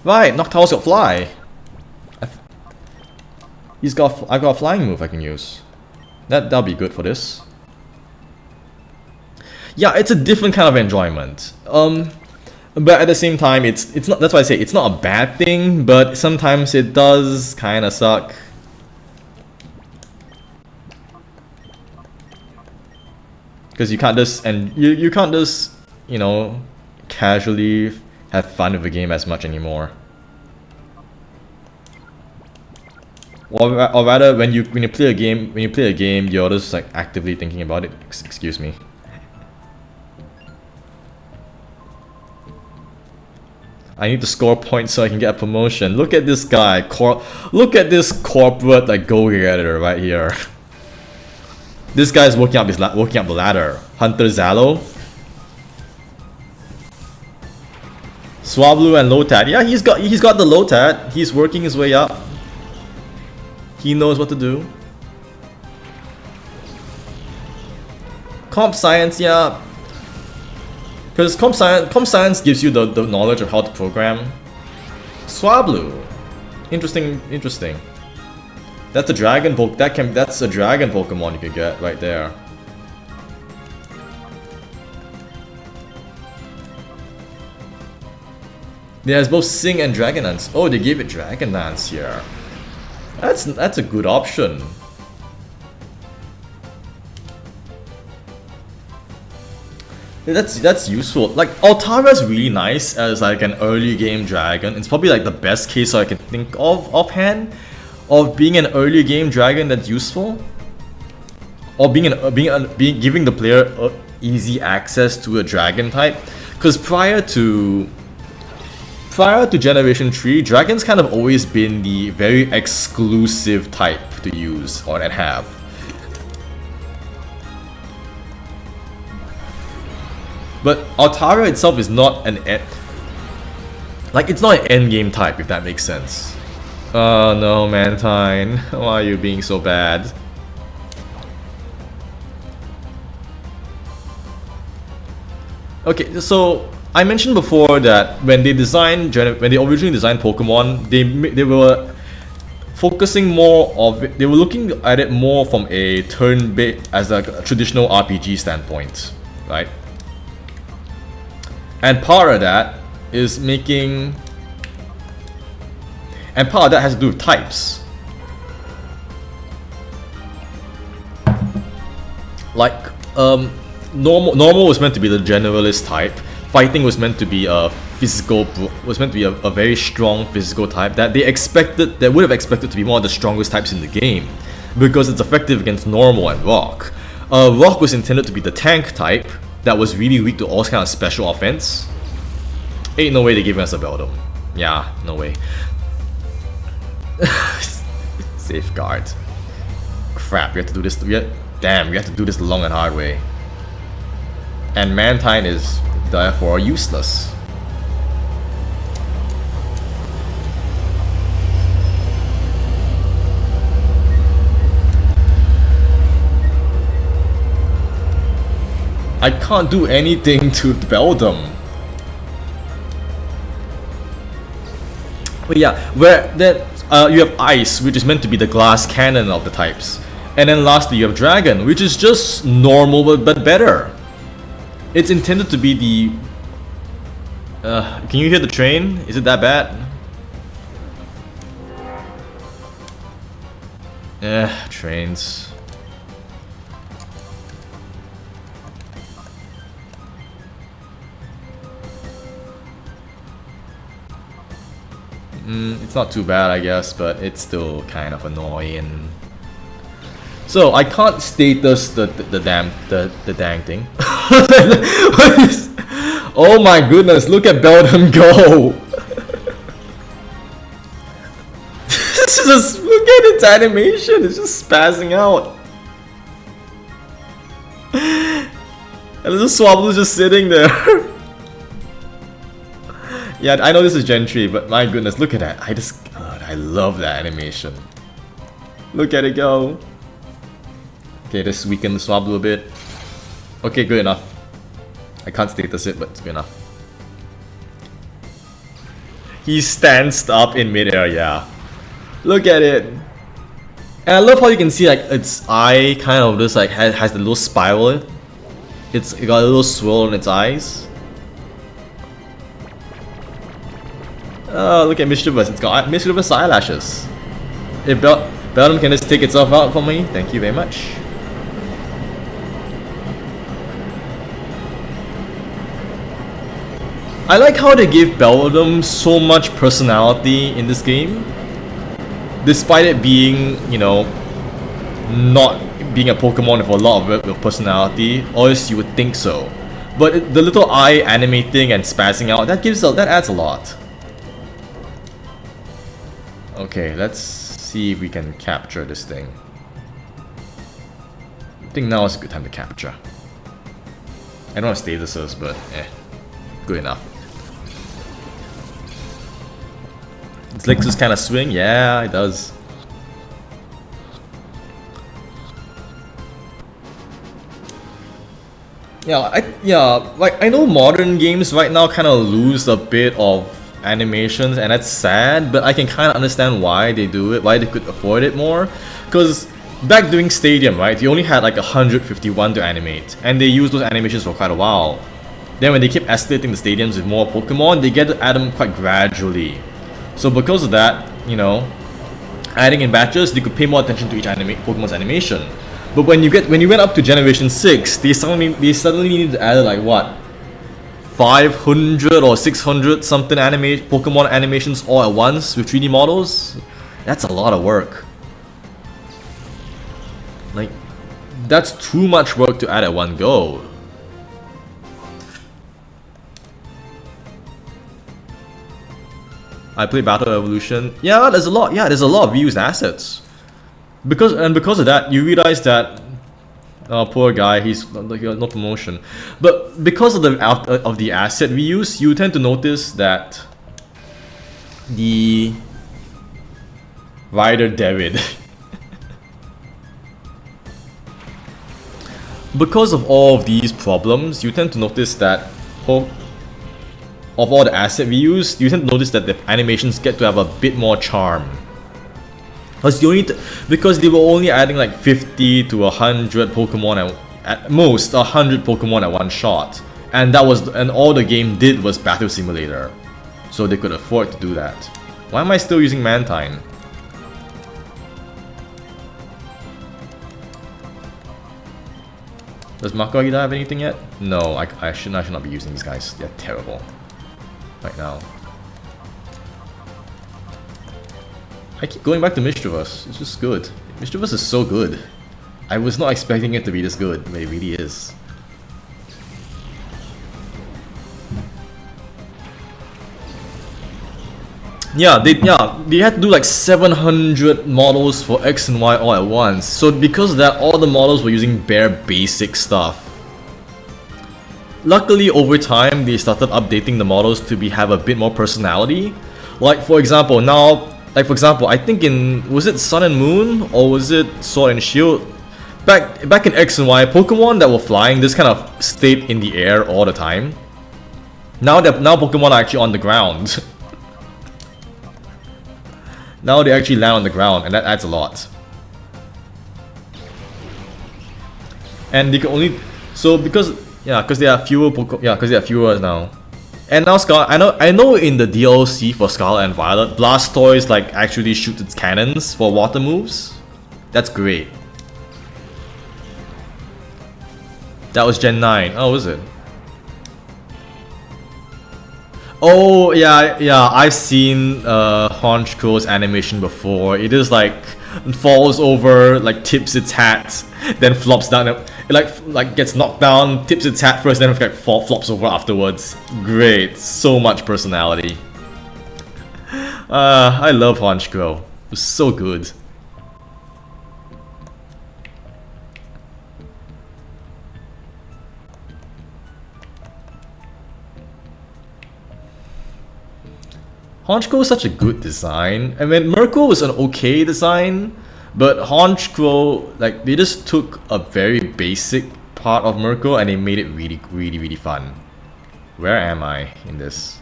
right, Noctowl's got fly. I got a flying move I can use. That'll be good for this. Yeah, it's a different kind of enjoyment. But at the same time, it's not. That's why I say it's not a bad thing, but sometimes it does kind of suck. Because you can't just you can't just casually have fun with the game as much anymore. Or rather, when you play a game, you're just like actively thinking about it. Excuse me. I need to score points so I can get a promotion. Look at this guy. Look at this corporate like go-getter right here. This guy's working up the ladder. Hunter Zalo, Swablu and Lotat. Yeah, he's got the Lotat. He's working his way up. He knows what to do. Comp science, yeah. Because comp science gives you the knowledge of how to program. Swablu, interesting. That's a dragon that's a dragon Pokemon you could get right there. There's both Sing and Dragon Dance. Oh, they gave it Dragon Dance here. That's a good option. That's useful. Like Altara's really nice as like an early game dragon. It's probably like the best case I can think of offhand of being an early game dragon that's useful, or giving the player easy access to a dragon type. Because prior to Generation 3, dragons kind of always been the very exclusive type to use and have. But Altara itself is not it's not an endgame type, if that makes sense. Oh no, Mantine, why are you being so bad? Okay, so I mentioned before that when they originally designed Pokemon, they were focusing more of it. They were looking at it more from a turn-based, as a traditional RPG standpoint, right? And part of that has to do with types. Like normal was meant to be the generalist type. Fighting was meant to be a very strong physical type that they would have expected to be one of the strongest types in the game, because it's effective against normal and rock. Rock was intended to be the tank type that was really weak to all kind of special offense. Ain't no way they giving us a Beldum. Yeah, no way. Safeguard. Crap, we have to do this. Damn, we have to do this the long and hard way. And Mantine is therefore useless. I can't do anything to Beldum. But yeah, where then you have Ice, which is meant to be the glass cannon of the types. And then lastly you have Dragon, which is just normal but better. It's intended to be the... can you hear the train? Is it that bad? Trains. It's not too bad, I guess, but it's still kind of annoying. So I can't status the dang thing. Oh my goodness! Look at Beldum go. Just look at its animation. It's just spazzing out. And the Swablu's just sitting there. Yeah, I know this is Gen 3, but my goodness, look at that. God, I love that animation. Look at it go. Okay, just weaken the Swablu a bit. Okay, good enough. I can't status it, but it's good enough. He stands up in midair, yeah. Look at it. And I love how you can see like its eye kind of just like has the little spiral. It's got a little swirl in its eyes. Oh, look at Mischievous. It's got Mischievous eyelashes. If Beldum can just take itself out for me, thank you very much. I like how they give Beldum so much personality in this game. Despite it being, you know, not being a Pokemon with a lot of personality, or else you would think so. But the little eye animating and spazzing out, that adds a lot. Okay, let's see if we can capture this thing. I think now is a good time to capture. I don't have statuses, but good enough. Its legs just kind of swing, yeah, it does. Like I know modern games right now kind of lose a bit of animations, and that's sad, but I can kind of understand why they do it, why they could afford it more. Because back during Stadium, right, you only had like 151 to animate, and they used those animations for quite a while. Then when they keep escalating the stadiums with more Pokemon, they get to add them quite gradually. So because of that, you know, adding in batches, they could pay more attention to each Pokemon's animation. But when you went up to Generation 6, they suddenly needed to add like what, 500 or 600 something Pokemon animations all at once with 3D models. That's a lot of work. Like, that's too much work to add at one go. I play Battle Evolution. Yeah, there's a lot. Yeah, there's a lot of reused assets. Because of that, you realize that poor guy, he's no promotion. But because of the asset reuse, you tend to notice that the rider David. Because of all of these problems, you tend to notice that of all the asset we use, you tend to notice that the animations get to have a bit more charm. Because they were only adding like 50 to 100 Pokemon at most 100 Pokemon at one shot, and all the game did was Battle Simulator, so they could afford to do that. Why am I still using Mantine? Does Makuagita have anything yet? No, I should not be using these guys. They're terrible right now. I keep going back to Mischievous. It's just good. Mischievous is so good. I was not expecting it to be this good, but it really is. Yeah, they had to do like 700 models for X and Y all at once. So because of that, all the models were using bare basic stuff. Luckily, over time, they started updating the models to have a bit more personality. Like for example, I think was it Sun and Moon or was it Sword and Shield? back in X and Y, Pokemon that were flying just kind of stayed in the air all the time. Now Pokemon are actually on the ground. Now they actually land on the ground, and that adds a lot. And they can only because there are fewer because there are fewer now. And now I know in the DLC for Scarlet and Violet, Blastoise like actually shoots its cannons for water moves. That's great. That was Gen 9. Oh, was it? Oh yeah, I've seen Honchkro's animation before. It is like falls over, like tips its hat, then flops down. It like gets knocked down, tips its hat first, then like flops over afterwards. Great, so much personality. I love Honchkro. It's so good. Honchkro is such a good design. I mean, Murkrow was an okay design, but Honchkro, like, they just took a very basic part of Murkrow and they made it really fun. Where am I in this?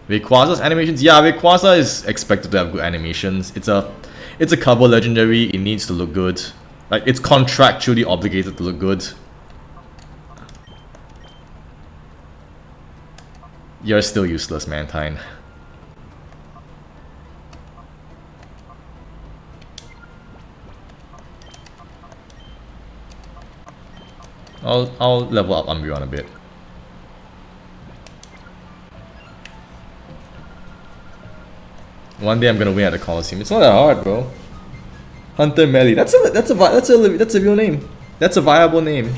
Rayquaza's animations? Yeah, Rayquaza is expected to have good animations. It's a cover legendary, it needs to look good. Like, it's contractually obligated to look good. You're still useless, Mantine. I'll level up Umbreon a bit. One day I'm gonna win at the Colosseum. It's not that hard, bro. Hunter Melly. That's a real name. That's a viable name.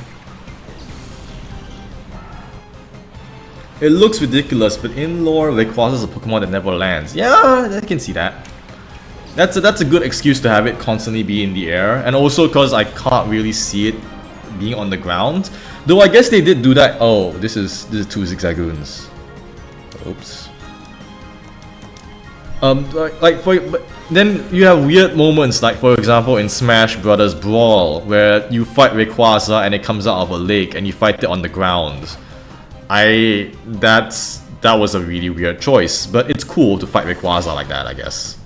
It looks ridiculous, but in lore, Rayquaza is a Pokemon that never lands. Yeah, I can see that. That's a good excuse to have it constantly be in the air, and also because I can't really see it being on the ground. Though I guess they did do that. Oh, this is 2 Zigzagoons. Oops. But then you have weird moments, like for example in Smash Brothers Brawl, where you fight Rayquaza and it comes out of a lake and you fight it on the ground. That was a really weird choice, but it's cool to fight Rayquaza like that, I guess.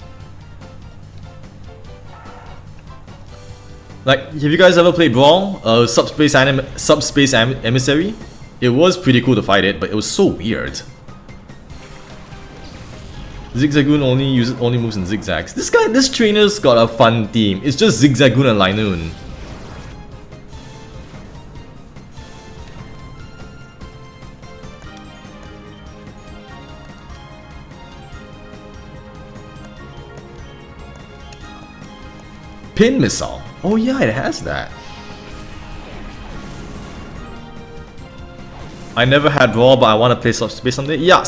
Like, have you guys ever played Brawl? Subspace Emissary? It was pretty cool to fight it, but it was so weird. Zigzagoon only moves in zigzags. This trainer's got a fun theme. It's just Zigzagoon and Linoon. Pin Missile. Oh yeah, it has that. I never had Brawl, but I want to play Subspace someday. Yeah,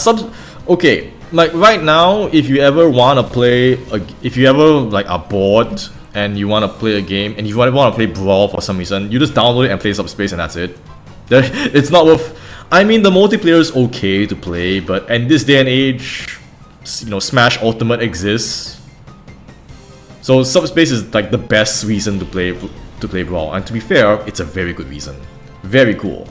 okay, like right now, if you ever want to play, if you ever like are bored and you want to play a game and you want to play Brawl for some reason, you just download it and play Subspace and that's it. It's not worth. I mean, the multiplayer is okay to play, but in this day and age, you know, Smash Ultimate exists. So Subspace is like the best reason to play Brawl, and to be fair, it's a very good reason. Very cool.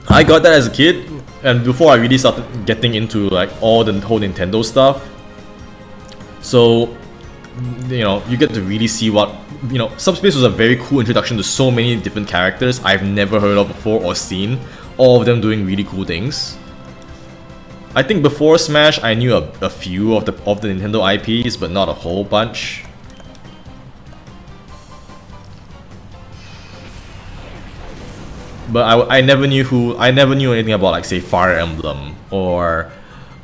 I got that as a kid, and before I really started getting into like all the whole Nintendo stuff. So, you know, you get to really see what, you know, Subspace was a very cool introduction to so many different characters I've never heard of before or seen, all of them doing really cool things. I think before Smash, I knew a few of the Nintendo IPs, but not a whole bunch. But I never knew anything about, like, say, Fire Emblem or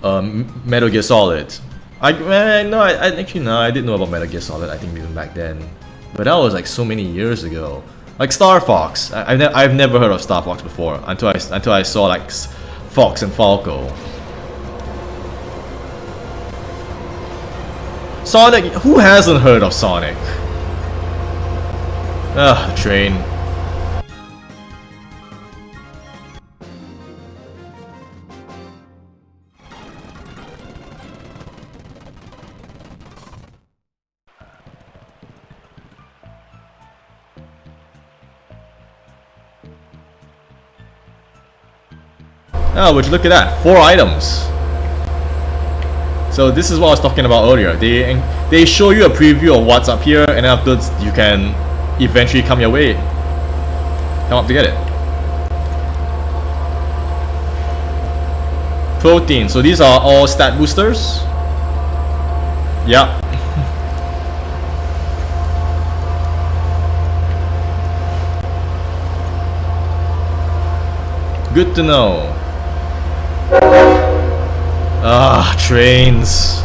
Metal Gear Solid. I did know about Metal Gear Solid. I think even back then, but that was like so many years ago. Like Star Fox, I've never heard of Star Fox before until I saw like Fox and Falco. Sonic, who hasn't heard of Sonic? Ugh, the train. Oh, would you look at that? 4 items. So this is what I was talking about earlier. They show you a preview of what's up here, and afterwards you can eventually come your way. Come up to get it. Protein. So these are all stat boosters. Yeah. Good to know. Ah, trains.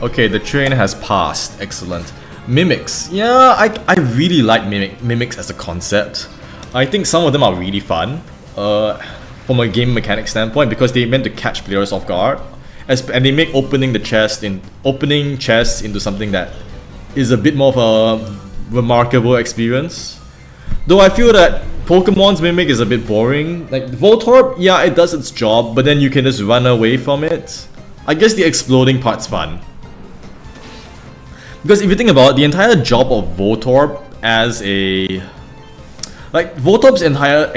Okay, the train has passed. Excellent. Mimics. Yeah, I really like mimics as a concept. I think some of them are really fun. From a game mechanic standpoint, because they meant to catch players off guard, and they make opening chests into something that is a bit more of a remarkable experience. Though I feel that Pokemon's mimic is a bit boring. Like Voltorb, yeah, it does its job, but then you can just run away from it. I guess the exploding part's fun. Because if you think about it, the entire job of Voltorb as a... like, Voltorb's entire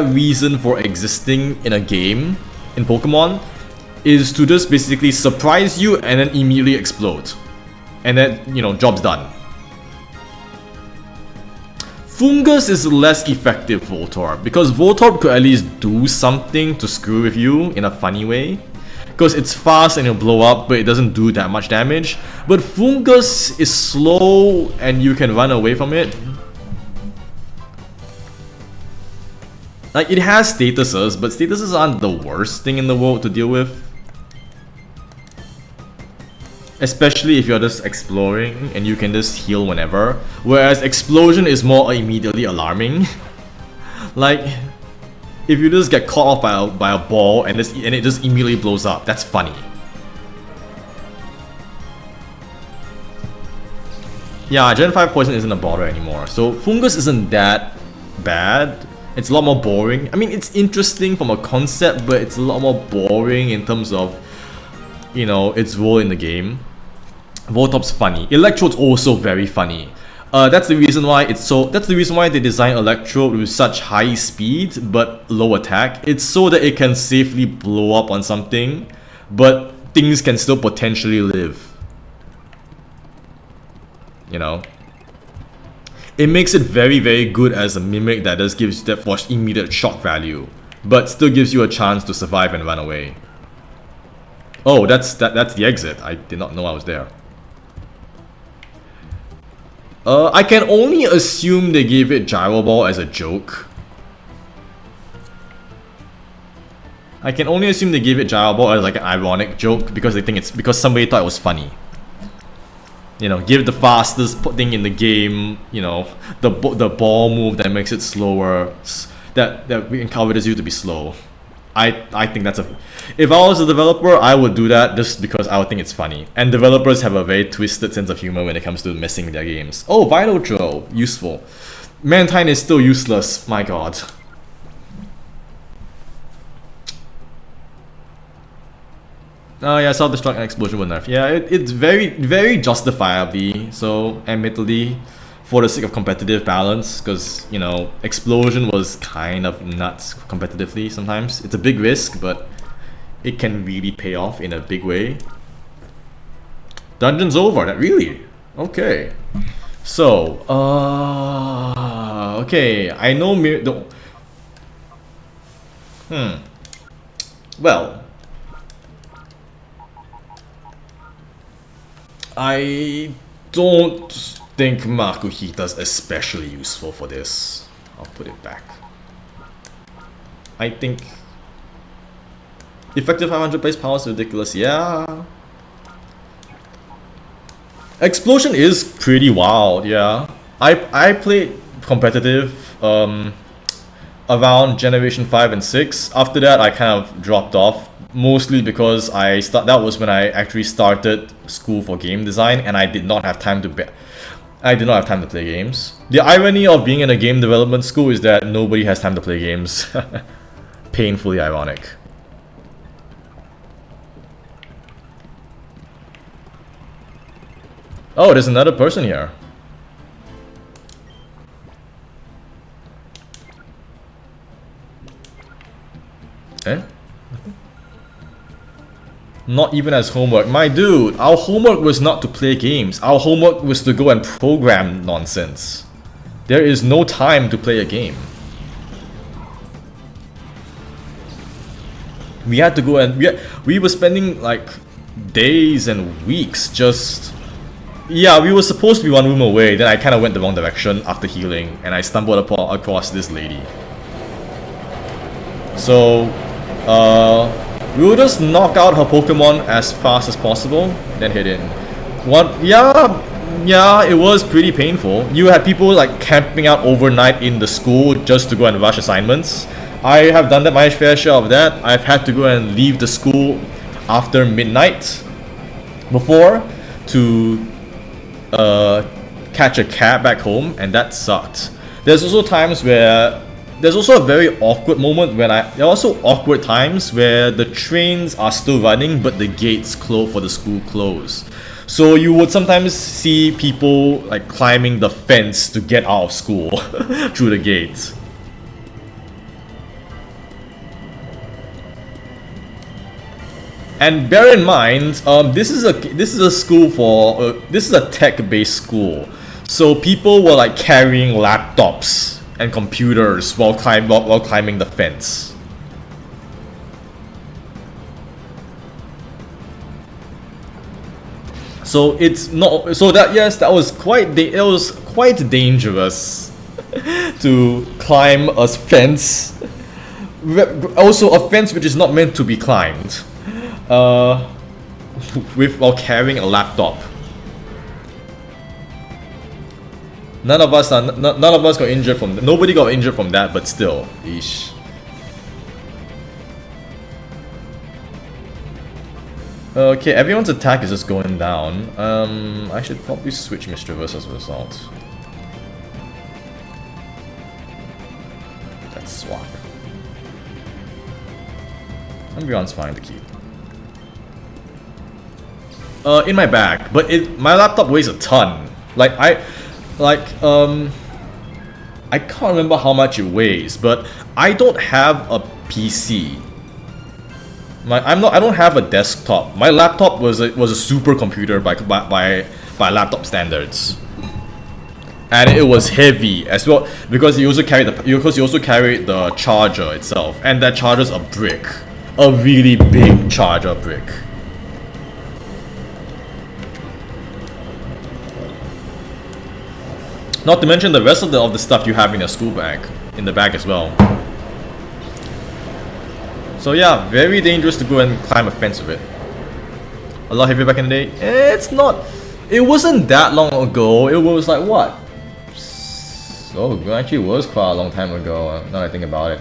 reason for existing in a game, in Pokemon, is to just basically surprise you and then immediately explode. And then, you know, job's done. Fungus is less effective Voltorb, because Voltorb could at least do something to screw with you in a funny way. Because it's fast and it'll blow up, but it doesn't do that much damage. But Fungus is slow and you can run away from it. Like, it has statuses, but statuses aren't the worst thing in the world to deal with. Especially if you're just exploring and you can just heal whenever. Whereas Explosion is more immediately alarming. Like, if you just get caught off by a ball and it just immediately blows up, that's funny. Yeah, Gen 5 Poison isn't a bother anymore, so Fungus isn't that bad. It's a lot more boring. I mean, it's interesting from a concept, but it's a lot more boring in terms of, you know, its role in the game. Voltorb's funny. Electrode's also very funny. That's the reason why they designed Electrode with such high speed but low attack. It's so that it can safely blow up on something, but things can still potentially live. You know? It makes it very, very good as a mimic that just gives that for immediate shock value, but still gives you a chance to survive and run away. Oh, that's the exit. I did not know I was there. I can only assume they gave it Gyro Ball as a joke. I can only assume they gave it Gyro Ball as like an ironic joke because they think it's because somebody thought it was funny. You know, give the fastest thing in the game, you know, the ball move that makes it slower, that encourages you to be slow. I think that's a... If I was a developer, I would do that just because I would think it's funny. And developers have a very twisted sense of humor when it comes to messing with their games. Oh, Vital Drill. Useful. Mantine is still useless. My god. Oh yeah, Self-Destruct and Explosion were nerfed. Yeah, it's very, very justifiably so, admittedly, for the sake of competitive balance, because, you know, Explosion was kind of nuts competitively sometimes. It's a big risk, but it can really pay off in a big way. Dungeon's over, that really? Okay. So, okay, I know well, I don't think Makuhita's especially useful for this. I'll put it back. I think Effective 500 base power is ridiculous. Yeah. Explosion is pretty wild. Yeah. I played competitive around Generation 5 and 6. After that, I kind of dropped off. Mostly because that was when I actually started school for game design, and I did not have time to play games. The irony of being in a game development school is that nobody has time to play games. Painfully ironic. Oh, there's another person here. Eh? Not even as homework. My dude, our homework was not to play games. Our homework was to go and program nonsense. There is no time to play a game. We had to go and we were spending like days and weeks just... Yeah, we were supposed to be one room away, then I kind of went the wrong direction after healing, and I stumbled across this lady. So, we will just knock out her Pokemon as fast as possible, then hit in. Yeah, it was pretty painful. You had people like camping out overnight in the school just to go and rush assignments. I have done that, my fair share of that. I've had to go and leave the school after midnight before to catch a cab back home, and that sucked. There's also times where there's also a very awkward moment when there are also awkward times where the trains are still running but the gates for the school close. So you would sometimes see people like climbing the fence to get out of school through the gate. And bear in mind, this is a school for this is a tech-based school, so people were like carrying laptops and computers while climbing the fence. So it's not that was quite dangerous to climb a fence. Also a fence which is not meant to be climbed. While carrying a laptop. None of us got injured from that. Nobody got injured from that, but still, eesh. Okay, everyone's attack is just going down. I should probably switch Mischievous as a result. Let's swap. Everyone's fine to keep. In my bag, but my laptop weighs a ton. I can't remember how much it weighs, but I don't have a PC. I don't have a desktop. My laptop was a supercomputer by laptop standards, and it was heavy as well because you also carried the charger itself, and that charger's a brick, a really big charger brick. Not to mention the rest of the stuff you have in your school bag, in the bag as well. So yeah, very dangerous to go and climb a fence with it. A lot heavier back in the day. It wasn't that long ago. It was like what? So it actually was quite a long time ago. Now that I think about it.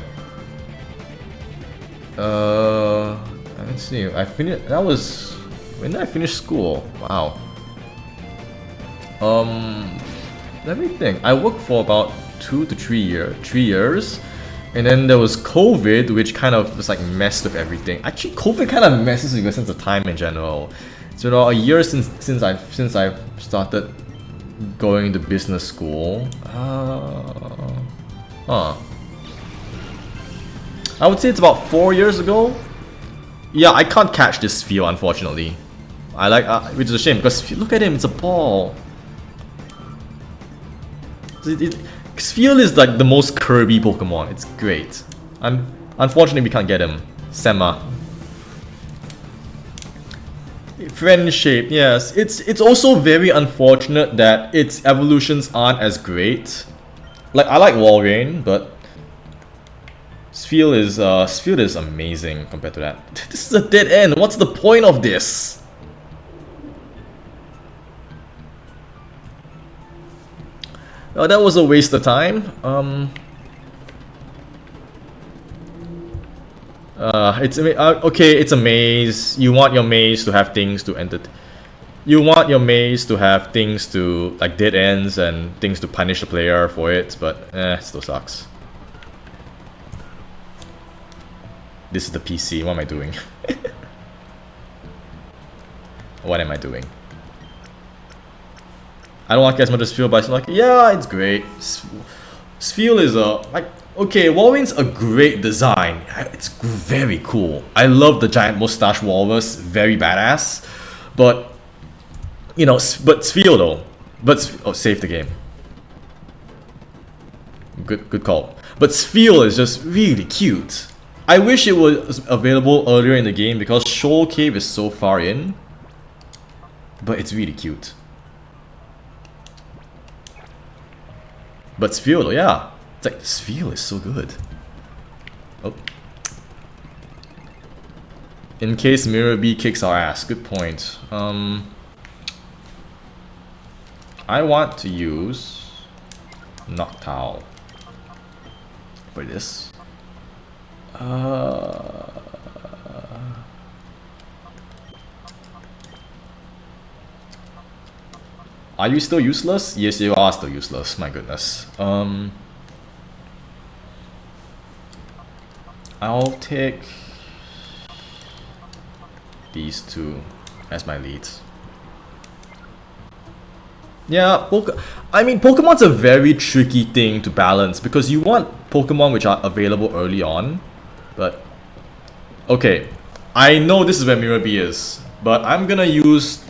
Let's see. When did I finish school? Wow. Let me think. I worked for about 2 to 3 years, and then there was COVID, which kind of just like messed with everything. Actually, COVID kind of messes with your sense of time in general. So a year since I've started going to business school. I would say it's about 4 years ago. Yeah, I can't catch this feel, unfortunately. Which is a shame because look at him, it's a ball. Sphere is like the most Kirby Pokemon. It's great. Unfortunately, we can't get him. Sema. Friend shape, yes. It's also very unfortunate that its evolutions aren't as great. Like I like Walrein, but Sphere is amazing compared to that. This is a dead end. What's the point of this? Oh, that was a waste of time. Okay. It's a maze. You want your maze to have things to enter. You want your maze to have things to like dead ends and things to punish the player for it, but it still sucks. This is the PC. What am I doing? What am I doing? I don't like it as much as Sphere, but it's like, yeah, it's great. Sphere is okay, Walrein's a great design. It's very cool. I love the giant mustache walrus, very badass. But, you know, but Sphere though. Oh, save the game. Good call. But Sphere is just really cute. I wish it was available earlier in the game because Shoal Cave is so far in. But it's really cute. But Sphere though, yeah. It's like, Sphere is so good. Oh. In case Mirror B kicks our ass. Good point. I want to use Noctowl for this. Are you still useless? Yes, you are still useless. My goodness. I'll take these two as my leads. Yeah, I mean, Pokemon's a very tricky thing to balance because you want Pokemon which are available early on, but okay, I know this is where Mirror B is, but I'm gonna use.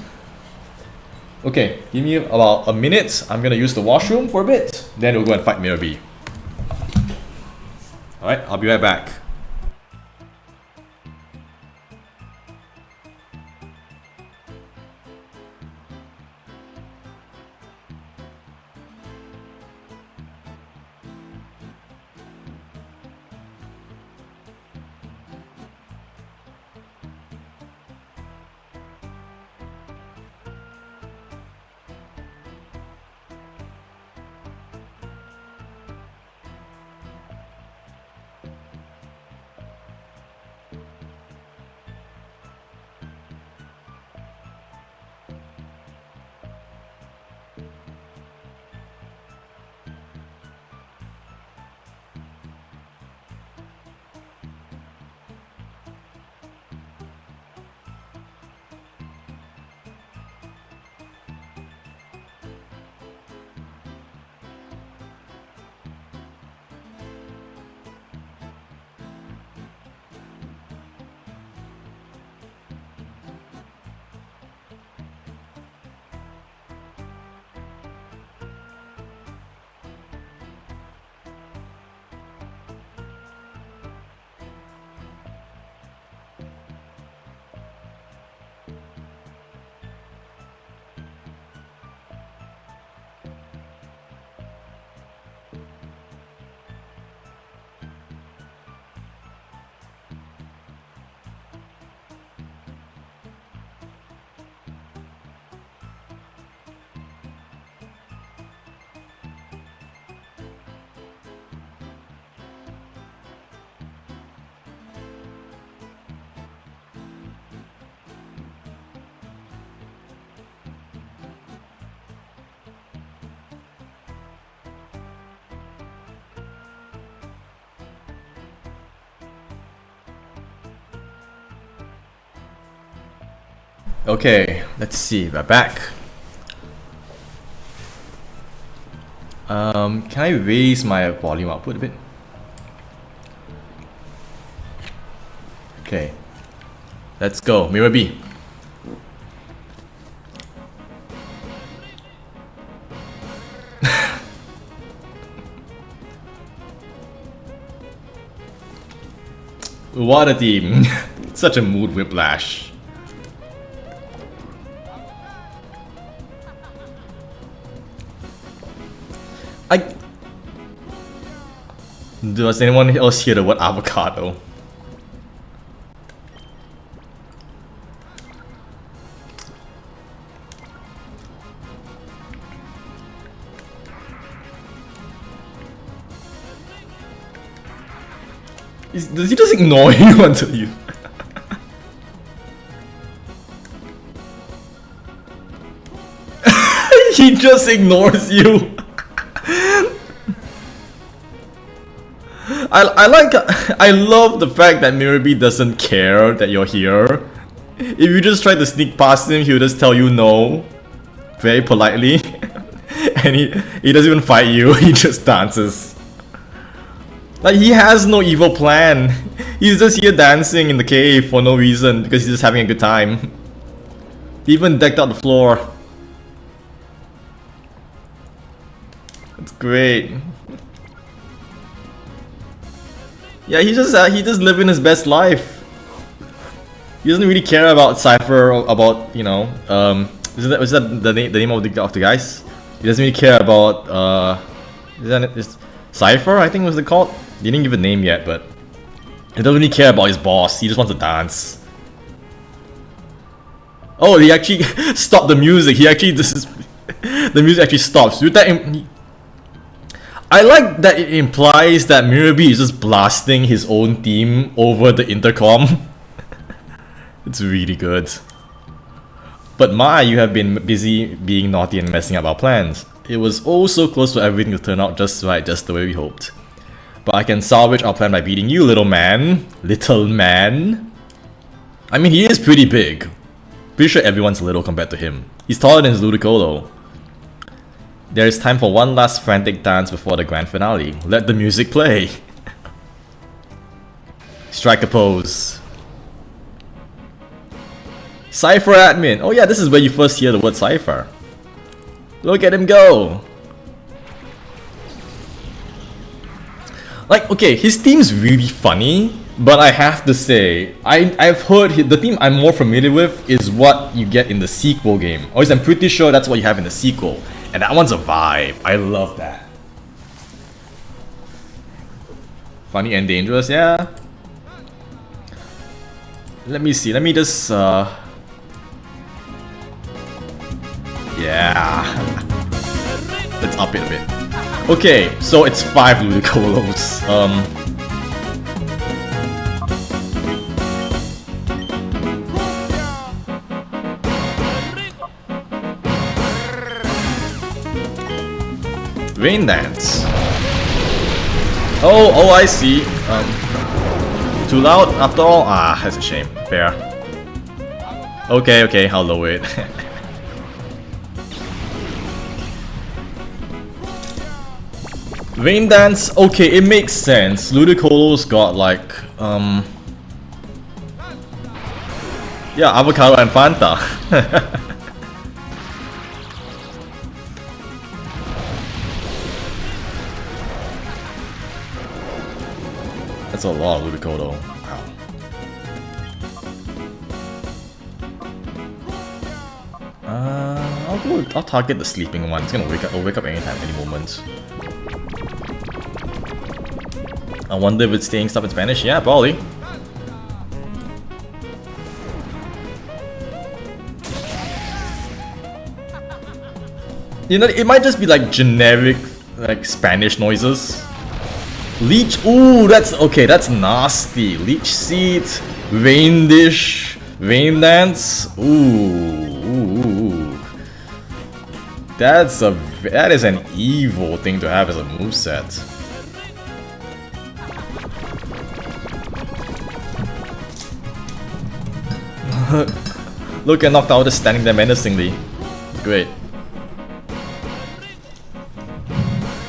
Okay, give me about a minute. I'm gonna use the washroom for a bit, then we'll go and fight Mirror B. Alright, I'll be right back. Okay, let's see, we're back. Can I raise my volume output a bit? Okay, let's go, Mirror B. What a team. Such a mood whiplash. Does anyone else hear the word avocado? Does he just ignore you until you... He just ignores you! I love the fact that Mirabee doesn't care that you're here. If you just try to sneak past him, he'll just tell you no. Very politely. And he doesn't even fight you, he just dances. Like, he has no evil plan. He's just here dancing in the cave for no reason because he's just having a good time. He even decked out the floor. It's great. Yeah, he's just living his best life. He doesn't really care about Cypher or about, you know, is that the name of the guys? He doesn't really care about is Cypher, I think was it called? They didn't give a name yet, but he doesn't really care about his boss. He just wants to dance. Oh, he actually stopped the music. He actually the music actually stops. With that, I like that it implies that Mirabee is just blasting his own theme over the intercom. It's really good. But Mai, you have been busy being naughty and messing up our plans. It was oh so close for everything to turn out just right, just the way we hoped. But I can salvage our plan by beating you, little man. Little man? I mean, he is pretty big. Pretty sure everyone's little compared to him. He's taller than his Ludicolo. There is time for one last frantic dance before the grand finale. Let the music play. Strike a pose. Cypher admin. Oh yeah, this is where you first hear the word Cypher. Look at him go. Like, okay, his theme's really funny, but I have to say, I've heard the theme I'm more familiar with is what you get in the sequel game. Or at least I'm pretty sure that's what you have in the sequel. And that one's a vibe. I love that. Funny and dangerous, yeah. Let me see, let me just yeah. Let's up it a bit. Okay, so it's 5 Ludicolos. Rain Dance. Oh, I see. Too loud after all? Ah, that's a shame. Fair. Okay, I'll lower it. Rain Dance, okay, it makes sense. Ludicolo's got like, yeah, avocado and Fanta. That's a lot of Ludicolo. Wow. I'll target the sleeping one. It's gonna wake up. I'll wake up anytime, any moment. I wonder if it's staying stuff in Spanish. Yeah, probably. You know, it might just be like generic, like Spanish noises. Leech, ooh, that's okay. That's nasty. Leech seed, rain dish, rain dance. Ooh. That is an evil thing to have as a moveset. Look at Noctowl just standing there menacingly. Great.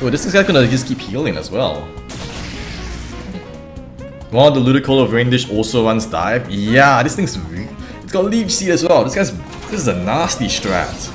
Oh, this guy's gonna just keep healing as well. One of the Ludicolo of Rain Dish also runs dive. Yeah, this thing's it's got Leech Seed as well. This is a nasty strat.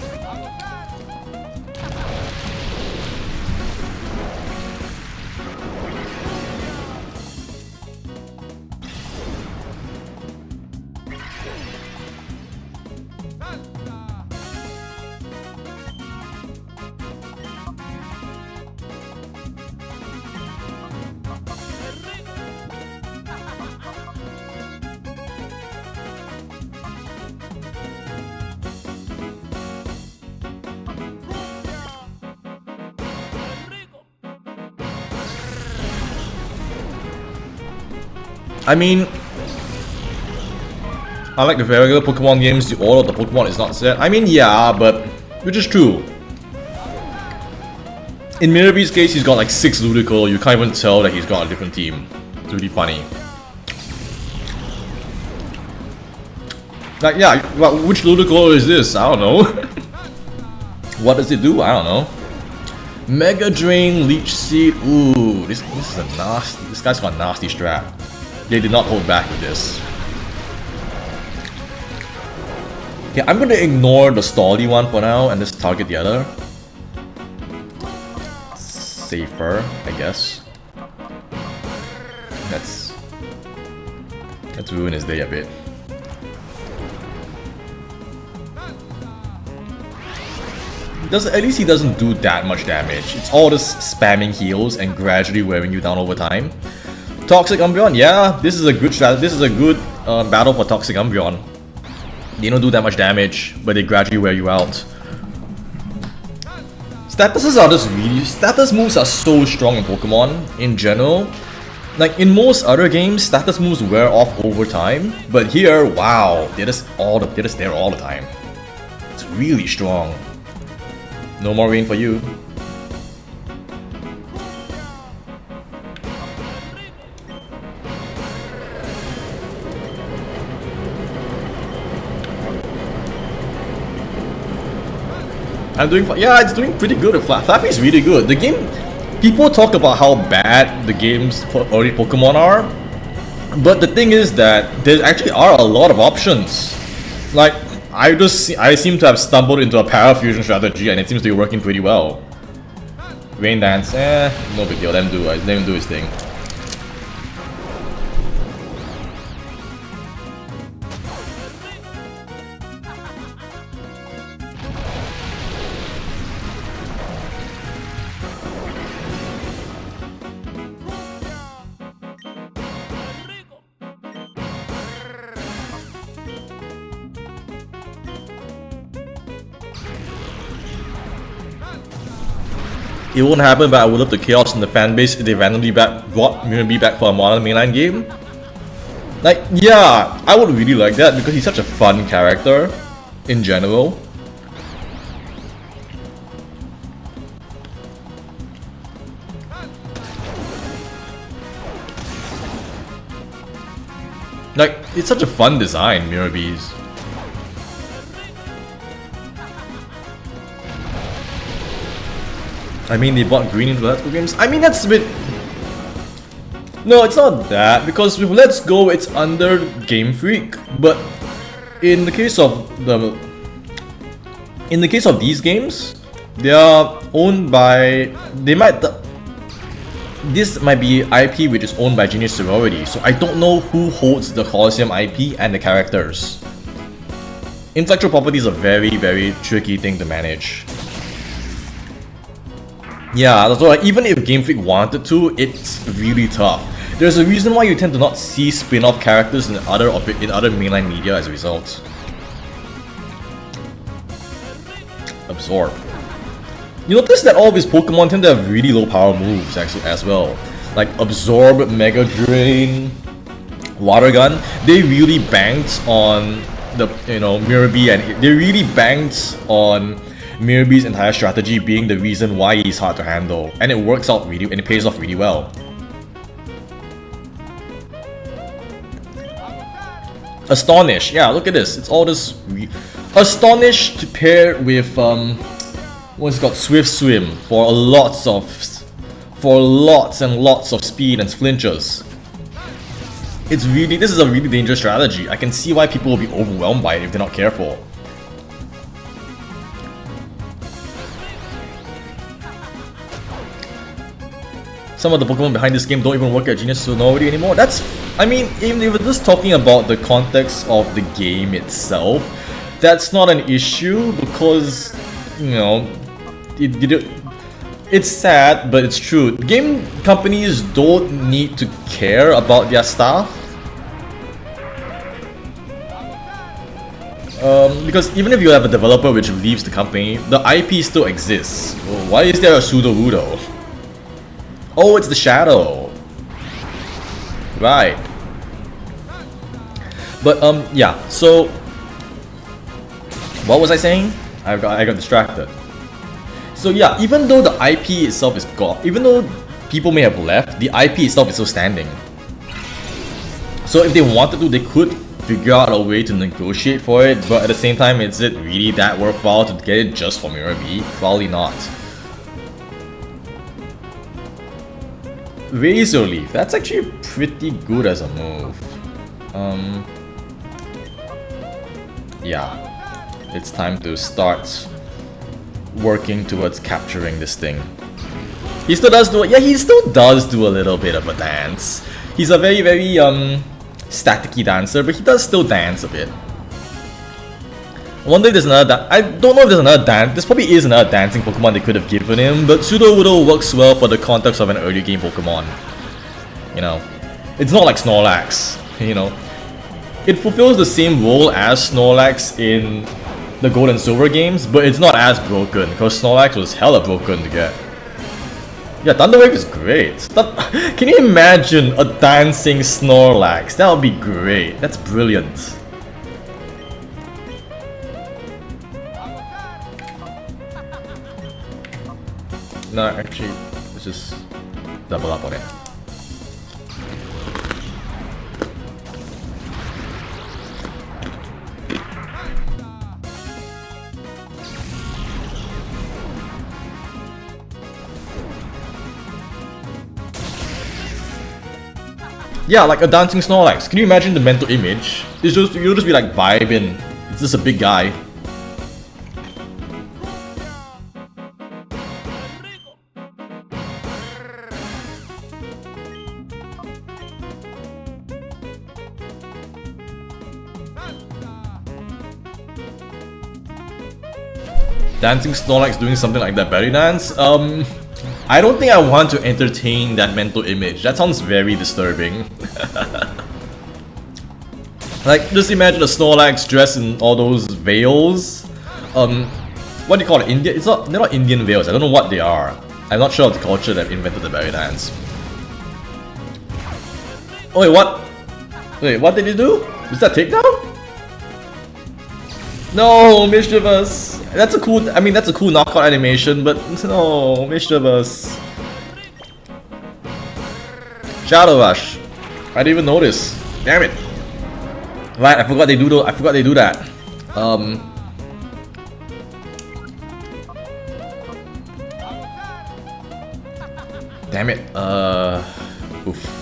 I mean, I like the regular Pokemon games, the order of the Pokemon is not set. I mean, yeah, but which is true. In Mirabee's case, he's got like 6 Ludicolo, you can't even tell that he's got a different team. It's really funny. Like, yeah, well, which Ludicolo is this? I don't know. What does it do? I don't know. Mega Drain, Leech Seed. Ooh, this is a nasty. This guy's got a nasty strat. They did not hold back with this. Okay, I'm gonna ignore the Stally one for now and just target the other. Safer, I guess. Let's ruin his day a bit. At least he doesn't do that much damage. It's all just spamming heals and gradually wearing you down over time. Toxic Umbreon, yeah, this is a good strat. This is a good battle for Toxic Umbreon. They don't do that much damage, but they gradually wear you out. Statuses are just really... Status moves are so strong in Pokemon in general. Like in most other games, status moves wear off over time, but here, wow, they're just there all the time. It's really strong. No more rain for you. I'm doing fine. Yeah, it's doing pretty good. Flappy is really good. The game, people talk about how bad the games for early Pokemon are, but the thing is that there actually are a lot of options. Like, I seem to have stumbled into a Parafusion strategy and it seems to be working pretty well. Rain Dance, no big deal, let him do his thing. It won't happen, but I would love the chaos in the fanbase if they randomly brought Mirabee back for a modern mainline game. Like, yeah, I would really like that because he's such a fun character in general. Like, it's such a fun design, Mirabee's. I mean, they bought green into Let's Go games. I mean, that's a bit... No, it's not that, because with Let's Go, it's under Game Freak. But in the case of these games, they are owned by... This might be IP which is owned by Genius Sorority, so I don't know who holds the Colosseum IP and the characters. Intellectual property is a very, very tricky thing to manage. Yeah, so like, even if Game Freak wanted to, it's really tough. There's a reason why you tend to not see spin-off characters in other mainline media as a result. Absorb. You notice that all of his Pokemon tend to have really low power moves actually as well. Like Absorb, Mega Drain, Water Gun. They really banked on the Mirabee, and they really banked on Mirabee's entire strategy being the reason why he's hard to handle, and it works out really, and it pays off really well. Astonish, yeah, look at this. It's all this Astonish to pair with what's it called, Swift Swim for lots and lots of speed and flinches. This is a really dangerous strategy. I can see why people will be overwhelmed by it if they're not careful. Some of the Pokemon behind this game don't even work at Genius Sorority anymore. I mean, even if we're just talking about the context of the game itself, that's not an issue because, it's sad, but it's true. Game companies don't need to care about their staff. Because even if you have a developer which leaves the company, the IP still exists. Why is there a Sudowoodo? Oh, it's the Shadow. Right. But yeah. So what was I saying? I got distracted. So yeah, even though the IP itself is gone, even though people may have left, the IP itself is still standing. So if they wanted to, they could figure out a way to negotiate for it, but at the same time, is it really that worthwhile to get it just for Mirror B? Probably not. Razor Leaf, that's actually pretty good as a move. Yeah, it's time to start working towards capturing this thing. He still does do it. Yeah, he still does do a little bit of a dance. He's a very, very staticky dancer, but he does still dance a bit. I wonder if there's another I don't know if there's another dance. This probably is another dancing Pokemon they could have given him, but Sudowoodo works well for the context of an early game Pokemon. You know, it's not like Snorlax, you know. It fulfills the same role as Snorlax in the Gold and Silver games, but it's not as broken, because Snorlax was hella broken to get. Yeah, Thunder Wave is great. Can you imagine a dancing Snorlax? That would be great. That's brilliant. No, actually, let's just double up on it. Yeah, like a dancing Snorlax. Can you imagine the mental image? It's just, you'll just be like vibing. It's just a big guy. Dancing Snorlax doing something like that belly dance? I don't think I want to entertain that mental image. That sounds very disturbing. Like, just imagine a Snorlax dressed in all those veils. What do you call it? Indian? It's not. They're not Indian veils. I don't know what they are. I'm not sure of the culture that invented the belly dance. Oh wait, what? Wait, what did he do? Was that takedown? No, Mischievous. That's a cool. I mean, that's a cool knockout animation, but no, Mischievous. Shadow Rush. I didn't even notice. Damn it. Right, I forgot they do. I forgot they do that. Damn it. Oof.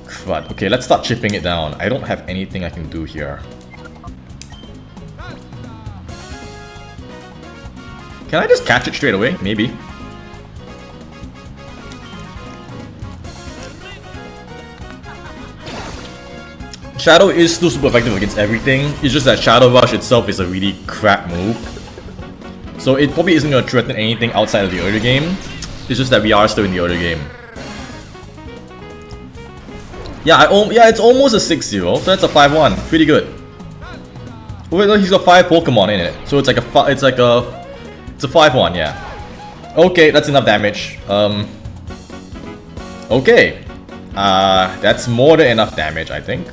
Crud. Okay, let's start chipping it down. I don't have anything I can do here. Can I just catch it straight away? Maybe. Shadow is still super effective against everything. It's just that Shadow Rush itself is a really crap move. So it probably isn't going to threaten anything outside of the early game. It's just that we are still in the early game. Yeah, it's almost a 6-0, so that's a 5-1. Pretty good. Wait, no, he's got 5 Pokemon in it, so it's a 5-1, yeah. Okay, that's enough damage. Okay. That's more than enough damage, I think.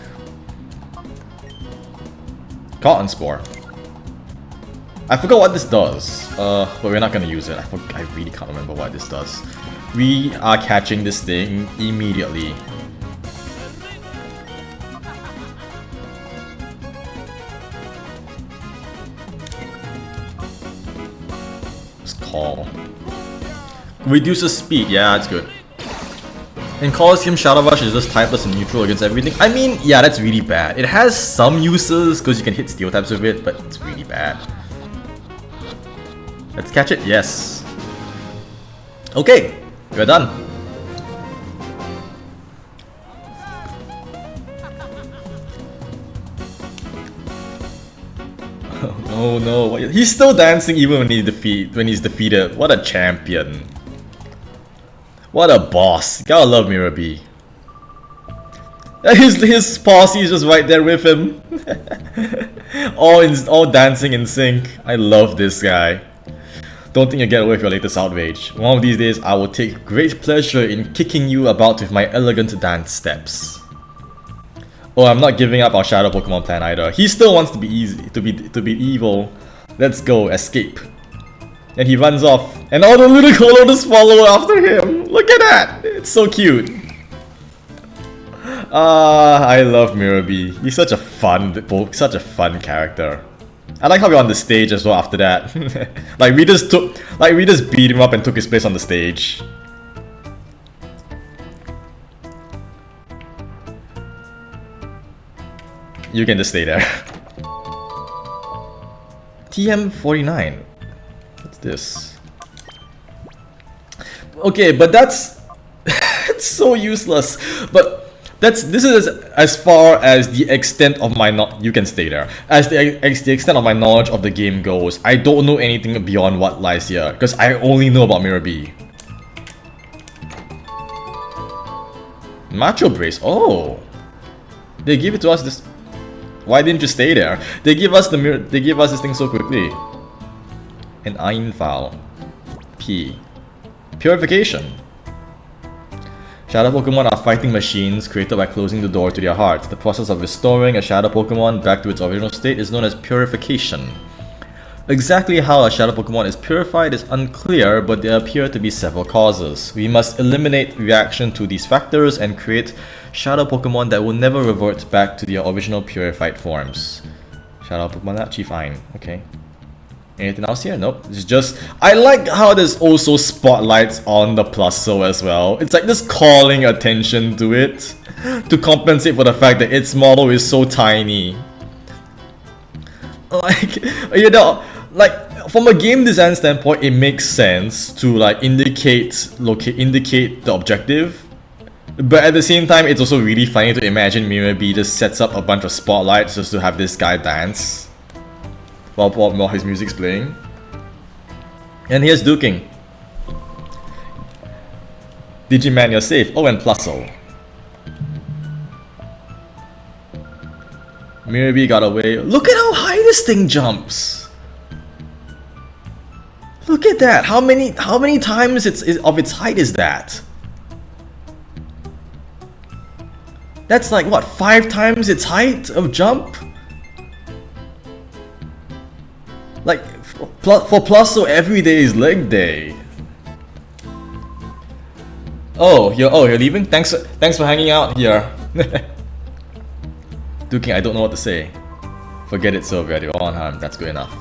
Cotton Spore. I forgot what this does, but we're not gonna use it. I really can't remember what this does. We are catching this thing immediately. Call. Reduces speed, yeah, that's good. And Colosseum Shadow Rush is just typeless and neutral against everything. I mean, yeah, that's really bad. It has some uses because you can hit steel types with it, but it's really bad. Let's catch it, yes. Okay, we're done. Oh no, he's still dancing even when he's defeated. What a champion. What a boss. Gotta love Mirror B. His posse is just right there with him. all dancing in sync. I love this guy. don't think you'll get away with your latest outrage. One of these days, I will take great pleasure in kicking you about with my elegant dance steps. Oh, I'm not giving up our shadow Pokemon plan either. He still wants to be easy, to be evil. Let's go, escape. And he runs off, and all the little Colossus follow after him. Look at that! It's so cute. I love Mirabee. He's such a fun character. I like how we're on the stage as well after that. we just beat him up and took his place on the stage. You can just stay there. TM49. What's this? Okay, but that's it's so useless. But this is as far as the extent of my you can stay there. As the extent of my knowledge of the game goes, I don't know anything beyond what lies here because I only know about Mirabee. Macho Brace. Oh, they give it to us this. Why didn't you stay there? They give us this thing so quickly. An iron file. P. Purification. Shadow Pokemon are fighting machines created by closing the door to their hearts. The process of restoring a Shadow Pokemon back to its original state is known as purification. Exactly how a Shadow Pokemon is purified is unclear, but there appear to be several causes. We must eliminate reaction to these factors and create Shadow Pokemon that will never revert back to their original purified forms. Shadow Pokemon, fine. Okay. Anything else here? Nope. It's just... I like how there's also spotlights on the Plusso as well. It's like just calling attention to it to compensate for the fact that its model is so tiny. Like, you know, like from a game design standpoint, it makes sense to like indicate the objective. But at the same time, it's also really funny to imagine Mirabee just sets up a bunch of spotlights just to have this guy dance while his music's playing. And here's Duking. Digiman, you're safe. Oh, and Plusso. Mirabee got away. Look at how high this thing jumps. Look at that. How many times of its height is that? That's like what, 5 times its height of jump? Like for Plusso, every day is leg day. Oh, you're leaving? Thanks for hanging out here. Duking, I don't know what to say. Forget it, Sylvia. You're unharmed. That's good enough.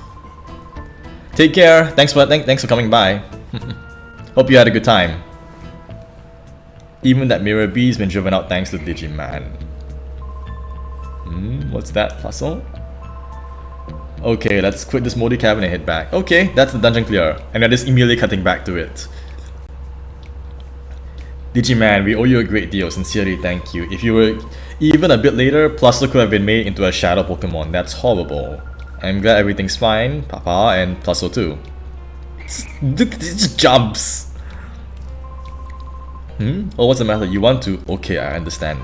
Take care. Thanks for coming by. Hope you had a good time. Even that Mirabee's been driven out thanks to Digiman. What's that, Plusso? Okay, let's quit this moldy cabin and head back. Okay, that's the dungeon clear. And I'm just immediately cutting back to it. Digiman, we owe you a great deal. Sincerely, thank you. If you were even a bit later, Plusso could have been made into a shadow Pokemon. That's horrible. I'm glad everything's fine, Papa, and Plusso too. Look, it just jumps. Oh, what's the matter? You want to? Okay, I understand.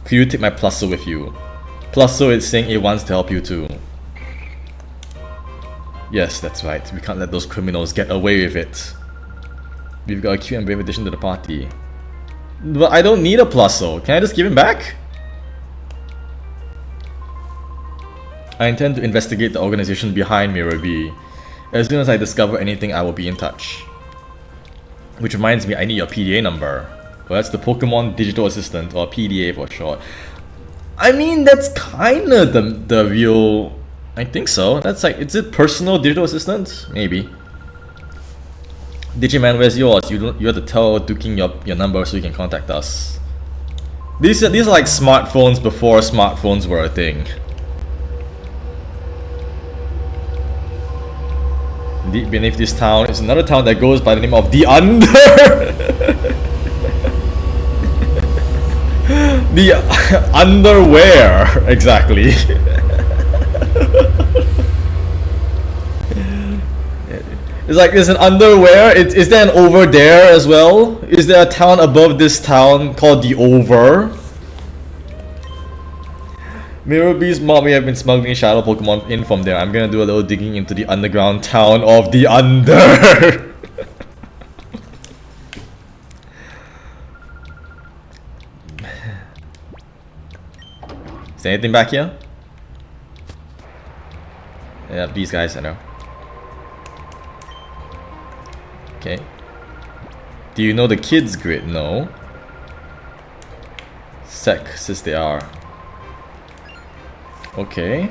Could you take my Plusso with you? Plusso is saying it wants to help you too. Yes, that's right. We can't let those criminals get away with it. We've got a cute and brave addition to the party. But I don't need a Plusso. Can I just give him back? I intend to investigate the organization behind Mirabee. As soon as I discover anything, I will be in touch. Which reminds me, I need your PDA number. Well, that's the Pokemon Digital Assistant, or PDA for short. I mean, that's kinda the real... I think so. That's like, is it personal digital assistant? Maybe. Digiman, where's yours? You have to tell Duking your number so you can contact us. These are like smartphones before smartphones were a thing. Deep beneath this town is another town that goes by the name of the Under. The underwear, exactly. It's like there's an underwear. Is there an over there as well? Is there a town above this town called the Over? Mirror Beast Mob may have been smuggling shadow Pokemon in from there. I'm gonna do a little digging into the underground town of the Under. Is there anything back here? Yeah, these guys, I know. Okay. Do you know the kids grid? No. Sexist they are. Okay.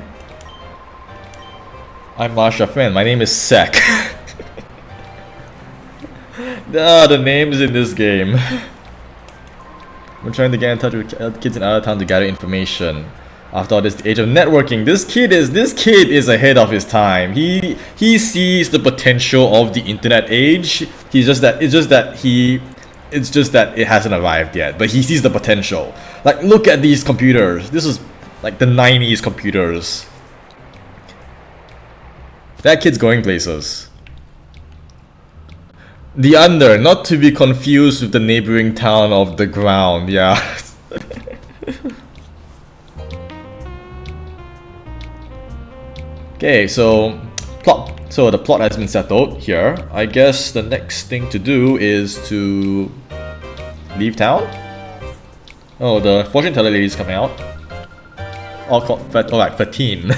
I'm Marsha friend. My name is Sek. The names in this game. I'm trying to get in touch with kids in other towns to gather information. After all this, the age of networking. This kid is ahead of his time. He sees the potential of the internet age. It's just that it hasn't arrived yet. But he sees the potential. Like, look at these computers. This is like the 90s computers. That kid's going places. The Under, not to be confused with the neighboring town of the Ground. Yeah. Okay, so the plot has been settled here. I guess the next thing to do is to leave town. Oh, the fortune teller lady is coming out. All called alright, 13.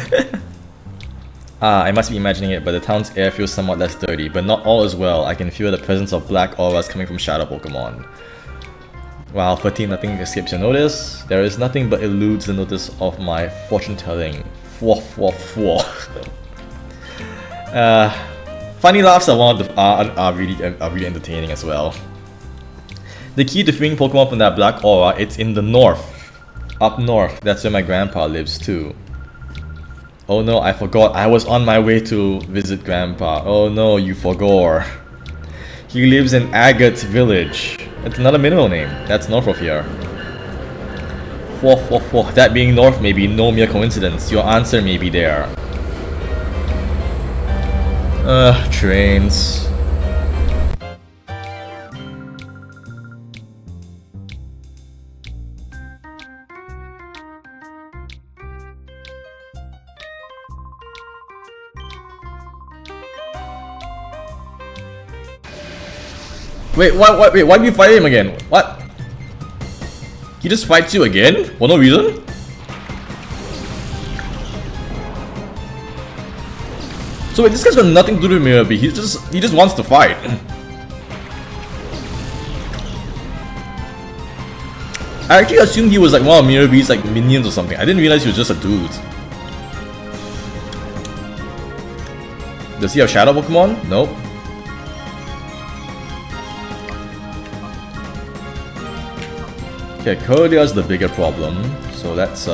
I must be imagining it, but the town's air feels somewhat less dirty, but not all is well. I can feel the presence of black auras coming from shadow Pokemon. Wow, 13, nothing escapes your notice. There is nothing but eludes the notice of my fortune telling. Funny laughs are really entertaining as well. The key to freeing Pokemon from that black aura, it's in the north. Up north, that's where my grandpa lives too. Oh no, I forgot. I was on my way to visit grandpa. Oh no, you forgot. He lives in Agate Village. It's another mineral name. That's north of here. 444. That being north may be no mere coincidence. Your answer may be there. Trains. Wait, why do you fight him again? What? He just fights you again? For no reason? So wait, this guy's got nothing to do with Mirror B. He just wants to fight. I actually assumed he was like one of Mirror B's like minions or something. I didn't realize he was just a dude. Does he have shadow Pokemon? Nope. Okay, Cordia's the bigger problem, so that's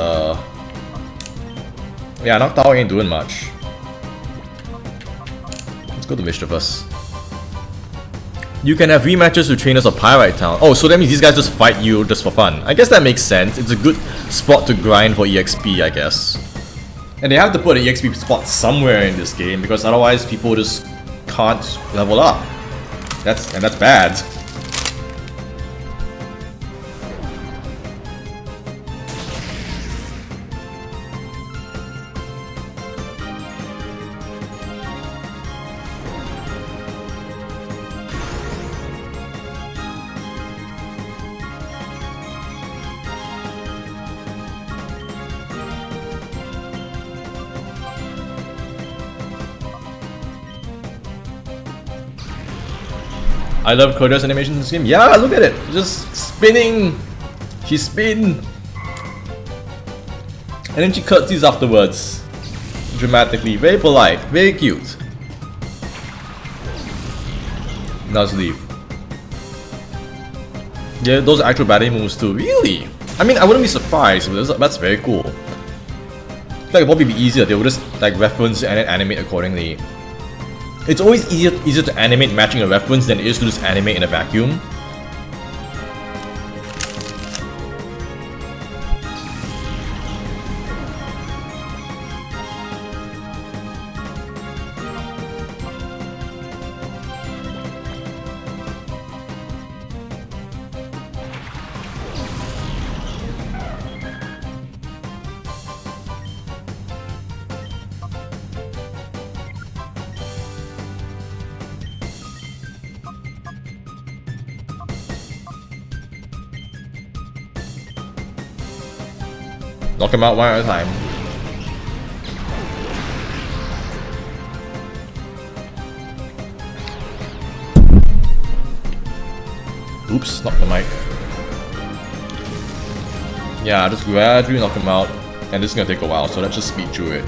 yeah, Noctowl ain't doing much. Let's go to Mischievous. You can have rematches with trainers of Pyrite Town. Oh, so that means these guys just fight you just for fun. I guess that makes sense. It's a good spot to grind for EXP, I guess. And they have to put an EXP spot somewhere in this game because otherwise people just can't level up. That's bad. I love Cordia's animations in this game. Yeah, look at it. Just spinning. She's spin. And then she curtsies afterwards. Dramatically. Very polite. Very cute. Now let's leave. Yeah, those are actual batting moves too. Really? I mean, I wouldn't be surprised. But that's very cool. I feel like it'd probably be easier. They would just like reference and then animate accordingly. It's always easier to animate matching a reference than it is to just animate in a vacuum. Knock him out one at a time. Oops, knock the mic. Yeah, just gradually knock him out. And this is gonna take a while, so let's just speed through it.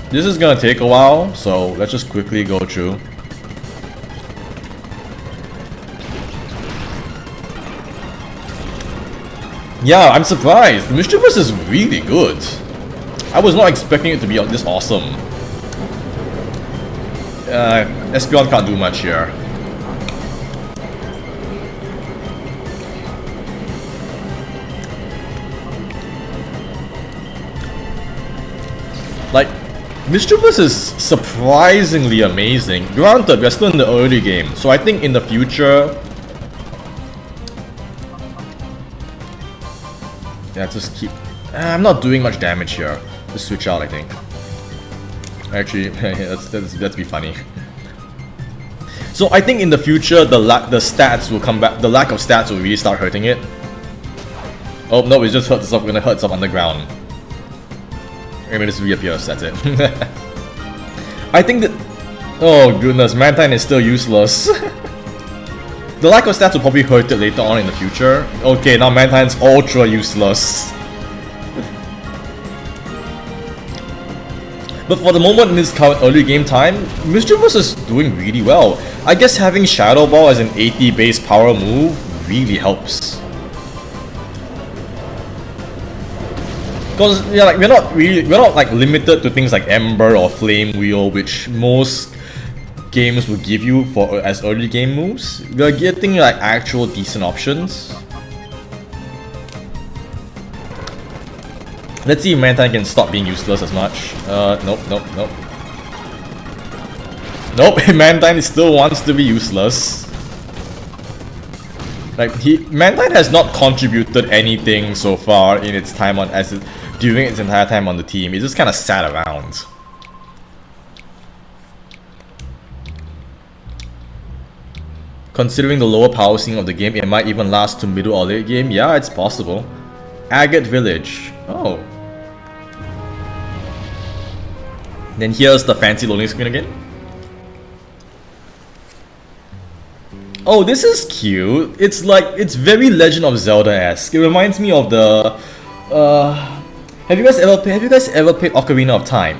This is gonna take a while, so let's just quickly go through. Yeah, I'm surprised. The Mischievous is really good. I was not expecting it to be this awesome. Espeon can't do much here. Like, Mischievous is surprisingly amazing. Granted, we're still in the early game, so I think in the future... Yeah, just keep... I'm not doing much damage here. Just switch out, I think. Actually, let's be funny. So I think in the future, the stats will come back. The lack of stats will really start hurting it. Oh no, it just hurts itself. Gonna hurt itself underground. Maybe this reappears. That's it. I think that. Oh goodness, Mantine is still useless. The lack of stats will probably hurt it later on in the future. Okay, now Mantine's ultra useless. But for the moment in this current early game time, Mischievous is doing really well. I guess having Shadow Ball as an 80 base power move really helps. Because yeah, like we're not like limited to things like Ember or Flame Wheel, which most games will give you for as early game moves. We're getting like actual decent options. Let's see if Mantine can stop being useless as much. Nope. Nope, Mantine still wants to be useless. Like Mantine has not contributed anything so far in its time on during its entire time on the team. It just kind of sat around. Considering the lower power ceiling of the game, it might even last to middle or late game. Yeah, it's possible. Agate Village. Oh. Then here's the fancy loading screen again. Oh, this is cute. It's like, it's very Legend of Zelda-esque. It reminds me of the... Have you guys ever played Ocarina of Time?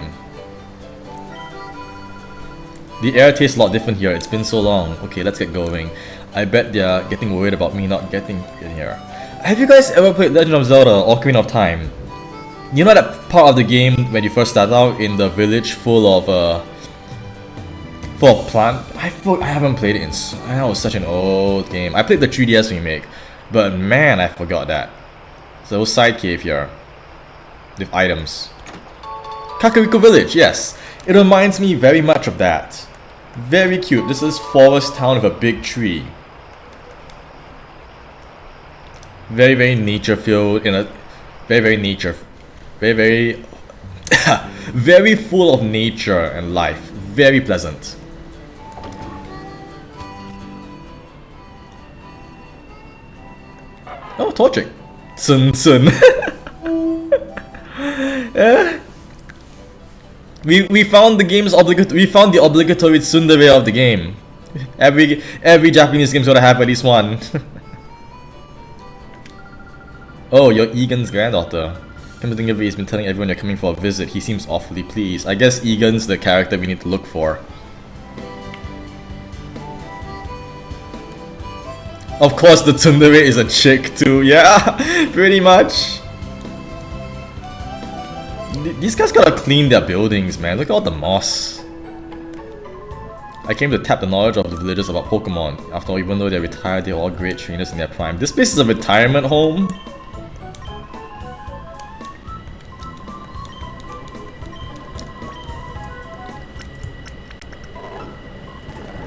The air tastes a lot different here. It's been so long. Okay, let's get going. I bet they're getting worried about me not getting in here. Have you guys ever played Legend of Zelda Ocarina of Time? You know that part of the game when you first start out in the village full of plant? I haven't played it in that was such an old game. I played the 3DS remake, but man, I forgot that. So side cave here with items. Kakariko Village, yes. It reminds me very much of that. Very cute. This is forest town with a big tree. Very, very nature filled in a very very full of nature and life. Very pleasant. Oh, Torchic. Sun. We found the game's we found the obligatory tsundere of the game. Every Japanese game's gotta have at least one. Oh, you're Egan's granddaughter. Come to think of it, he's been telling everyone you're coming for a visit. He seems awfully pleased. I guess Egan's the character we need to look for. Of course, the tsundere is a chick too. Yeah, pretty much. These guys gotta clean their buildings, man. Look at all the moss. I came to tap the knowledge of the villagers about Pokémon. After all, even though they're retired, they're all great trainers in their prime. This place is a retirement home?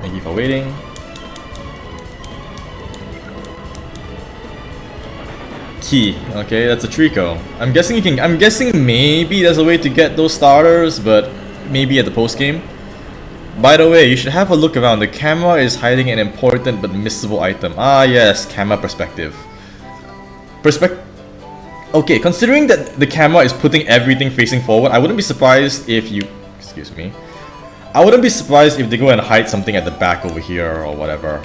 Thank you for waiting. Key. Okay, that's a Trico. I'm guessing maybe there's a way to get those starters, but maybe at the post game. By the way, you should have a look around. The camera is hiding an important but missable item. Ah yes, camera perspective. Okay, considering that the camera is putting everything facing forward, I wouldn't be surprised if you... Excuse me. I wouldn't be surprised if they go and hide something at the back over here or whatever.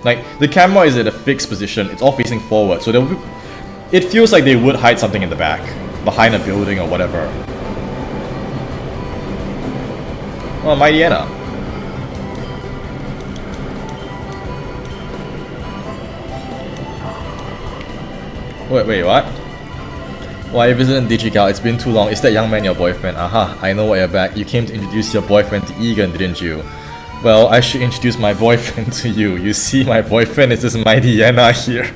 Like, the camera is at a fixed position, it's all facing forward, so it feels like they would hide something in the back, behind a building or whatever. Oh, Mighty Anna. Wait, what? Why you visiting Digigal? It's been too long. Is that young man your boyfriend? Aha, I know why you're back. You came to introduce your boyfriend to Egan, didn't you? Well, I should introduce my boyfriend to you. You see, my boyfriend is this Mighty Anna here.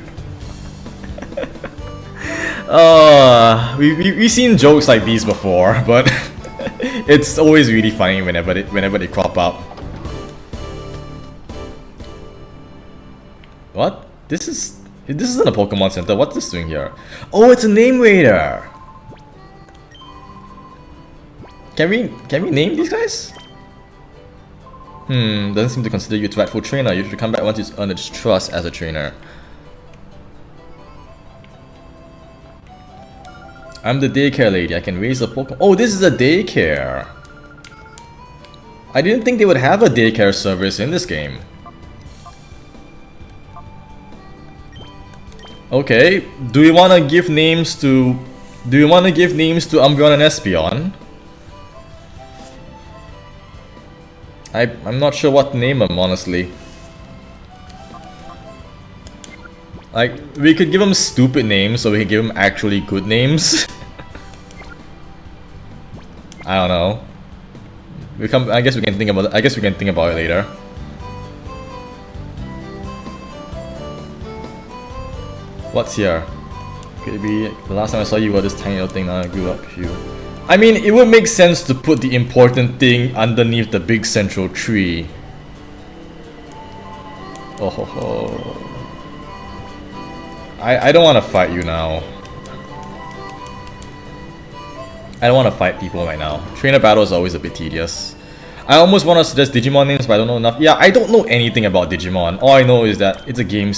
We've seen jokes like these before, but it's always really funny whenever they crop up. What? This isn't a Pokemon Center. What's this doing here? Oh, it's a name raider. Can we name these guys? Doesn't seem to consider you a rightful trainer. You should come back once you've earned its trust as a trainer. I'm the daycare lady. I can raise a Pokemon. Oh, this is a daycare. I didn't think they would have a daycare service in this game. Okay, do we want to give names to Umbreon and Espeon? I'm not sure what to name them, honestly. Like, we could give them stupid names, so we could give them actually good names. I don't know. I guess we can think about it later. What's here? Could it be the last time I saw you were this tiny little thing, now I grew up with you. I mean, it would make sense to put the important thing underneath the big central tree. Oh ho ho. I don't want to fight you now. I don't want to fight people right now. Trainer battle is always a bit tedious. I almost want to suggest Digimon names, but I don't know enough. Yeah, I don't know anything about Digimon. All I know is that it's a game.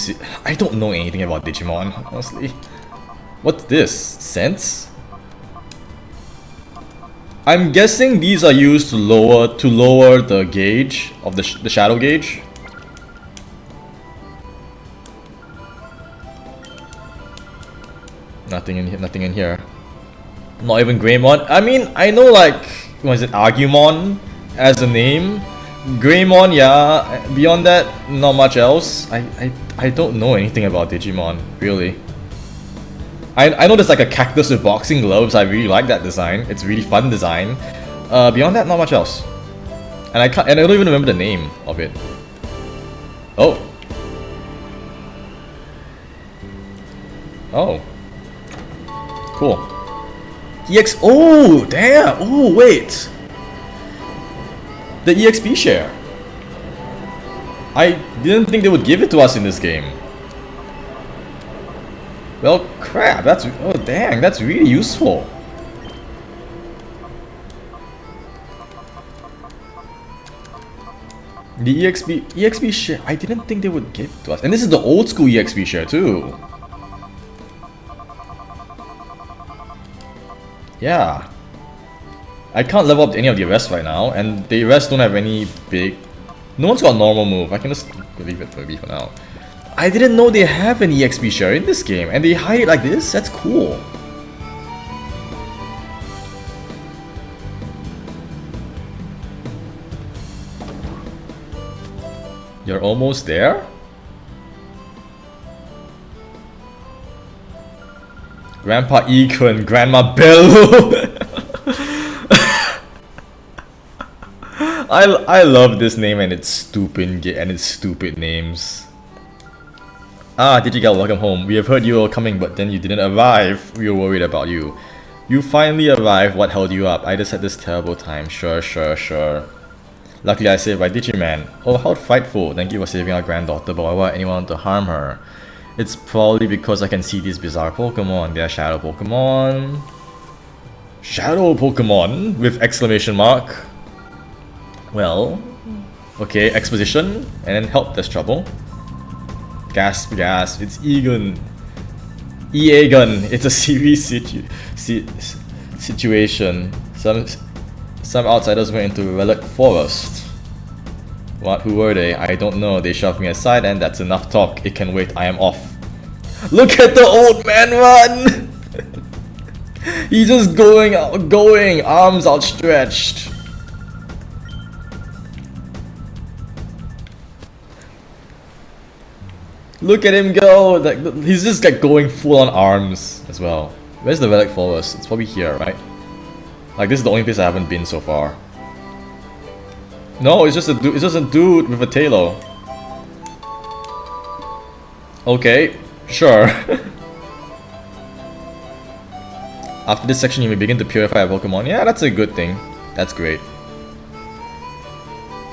I don't know anything about Digimon, honestly. What's this? Sense? I'm guessing these are used to lower the gauge of the shadow gauge. Nothing in here. Not even Greymon. I mean, I know, like, what is it, Agumon as a name. Greymon, yeah. Beyond that, not much else. I don't know anything about Digimon, really. I know there's like a cactus with boxing gloves. I really like that design. It's really fun design. Beyond that, not much else. And I don't even remember the name of it. Oh. Oh. Cool. Oh, damn! Oh, wait! The EXP share. I didn't think they would give it to us in this game. Well, crap, oh dang, that's really useful. The EXP share, I didn't think they would give it to us. And this is the old school EXP share too. Yeah. I can't level up any of the rest right now, and the rest don't have any big... No one's got a normal move. I can just leave it for me for now. I didn't know they have an EXP share in this game, and they hide it like this? That's cool. You're almost there? Grandpa Econ, Grandma Bello. I love this name and its stupid names. Ah, Digigal, welcome home. We have heard you were coming, but then you didn't arrive. We were worried about you. You finally arrived. What held you up? I just had this terrible time. Sure. Luckily, I saved by Digiman. Oh, how frightful. Thank you for saving our granddaughter, but why would anyone to harm her? It's probably because I can see these bizarre Pokemon. They are shadow Pokemon. Shadow Pokemon? With exclamation mark. Well, okay, exposition, and then help, there's trouble. Gasp, gasp, it's Egan. Egan, it's a serious situation. Some outsiders went into Relic Forest. What? Who were they? I don't know. They shoved me aside and that's enough talk. It can wait, I am off. Look at the old man run! He's just going, arms outstretched. Look at him go! Like, he's just like going full on arms as well. Where's the Relic Forest? It's probably here, right? Like, this is the only place I haven't been so far. No, it's just a dude with a tailo. Okay, sure. After this section, you may begin to purify a Pokemon. Yeah, that's a good thing. That's great.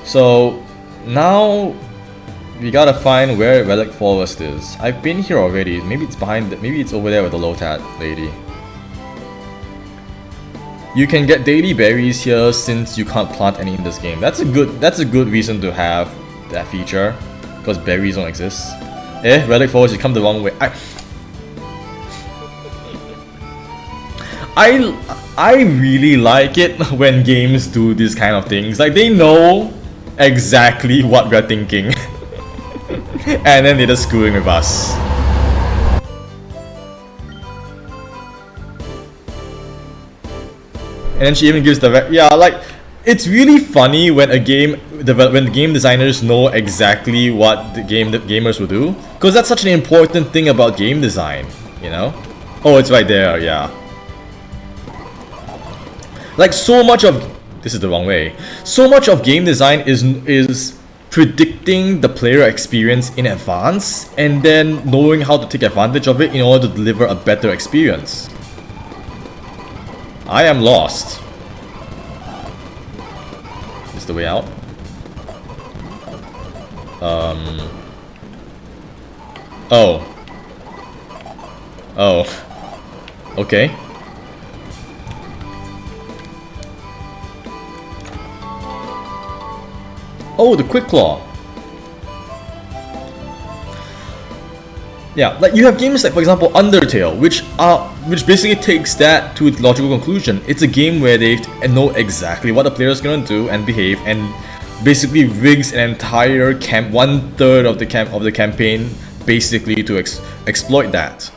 So now we gotta find where Relic Forest is. I've been here already. Maybe it's behind. Maybe it's over there with the Lotat lady. You can get daily berries here since you can't plant any in this game. That's a good reason to have that feature, because berries don't exist. Relic Forest, you come the wrong way. I really like it when games do these kind of things. Like, they know exactly what we're thinking. And then they're just screwing with us. And then she even gives the yeah, like, it's really funny when game designers know exactly what the gamers will do, because that's such an important thing about game design, you know? Oh, it's right there, yeah. Like, so much of this is the wrong way. So much of game design is predicting the player experience in advance and then knowing how to take advantage of it in order to deliver a better experience. I am lost. Is the way out? Oh. Oh. Okay. Oh, the Quick Claw. Yeah, like you have games like, for example, Undertale, which basically takes that to its logical conclusion. It's a game where they know exactly what the player is gonna do and behave, and basically rigs an entire one-third of the campaign basically to exploit that.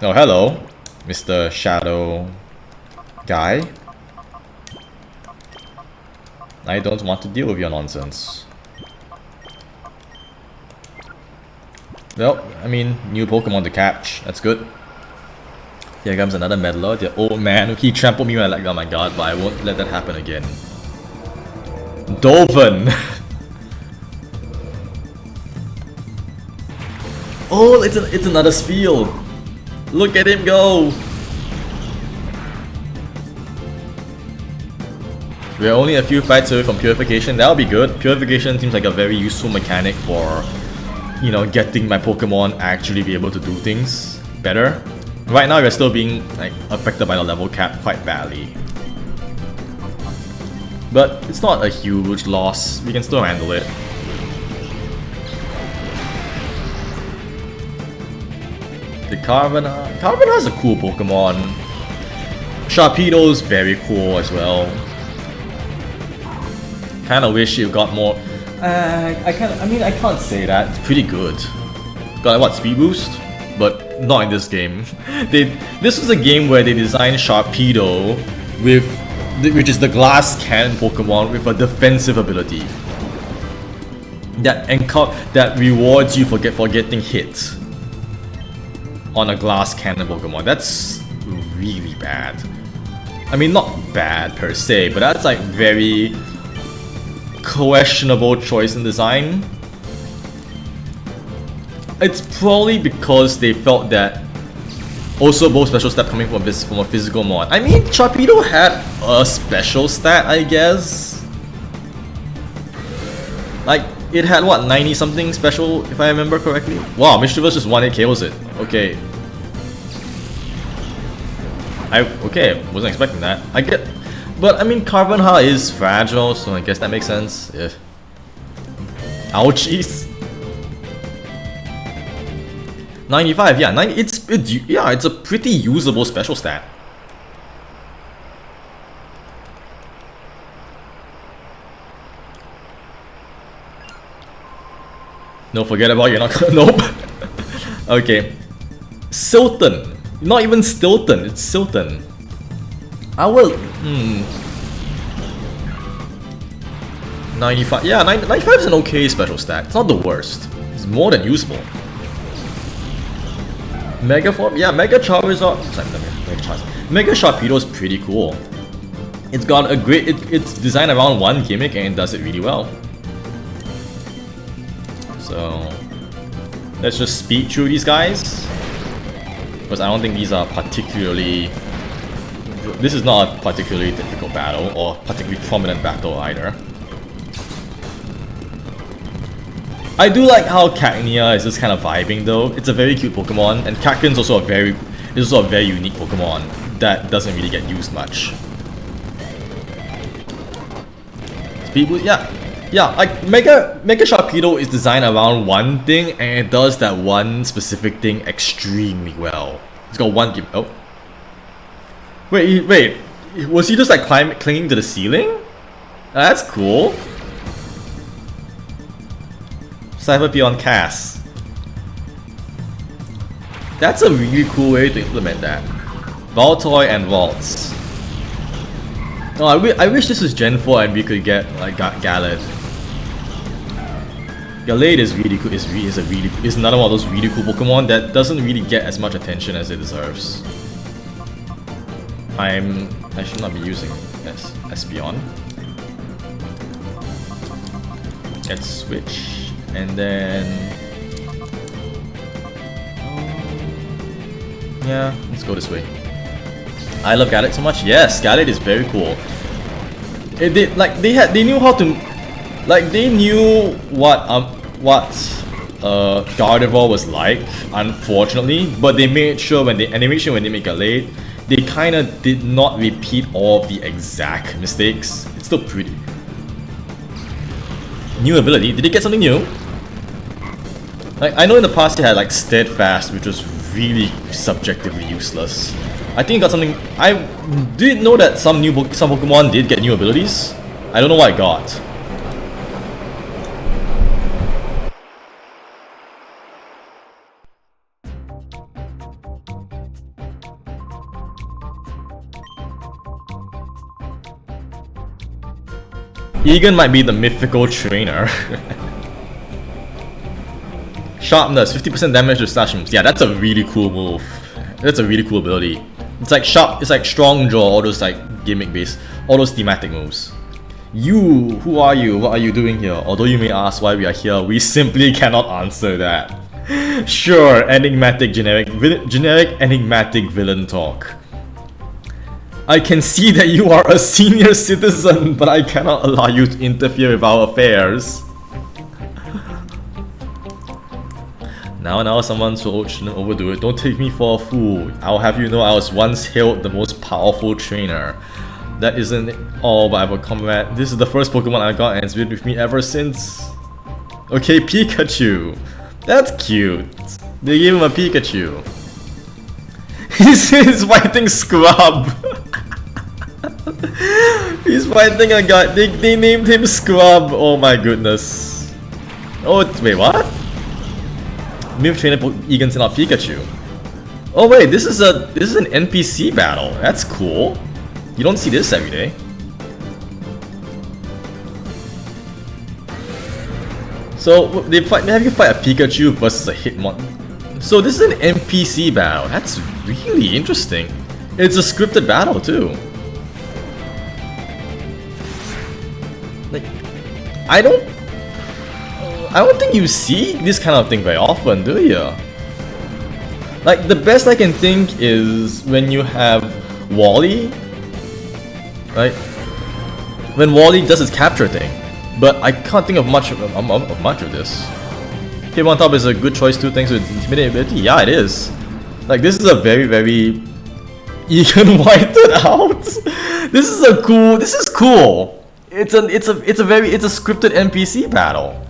Oh, hello, Mr. Shadow guy. I don't want to deal with your nonsense. Well, I mean, new Pokemon to catch. That's good. Here comes another meddler. The old man. He trampled me when I let go. Oh my god, but I won't let that happen again. Dolphin! Oh, it's another Spiel. Look at him go! We're only a few fights away from Purification. That'll be good. Purification seems like a very useful mechanic for, you know, getting my Pokemon actually be able to do things better. Right now, we're still being like affected by the level cap quite badly. But it's not a huge loss. We can still handle it. The Carvanha. Carvanha is a cool Pokemon. Sharpedo's very cool as well. Kinda wish you got more. I can't say that. It's pretty good. Got like, what, speed boost? But not in this game. This was a game where they designed Sharpedo which is the glass cannon Pokemon with a defensive ability that rewards you for getting hit on a glass cannon Pokemon. That's really bad. I mean, not bad per se, but that's like very questionable choice in design. It's probably because they felt that also both special stat coming from a physical mod. I mean, Sharpedo had a special stat, I guess. Like, it had what, 90 something special if I remember correctly? Wow, Mischievous just 1-hit KOs it. Okay. Okay, wasn't expecting that. But I mean, Carvanha is fragile, so I guess that makes sense. Yeah. Ouchies. 95, yeah, it's a pretty usable special stat. No, forget about it, you're not gonna. Nope. Okay. Silton. Not even Stilton, it's Silton. I will. 95. Yeah, 95 is an okay special stat. It's not the worst. It's more than usable. Mega Form? Yeah, Mega Charizard. Sorry, Mega Charizard. Mega Sharpedo is pretty cool. It's got a great. It's designed around one gimmick and it does it really well. So let's just speed through these guys, because I don't think these are particularly. This is not a particularly difficult battle or particularly prominent battle either. I do like how Cacnea is just kind of vibing though. It's a very cute Pokemon, and Cacnea is also a very unique Pokemon that doesn't really get used much. Speed Boost, yeah. Like Mega Sharpedo is designed around one thing, and it does that one specific thing extremely well. It's got one give. Oh, wait. Was he just like clinging to the ceiling? That's cool. Cyber Beyond Cass. That's a really cool way to implement that. Voltoy and Waltz. Oh, I wish this was Gen 4 and we could get like Gallade. Gallade is really cool. Is another one of those really cool Pokemon that doesn't really get as much attention as it deserves. I should not be using Espeon. Let's switch. And then, yeah, let's go this way. I love Gallade so much. Yes, Gallade is very cool. They knew how to, like they knew what Gardevoir was like, unfortunately, but they made sure when they made Gallade, they kind of did not repeat all of the exact mistakes. It's still pretty. New ability. Did it get something new? Like I know in the past it had like Steadfast, which was really subjectively useless. I think it got something. I did know that some Pokemon did get new abilities. I don't know what I got. Egan might be the mythical trainer. Sharpness, 50% damage to slash moves. Yeah, that's a really cool move. That's a really cool ability. It's like sharp, it's like strong jaw, all those like gimmick based, all those thematic moves. Who are you? What are you doing here? Although you may ask why we are here, we simply cannot answer that. Sure, generic enigmatic villain talk. I can see that you are a senior citizen, but I cannot allow you to interfere with our affairs. Now someone shouldn't overdo it. Don't take me for a fool. I'll have you know I was once hailed the most powerful trainer. That isn't all, but I have a combat. This is the first Pokemon I got and it's been with me ever since. Okay, Pikachu. That's cute. They gave him a Pikachu. He's fighting Scrub. He's fighting a guy. They named him Scrub. Oh my goodness. Oh wait, what? New trainer Egan's not Pikachu. Oh wait, this is an NPC battle. That's cool. You don't see this every day. So they have you fight a Pikachu versus a Hitmon. So this is an NPC battle. That's really interesting. It's a scripted battle too. Like, I don't think you see this kind of thing very often, do you? Like, the best I can think is when you have Wally, right? When Wally does his capture thing, but I can't think of much of this. Hitmontop is a good choice too, thanks to its intimidating ability. Yeah, it is. Like, this is a very, very You can white it out. This is cool. It's a scripted NPC battle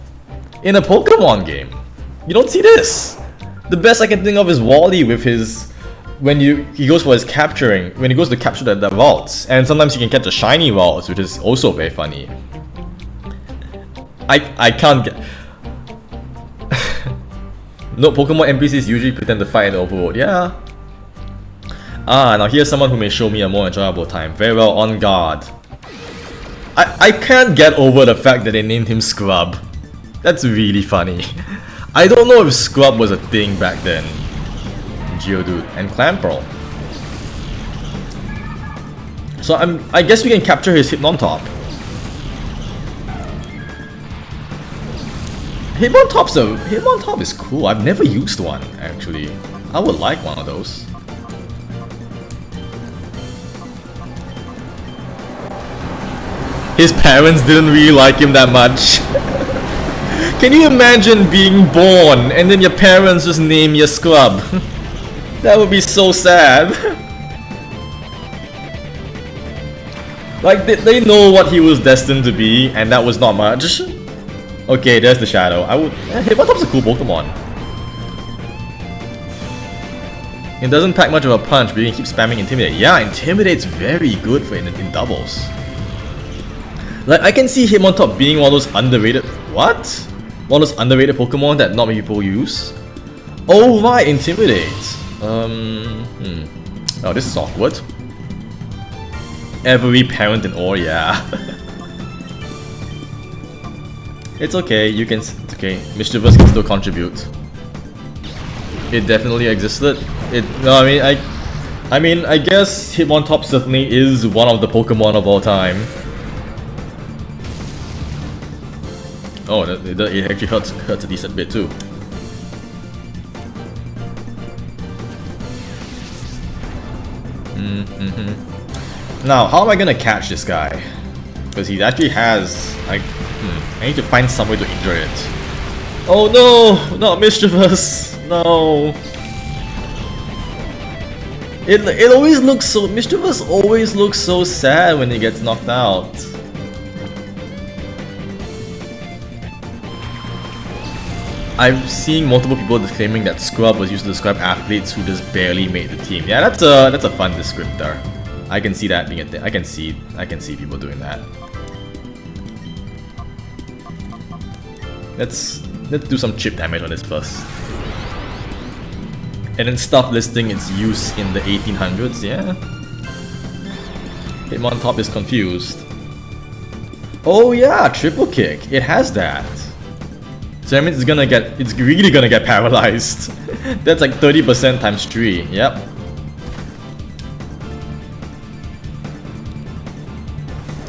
in a Pokemon game. You don't see this. The best I can think of is Wally with his he goes for his capturing, when he goes to capture the vaults, and sometimes he can catch the shiny vaults, which is also very funny. I can't get no, Pokemon NPCs usually pretend to fight in the overworld. Yeah. Now here's someone who may show me a more enjoyable time. Very well, on guard. I can't get over the fact that they named him Scrub. That's really funny. I don't know if Scrub was a thing back then. Geodude and Clamperl. So I guess we can capture his Hitmontop. Hitmontop is cool. I've never used one actually. I would like one of those. His parents didn't really like him that much. Can you imagine being born and then your parents just name you Scrub? That would be so sad. Like, they know what he was destined to be, and that was not much. Okay, there's the shadow. Hitmontop's a cool Pokemon. It doesn't pack much of a punch, but you can keep spamming Intimidate. Yeah, Intimidate's very good for in doubles. Like, I can see Hitmontop being one of those underrated... What? One of those underrated Pokemon that not many people use? Oh right, Intimidate. Oh, this is awkward. Every parent in awe, yeah. It's okay, it's okay. Mischievous can still contribute. It definitely existed. I mean, I guess Hitmontop certainly is one of the Pokemon of all time. Oh, it actually hurts a decent bit too. Now, how am I gonna catch this guy? Because he actually has, like, I need to find some way to injure it. Oh no, not Mischievous, no. It always looks so, Mischievous always looks so sad when he gets knocked out. I've seen multiple people claiming that Scrub was used to describe athletes who just barely made the team. Yeah, that's a fun descriptor. I can see that being a thing. I can see people doing that. Let's do some chip damage on this first. And then stuff listing its use in the 1800s, yeah. Hitmontop is confused. Oh yeah, triple kick. It has that. So that means it's really gonna get paralyzed. That's like 30% times 3, yep.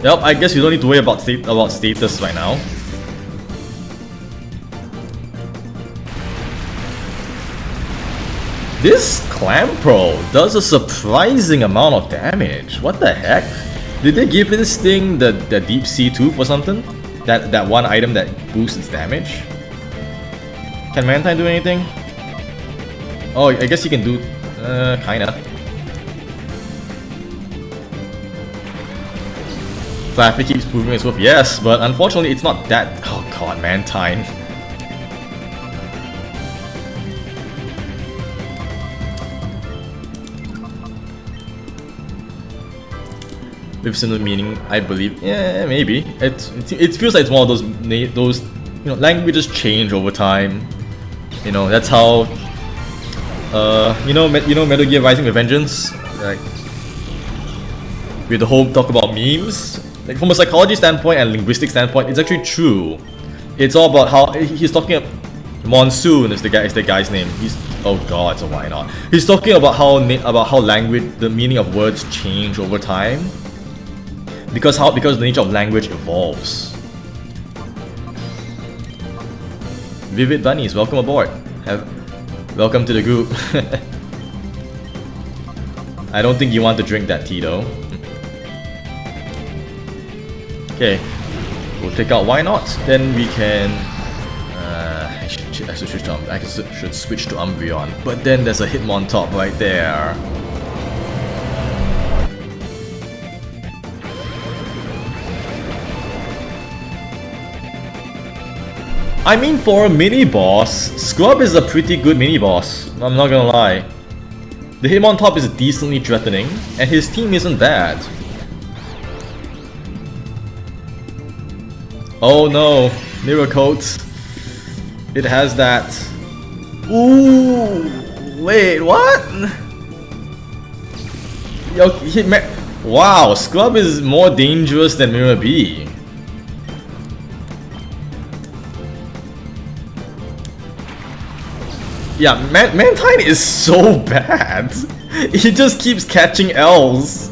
Yep, I guess you don't need to worry about status right now. This Clamperl does a surprising amount of damage. What the heck? Did they give this thing the Deep Sea Tooth or something? That one item that boosts its damage? Can Mantine do anything? Oh, I guess he can do... kinda. Flaffy keeps proving its worth, yes, but unfortunately it's not that... Oh god, Mantine. With similar meaning, I believe. Yeah, maybe. It feels like it's one of those you know, languages change over time. You know, that's how you know Metal Gear Rising with Vengeance, like with the whole talk about memes. Like from a psychology standpoint and linguistic standpoint, it's actually true. It's all about how he's talking about Monsoon is the guy's name. He's oh god, so why not? He's talking about how language, the meaning of words change over time. Because the nature of language evolves. Vivid Bunnies, welcome aboard. Welcome to the group. I don't think you want to drink that tea though. Okay, we'll take out why not? Then we can. I should switch to Umbreon, but then there's a Hitmontop right there. I mean, for a mini-boss, Scrub is a pretty good mini-boss, I'm not gonna lie. The Hitmontop is decently threatening, and his team isn't bad. Oh no, Mirror Coat. It has that. Ooh, wait, what? Yo, wow, Scrub is more dangerous than Mirror B. Yeah, Mantine is so bad. He just keeps catching L's.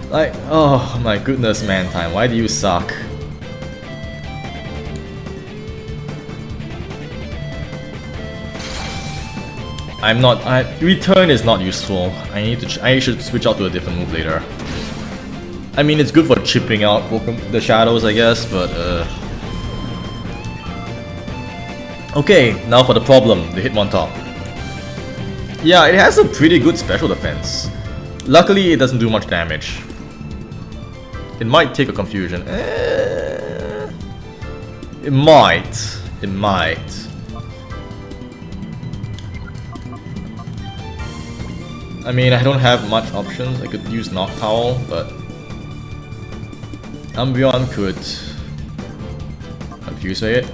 Like, oh my goodness, Mantine, why do you suck? Return is not useful. I should switch out to a different move later. I mean, it's good for chipping out the shadows, I guess, but okay, now for the problem, the Hitmontop. Yeah, it has a pretty good special defense. Luckily, it doesn't do much damage. It might take a confusion. It might. It might. I mean, I don't have much options. I could use Noctowl, but Umbreon could confuse it.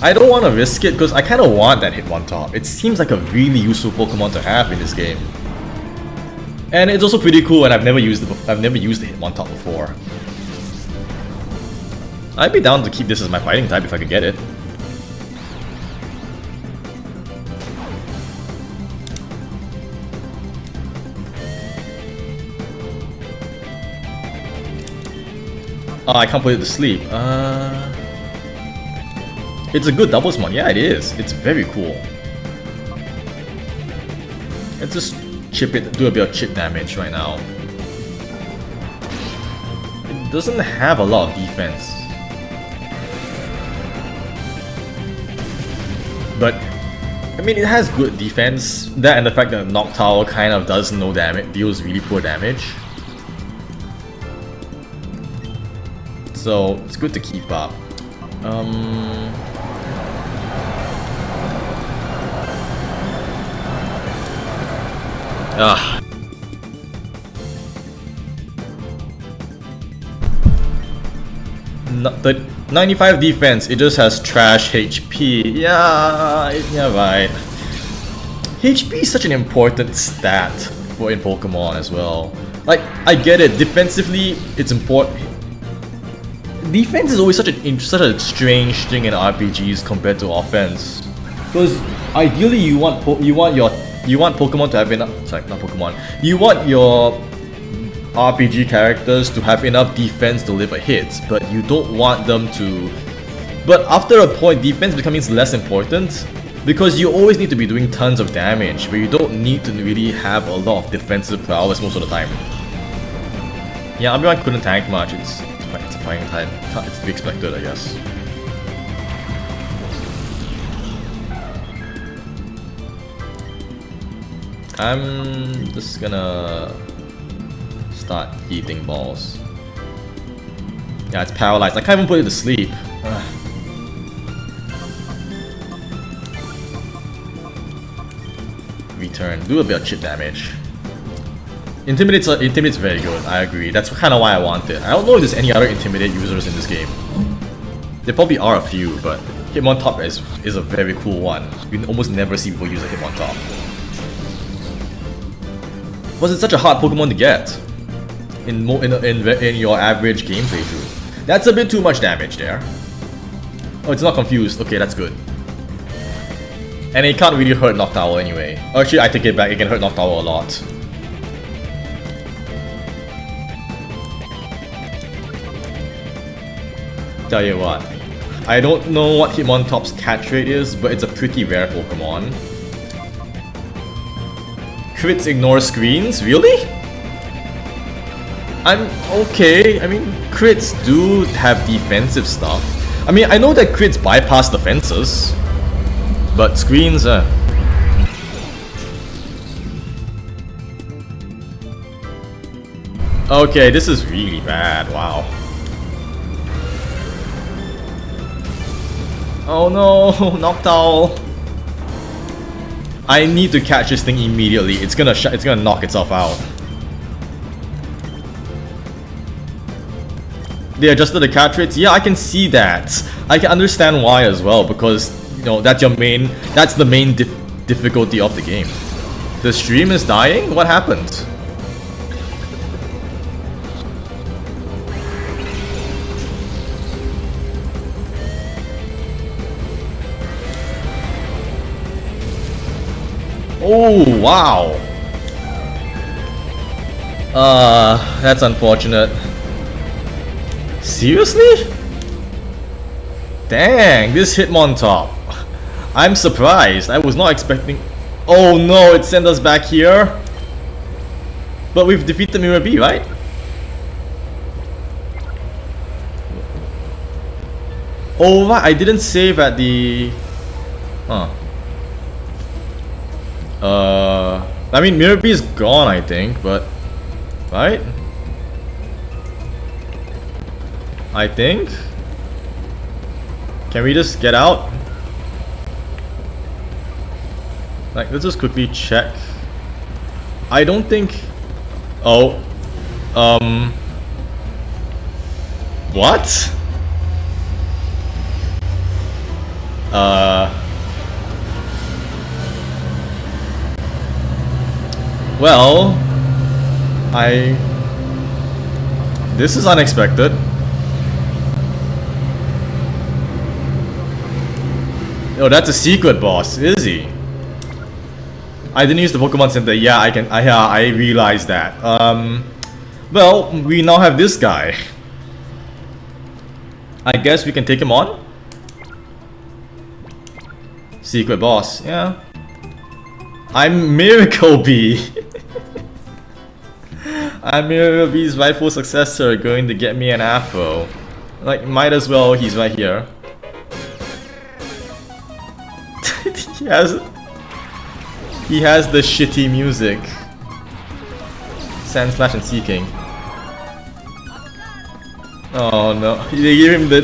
I don't want to risk it because I kind of want that Hitmontop. It seems like a really useful Pokemon to have in this game. And it's also pretty cool, and I've never used the Hitmontop before. I'd be down to keep this as my fighting type if I could get it. Oh, I can't put it to sleep. It's a good double summon. Yeah, it is. It's very cool. Let's just chip it, do a bit of chip damage right now. It doesn't have a lot of defense. But, I mean, it has good defense. That and the fact that Noctowl kind of does no damage, deals really poor damage. So, it's good to keep up. The 95 defense, it just has trash HP. Yeah, right. HP is such an important stat for in Pokemon as well. Like, I get it, defensively, it's important. Defense is always such a strange thing in RPGs compared to offense. Because ideally, you want Pokemon to have enough. Sorry, not Pokemon. You want your RPG characters to have enough defense to deliver hits, but you don't want them to. But after a point, defense becomes less important because you always need to be doing tons of damage, but you don't need to really have a lot of defensive prowess most of the time. Yeah, everyone couldn't tank much. It's a fighting type. It's to be expected, I guess. I'm just gonna start eating balls. Yeah, it's paralyzed. I can't even put it to sleep. Return. Do a bit of chip damage. Intimidate's very good, I agree. That's kind of why I want it. I don't know if there's any other Intimidate users in this game. There probably are a few, but Hitmontop is a very cool one. You almost never see people use a Hitmontop. Was it such a hard Pokemon to get in your average game playthrough? That's a bit too much damage there. Oh, it's not confused. Okay, that's good. And it can't really hurt Noctowl anyway. Actually, I take it back. It can hurt Noctowl a lot. Tell you what, I don't know what Hitmontop's catch rate is, but it's a pretty rare Pokemon. Crits ignore screens? Really? I'm okay. I mean, crits do have defensive stuff. I mean, I know that crits bypass defenses, but screens, Okay, this is really bad. Wow. Oh no, Noctowl. I need to catch this thing immediately. It's gonna knock itself out. They adjusted the catch rates. Yeah, I can see that. I can understand why as well, because you know that's the main difficulty of the game. The stream is dying? What happened? Oh, wow. That's unfortunate. Seriously? Dang, this Hitmontop. I'm surprised. I was not expecting... Oh no, it sent us back here. But we've defeated Mirror B, right? Oh, right, I didn't save at the... Huh. I mean, Mirror B is gone, I think, but... Right? I think? Can we just get out? Like, let's just quickly check. I don't think... Oh. What? Well, this is unexpected. Oh, that's a secret boss, is he? I didn't use the Pokemon Center. Yeah, I realized that. Well, we now have this guy. I guess we can take him on. Secret boss, yeah. I'm Miracle Bee. I'm Miracle Bee's rightful successor, going to get me an afro. Like, might as well, he's right here. He has the shitty music. Sand Slash and Seeking. Oh no, they give him the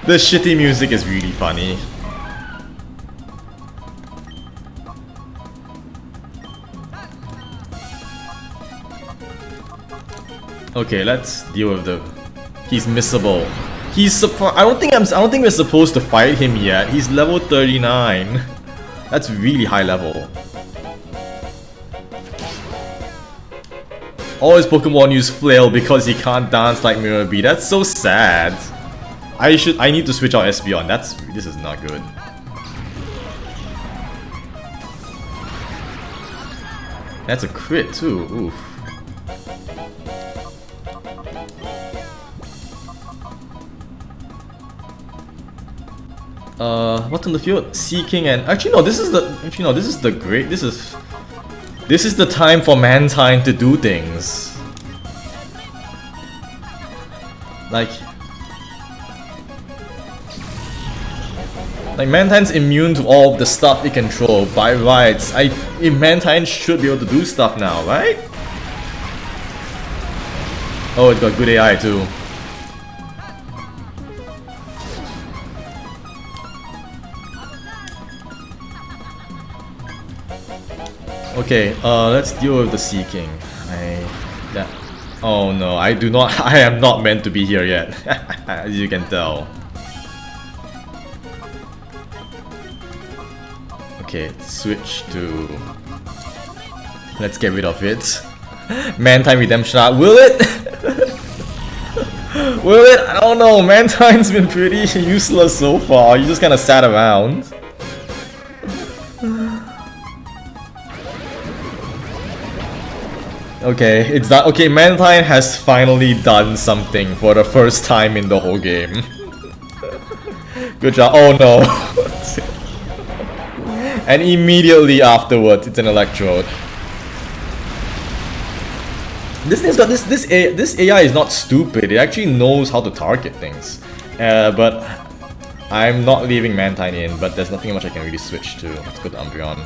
the shitty music is really funny. Okay, let's deal with the... He's missable. He's I don't think we're supposed to fight him yet. He's level 39. That's really high level. All his Pokemon use Flail because he can't dance like Mirror B. That's so sad. I need to switch out Espeon. This is not good. That's a crit too. Oof. What's on the field? Seeking and actually no, this is the time for Mantine to do things. Like Mantine's immune to all of the stuff it can throw by rights. Mantine should be able to do stuff now, right? Oh, it's got good AI too. Okay, let's deal with the Seeking. Oh no, I am not meant to be here yet, as you can tell. Okay, switch to... Let's get rid of it. Mantine Redemption Art, will it? Will it? I don't know, Mantine's been pretty useless so far, you just kinda sat around. Okay, it's that. Okay, Mantine has finally done something for the first time in the whole game. Good job. Oh no. And immediately afterwards, it's an Electrode. This thing's got this AI is not stupid. It actually knows how to target things. But I'm not leaving Mantine in. But there's nothing much I can really switch to. Let's go to Umbreon.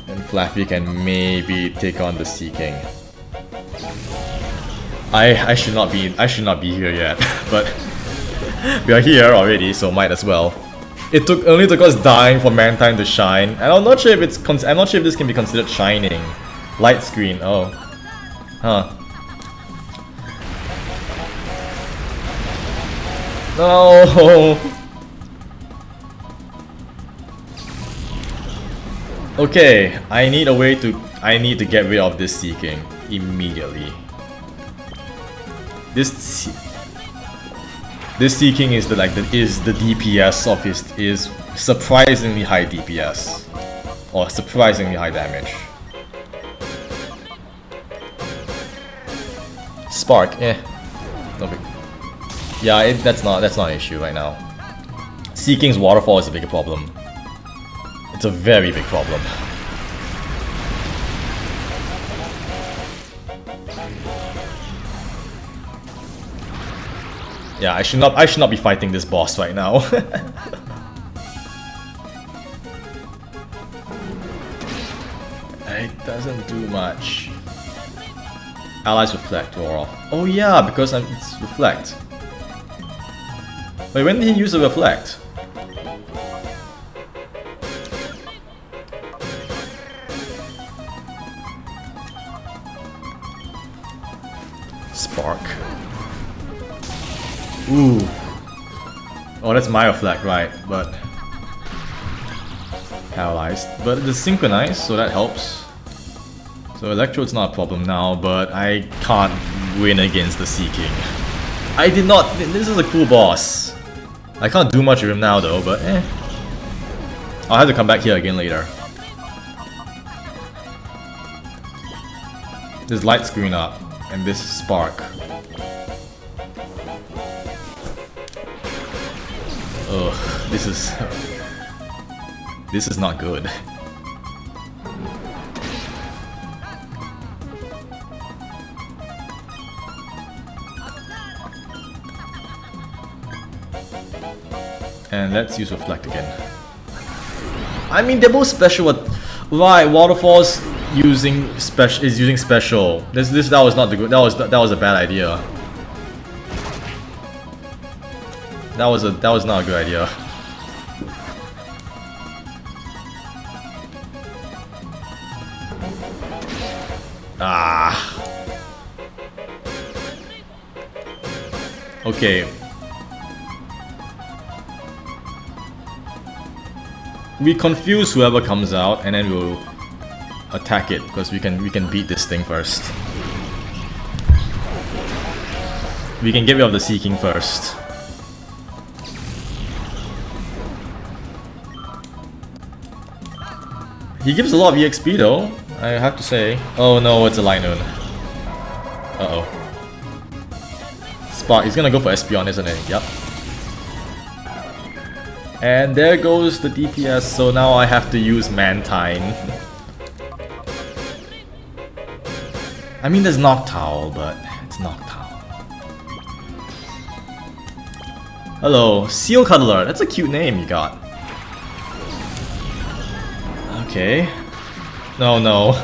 And Flaffy can maybe take on the Seeking. I should not be here yet, but we are here already, so might as well. It only took us dying for Mantine to shine, and I'm not sure if this can be considered shining. Light screen. Oh, huh. No. Okay, I need to get rid of this Seeking immediately. This Seeking is the DPS of is surprisingly high DPS or surprisingly high damage. Spark, no big. Yeah, that's not an issue right now. Seeking's waterfall is a bigger problem. It's a very big problem. Yeah, I should not be fighting this boss right now. It doesn't do much. Allies reflect or off. Oh yeah, because it's reflect. Wait, when did he use the reflect? Spark. Ooh. Oh, that's my reflect, right? But paralyzed. But it's synchronized, so that helps. So Electrode's not a problem now, but I can't win against the Seeking. I did not. This is a cool boss. I can't do much with him now though, but I'll have to come back here again later. This light screen up, and this spark. Ugh, this is not good. And let's use reflect again. I mean, they're both special. Right, waterfalls using special. That was not the good. That was a bad idea. That was not a good idea. Ah. Okay. We confuse whoever comes out, and then we'll attack it because we can beat this thing first. We can get rid of the Seeking first. He gives a lot of EXP though, I have to say. Oh no, it's a Linoon. Uh-oh. Spark, he's gonna go for Espeon, isn't it? Yep. And there goes the DPS, so now I have to use Mantine. I mean, there's Noctowl, but it's Noctowl. Hello, Seal Cuddler. That's a cute name you got. Okay. No.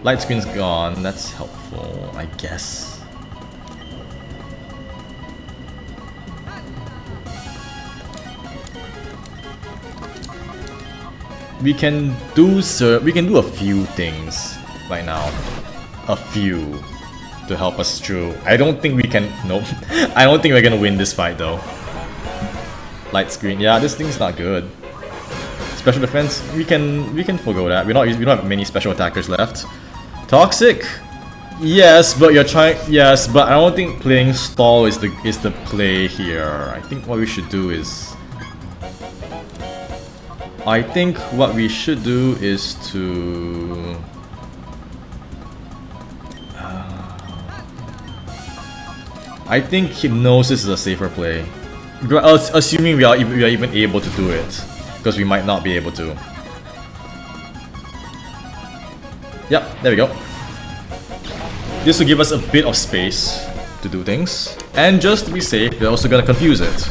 Light screen's gone. That's helpful, I guess. We can do a few things right now. A few to help us through. I don't think we can. Nope. I don't think we're gonna win this fight though. Light screen. Yeah, this thing's not good. Special defense. We can forgo that. We don't have many special attackers left. Toxic. Yes, but you're trying. Yes, but I don't think playing stall is the play here. I think what we should do is. I think what we should do is to... I think Hypnosis is a safer play. Assuming we are even able to do it. Because we might not be able to. Yep, there we go. This will give us a bit of space to do things. And just to be safe, we're also gonna confuse it.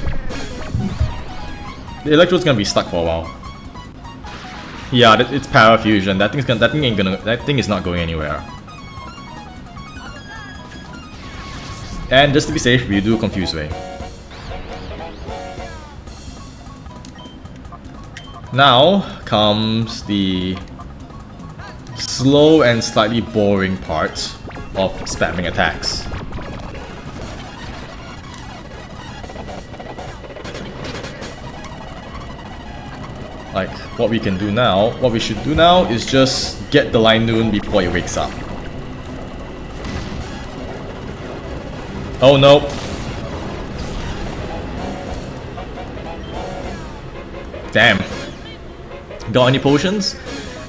The Electrode's gonna be stuck for a while. Yeah, it's power fusion. That thing is not going anywhere. And just to be safe, we do Confuse Ray. Now comes the slow and slightly boring part of spamming attacks. Like, what we can do now, what we should do now is just get the Line Noon before he wakes up. Oh no. Damn. Got any potions?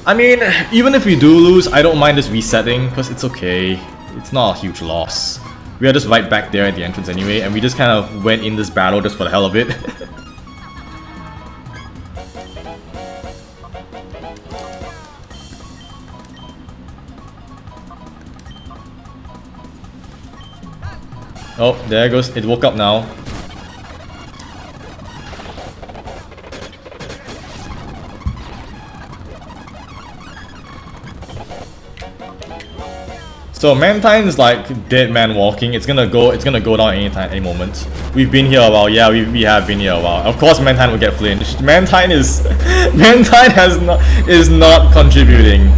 I mean, even if we do lose, I don't mind just resetting, because it's okay. It's not a huge loss. We are just right back there at the entrance anyway, and we just kind of went in this battle just for the hell of it. Oh, there it goes. It woke up now. So Mantine is like dead man walking. It's gonna go down any moment. We've been here a while. Yeah, we have been here a while. Of course Mantine will get flinched. Mantine is is not contributing.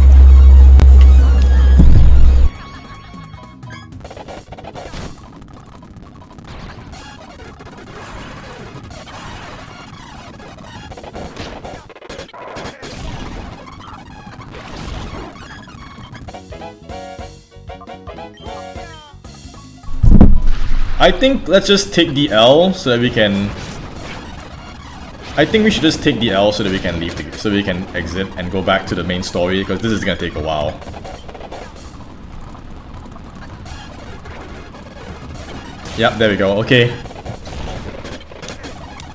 I think let's just take the L so that we can... I think we should just take the L so that we can leave, so we can exit and go back to the main story, because this is gonna take a while. Yep, there we go, okay.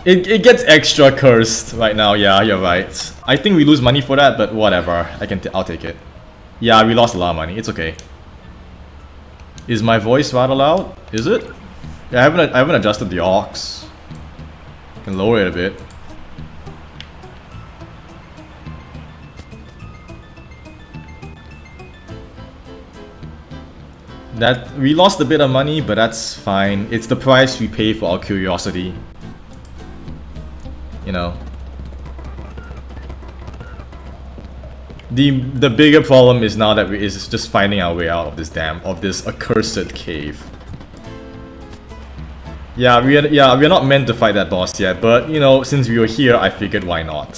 It gets extra cursed right now, yeah, you're right. I think we lose money for that, but whatever, I'll take it. Yeah, we lost a lot of money, it's okay. Is my voice rather loud? Is it? Yeah, I haven't adjusted the aux. Can lower it a bit. That we lost a bit of money, but that's fine. It's the price we pay for our curiosity. You know. The bigger problem is now that is just finding our way out of this accursed cave. Yeah, we're not meant to fight that boss yet, but you know, since we were here, I figured why not.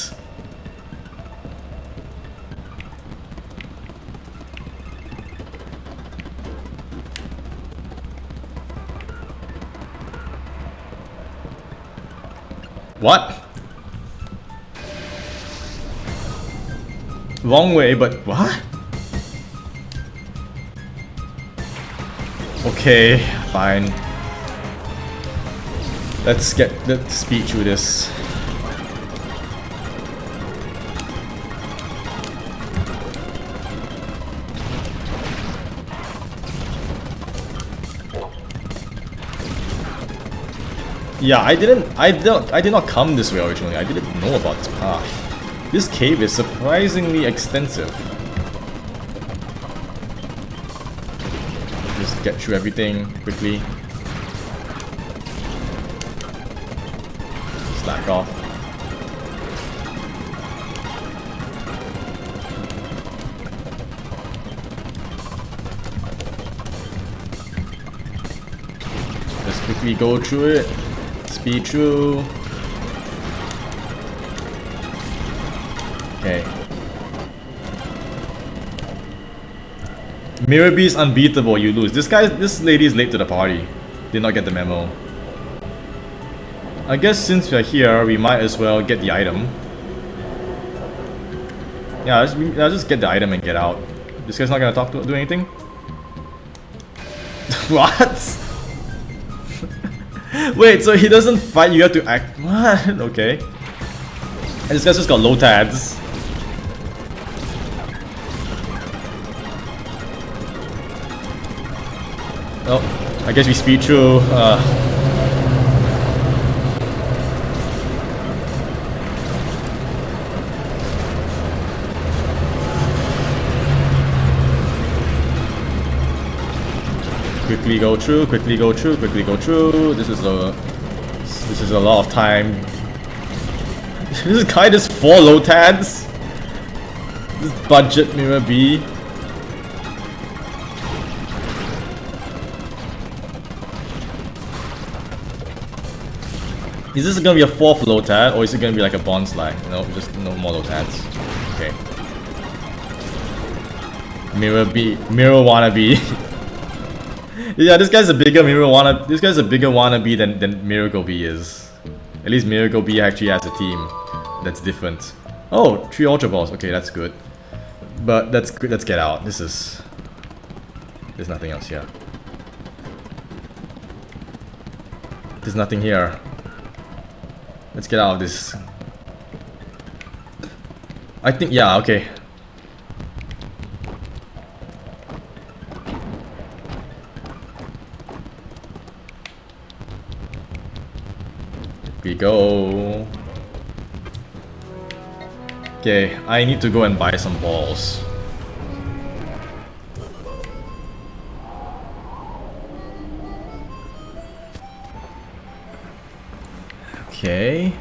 What? Wrong way, but what? Okay, fine. Let's speed through this. Yeah, I did not come this way originally. I didn't know about this path. This cave is surprisingly extensive. Just get through everything quickly. Slack off. Just quickly go through it. Speed through. Okay. Mirror Beast unbeatable, you lose. This lady is late to the party. Did not get the memo. I guess since we're here, we might as well get the item. Yeah, I'll just get the item and get out. This guy's not gonna do anything? What? Wait, so he doesn't fight, you have to act. What? Okay. And this guy's just got low tads. Oh, I guess we speed through. quickly go through, quickly go through, quickly go through. This is a lot of time. This guy just 4 Lotans. This budget Mirror B. Is this gonna be a 4th Lotan, or is it gonna be like a Bonsly? No, just no more Lotans. Okay. Mirror B, Mirror wannabe. Yeah, this guy's a bigger wannabe than Miracle B is. At least Miracle B actually has a team that's different. Oh, 3 Ultra Balls. Okay, that's good. But let's get out. There's nothing else here. There's nothing here. Let's get out of this. I think, yeah, okay. We go. Okay, I need to go and buy some balls. Okay.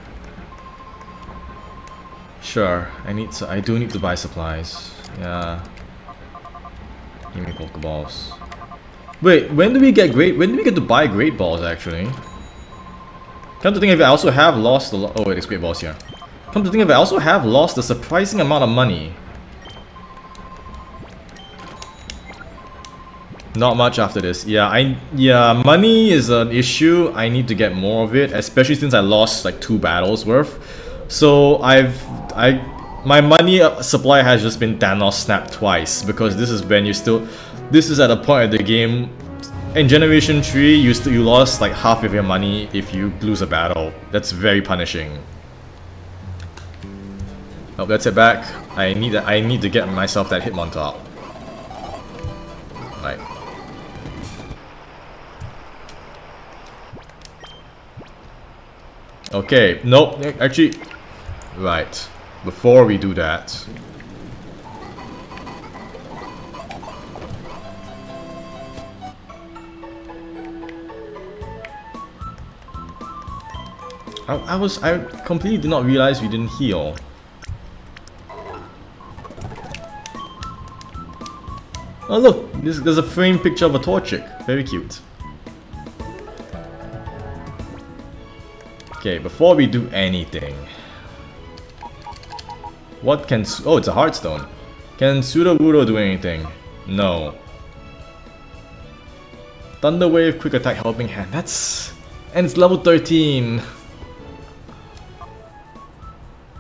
Sure, I do need to buy supplies. Yeah. Give me Pokeballs. Wait, when do we get to buy Great Balls actually? Come to think of it, I also have lost oh wait, there's Great Balls here. Come to think of it, I also have lost a surprising amount of money. Not much after this. Yeah, money is an issue. I need to get more of it, especially since I lost like 2 battles worth. So my money supply has just been Thanos snapped twice, because this is when this is at a point of the game. In Generation 3, you lost like half of your money if you lose a battle. That's very punishing. Oh, let's head back. I need to get myself that Hitmontop. Right. Okay, nope, actually, right, before we do that, I completely did not realize we didn't heal. Oh look, there's a framed picture of a Torchic, very cute. Okay, before we do anything, what can... oh, it's a Heartstone. Can Sudowoodo do anything? No. Thunder Wave, Quick Attack, Helping Hand. That's... and it's level 13.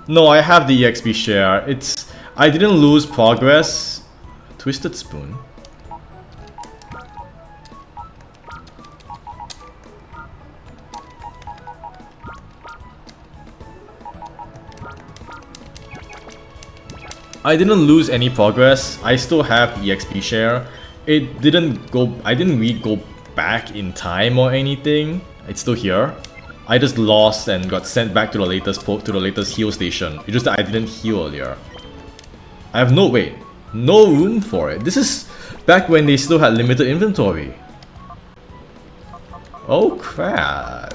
No, I have the EXP share. It's... I didn't lose progress. Twisted Spoon. I didn't lose any progress. I still have the EXP share. It didn't go... I didn't really go back in time or anything. It's still here. I just lost and got sent back to the latest heal station. It's just that I didn't heal earlier. I have no... wait. No room for it. This is back when they still had limited inventory. Oh crap.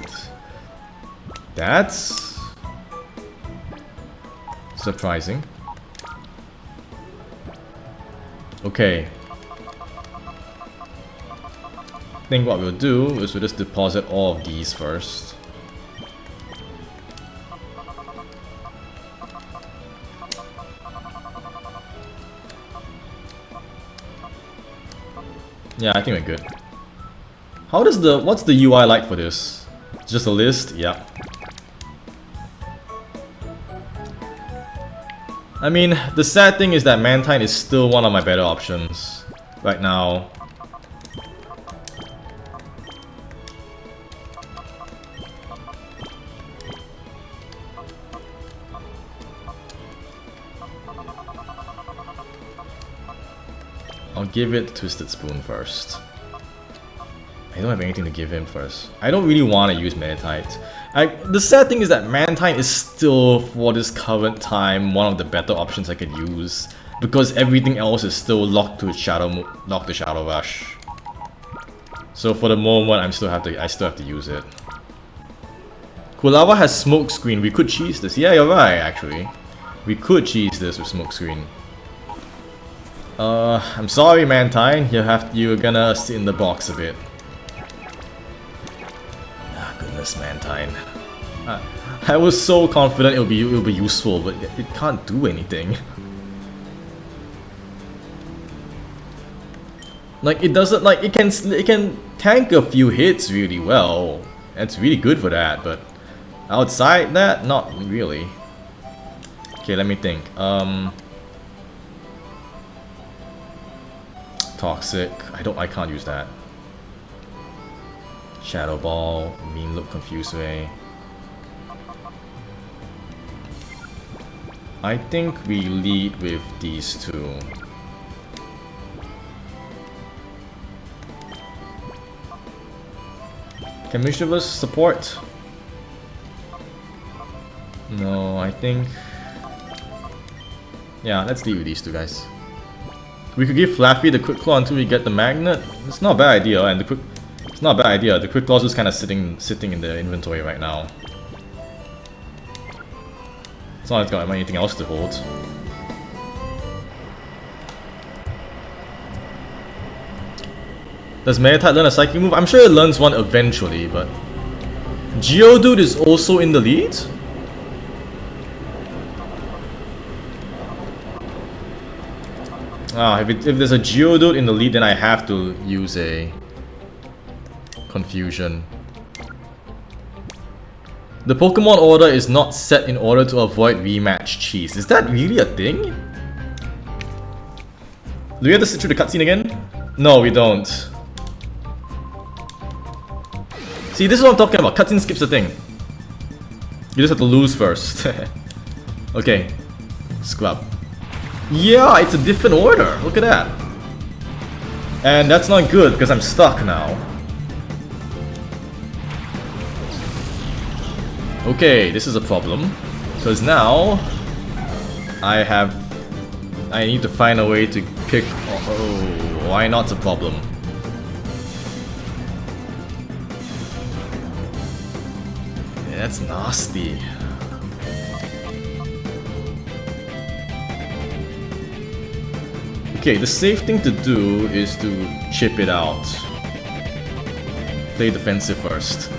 That's... surprising. Okay. I think what we'll do is we'll just deposit all of these first. Yeah, I think we're good. How does the... what's the UI like for this? It's just a list? Yeah. I mean, the sad thing is that Mantine is still one of my better options right now. I'll give it Twisted Spoon first. I don't have anything to give him first. I don't really want to use Manatite. The sad thing is that Mantine is still, for this current time, one of the better options I could use, because everything else is still locked to Shadow Rush. So for the moment, I still have to use it. Kulava has smoke screen. We could cheese this. Yeah, you're right. Actually, we could cheese this with smoke screen. I'm sorry, Mantine. You're gonna sit in the box a bit. Ah, goodness, Mantine. I was so confident it'll be useful, but it can't do anything. Like it doesn't like it can tank a few hits really well. It's really good for that, but outside that, not really. Okay, let me think. Toxic. I can't use that. Shadow Ball, Mean Look, Confuse Ray. I think we lead with these two. Can Mischievous support? No, I think... Yeah, let's lead with these two guys. We could give Flaffy the Quick Claw until we get the Magnet. It's not a bad idea, and it's not a bad idea. The Quick Claw's just kind of sitting in the inventory right now. It's not like it's got anything else to hold. Does Meditite learn a Psychic move? I'm sure it learns one eventually, but... Geodude is also in the lead? Ah, if there's a Geodude in the lead, then I have to use a... Confusion. The Pokemon order is not set in order to avoid rematch cheese. Is that really a thing? Do we have to sit through the cutscene again? No, we don't. See, this is what I'm talking about. Cutscene skips the thing. You just have to lose first. Okay. Scrub. Yeah, it's a different order. Look at that. And that's not good because I'm stuck now. Okay, this is a problem, because now I need to find a way to pick. Oh, why not a problem? Yeah, that's nasty. Okay, the safe thing to do is to chip it out. Play defensive first.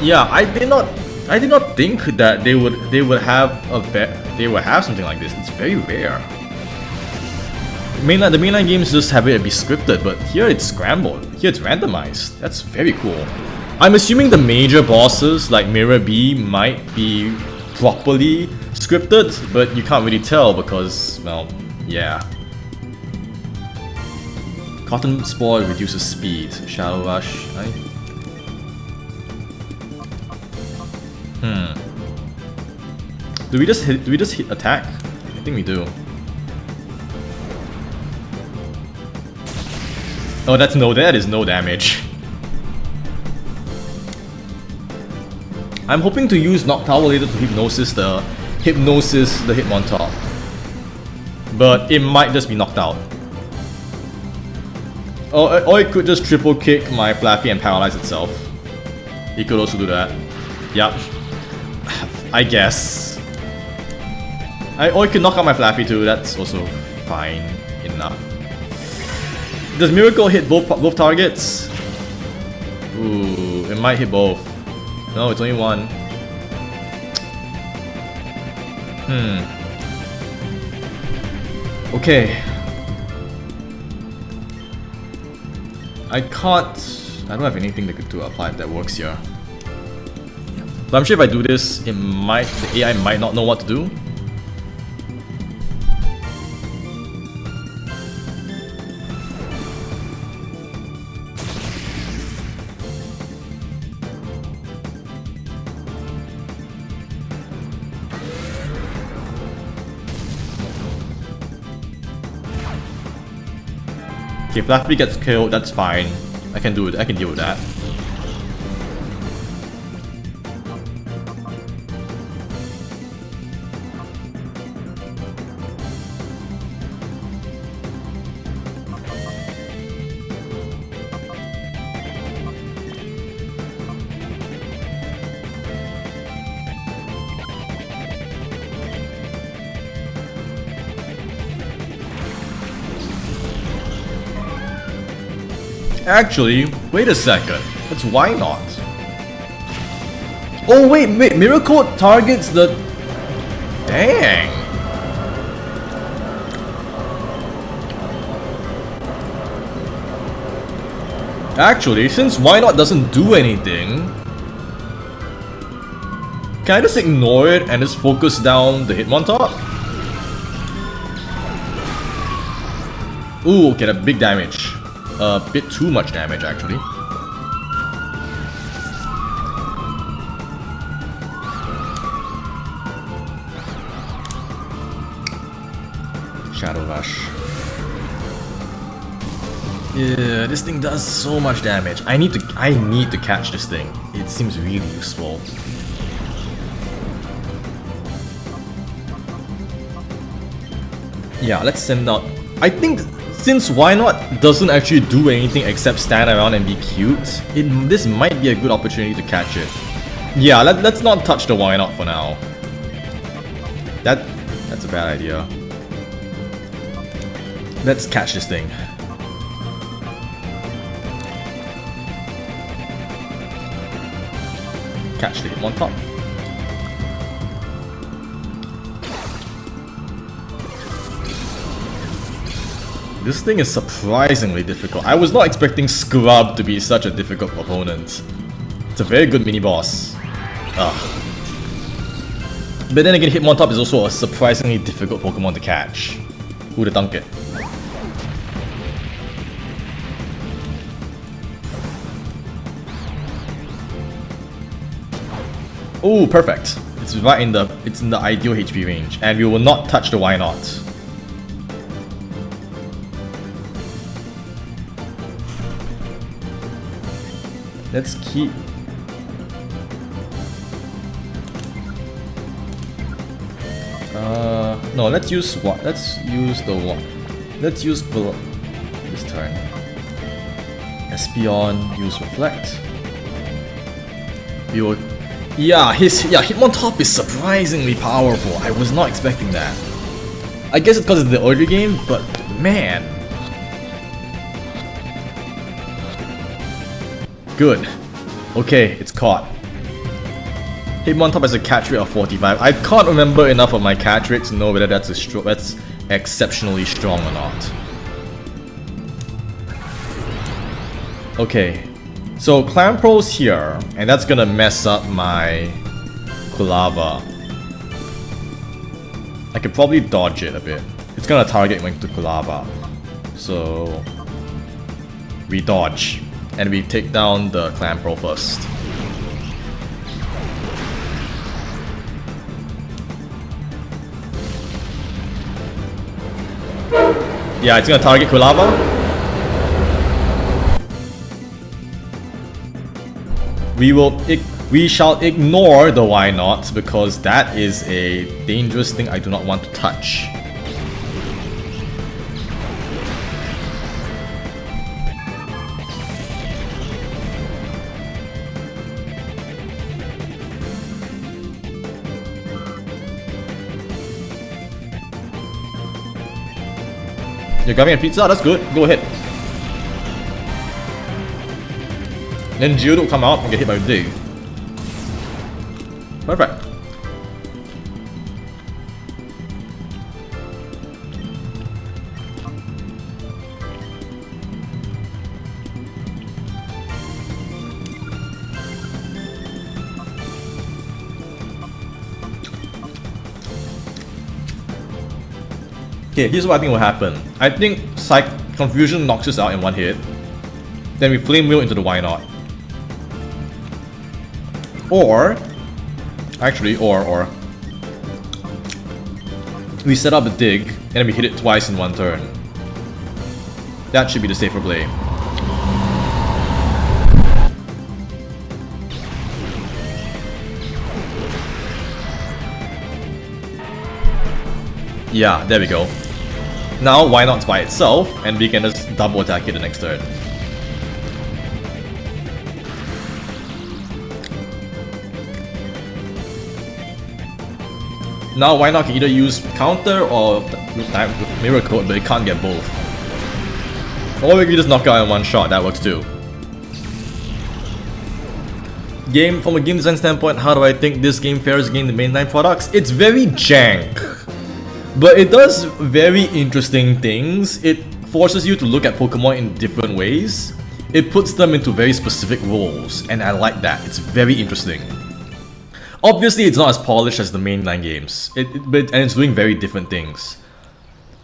Yeah, I did not think that they would have something like this. It's very rare. The mainline games just have it be scripted, but here it's scrambled. Here it's randomized. That's very cool. I'm assuming the major bosses like Mirror B might be properly scripted, but you can't really tell because, well, yeah. Cotton Spore reduces speed. Shadow Rush. Do we just hit attack? I think we do. Oh, that is no damage. I'm hoping to use Noctowl later to hypnosis the Hitmontop. But it might just be knocked out. Or it could just triple kick my Flaffy and paralyze itself. It could also do that. Yup. I guess. Or it could knock out my Flaffy too, that's also fine enough. Does Miracle hit both targets? Ooh, it might hit both. No, it's only one. Okay. I don't have anything to apply that works here. But I'm sure if I do this, the AI might not know what to do. Okay, if Flaffy gets killed, that's fine. I can do it. I can deal with that. Actually, wait a second. That's why not? Oh wait, Miracle targets the... Dang. Actually, since why not doesn't do anything, can I just ignore it and just focus down the Hitmontop? Ooh, get a big damage. A bit too much damage actually. Shadow Rush. Yeah, this thing does so much damage. I need to catch this thing. It seems really useful. Yeah, let's send out. I think since why not doesn't actually do anything except stand around and be cute, this might be a good opportunity to catch it. Yeah, let's not touch the why not for now. That's a bad idea. Let's catch this thing. Catch the Hitmontop. This thing is surprisingly difficult. I was not expecting Scrub to be such a difficult opponent. It's a very good mini-boss. But then again, Hitmontop is also a surprisingly difficult Pokemon to catch. Who'd have thunk it? Oh, perfect. It's right in the ideal HP range, and we will not touch the why not. Let's keep. No, let's use what? Let's use the what? Let's use this turn. Espeon, use Reflect. We will. Yeah, Hitmontop is surprisingly powerful. I was not expecting that. I guess it's because it's the early game, but man. Good. Okay, it's caught. Hitmontop has a catch rate of 45. I can't remember enough of my catch rates to know whether that's exceptionally strong or not. Okay. So Clampro's here, and that's gonna mess up my Kulava. I could probably dodge it a bit. It's gonna target Wing to Kulava. So we dodge, and we take down the Clampro first. Yeah, it's gonna target Kulava. We shall ignore the why not, because that is a dangerous thing I do not want to touch. You're grabbing a pizza? That's good. Go ahead. Then Geodude will come out and get hit by Dig. Perfect. Okay, here's what I think will happen. I think Confusion knocks us out in one hit. Then we Flame Wheel into the why not. Or we set up a Dig and then we hit it twice in one turn. That should be the safer play. Yeah, there we go. Now why not by itself, and we can just double attack it the next turn. Now why not either use counter or with Mirror Coat, but it can't get both. Or we can just knock out in one shot, that works too. From a game design standpoint, how do I think this game fares against the mainline products? It's very jank. But it does very interesting things. It forces you to look at Pokemon in different ways. It puts them into very specific roles, and I like that. It's very interesting. Obviously, it's not as polished as the mainline games, and it's doing very different things.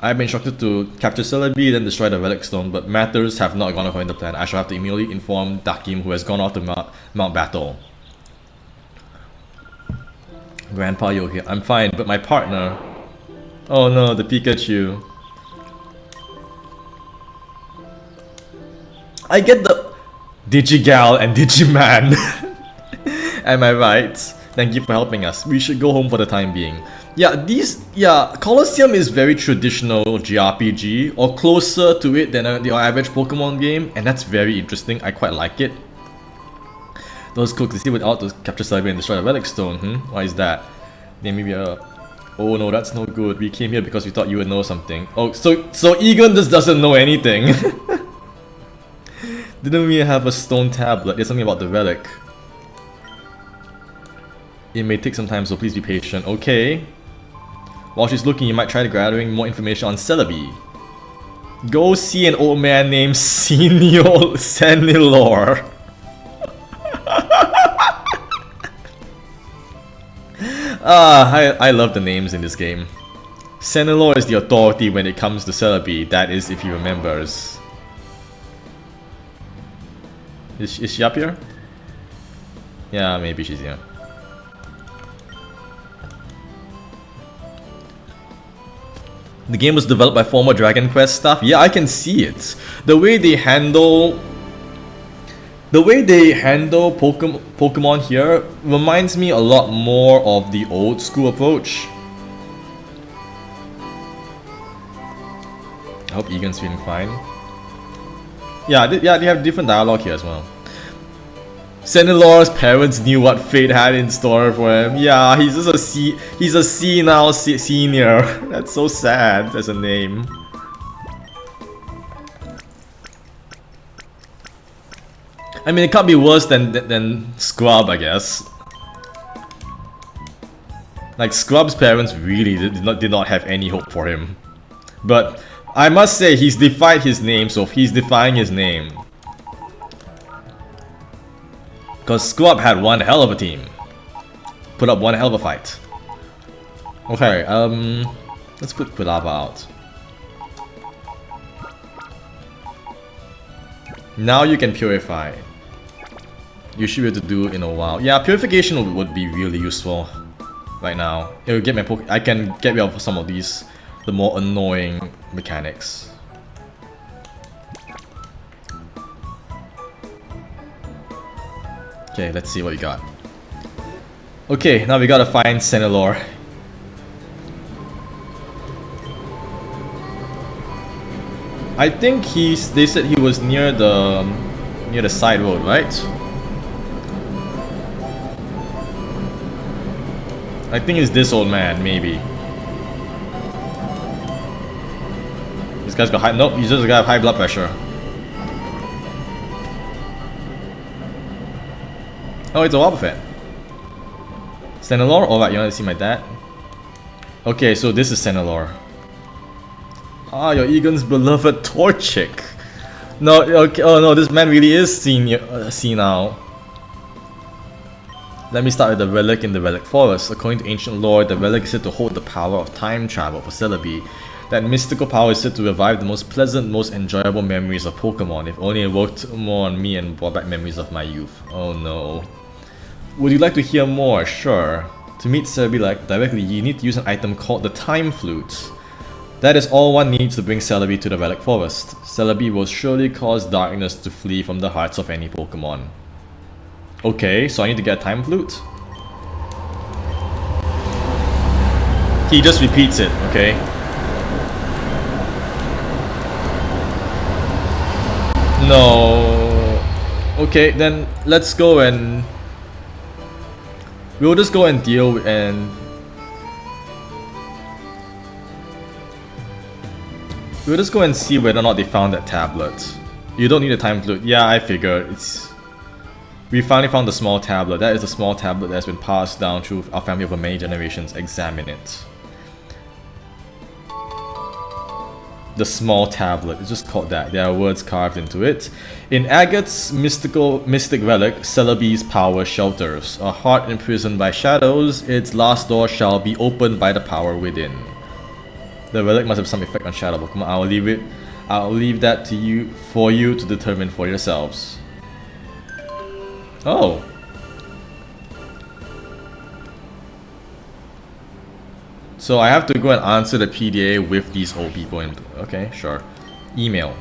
I've been instructed to capture Celebi, then destroy the Relic Stone, but matters have not gone according to plan. I shall have to immediately inform Dakim, who has gone off to Mount Battle. Grandpa, you okay? I'm fine, but my partner... Oh no, the Pikachu. I get the Digigal and Digiman. Am I right? Thank you for helping us. We should go home for the time being. Yeah, Colosseum is very traditional JRPG, or closer to it than the average Pokemon game, and that's very interesting. I quite like it. Those cooks, they see without to capture Celebi and destroy the Relic Stone. Why is that? Maybe oh no, that's no good. We came here because we thought you would know something. Oh, so Egon just doesn't know anything. Didn't we have a stone tablet? There's something about the relic. It may take some time, so please be patient. Okay. While she's looking, you might try gathering more information on Celebi. Go see an old man named Senilor. I love the names in this game. Senilor is the authority when it comes to Celebi, that is if he remembers. Is she up here? Yeah, maybe she's here. The game was developed by former Dragon Quest staff. Yeah, I can see it. The way they handle Pokemon here reminds me a lot more of the old school approach. I hope Egan's feeling fine. Yeah, they have different dialogue here as well. Senilor's parents knew what fate had in store for him. Yeah, he's just he's a senile senior. That's so sad as a name. I mean, it can't be worse than Scrub, I guess. Like, Scrub's parents really did not have any hope for him. But I must say, he's defied his name, so he's defying his name. Because Scrub had one hell of a team. Put up one hell of a fight. Okay, let's put Quilava out. Now you can purify. You should be able to do it in a while. Yeah, purification would be really useful right now. It will get my I can get rid of some of these, the more annoying mechanics. Okay, let's see what we got. Okay, now we gotta find Senilor. I think they said he was near the side road, right? I think it's this old man, maybe. This guy's got high, nope, he's just a guy with high blood pressure. Oh, it's a Wobbuffet. Senilor? Alright, you want to see my dad? Okay, so this is Senilor. Ah, your Egon's beloved Torchic. No, okay, oh no, this man really is senile. Let me start with the relic in the Relic Forest. According to ancient lore, the relic is said to hold the power of time travel for Celebi. That mystical power is said to revive the most pleasant, most enjoyable memories of Pokemon. If only it worked more on me and brought back memories of my youth. Oh no. Would you like to hear more? Sure. To meet Celebi directly, you need to use an item called the Time Flute. That is all one needs to bring Celebi to the Relic Forest. Celebi will surely cause darkness to flee from the hearts of any Pokemon. Okay, so I need to get a Time Flute? He just repeats it, okay? No. Okay, then let's go and... We'll just go and deal and... We'll just go and see whether or not they found that tablet. You don't need a time to look. Yeah, I figured. We finally found the small tablet. That is a small tablet that has been passed down through our family over many generations. Examine it. The small tablet. It's just called that. There are words carved into it. In Agate's mystic relic, Celebi's power shelters. A heart imprisoned by shadows, its last door shall be opened by the power within. The relic must have some effect on shadow Pokemon. I'll leave that to you for you to determine for yourselves. Oh. So I have to go and answer the PDA with these old people in. Okay, sure. Email.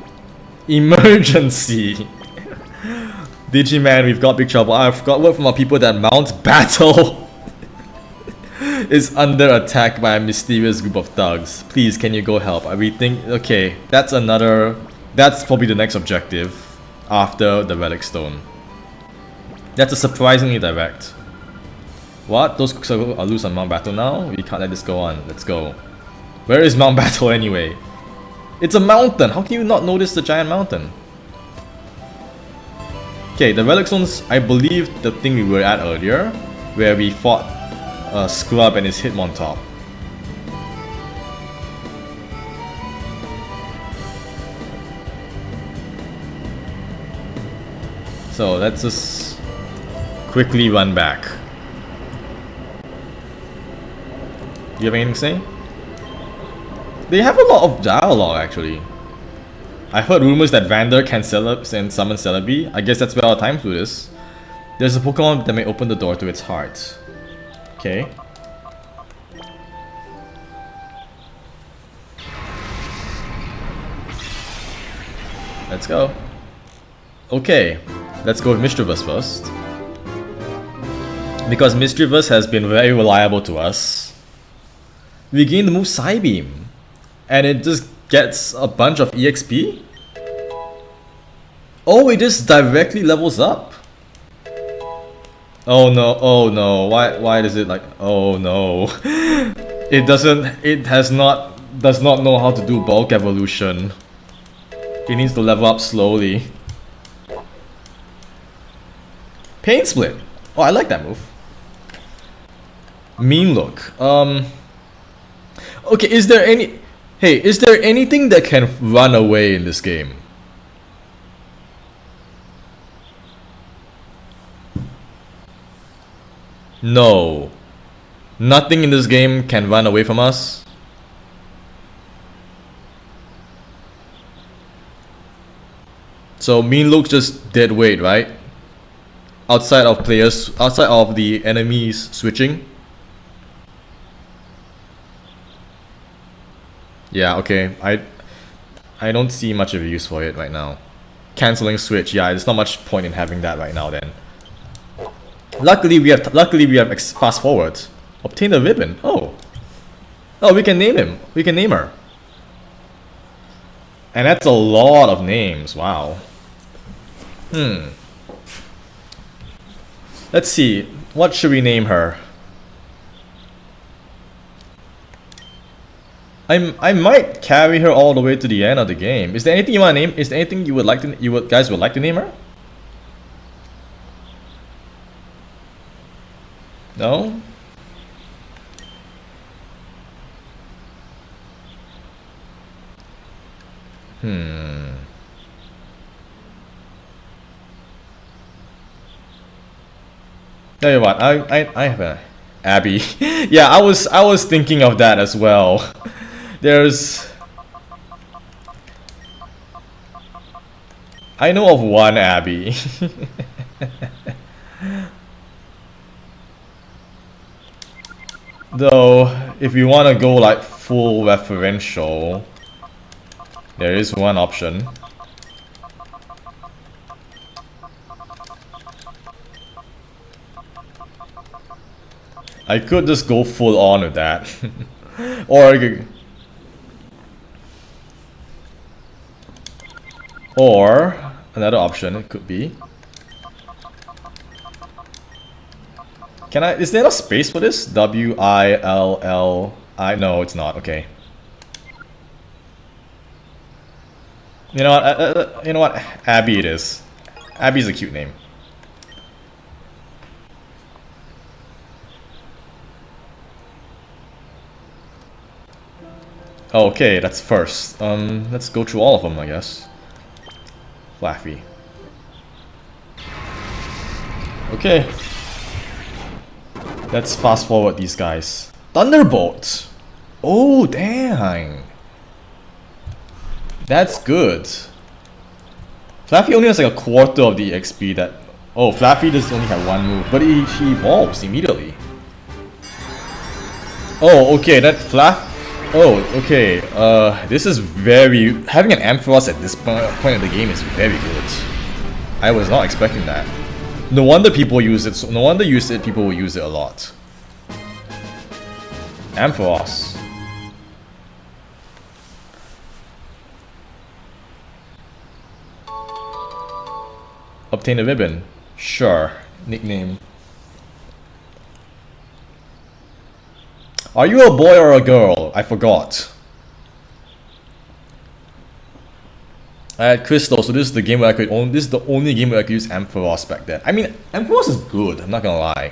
Emergency. Digiman, we've got big trouble. I've got word from our people that Mount Battle is under attack by a mysterious group of thugs. Please, can you go help? We think, okay, that's probably the next objective after the Relic Stone. That's a surprisingly direct. What? Those cooks are loose on Mount Battle now? We can't let this go on. Let's go. Where is Mount Battle anyway? It's a mountain! How can you not notice the giant mountain? Okay, the Relic Stones, I believe the thing we were at earlier, where we fought Scrub and his Hitmontop. So let's just quickly run back. Do you have anything to say? They have a lot of dialogue actually. I heard rumors that Vander can summon Celebi. I guess that's where our time flute is. There's a Pokemon that may open the door to its heart. Okay. Let's go. Okay, let's go with Mischievous first. Because Mischievous has been very reliable to us. We gain the move Psybeam. And it just gets a bunch of EXP? Oh, it just directly levels up. Oh no, why does it like, oh no. Does not know how to do bulk evolution. It needs to level up slowly. Pain Split. Oh, I like that move. Mean Look. Okay, is there anything that can run away in this game? No. Nothing in this game can run away from us. So Mean Look's just dead weight, right? Outside of the enemies switching. Yeah, okay. I don't see much of a use for it right now. Canceling switch, yeah, there's not much point in having that right now then. Luckily we have fast forward. Obtain the ribbon. Oh, we can name him. We can name her. And that's a lot of names. Wow. Let's see. What should we name her? I might carry her all the way to the end of the game. Is there anything you want to name? Is there anything you guys would like to name her? No? Tell you what, I have a Abby. Yeah, I was thinking of that as well. I know of one Abby. Though, if you want to go like full referential, there is one option. I could just go full on with that. Or another option it could be. Is there a space for this? W-I-L-L-I? No, it's not. Okay. You know what? You know what? Abby it is. Abby's a cute name. Okay, that's first. Let's go through all of them, I guess. Flaffy. Okay. Let's fast forward these guys. Thunderbolt! Oh, dang! That's good. Flaffy only has like a quarter of the XP that... Oh, Flaffy does only have one move, but he evolves immediately. Oh, okay, that Flaff... Oh, okay, this is very... Having an Ampharos at this point of the game is very good. I was not expecting that. No wonder people use it, no wonder people will use it a lot. Ampharos. Obtain a ribbon. Sure. Nickname. Are you a boy or a girl? I forgot. I had Crystal, so this is the game where I could this is the only game where I could use Ampharos back then. I mean, Ampharos is good, I'm not gonna lie.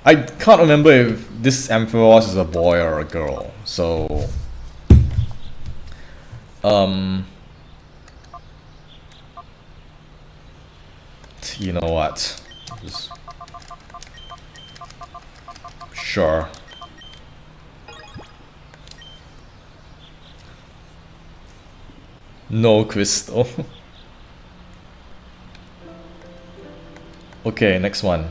I can't remember if this Ampharos is a boy or a girl, so... You know what? Just... Sure. No Crystal. Okay, next one.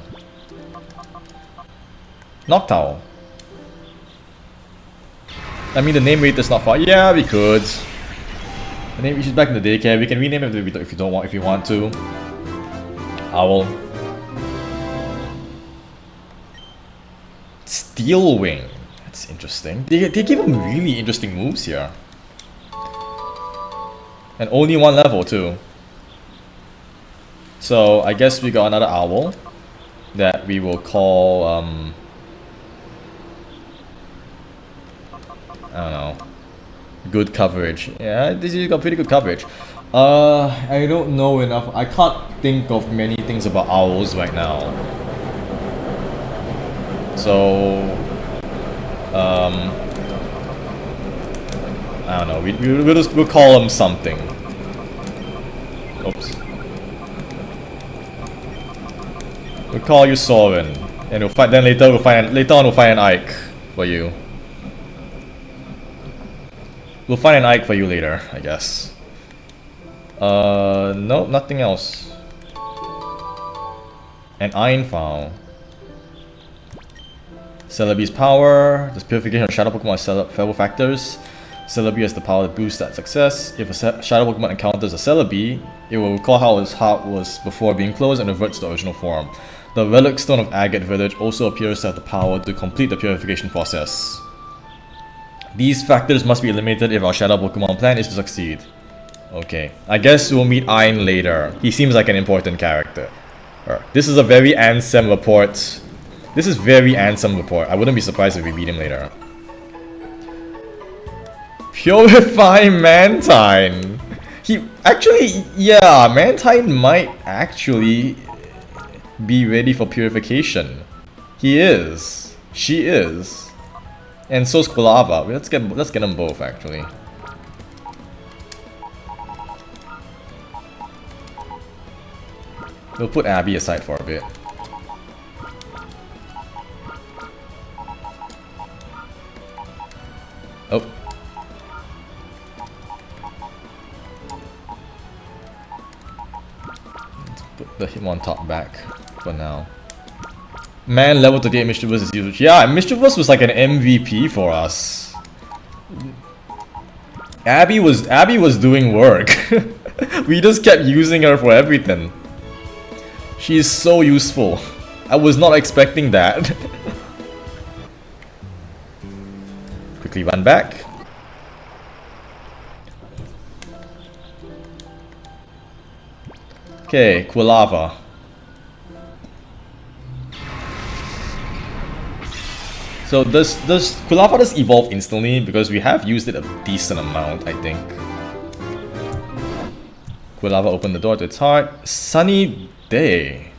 Noctowl. I mean, the name rate is not far. Yeah, we could. The name is back in the daycare. We can rename it if you don't want, if you want to. Owl. Steel Wing. That's interesting. They give him really interesting moves here. And only one level too. So I guess we got another owl that we will call I don't know. Good coverage. Yeah, this has got pretty good coverage. I don't know enough. I can't think of many things about owls right now. So I don't know. We'll call him something. Oops. We'll call you Soren, and we'll find. Then later on we'll find an Ike for you. We'll find an Ike for you later, I guess. No, nothing else. An Iron Fowl. Celebi's power. This purification of shadow Pokemon several factors. Celebi has the power to boost that success. If a shadow Pokemon encounters a Celebi, it will recall how his heart was before being closed and reverts to the original form. The Relic Stone of Agate Village also appears to have the power to complete the purification process. These factors must be eliminated if our shadow Pokemon plan is to succeed. Okay, I guess we'll meet Ayn later. He seems like an important character. This is a very Ansem report. This is very Ansem report. I wouldn't be surprised if we meet him later. Purify Mantine. He actually, yeah, Mantine might actually be ready for purification. He is. She is. And so's Kulava. Let's get them both actually. We'll put Abby aside for a bit. Oh. Let's put the Hitmontop back for now. Man, level 38 Mischievous is huge. Yeah, Mischievous was like an MVP for us. Abby was doing work. We just kept using her for everything. She is so useful. I was not expecting that. Quickly run back. Okay, Quilava. So does Quilava just evolve instantly? Because we have used it a decent amount, I think. Quilava opened the door to its heart. Sunny day.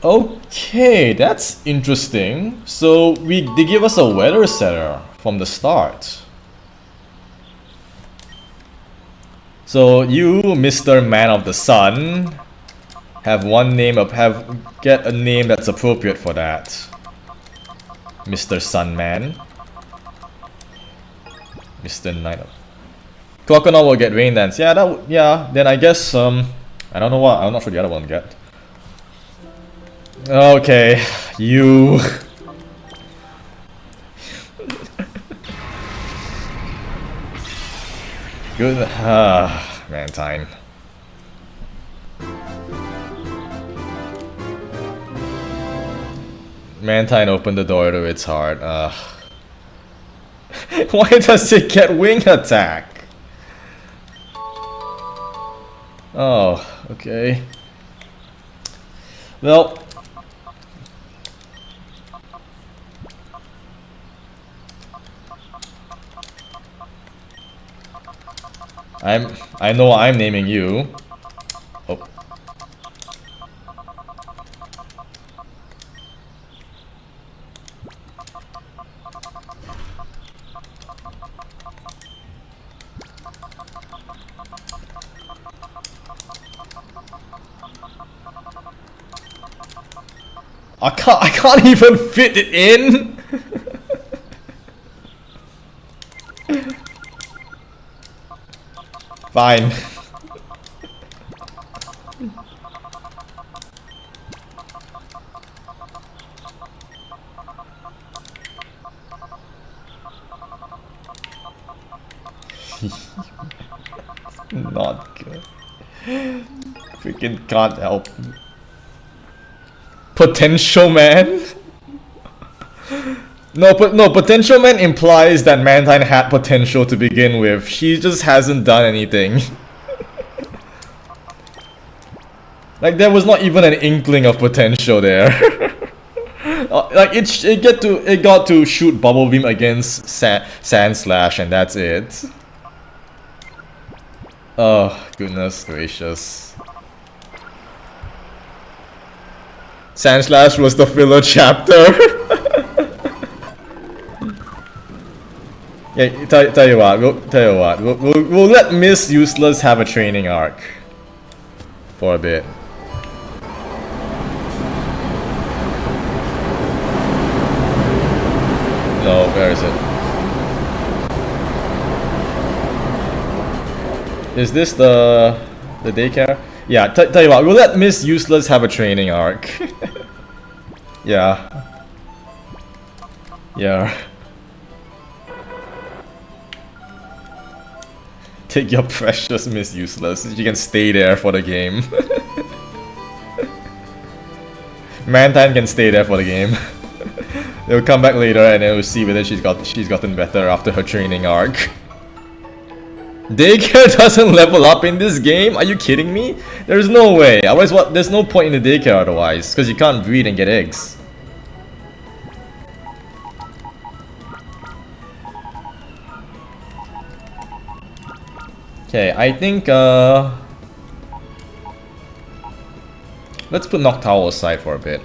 Okay, that's interesting. So they give us a weather setter from the start. So you, Mr. Man of the Sun, have one name get a name that's appropriate for that. Mr. Sunman. Mr. Night of Crocodile will get Rain Dance. Yeah, then I guess I don't know what, I'm not sure the other one will get. Okay, you. Good. Mantine. Mantine opened the door to its heart. Why does it get wing attack? Oh, okay. Well, I know I'm naming you. Oh. I can't even fit it in. Fine. Not good. Freaking can't help. Potential Man? No, Potential Man implies that Mantine had potential to begin with. She just hasn't done anything. Like, there was not even an inkling of potential there. Like, it got to shoot Bubble Beam against Sand Slash, and that's it. Oh, goodness gracious. Sand Slash was the filler chapter. Yeah, tell you what, we'll let Miss Useless have a training arc for a bit. No, where is it? Is this the daycare? Yeah, tell you what, we'll let Miss Useless have a training arc. Yeah. Yeah. Take your precious Miss Useless. You can stay there for the game. Mantine can stay there for the game. They'll come back later and then we'll see whether she's gotten better after her training arc. Daycare doesn't level up in this game? Are you kidding me? There's no way. Otherwise, what? There's no point in the daycare otherwise, because you can't breed and get eggs. Okay, I think let's put Noctowl aside for a bit.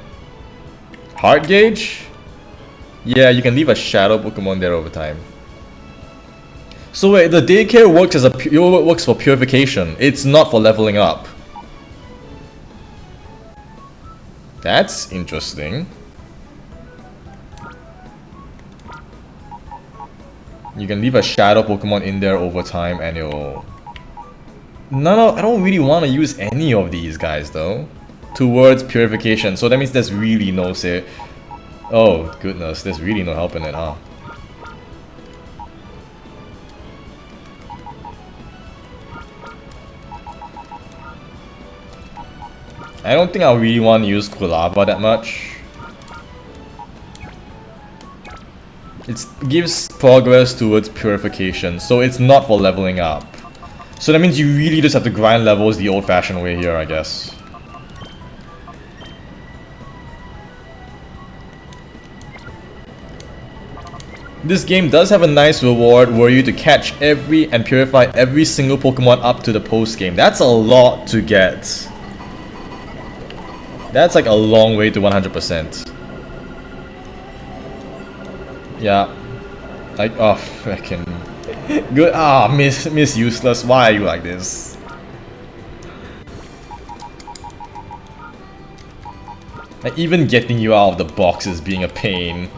Heart Gauge? Yeah, you can leave a shadow Pokemon there over time. So wait, the daycare works for purification. It's not for leveling up. That's interesting. You can leave a shadow Pokemon in there over time and it'll... No, I don't really want to use any of these guys though towards purification. So that means there's really no say. Oh goodness, there's really no help in it, huh? I don't think I really want to use Quilava that much. It gives progress towards purification, so it's not for leveling up. So that means you really just have to grind levels the old-fashioned way here, I guess. This game does have a nice reward were you to catch every and purify every single Pokemon up to the post game. That's a lot to get. That's like a long way to 100%. Yeah. Like, oh, frickin'. Good. Ah, Miss Useless. Why are you like this? Like, even getting you out of the box is being a pain.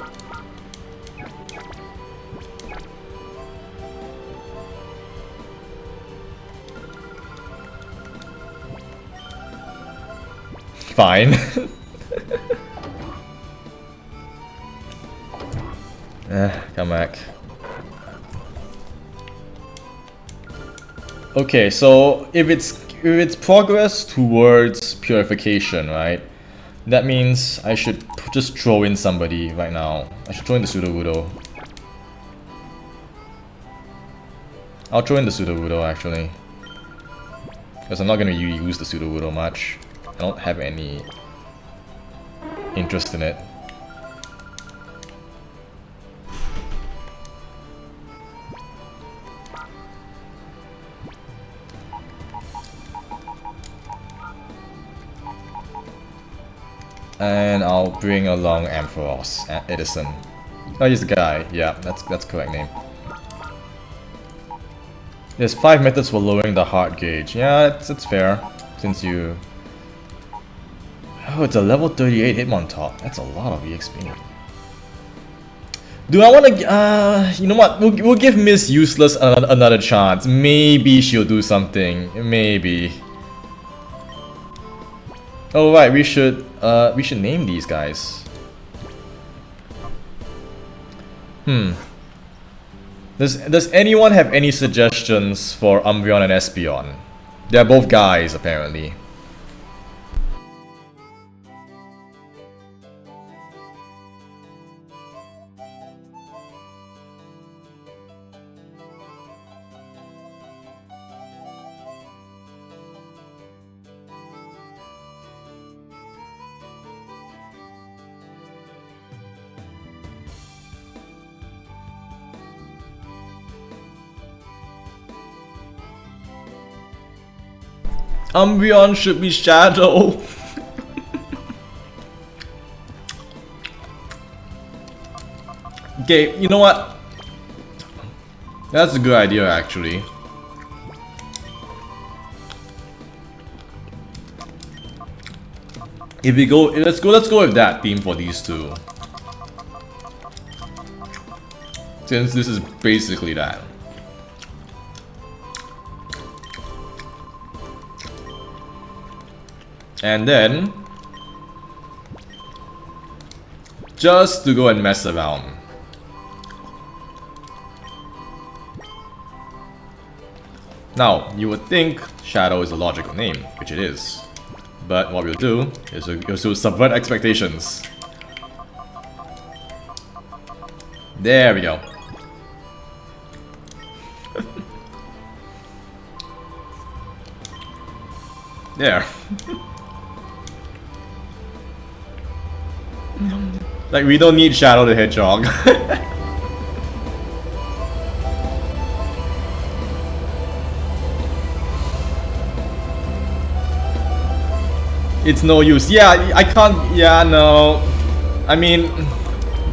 Fine. Come back. Okay, so if it's progress towards purification, right? That means I should just throw in somebody right now. I should throw in the Sudowoodo. I'll throw in the Sudowoodo actually, because I'm not gonna use the Sudowoodo much. I don't have any interest in it. And I'll bring along Ampharos, Edison. Oh, he's the guy. Yeah, that's correct name. There's 5 methods for lowering the heart gauge. Yeah, that's fair. Since you... Oh, it's a level 38 Hitmontop. That's a lot of EXP. Do I want to... you know what? We'll give Miss Useless another chance. Maybe she'll do something. Maybe. Oh right, we should name these guys. Does anyone have any suggestions for Umbreon and Espeon? They're both guys apparently. Umbreon should be Shadow. Okay, you know what? That's a good idea actually. If we go, let's go with that theme for these two. Since this is basically that. And then, just to go and mess around. Now, you would think Shadow is a logical name, which it is. But what we'll do is we'll subvert expectations. There we go. There. Like, we don't need Shadow the Hedgehog. It's no use. Yeah, I can't. Yeah, no. I mean,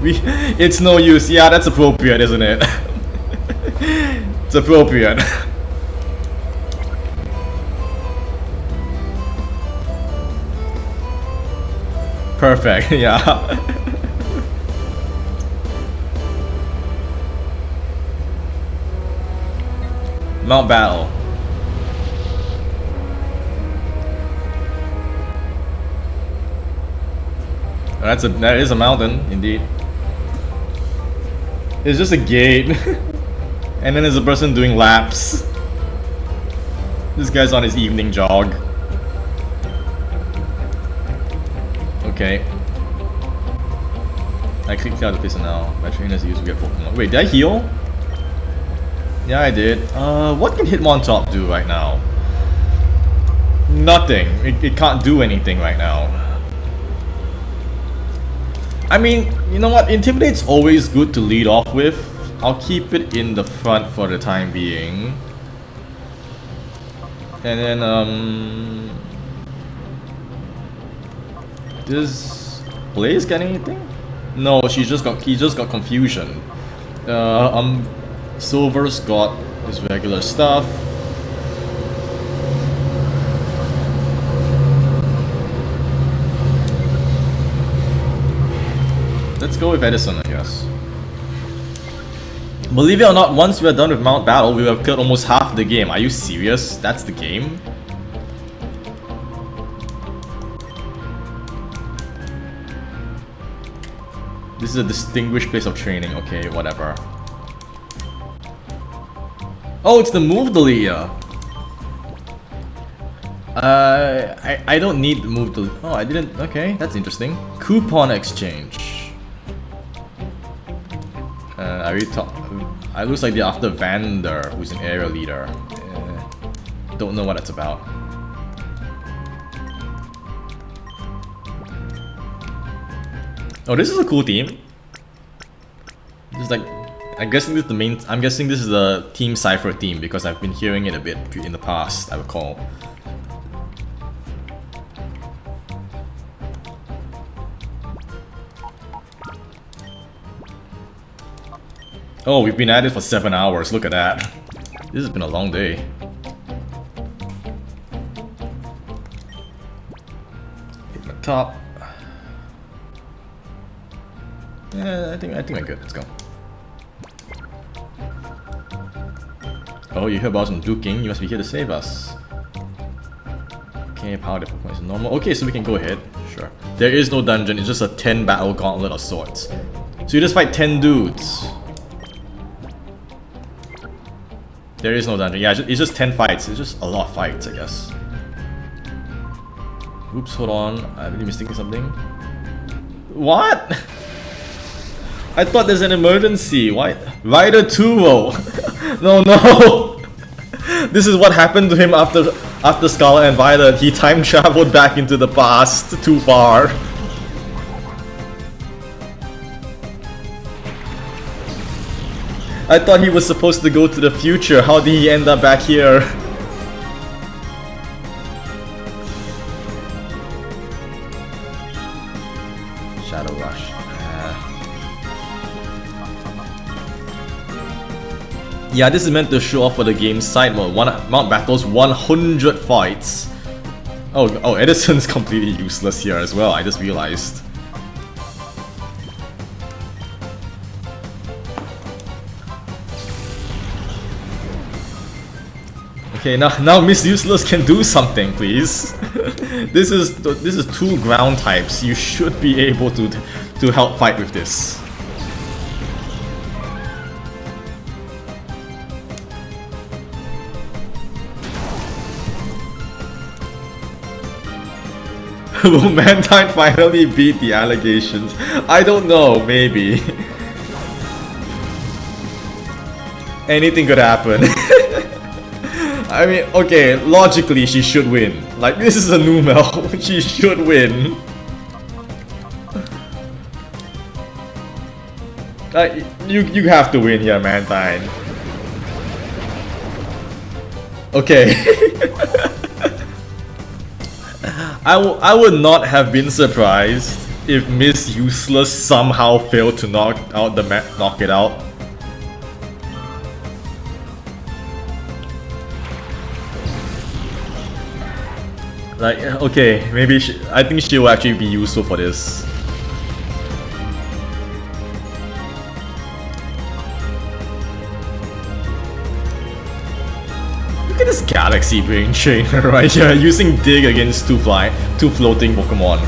it's no use. Yeah, that's appropriate, isn't it? It's appropriate. Perfect, yeah. Mount Battle. That is a mountain, indeed. It's just a gate. And then there's a person doing laps. This guy's on his evening jog. Okay. I clicked out the pistol now. My trainers use to get Pokemon. Wait, did I heal? Yeah, I did. What can Hitmontop do right now? Nothing. It can't do anything right now. I mean, you know what? Intimidate's always good to lead off with. I'll keep it in the front for the time being. And then, does Blaze get anything? No, he just got confusion. Silver's got his regular stuff. Let's go with Edison, I guess. Believe it or not, once we are done with Mount Battle, we have killed almost half the game. Are you serious? That's the game? This is a distinguished place of training. Okay, whatever. Oh, it's the move deleter. I don't need the move delete. Oh, I didn't. Okay, that's interesting. Coupon exchange. I already talked. I looks like they're after Vander, who's an area leader. Don't know what it's about. Oh, this is a cool team. This is like, I'm guessing this is the main. I'm guessing this is the Team Cypher team because I've been hearing it a bit in the past. I recall. Oh, we've been at it for 7 hours. Look at that. This has been a long day. Hit my top. Yeah, I think we're good. Let's go. Oh, you heard about some duking. You must be here to save us. Okay, power the Pokemon is normal. Okay, so we can go ahead. Sure. There is no dungeon. It's just a 10 battle gauntlet of sorts. So you just fight 10 dudes. There is no dungeon. Yeah, it's just 10 fights. It's just a lot of fights, I guess. Oops, hold on. I'm really mistaken something. What? I thought there's an emergency. Why? Rider Turo. No. This is what happened to him after Scarlet and Violet. He time traveled back into the past too far. I thought he was supposed to go to the future. How did he end up back here? Shadow Rush. Yeah, this is meant to show off for the game's side mode. Mount Battle's 100 fights. Oh, Edison's completely useless here as well. I just realized. Okay, now Miss Useless can do something, please. This is 2 ground types. You should be able to help fight with this. Will Mankind finally beat the allegations? I don't know, maybe. Anything could happen. I mean, okay, logically she should win. Like, this is a Numel, she should win. You have to win here, Mantine. Okay. I would not have been surprised if Miss Useless somehow failed to knock it out. Like, okay, maybe I think she will actually be useful for this. Look at this Galaxy Brain Trainer right here, using Dig against two floating Pokemon.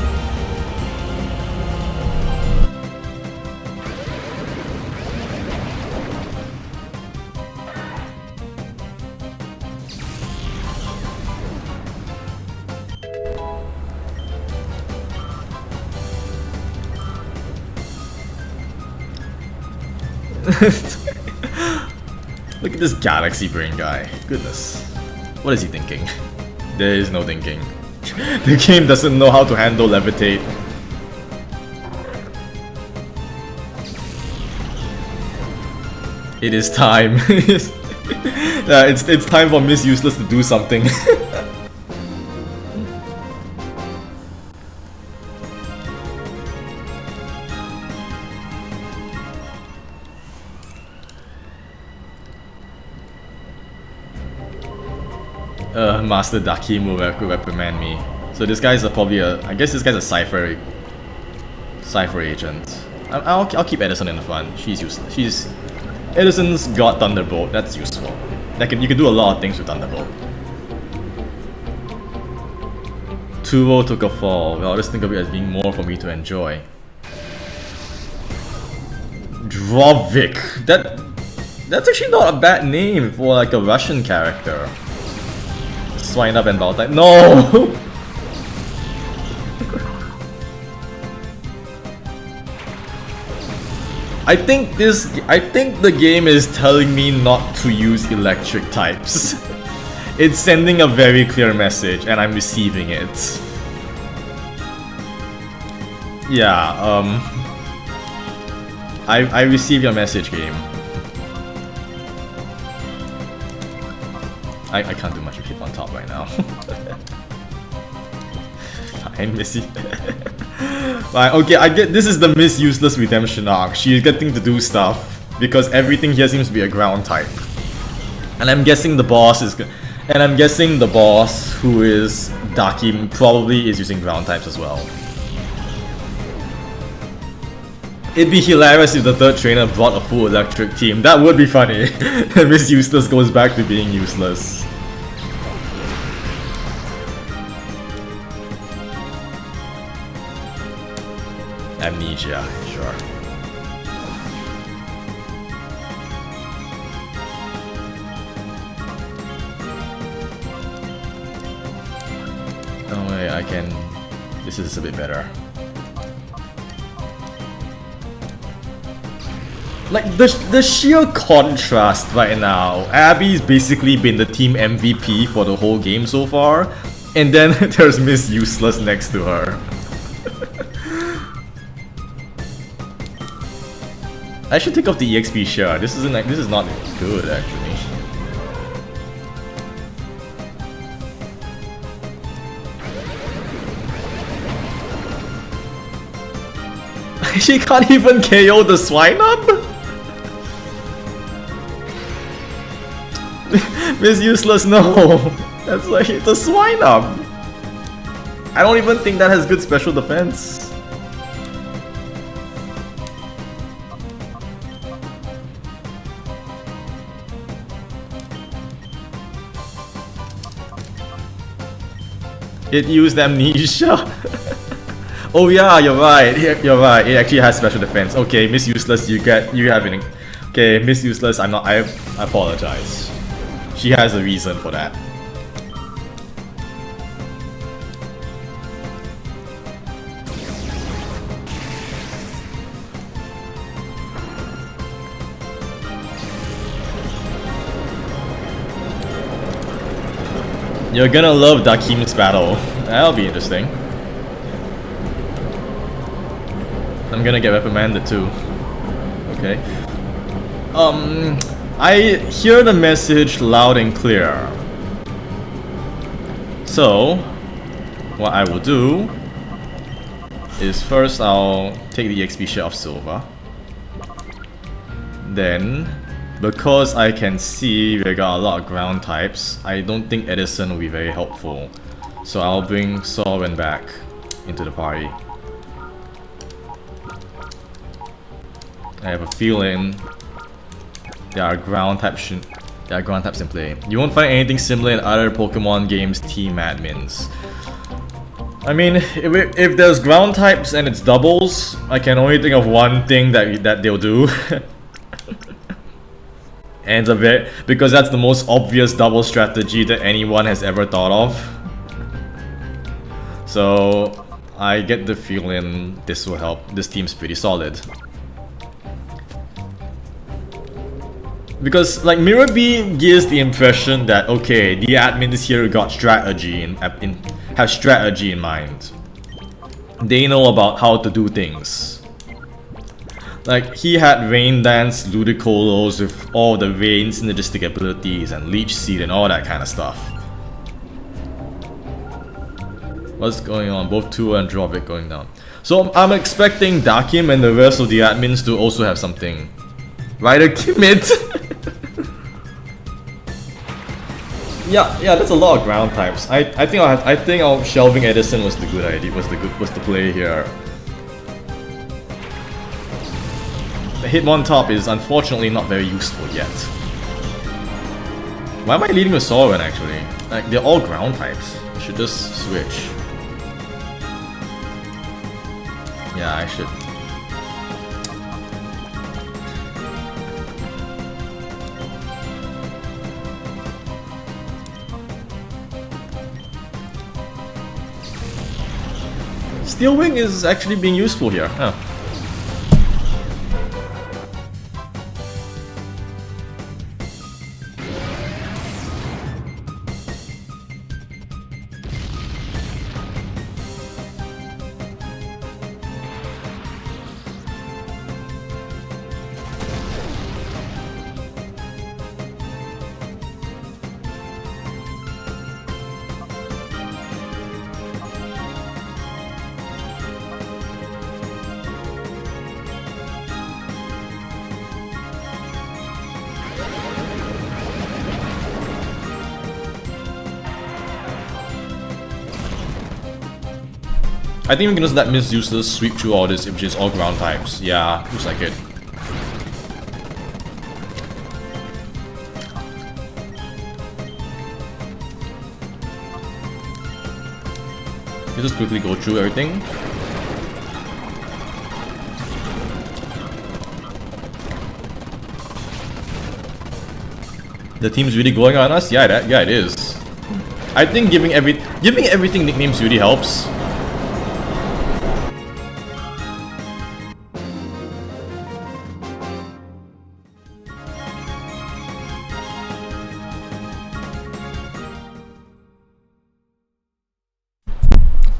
Look at this Galaxy Brain guy. Goodness. What is he thinking? There is no thinking. The game doesn't know how to handle Levitate. It is time. Yeah, it's time for Miss Useless to do something. Master Dakim will reprimand me. So this guy's probably I guess this guy's a cipher agent. I'll keep Edison in the front. She's useless. Edison's got Thunderbolt. That's useful. You can do a lot of things with Thunderbolt. Turo took a fall. Well, I'll just think of it as being more for me to enjoy. Drovik. That's actually not a bad name for like a Russian character. Swine up and bow type. No! I think the game is telling me not to use electric types. It's sending a very clear message and I'm receiving it. Yeah, I receive your message, game. I can't do much with hit on top right now. Fine, Missy. Fine, okay, I get this is the Miss Useless redemption arc. She's getting to do stuff because everything here seems to be a ground type. And I'm guessing the boss who is Dakim probably is using ground types as well. It'd be hilarious if the third trainer brought a full electric team. That would be funny. Miss Useless goes back to being useless. Amnesia, sure. Oh wait, I can... This is a bit better. Like, the sheer contrast right now. Abby's basically been the team MVP for the whole game so far, and then there's Miss Useless next to her. I should take off the EXP share. This is not good actually. She can't even KO the swine up? Miss Useless, no! That's like, it's a swine up! I don't even think that has good special defense. It used amnesia. Oh yeah, you're right. You're right. It actually has special defense. Okay, Miss Useless, you have an. Okay, Miss Useless, I apologize. She has a reason for that. You're gonna love Dakim's battle. That'll be interesting. I'm gonna get reprimanded too. Okay. I hear the message loud and clear. So, what I will do is first I'll take the XP share of Silver. Then, because I can see we got a lot of ground types, I don't think Edison will be very helpful. So I'll bring Soren back into the party. I have a feeling there are ground types in play. You won't find anything similar in other Pokemon games team admins. I mean, if there's ground types and it's doubles, I can only think of one thing that they'll do. And because that's the most obvious double strategy that anyone has ever thought of. So I get the feeling this will help. This team's pretty solid. Because like Mirror B gives the impression that okay, the admins here got strategy have strategy in mind. They know about how to do things. Like, he had Rain Dance, Ludicolo with all the Rain synergistic abilities and Leech Seed and all that kind of stuff. What's going on? Both Tua and Drovik going down. So I'm expecting Dakim and the rest of the admins to also have something. Rider Kimmit! Yeah, that's a lot of ground types. I think our shelving Edison was the good idea, was the play here. The Hitmontop is unfortunately not very useful yet. Why am I leading with Sauron actually? Like, they're all ground types. I should just switch. Yeah, I should. Steel Wing is actually being useful here, huh? I think we can just let Miss Useless sweep through all this, which is all ground types. Yeah, looks like it. Let's just quickly go through everything. The team's really going on us? Yeah, it is. I think giving everything nicknames really helps.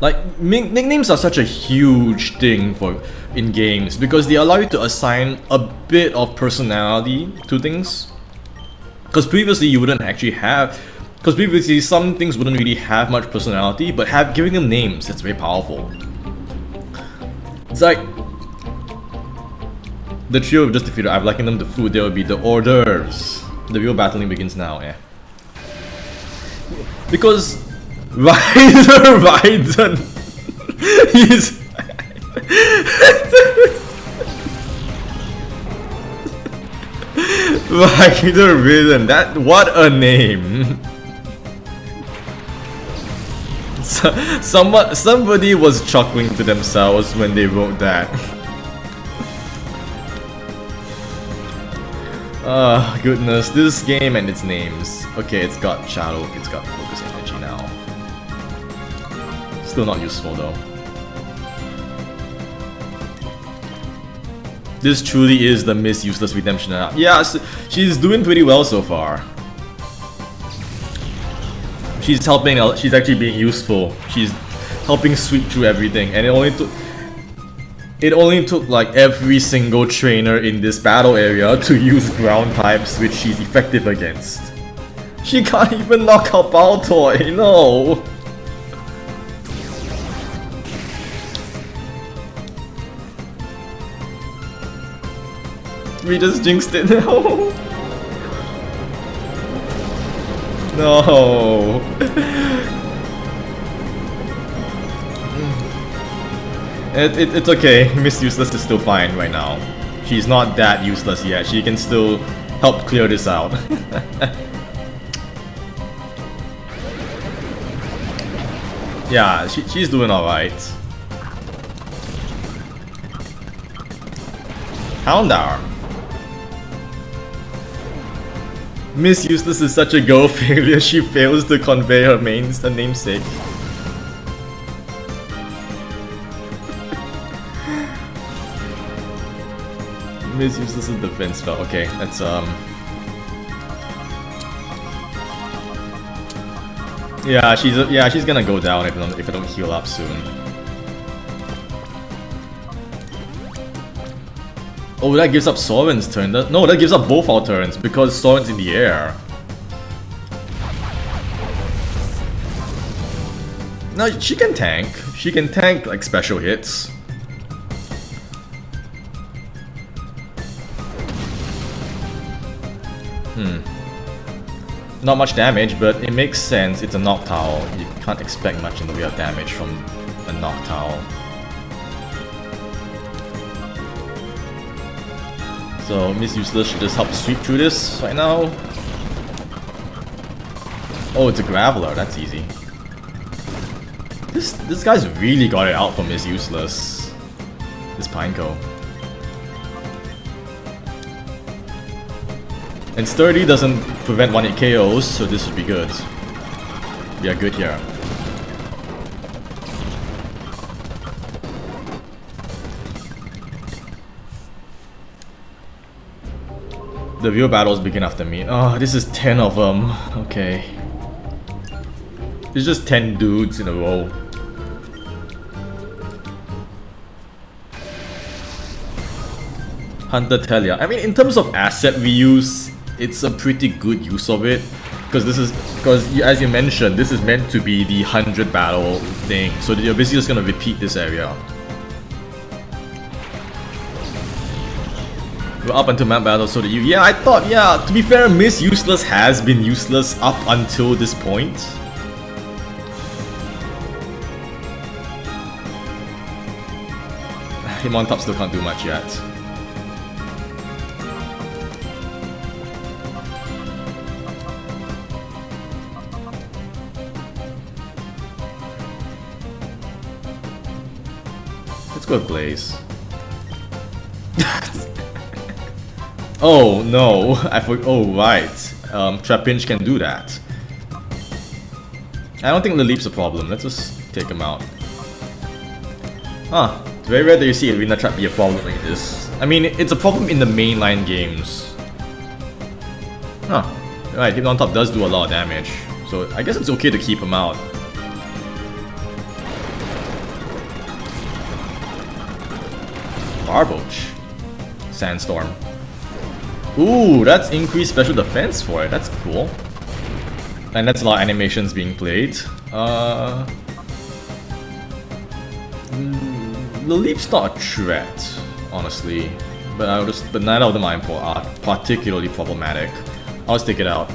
Like, nicknames are such a huge thing in games because they allow you to assign a bit of personality to things. Because previously you wouldn't actually have, some things wouldn't really have much personality, but giving them names, that's very powerful. It's like the trio we've just defeated. I've likened them to food. There will be the hors d'oeuvres. The real battling begins now. Yeah. Because Raiden, he's Raiden, what a name. Somebody was chuckling to themselves when they wrote that. Ah, goodness, this game and its names. Okay, it's got Shadow, it's got Focus Energy now. Still not useful though. This truly is the Miss Useless Redemption. Yeah, she's doing pretty well so far. She's helping, she's actually being useful. She's helping sweep through everything, and it only took like every single trainer in this battle area to use ground types which she's effective against. She can't even knock out Baltoy, no! We just jinxed it now. No. It's okay. Miss Useless is still fine right now. She's not that useless yet. She can still help clear this out. Yeah, she's doing alright. Houndour. Miss Useless is such a go failure, she fails to convey her namesake. Miss Useless is defense spell. Okay, that's yeah, she's gonna go down if I don't heal up soon. Oh, that gives up Soren's turn. No, that gives up both our turns because Soren's in the air. No, she can tank. She can tank like special hits. Not much damage, but it makes sense. It's a Noctowl. You can't expect much in the way of damage from a Noctowl. So Miss Useless should just help sweep through this right now. Oh, it's a Graveler. That's easy. This guy's really got it out for Miss Useless. This Pineco. And Sturdy doesn't prevent 1-hit KOs, so this would be good. We are good here. The real battles begin after me. Oh, this is 10 of them. Okay. It's just 10 dudes in a row. Hunter Telia. I mean, in terms of asset reuse, it's a pretty good use of it. Because as you mentioned, this is meant to be the 100 battle thing. So you're basically just gonna repeat this area. We're up until map battle, so that you. Yeah, I thought. Yeah, to be fair, Miss Useless has been useless up until this point. Him on top still can't do much yet. Let's go with Blaze. Oh no, I forgot. Oh right, Trapinch can do that. I don't think the leap's a problem. Let's just take him out. Huh. It's very rare that you see Arena Trap be a problem like this. I mean, it's a problem in the mainline games. Huh. Right, Hit on top does do a lot of damage. So I guess it's okay to keep him out. Barboach. Sandstorm. Ooh, that's increased special defense for it. That's cool. And that's a lot of animations being played. The leap's not a threat, honestly. But neither of them are particularly problematic. I'll just take it out.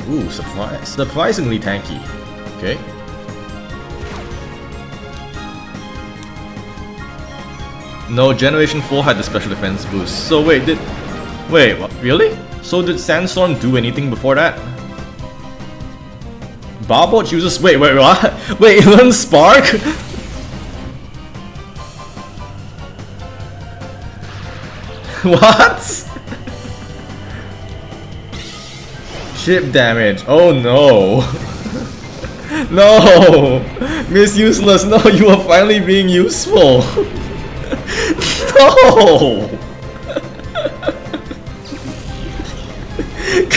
Ooh, surprisingly tanky. Okay. No, Generation 4 had the special defense boost. So wait, what? Really? So did Sandstorm do anything before that? Barboach uses. Wait, what? Wait, learn Spark? What? Chip damage. Oh no. No! Miss Useless, no, you are finally being useful. No!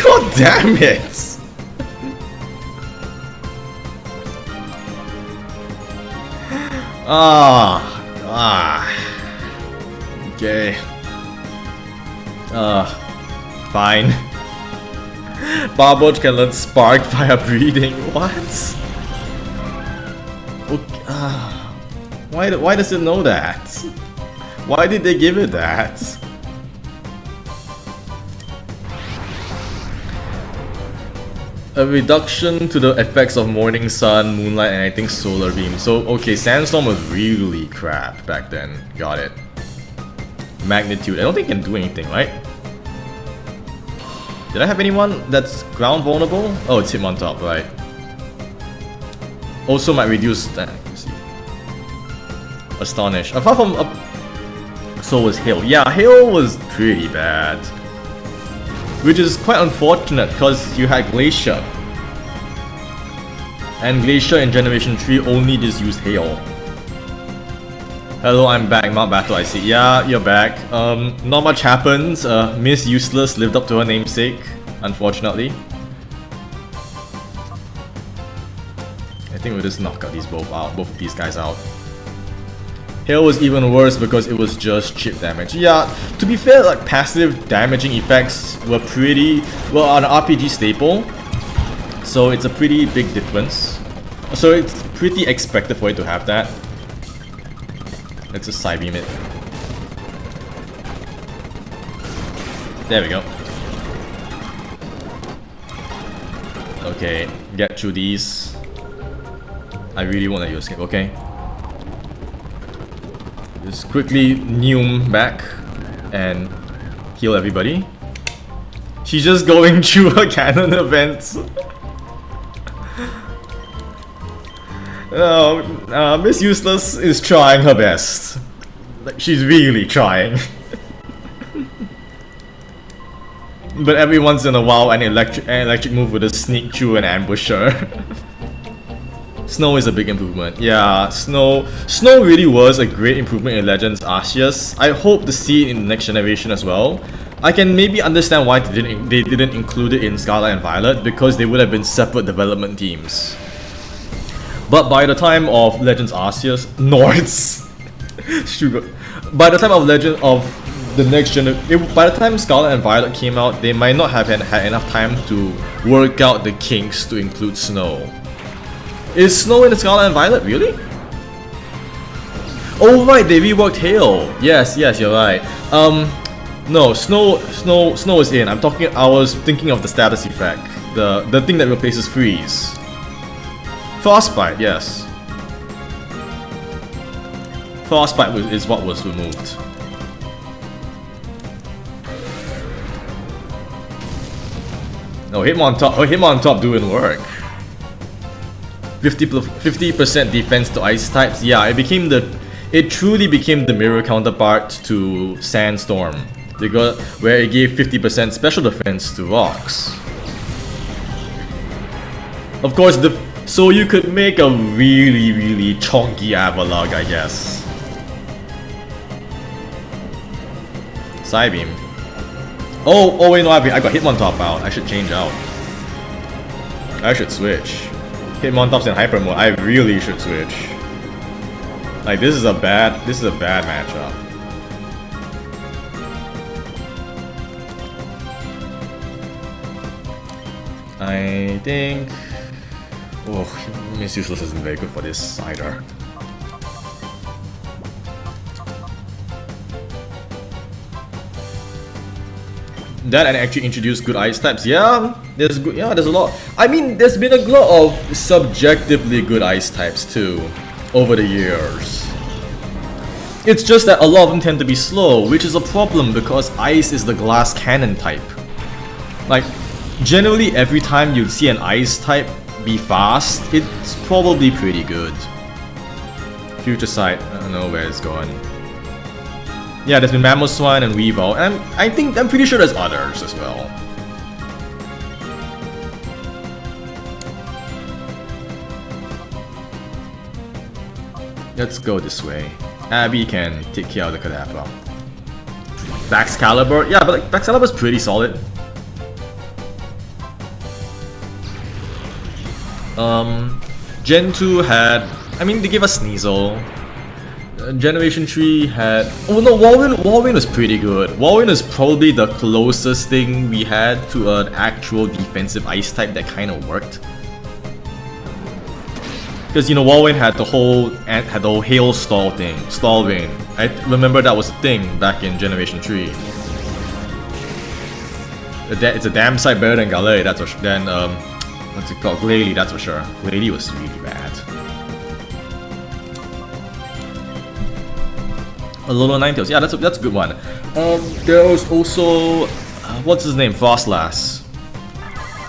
God damn it! Okay. Fine. Barboach can learn Spark via breeding. What? Okay. Why does it know that? Why did they give it that? A reduction to the effects of Morning Sun, Moonlight, and I think Solar Beam. So, okay, Sandstorm was really crap back then. Got it. Magnitude. I don't think it can do anything, right? Did I have anyone that's ground vulnerable? Oh, it's him on top, right. Also might reduce that. Let's see. Astonish. Apart from... so was Hail. Yeah, Hail was pretty bad. Which is quite unfortunate because you had Glacier. And Glacier in Generation 3 only just used Hail. Hello, I'm back. Mount Battle, I see. Yeah, you're back. Not much happened. Miss Useless lived up to her namesake, unfortunately. I think we'll just knock out both of these guys out. Hail was even worse because it was just chip damage. Yeah, to be fair, like passive damaging effects were pretty well an RPG staple, so it's a pretty big difference. So it's pretty expected for it to have that. Let's just side beam it. There we go. Okay, get through these. I really won't let you escape, okay? Just quickly Neum back and heal everybody. She's just going through her canon events. Miss Useless is trying her best. Like, she's really trying. But every once in a while, an electric move would just sneak through and ambush her. Snow is a big improvement. Yeah, Snow really was a great improvement in Legends Arceus. I hope to see it in the next generation as well. I can maybe understand why they didn't include it in Scarlet and Violet, because they would have been separate development teams. But by the time of Legends Arceus, Nords, sugar. By the time of Legend of the next generation, by the time Scarlet and Violet came out, they might not have had enough time to work out the kinks to include Snow. Is Snow in the Scarlet and Violet, really? Oh right, they reworked Hail. Yes, you're right. No, Snow is in. I was thinking of the status effect, the thing that replaces Freeze. Frostbite, yes. Frostbite is what was removed. No, Hitmontop doing work. 50% defense to ice types. Yeah, it truly became the mirror counterpart to Sandstorm, because where it gave 50% special defense to rocks. Of course, so you could make a really chonky Avalugg, I guess. Psybeam. Oh wait, no, I got Hitmontop out. I should change out. I should switch. Hitmontop's in hyper mode. I really should switch. Like, this is a bad matchup. I think... Oh, Miss Useless isn't very good for this either. That and actually introduce good ice types. Yeah, there's a lot. I mean, there's been a lot of subjectively good ice types too over the years. It's just that a lot of them tend to be slow, which is a problem because ice is the glass cannon type. Like, generally every time you see an ice type be fast, it's probably pretty good. Future Sight, I don't know where it's going. Yeah, there's been Mamoswine and Weavile, and I'm pretty sure there's others as well. Let's go this way. Abby can take care of the Kadabra. Baxcalibur, yeah, but like, Baxcalibur's pretty solid. Gen 2 had, I mean, they gave us Sneasel. Generation 3 had... Oh no, Walrein was pretty good. Walrein is probably the closest thing we had to an actual defensive ice type that kind of worked. Because, you know, Walrein had the whole hail stall thing, stall rain. I remember that was a thing back in Generation 3. It's a damn sight better than Galei, that's for sure. What's it called? Glalie, that's for sure. Glalie was really bad. Alola Ninetales, yeah, that's a good one. There was also what's his name? Frostlass.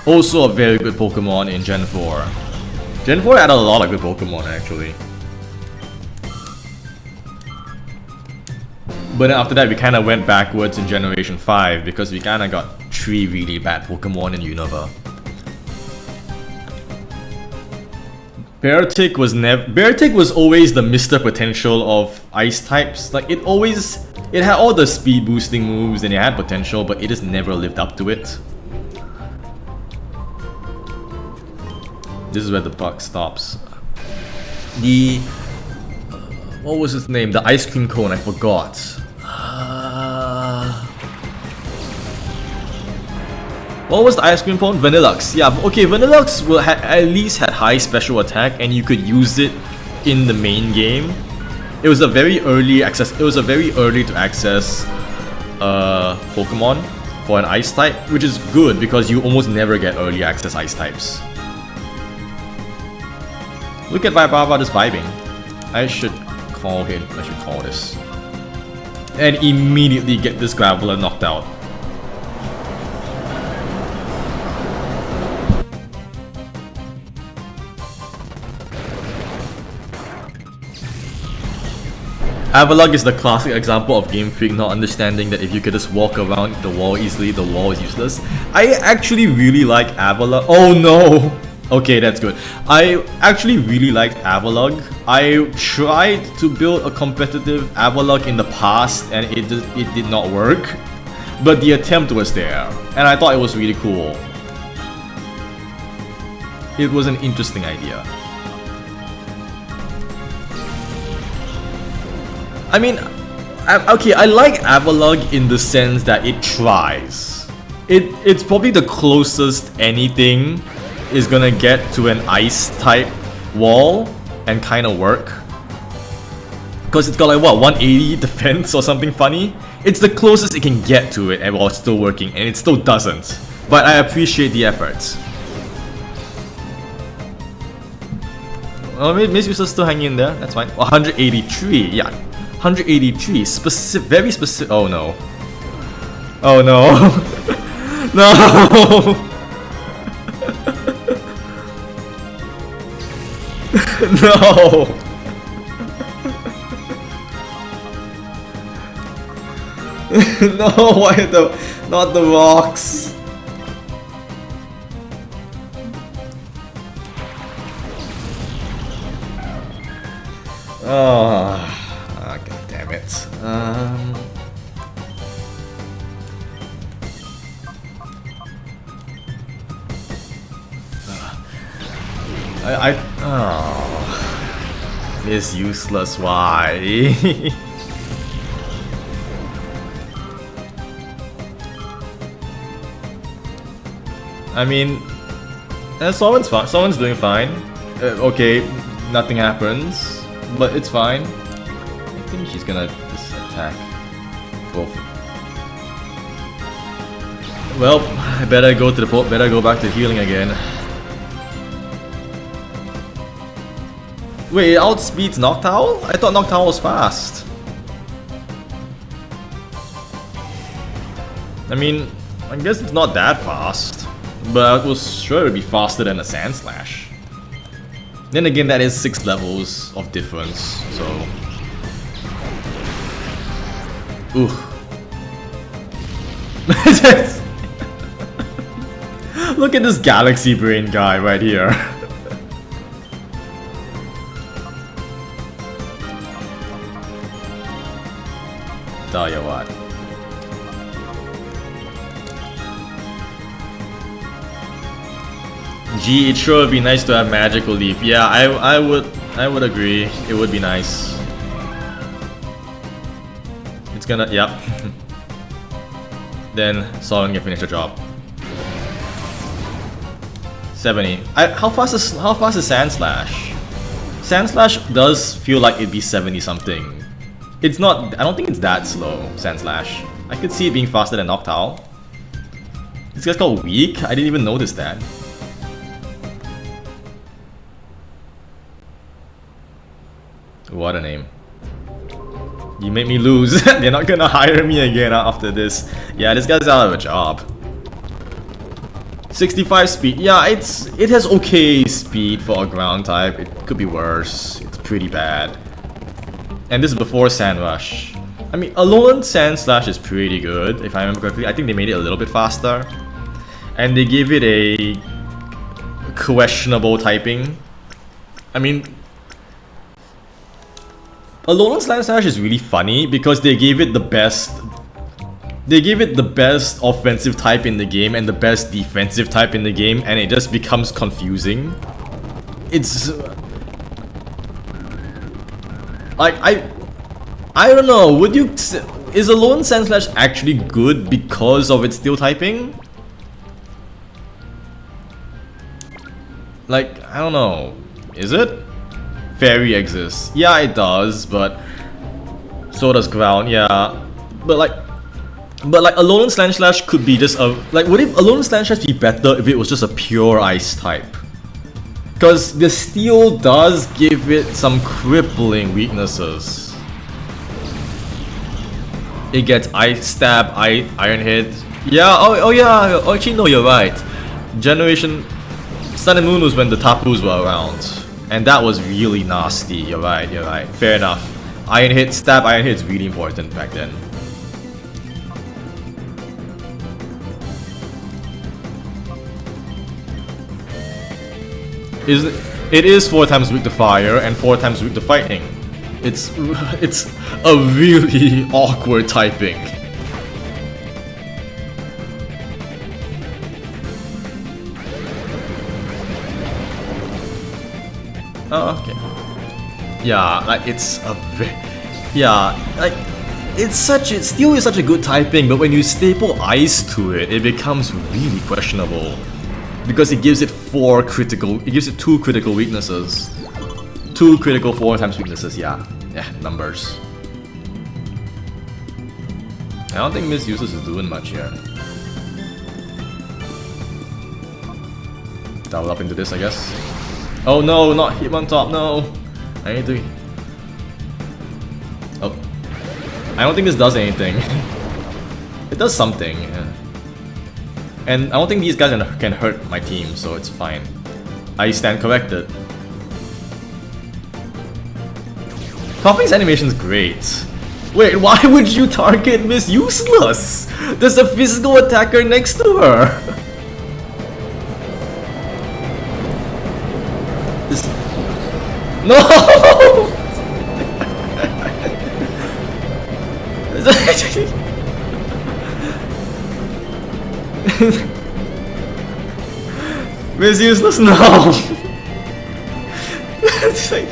Also a very good Pokemon in Gen 4. Gen 4 had a lot of good Pokemon actually. But then after that we kinda went backwards in Generation 5 because we kinda got 3 really bad Pokemon in Unova. Beartick was always the Mr. Potential of ice types. Like, it had all the speed boosting moves and it had potential, but it just never lived up to it. This is where the buck stops. What was his name? The ice cream cone, I forgot. What was the ice cream cone? Vanillux. Yeah, okay, Vanillux will at least had high special attack and you could use it in the main game. It was a very early to access Pokemon for an ice type, which is good because you almost never get early access ice types. Look at Vibava just vibing. I should call this. And immediately get this Graveler knocked out. Avalugg is the classic example of Game Freak not understanding that if you could just walk around the wall easily, the wall is useless. I actually really like Avalugg. Oh no! Okay, that's good. I actually really liked Avalugg. I tried to build a competitive Avalugg in the past and it did not work. But the attempt was there, and I thought it was really cool. It was an interesting idea. I mean, okay, I like Avalugg in the sense that it tries. It's probably the closest anything is gonna get to an ice type wall and kind of work. Because it's got like what, 180 defense or something funny? It's the closest it can get to it and while it's still working, and it still doesn't. But I appreciate the effort. Oh, Miss Usa's still hanging in there, that's fine. 183, yeah. 183, very specific. Oh no. Oh no. No! No! No, why not the rocks? Oh, god damn it. Oh, it's useless. Why? I mean, someone's fine. Someone's doing fine. Okay, nothing happens, but it's fine. I think she's gonna just attack both. Well, I better go to the port. Better go back to healing again. Wait, it outspeeds Noctowl? I thought Noctowl was fast. I mean, I guess it's not that fast, but I was sure it would be faster than a Sand Slash. Then again, that is 6 levels of difference, so... Ooh. Look at this Galaxy Brain guy right here. Tell you what. Gee, it sure would be nice to have Magical Leaf. Yeah, I would agree. It would be nice. It's gonna, yep. Then Soren can finish the job. 70. How fast is Sand Slash? Sand Slash does feel like it'd be 70 something. It's not, I don't think it's that slow, Sand Slash. I could see it being faster than Noctowl. This guy's called weak? I didn't even notice that. What a name. You made me lose. They're not gonna hire me again after this. Yeah, this guy's out of a job. 65 speed. Yeah, it has okay speed for a ground type. It could be worse. It's pretty bad. And this is before Sand Rush. I mean, Alolan Sand Slash is pretty good, if I remember correctly. I think they made it a little bit faster. And they gave it a questionable typing. I mean, Alolan Sand Slash is really funny because they gave it the best. They gave it the best offensive type in the game and the best defensive type in the game, and it just becomes confusing. It's... Like, I don't know, would you... Is Alolan Sandslash actually good because of its steel typing? Like, I don't know. Is it? Fairy exists. Yeah, it does, but... So does Ground, yeah. But like Alolan Sandslash could be just a... Like, would Alolan Sandslash be better if it was just a pure ice type? Because the steel does give it some crippling weaknesses. It gets Ice Stab, Iron Hit. Yeah, oh yeah, oh, actually no, you're right. Generation Sun and Moon was when the Tapus were around. And that was really nasty, you're right, fair enough. Iron Hit, Stab, Iron Hit is really important back then. It is 4 times weak to fire and 4 times weak to fighting. It's a really awkward typing. Oh, okay. Yeah, like it's a like it's steel is such a good typing, but when you staple ice to it, it becomes really questionable. Because it gives it 2 critical weaknesses. 2 critical 4 times weaknesses, yeah. Yeah, numbers. I don't think Miss Useless is doing much here. Double up into this, I guess. Oh no, not Hitmontop, no! I need to... Oh. I don't think this does anything. It does something, yeah. And I don't think these guys can hurt my team, so it's fine. I stand corrected. Coughing's animation's great. Wait, why would you target Miss Useless? There's a physical attacker next to her. No! Miss Useless, no! It's like,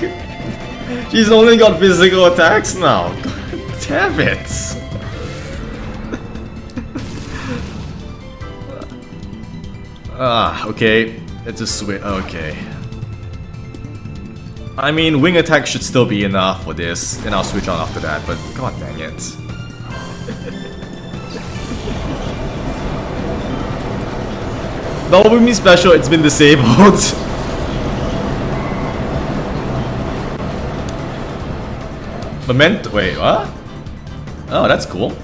she's only got physical attacks now. God damn it! Okay. It's a switch. Okay. I mean, wing attack should still be enough for this, and I'll switch on after that, but god dang it. Double Wing special, it's been disabled. Wait, what? Oh, that's cool.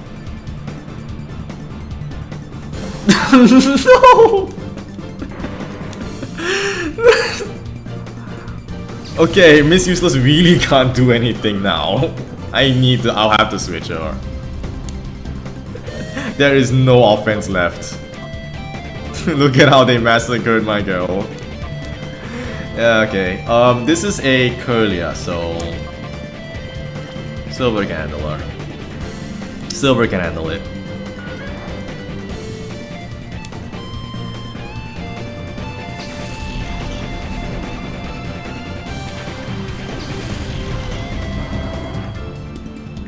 No! Okay, Miss Useless really can't do anything now. I'll have to switch her. There is no offense left. Look at how they massacred my girl. Yeah, okay. This is a Curlia, so... Silver can handle her. Silver can handle it.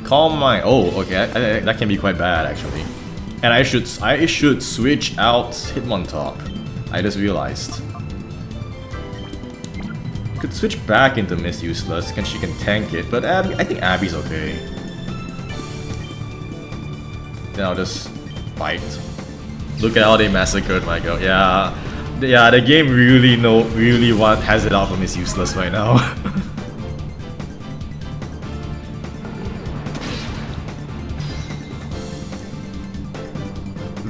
Calm Mind. Oh, okay. That can be quite bad, actually. And I should switch out Hitmontop. I just realized. Could switch back into Miss Useless, and she can tank it, but Abby, I think Abby's okay. Then I'll just fight. Look at how they massacred my girl. Yeah, the game really has it out for Miss Useless right now.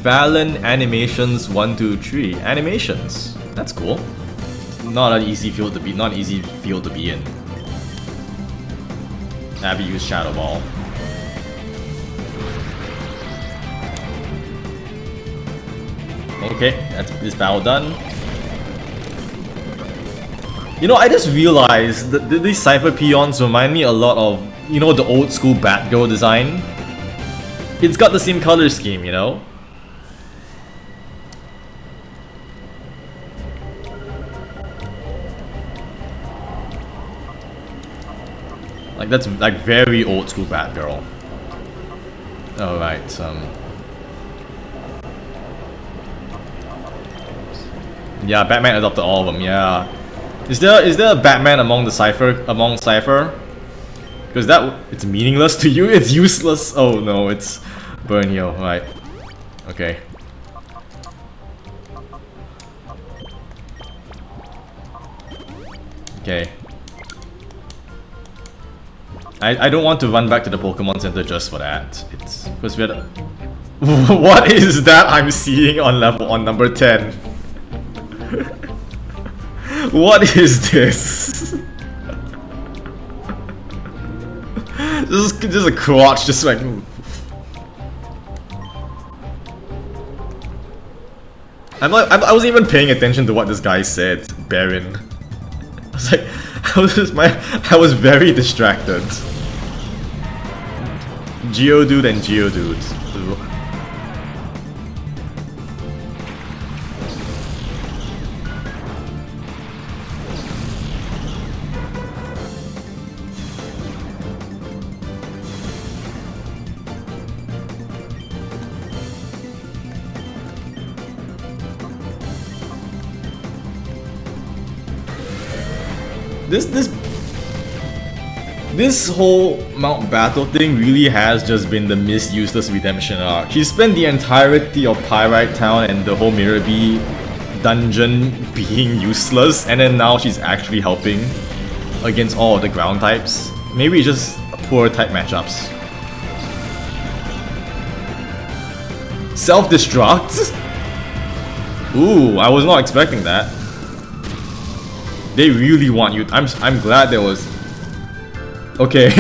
Valen animations 1, 2, 3. Animations. That's cool. Not an easy field to be in. Abby used Shadow Ball. Okay, that's this battle done. You know, I just realized that these Cypher Peons remind me a lot of, you know, the old school Batgirl design. It's got the same color scheme, you know? Like, that's like very old school Batgirl. Alright, yeah, Batman adopted all of them, yeah. Is there a Batman among Cypher? Because it's meaningless to you, it's useless. Oh no, it's Burnhill, right. Okay. Okay. I don't want to run back to the Pokemon Center just for that. It's because we had a what is that I'm seeing on number 10? What is this? This is just a crotch, just like. I wasn't even paying attention to what this guy said, Baron. I was like, I was very distracted. Geodude and Geodude. This whole Mount Battle thing really has just been the Miss Useless redemption arc. She spent the entirety of Pyrite Town and the whole Mirror Bee dungeon being useless, and then now she's actually helping against all of the ground types. Maybe it's just poor type matchups. Self-destruct? Ooh, I was not expecting that. They really want you. I'm glad there was. Okay.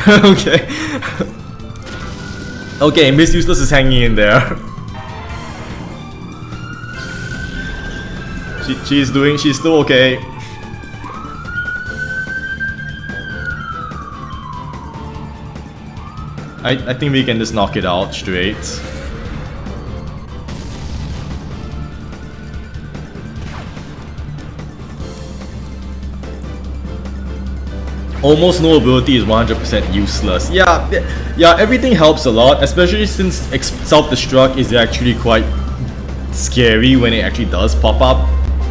Okay. Okay, Miss Useless is hanging in there. She's still okay. I think we can just knock it out straight. Almost no ability is 100% useless. Yeah, everything helps a lot, especially since self-destruct is actually quite scary when it actually does pop up.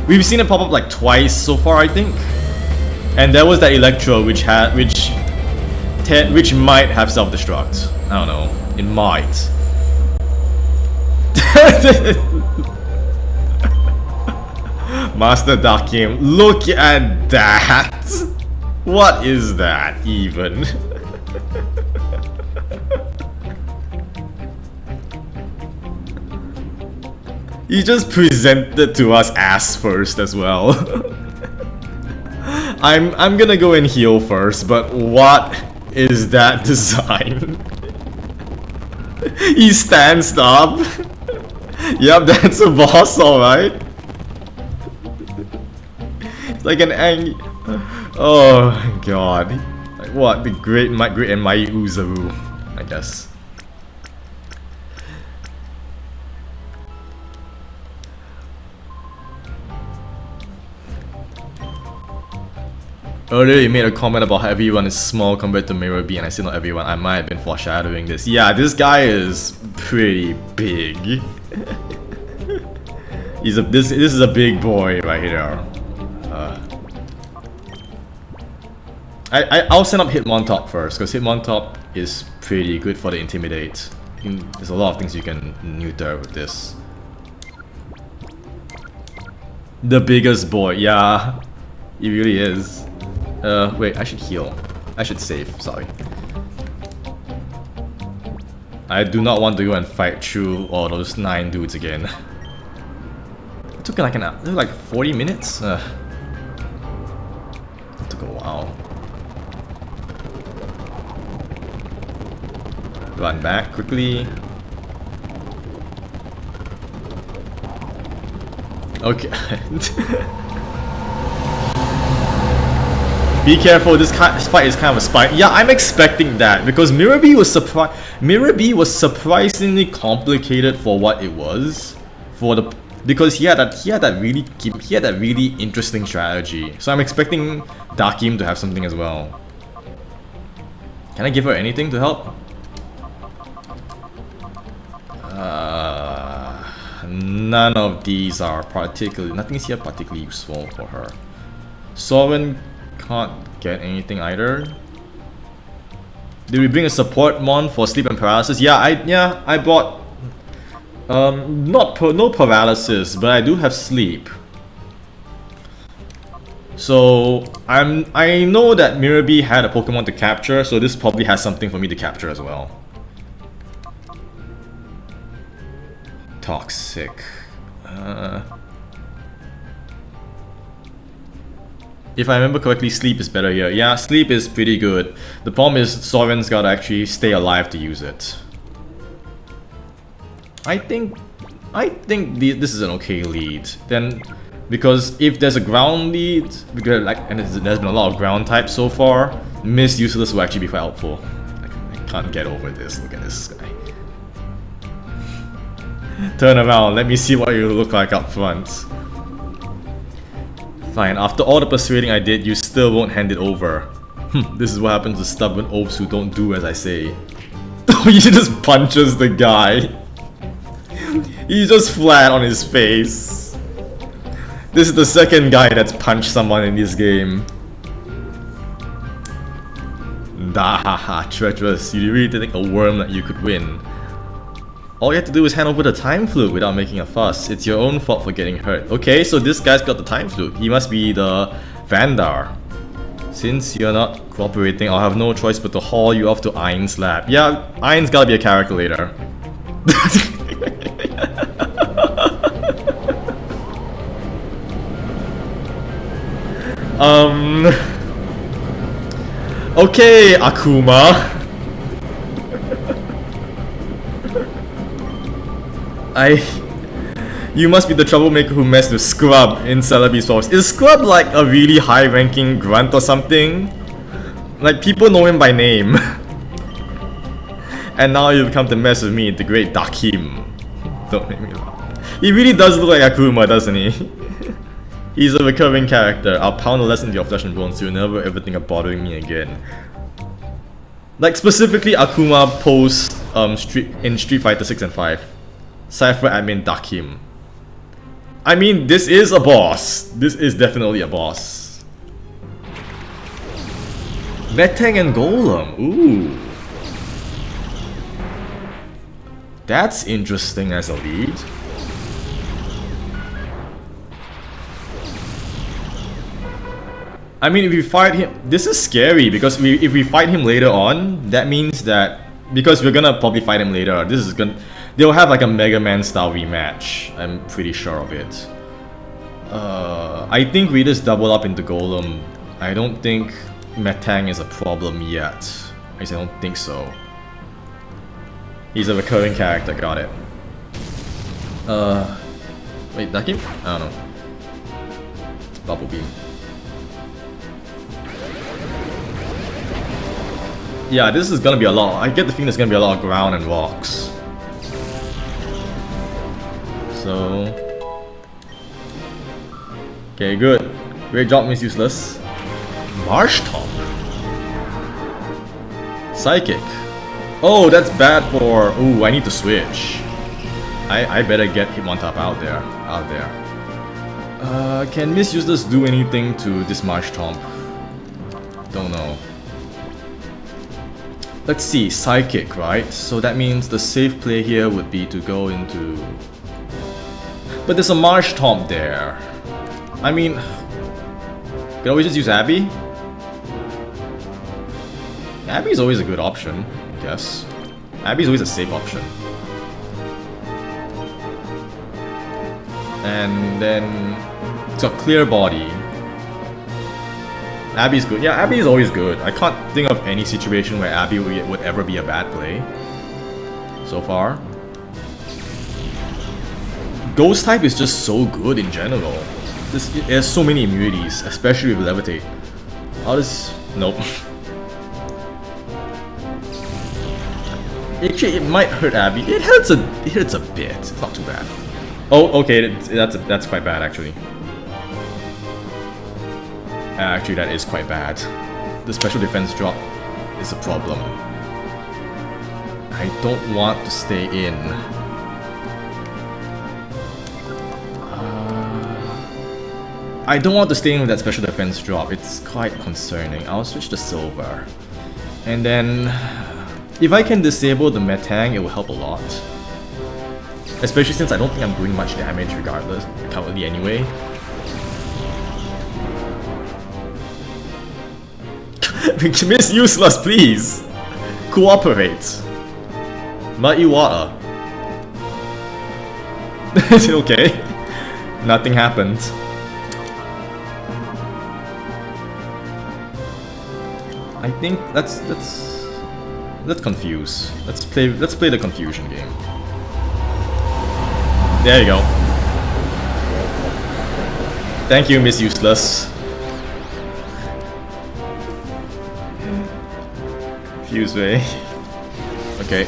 We've seen it pop up like twice so far, I think. And there was that Electro which might have self-destruct. I don't know. It might. Master Dakim, look at that! What is that even? You just presented to us ass first as well. I'm gonna go and heal first, but what is that design? He stands up. Yep, that's a boss, alright. It's like an angry. Oh my god. Like what? The great and mighty Uzaru, I guess. Earlier you made a comment about how everyone is small compared to Mirror Bee, and I said not everyone. I might have been foreshadowing this. Yeah, this guy is pretty big. This is a big boy right here. I'll send up Hitmontop first, because Hitmontop is pretty good for the Intimidate. There's a lot of things you can neuter with this. The biggest boy, yeah. He really is. Wait, I should heal. I should save, sorry. I do not want to go and fight through all those 9 dudes again. It took like 40 minutes? It took a while. Run back quickly. Okay. Be careful, this fight is kind of a spike. Yeah, I'm expecting that because Mirror Bee was surprisingly complicated for what it was. Because he had that really interesting strategy. So I'm expecting Dakim to have something as well. Can I give her anything to help? None of these are particularly... Nothing is here particularly useful for her. Soren can't get anything either. Did we bring a support mon for sleep and paralysis? Yeah, I bought no paralysis, but I do have sleep. So I know that Mirabee had a Pokemon to capture, so this probably has something for me to capture as well. Toxic. If I remember correctly, sleep is better here. Yeah, sleep is pretty good. The problem is Soren's gotta actually stay alive to use it. I think this is an okay lead. Then, because if there's a ground lead, because and there's been a lot of ground types so far, Miss Useless will actually be quite helpful. I can't get over this. Look at this guy. Turn around. Let me see what you look like up front. Fine, after all the persuading I did, you still won't hand it over. This is what happens to stubborn oafs who don't do as I say. He just punches the guy. He's just flat on his face. This is the second guy that's punched someone in this game. Dahaha, treacherous. You really didn't think a worm that you could win. All you have to do is hand over the time flute without making a fuss. It's your own fault for getting hurt. Okay, so this guy's got the time flute. He must be the Vandar. Since you're not cooperating, I'll have no choice but to haul you off to Ain's lab. Yeah, Ain's gotta be a character later. Okay, Akuma. You must be the troublemaker who messed with Scrub in Celebi's force. Is Scrub like a really high-ranking grunt or something? Like, people know him by name. And now you've come to mess with me, the great Dakim. Don't make me laugh. He really does look like Akuma, doesn't he? He's a recurring character. I'll pound a lesson into your flesh and bones so you'll never ever think of bothering me again. Like, specifically Akuma post in Street Fighter 6 and 5. Cypher admin Dakim. I mean, this is a boss. This is definitely a boss. Metang and Golem. Ooh. That's interesting as a lead. I mean, if we fight him... This is scary because if we fight him later on, that means that... Because we're gonna probably fight him later, this is gonna... They'll have like a Mega Man style rematch. I'm pretty sure of it. I think we just double up into Golem. I don't think Metang is a problem yet. At least I don't think so. He's a recurring character, got it. Wait, Dakim? I don't know. It's Bubble Beam. Yeah, this is gonna be a lot. I get the feeling there's gonna be a lot of ground and rocks. So... Okay, good. Great job, Miss Useless. Marsh Top. Psychic. Oh, that's bad for... Ooh, I need to switch. I better get Hitmontop out there. Can Miss Useless do anything to this Marshtomp? Don't know. Let's see, Psychic, right? So that means the safe play here would be to go into... But there's a Marshtomp there. I mean... Can always just use Abby? Abby's always a good option, I guess. Abby's always a safe option. And then... It's a clear body. Abby's good. Yeah, Abby's always good. I can't think of any situation where Abby would ever be a bad play. So far. Ghost type is just so good in general. It has so many immunities, especially with Levitate. How does... Nope. Actually, it might hurt Abby. It hurts a bit. It's not too bad. Oh, okay. That's quite bad, actually. Actually, that is quite bad. The special defense drop. is a problem. I don't want to stay in. I don't want to stay in with that special defense drop. It's quite concerning. I'll switch to silver. And then, if I can disable the Metang, it will help a lot. Especially since I don't think I'm doing much damage regardless, currently anyway. Miss Useless, please! Cooperate! Muddy water. Is it okay? Nothing happened. I think let's confuse. Let's play the confusion game. There you go. Thank you, Miss Useless. Fuseway. Okay.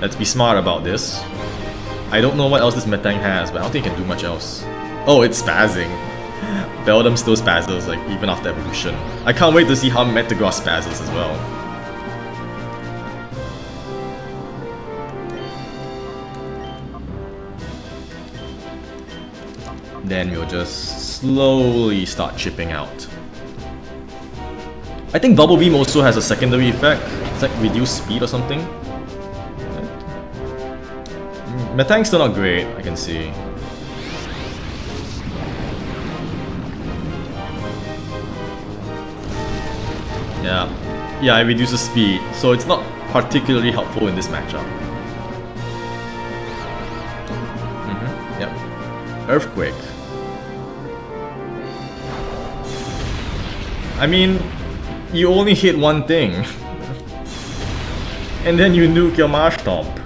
Let's be smart about this. I don't know what else this Metang has, but I don't think it can do much else. Oh, it's spazzing. Beldum still spazzes, like, even after evolution. I can't wait to see how Metagross spazzes as well. Then we'll just slowly start chipping out. I think Bubble Beam also has a secondary effect. It's like reduced speed or something. Metang's still not great, I can see. Yeah, it reduces speed, so it's not particularly helpful in this matchup. Yep. Earthquake. I mean, you only hit one thing. And then you nuke your Marshtomp.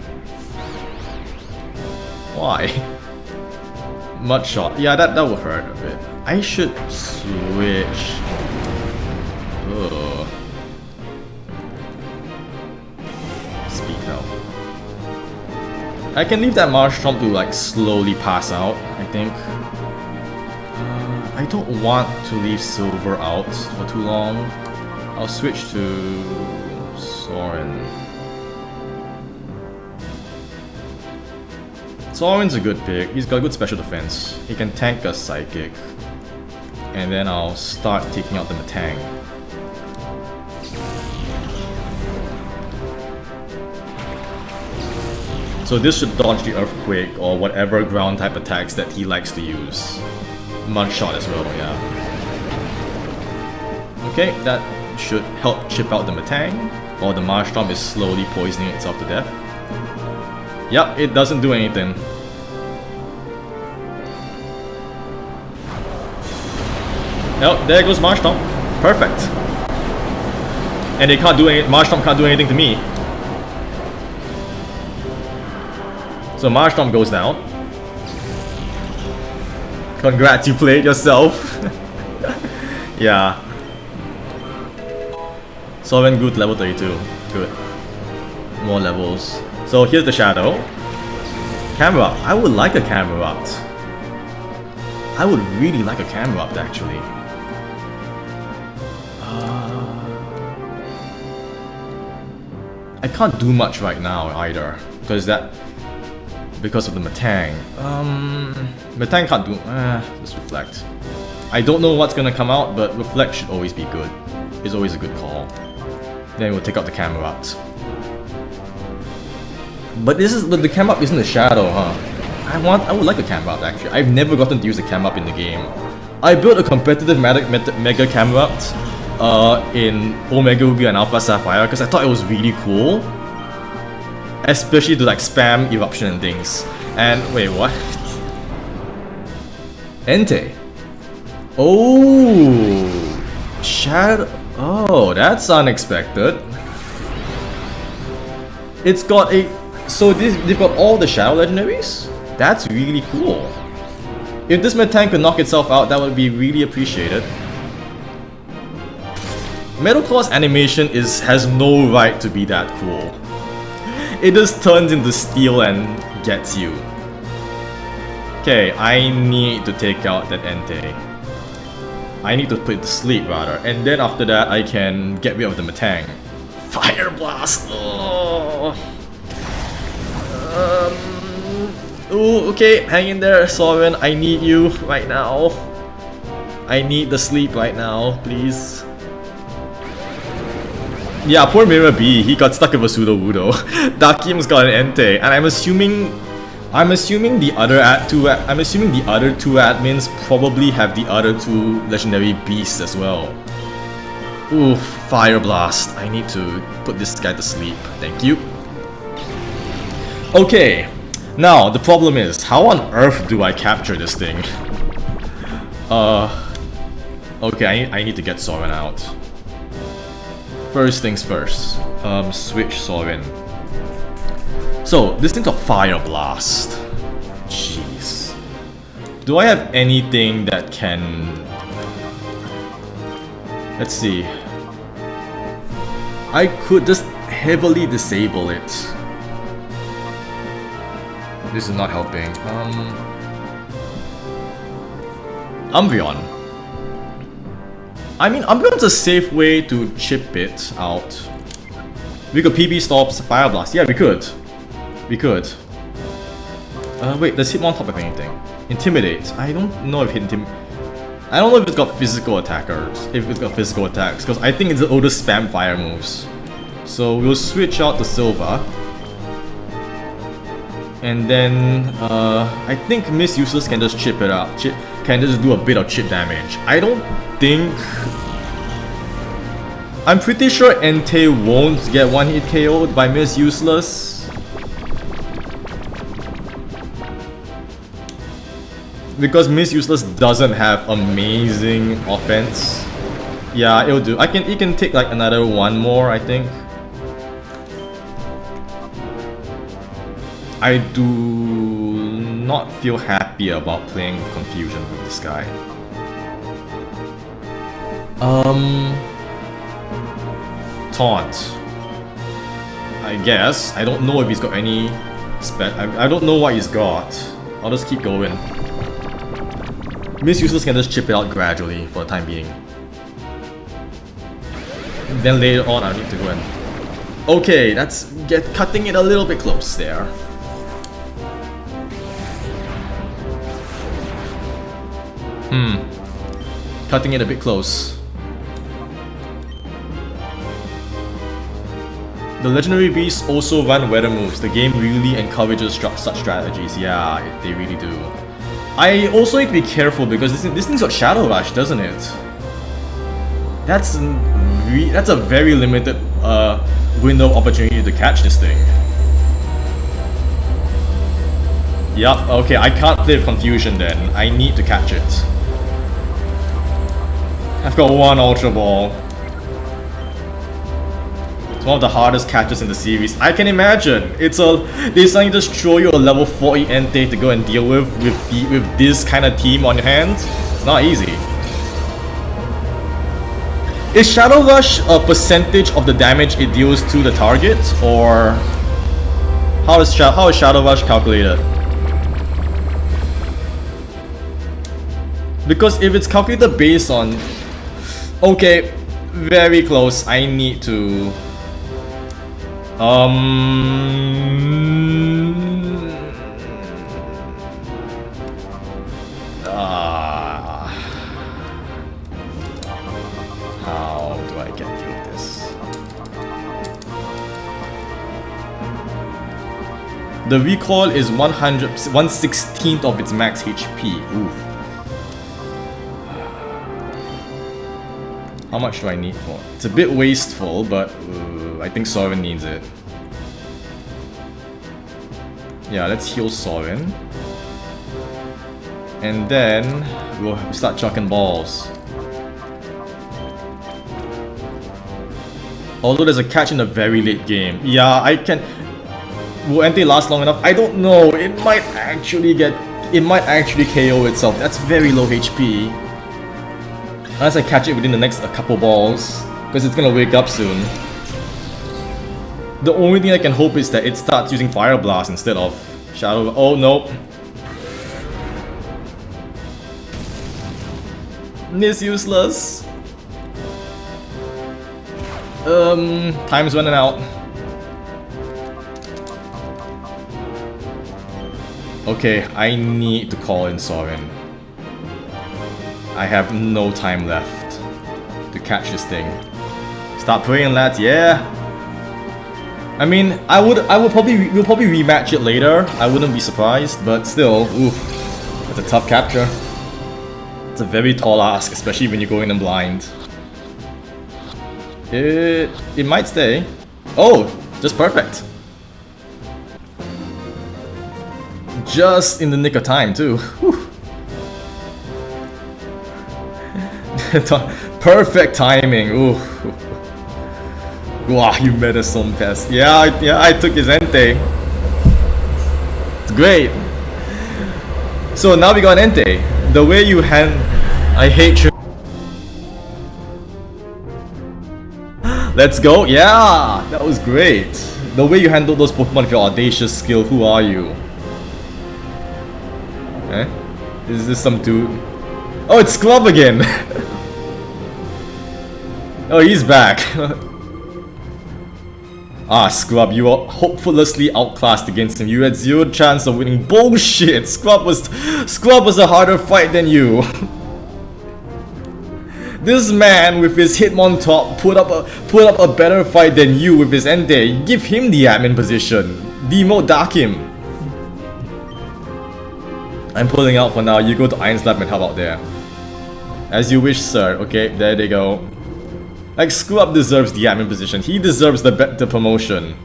Why? Mud Shot. Yeah, that will hurt a bit. I should switch. Ugh. Speed fell. I can leave that Marshtomp to like slowly pass out, I think. I don't want to leave Silver out for too long. I'll switch to Soren. Soren's a good pick. He's got good special defense. He can tank a Psychic. And then I'll start taking out the Metang. So this should dodge the Earthquake or whatever ground type attacks that he likes to use. Mud Shot as well, yeah. Okay, that should help chip out the Metang, while the Marshtomp is slowly poisoning itself to death. Yup, it doesn't do anything. Oh, there goes Marshtomp. Perfect. And it can't do any. Marshtomp can't do anything to me. So Marshtomp goes down. Congrats, you played yourself. Yeah. Sovereign Good level 32. Good. More levels. So here's the Shadow. Camera. I would like a Camerupt. I would really like a Camerupt actually. I can't do much right now either because of the Metang. Metang can't do. Just Reflect. I don't know what's gonna come out, but Reflect should always be good. It's always a good call. Then we'll take out the Camerupt. But the Camerupt isn't a Shadow, huh? I would like a Camerupt actually. I've never gotten to use a Camerupt in the game. I built a competitive Mega Camerupt in Omega Ruby and Alpha Sapphire because I thought it was really cool. Especially to like spam Eruption and things. And wait, what? Entei. Oh, Shadow. Oh, that's unexpected. It's got a. So they've got all the Shadow Legendaries? That's really cool. If this Metang could knock itself out, that would be really appreciated. Metal Claw's animation has no right to be that cool. It just turns into steel and gets you. Okay, I need to take out that Entei. I need to put it to sleep rather, and then after that I can get rid of the Metang. Fire Blast! Oh. Ooh, okay, hang in there, Soren. I need you right now. I need the sleep right now, please. Yeah, poor Mirror B, he got stuck with a Sudowoodo. Dakim's got an Entei, and I'm assuming the other two admins probably have the other two legendary beasts as well. Oof, Fire Blast. I need to put this guy to sleep. Thank you. Okay, now the problem is, how on earth do I capture this thing? Okay, I need to get Soren out. First things first, switch Soren. So, this thing's a Fire Blast. Jeez. Do I have anything that can... Let's see. I could just heavily disable it. This is not helping. Umbreon. I mean, Umbreon's a safe way to chip it out. We could PB stops Fire Blast. Yeah, we could. We could. Wait, does Hitmon top have anything? Intimidate. I don't know if I don't know if it's got physical attackers. If it's got physical attacks, because I think it'll just spam fire moves. So we'll switch out to Silva. And then I think Miss Useless can just chip it up. Can just do a bit of chip damage. I don't think... I'm pretty sure Entei won't get one hit KO'd by Miss Useless. Because Miss Useless doesn't have amazing offense. Yeah, it'll do. It can take like another one more, I think. I do not feel happy about playing Confusion with this guy. Taunt. I guess. I don't know if he's got any I don't know what he's got. I'll just keep going. Miss Useless can just chip it out gradually for the time being. Then later on I'll need to go and... Okay, that's cutting it a little bit close there. Cutting it a bit close. The legendary beasts also run weather moves. The game really encourages such strategies. Yeah, they really do. I also need to be careful because this thing's got Shadow Rush, doesn't it? That's a very limited window of opportunity to catch this thing. Yup, okay, I can't play with Confusion then. I need to catch it. I've got one Ultra Ball. It's one of the hardest catches in the series. I can imagine. They suddenly just throw you a level 40 Entei to go and deal with this kind of team on your hands. It's not easy. Is Shadow Rush a percentage of the damage it deals to the target, or how is Shadow Rush calculated? Because if it's calculated based on... Okay, very close. I need to... How do I get through this? The recoil is 1/16th of its max HP. Oof. How much do I need for it? It's a bit wasteful, but I think Soren needs it. Yeah, let's heal Soren. And then we'll start chucking balls. Although there's a catch in the very late game. Yeah, I can... Will Entei last long enough? I don't know. It might actually KO itself. That's very low HP. Unless I catch it within the next couple balls, because it's gonna wake up soon. The only thing I can hope is that it starts using Fire Blast instead of Shadow... Oh, no. Miss Useless. Time's running out. Okay, I need to call in Soren. I have no time left to catch this thing. Start praying, lads. Yeah. I mean, we'll probably rematch it later. I wouldn't be surprised, but still, oof, that's a tough capture. It's a very tall ask, especially when you're going in blind. It might stay. Oh, just perfect. Just in the nick of time too. Perfect timing. Ooh. Wow, you made us some pest. Yeah, I took his Entei. It's great. So now we got Entei. The way you hand, I hate you. Let's go. Yeah, that was great. The way you handled those Pokemon with your audacious skill. Who are you? Eh? Is this some dude? Oh, it's Scrub again. Oh, he's back. Ah, Scrub, you are hopelessly outclassed against him. You had zero chance of winning. Bullshit! Scrub was a harder fight than you. This man with his Hitmontop put up a better fight than you with his Entei. Give him the admin position. Demote Darkim. I'm pulling out for now. You go to Iron Slap and help out there. As you wish, sir. Okay, there they go. Like, Scrub deserves the admin position. He deserves the promotion.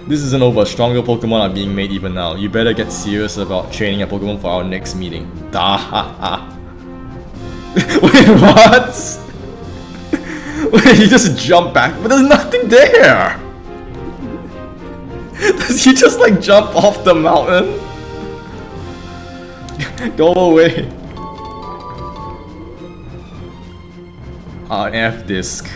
This isn't over. Stronger Pokemon are being made even now. You better get serious about training a Pokemon for our next meeting. Da ha ha. Wait, what? Wait, he just jumped back, but there's nothing there. Does he just like jump off the mountain? Go away. An F disc.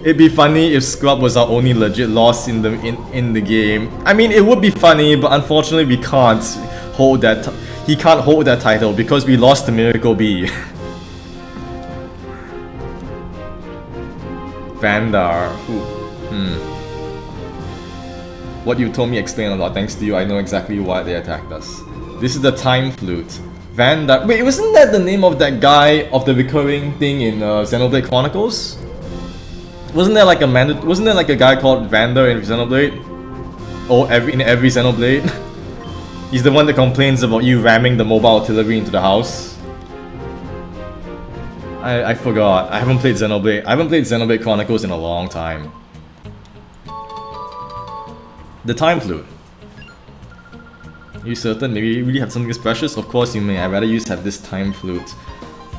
It'd be funny if Scrub was our only legit loss in the game. I mean, it would be funny, but unfortunately we can't hold that. He can't hold that title because we lost to Miracle Bee. Vandar. What you told me explained a lot. Thanks to you, I know exactly why they attacked us. This is the Time Flute. Vandar. Wait, wasn't that the name of that guy of the recurring thing in Xenoblade Chronicles? Wasn't there like a guy called Vandar in Xenoblade? Oh, in every Xenoblade? He's the one that complains about you ramming the mobile artillery into the house. I forgot. I haven't played Xenoblade Chronicles in a long time. The Time Flute. Are you certain? Maybe you really have something this precious? Of course you may. I'd rather have this Time Flute.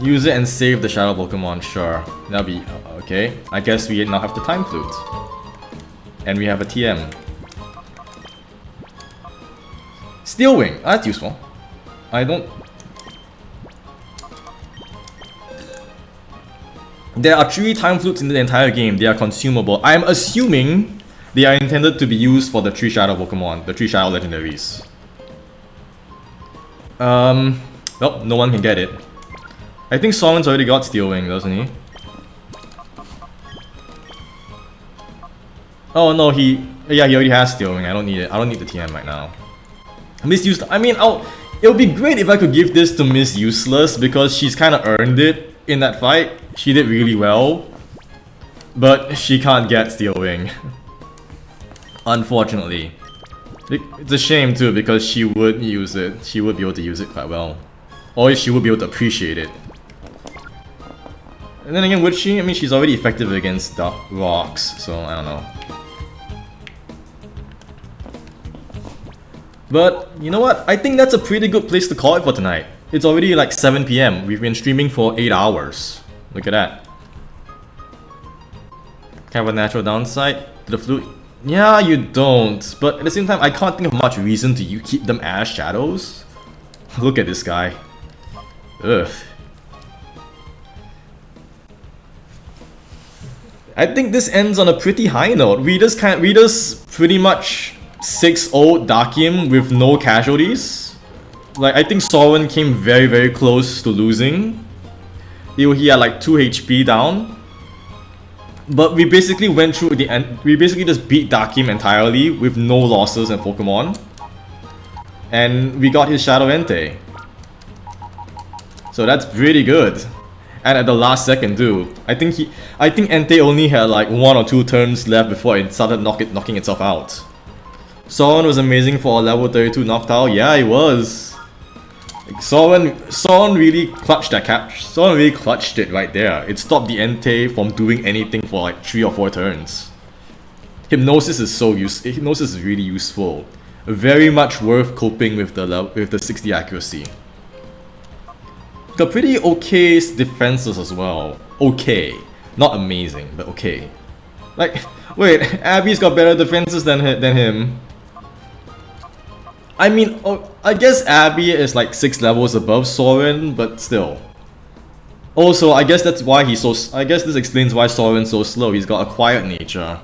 Use it and save the Shadow Pokemon. Sure. That'll be okay. I guess we now have the Time Flute. And we have a TM. Steel Wing. That's useful. I don't... There are 3 Time Flutes in the entire game. They are consumable. I'm assuming they are intended to be used for the 3 Shadow Pokemon. The 3 Shadow Legendaries. Nope, no one can get it. I think Soren's already got Steel Wing, doesn't he? Oh no, he already has Steel Wing. I don't need it. I don't need the TM right now. Miss Useless. I mean, it would be great if I could give this to Miss Useless because she's kind of earned it in that fight. She did really well, but she can't get Steel Wing. Unfortunately. It's a shame too because she would use it. She would be able to use it quite well. Or she would be able to appreciate it. And then again, would she? I mean, she's already effective against rocks, so I don't know. But, you know what? I think that's a pretty good place to call it for tonight. It's already like 7 PM. We've been streaming for 8 hours. Look at that. Kind of a natural downside to the flute. Yeah, you don't. But at the same time, I can't think of much reason to keep them as shadows. Look at this guy. Ugh. I think this ends on a pretty high note. We just pretty much 6-0 Darkim with no casualties. Like, I think Soren came very close to losing. He had like 2 HP down. But we basically went through the end. We basically just beat Dakim entirely with no losses in Pokemon. And we got his Shadow Entei. So that's pretty good. And at the last second too. I think Entei only had like 1 or 2 turns left before it started knocking itself out. Soren was amazing for a level 32 knocked out. Yeah, he was. Soren really clutched that catch. Soren really clutched it right there. It stopped the Entei from doing anything for like 3 or 4 turns. Hypnosis is really useful. Very much worth coping with the 60 accuracy. Got pretty okay defenses as well. Okay, not amazing, but okay. Like, wait, Abby's got better defenses than him. I mean, I guess Abby is like 6 levels above Soren, but still. Also, I guess that's why he's so. I guess this explains why Soren's so slow. He's got a quiet nature.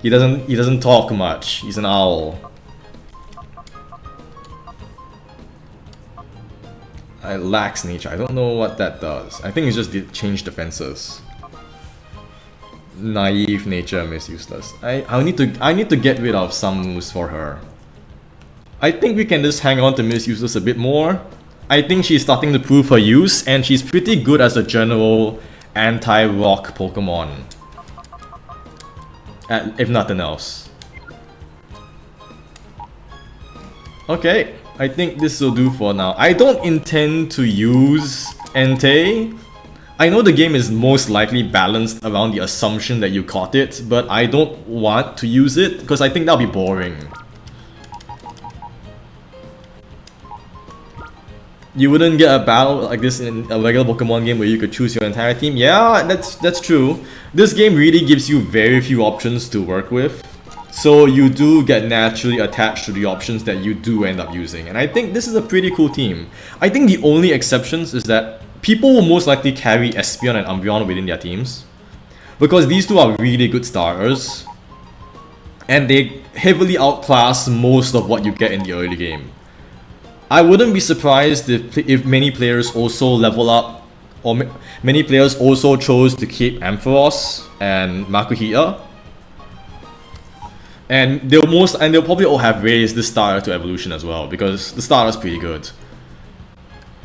He doesn't talk much. He's an owl. Lax nature. I don't know what that does. I think it's just change defenses. Naive nature, Miss Useless. I need to get rid of some moves for her. I think we can just hang on to Miss Useless a bit more. I think she's starting to prove her use, and she's pretty good as a general anti-rock Pokemon. If nothing else. Okay, I think this will do for now. I don't intend to use Entei. I know the game is most likely balanced around the assumption that you caught it, but I don't want to use it because I think that'll be boring. You wouldn't get a battle like this in a regular Pokemon game where you could choose your entire team. Yeah, that's true. This game really gives you very few options to work with. So you do get naturally attached to the options that you do end up using. And I think this is a pretty cool team. I think the only exceptions is that people will most likely carry Espeon and Umbreon within their teams. Because these two are really good starters. And they heavily outclass most of what you get in the early game. I wouldn't be surprised if many players also level up, or many players also chose to keep Ampharos and Makuhita. And they'll probably all have raised the starter to evolution as well, because the starter's pretty good.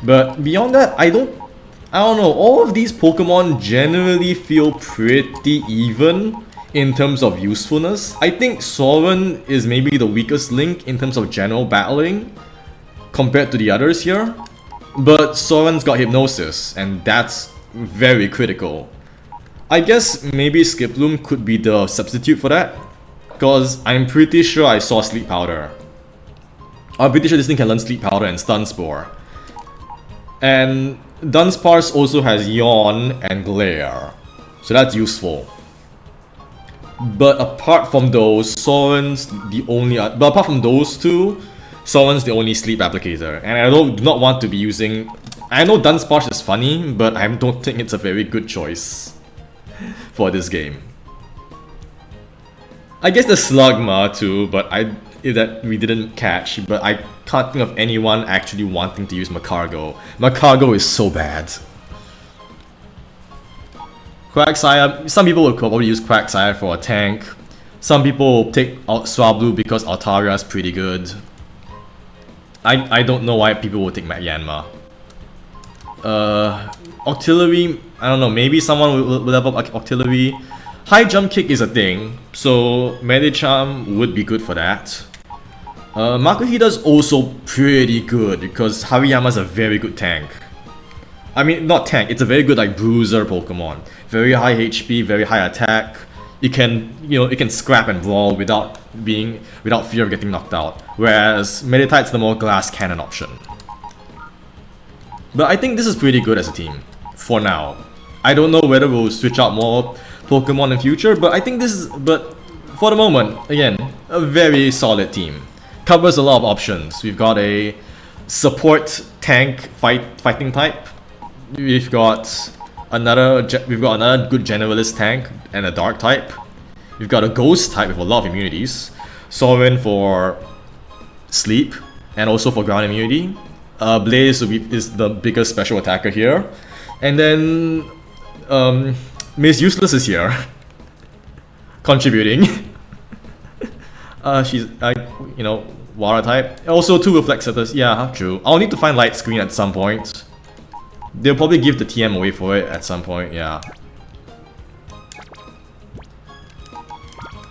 But beyond that, I don't know, all of these Pokemon generally feel pretty even in terms of usefulness. I think Soren is maybe the weakest link in terms of general battling compared to the others here, but Soren's got Hypnosis, and that's very critical. I guess maybe Skiploom could be the substitute for that, because I'm pretty sure I saw Sleep Powder. I'm pretty sure this thing can learn Sleep Powder and Stun Spore. And Dunsparce also has Yawn and Glare, so that's useful. But apart from those, Soren's the only. But apart from those two, Soren's the only sleep applicator, and I do not want to be using. I know Dunsparce is funny, but I don't think it's a very good choice for this game. I guess the Slugma too, but that we didn't catch. But I can't think of anyone actually wanting to use Macargo. Macargo is so bad. Quagsire. Some people would probably use Quagsire for a tank. Some people will take out Swablu because Altaria is pretty good. I don't know why people would take Yanma. Octillery, I don't know, maybe someone will level up Octillery. High jump kick is a thing, so Medicham would be good for that. Makuhita's also pretty good because Hariyama's a very good tank. I mean, not tank, it's a very good like bruiser Pokemon. Very high HP, very high attack. It can scrap and brawl without fear of getting knocked out. Whereas Meditite's the more glass cannon option. But I think this is pretty good as a team for now. I don't know whether we'll switch out more Pokemon in future, but I think but for the moment, again, a very solid team. Covers a lot of options. We've got a support tank fighting type. We've got another good generalist tank and a dark type. We've got a ghost type with a lot of immunities. Soren for sleep, and also for ground immunity. Blaze is the biggest special attacker here, and then Miss Useless is here, contributing. She's water type. Also 2 reflex setters. Yeah, true. I'll need to find light screen at some point. They'll probably give the TM away for it at some point. Yeah.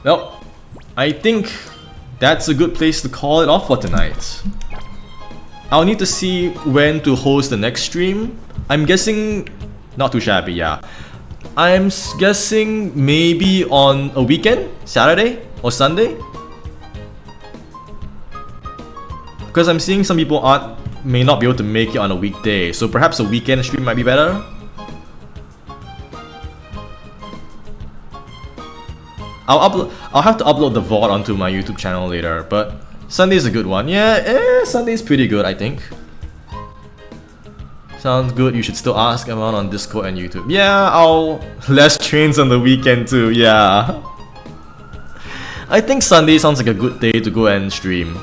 Well, I think that's a good place to call it off for tonight. I'll need to see when to host the next stream. I'm guessing not too shabby, yeah. I'm guessing maybe on a weekend, Saturday or Sunday. Because I'm seeing some people may not be able to make it on a weekday, so perhaps a weekend stream might be better. I'll have to upload the VOD onto my YouTube channel later, but Sunday's a good one. Yeah, Sunday's pretty good, I think. Sounds good. You should still ask around on Discord and YouTube. Yeah, less trains on the weekend too. Yeah. I think Sunday sounds like a good day to go and stream.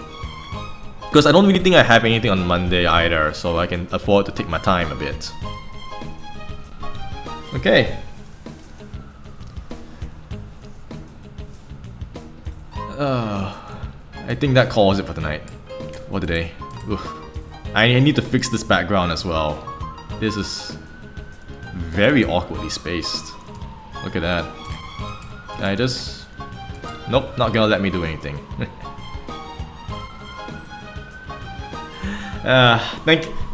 Because I don't really think I have anything on Monday either, so I can afford to take my time a bit. Okay. I think that calls it for tonight. For today. Oof. I need to fix this background as well. This is very awkwardly spaced. Look at that. Can I just... Nope, not gonna let me do anything.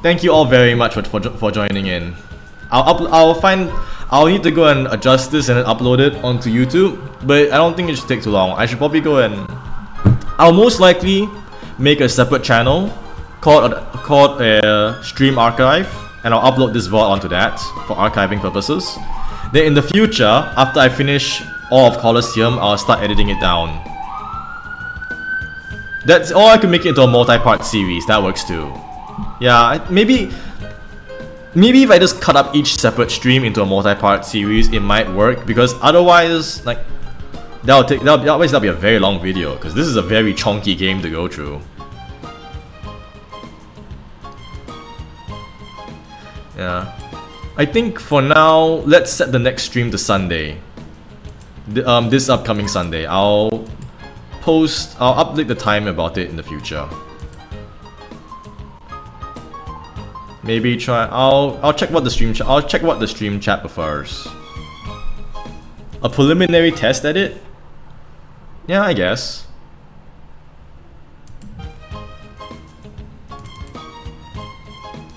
Thank you all very much for joining in. I'll need to go and adjust this and then upload it onto YouTube, but I don't think it should take too long. I should probably go and I'll most likely make a separate channel called a stream archive, and I'll upload this VOD onto that for archiving purposes. Then in the future, after I finish all of Colosseum, I'll start editing it down. That's all. I can make it into a multi-part series. That works too. Yeah, maybe if I just cut up each separate stream into a multi-part series, it might work, because otherwise, like, that'll be a very long video, because this is a very chunky game to go through. Yeah, I think for now, let's set the next stream to Sunday. This upcoming Sunday. I'll update the time about it in the future. Maybe try. I'll check what the stream chat prefers. A preliminary test edit? Yeah, I guess.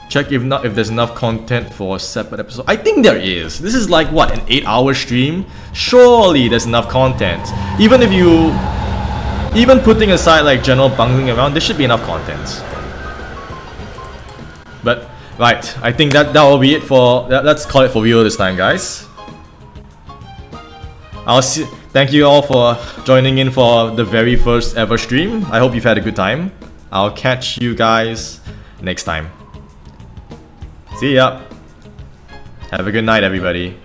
Check if there's enough content for a separate episode. I think there is. This is like what, an 8-hour stream? Surely there's enough content. Even putting aside like general bungling around, there should be enough content. But right, I think that will be it for. Let's call it for real this time, guys. Thank you all for joining in for the very first ever stream. I hope you've had a good time. I'll catch you guys next time. See ya. Have a good night, everybody.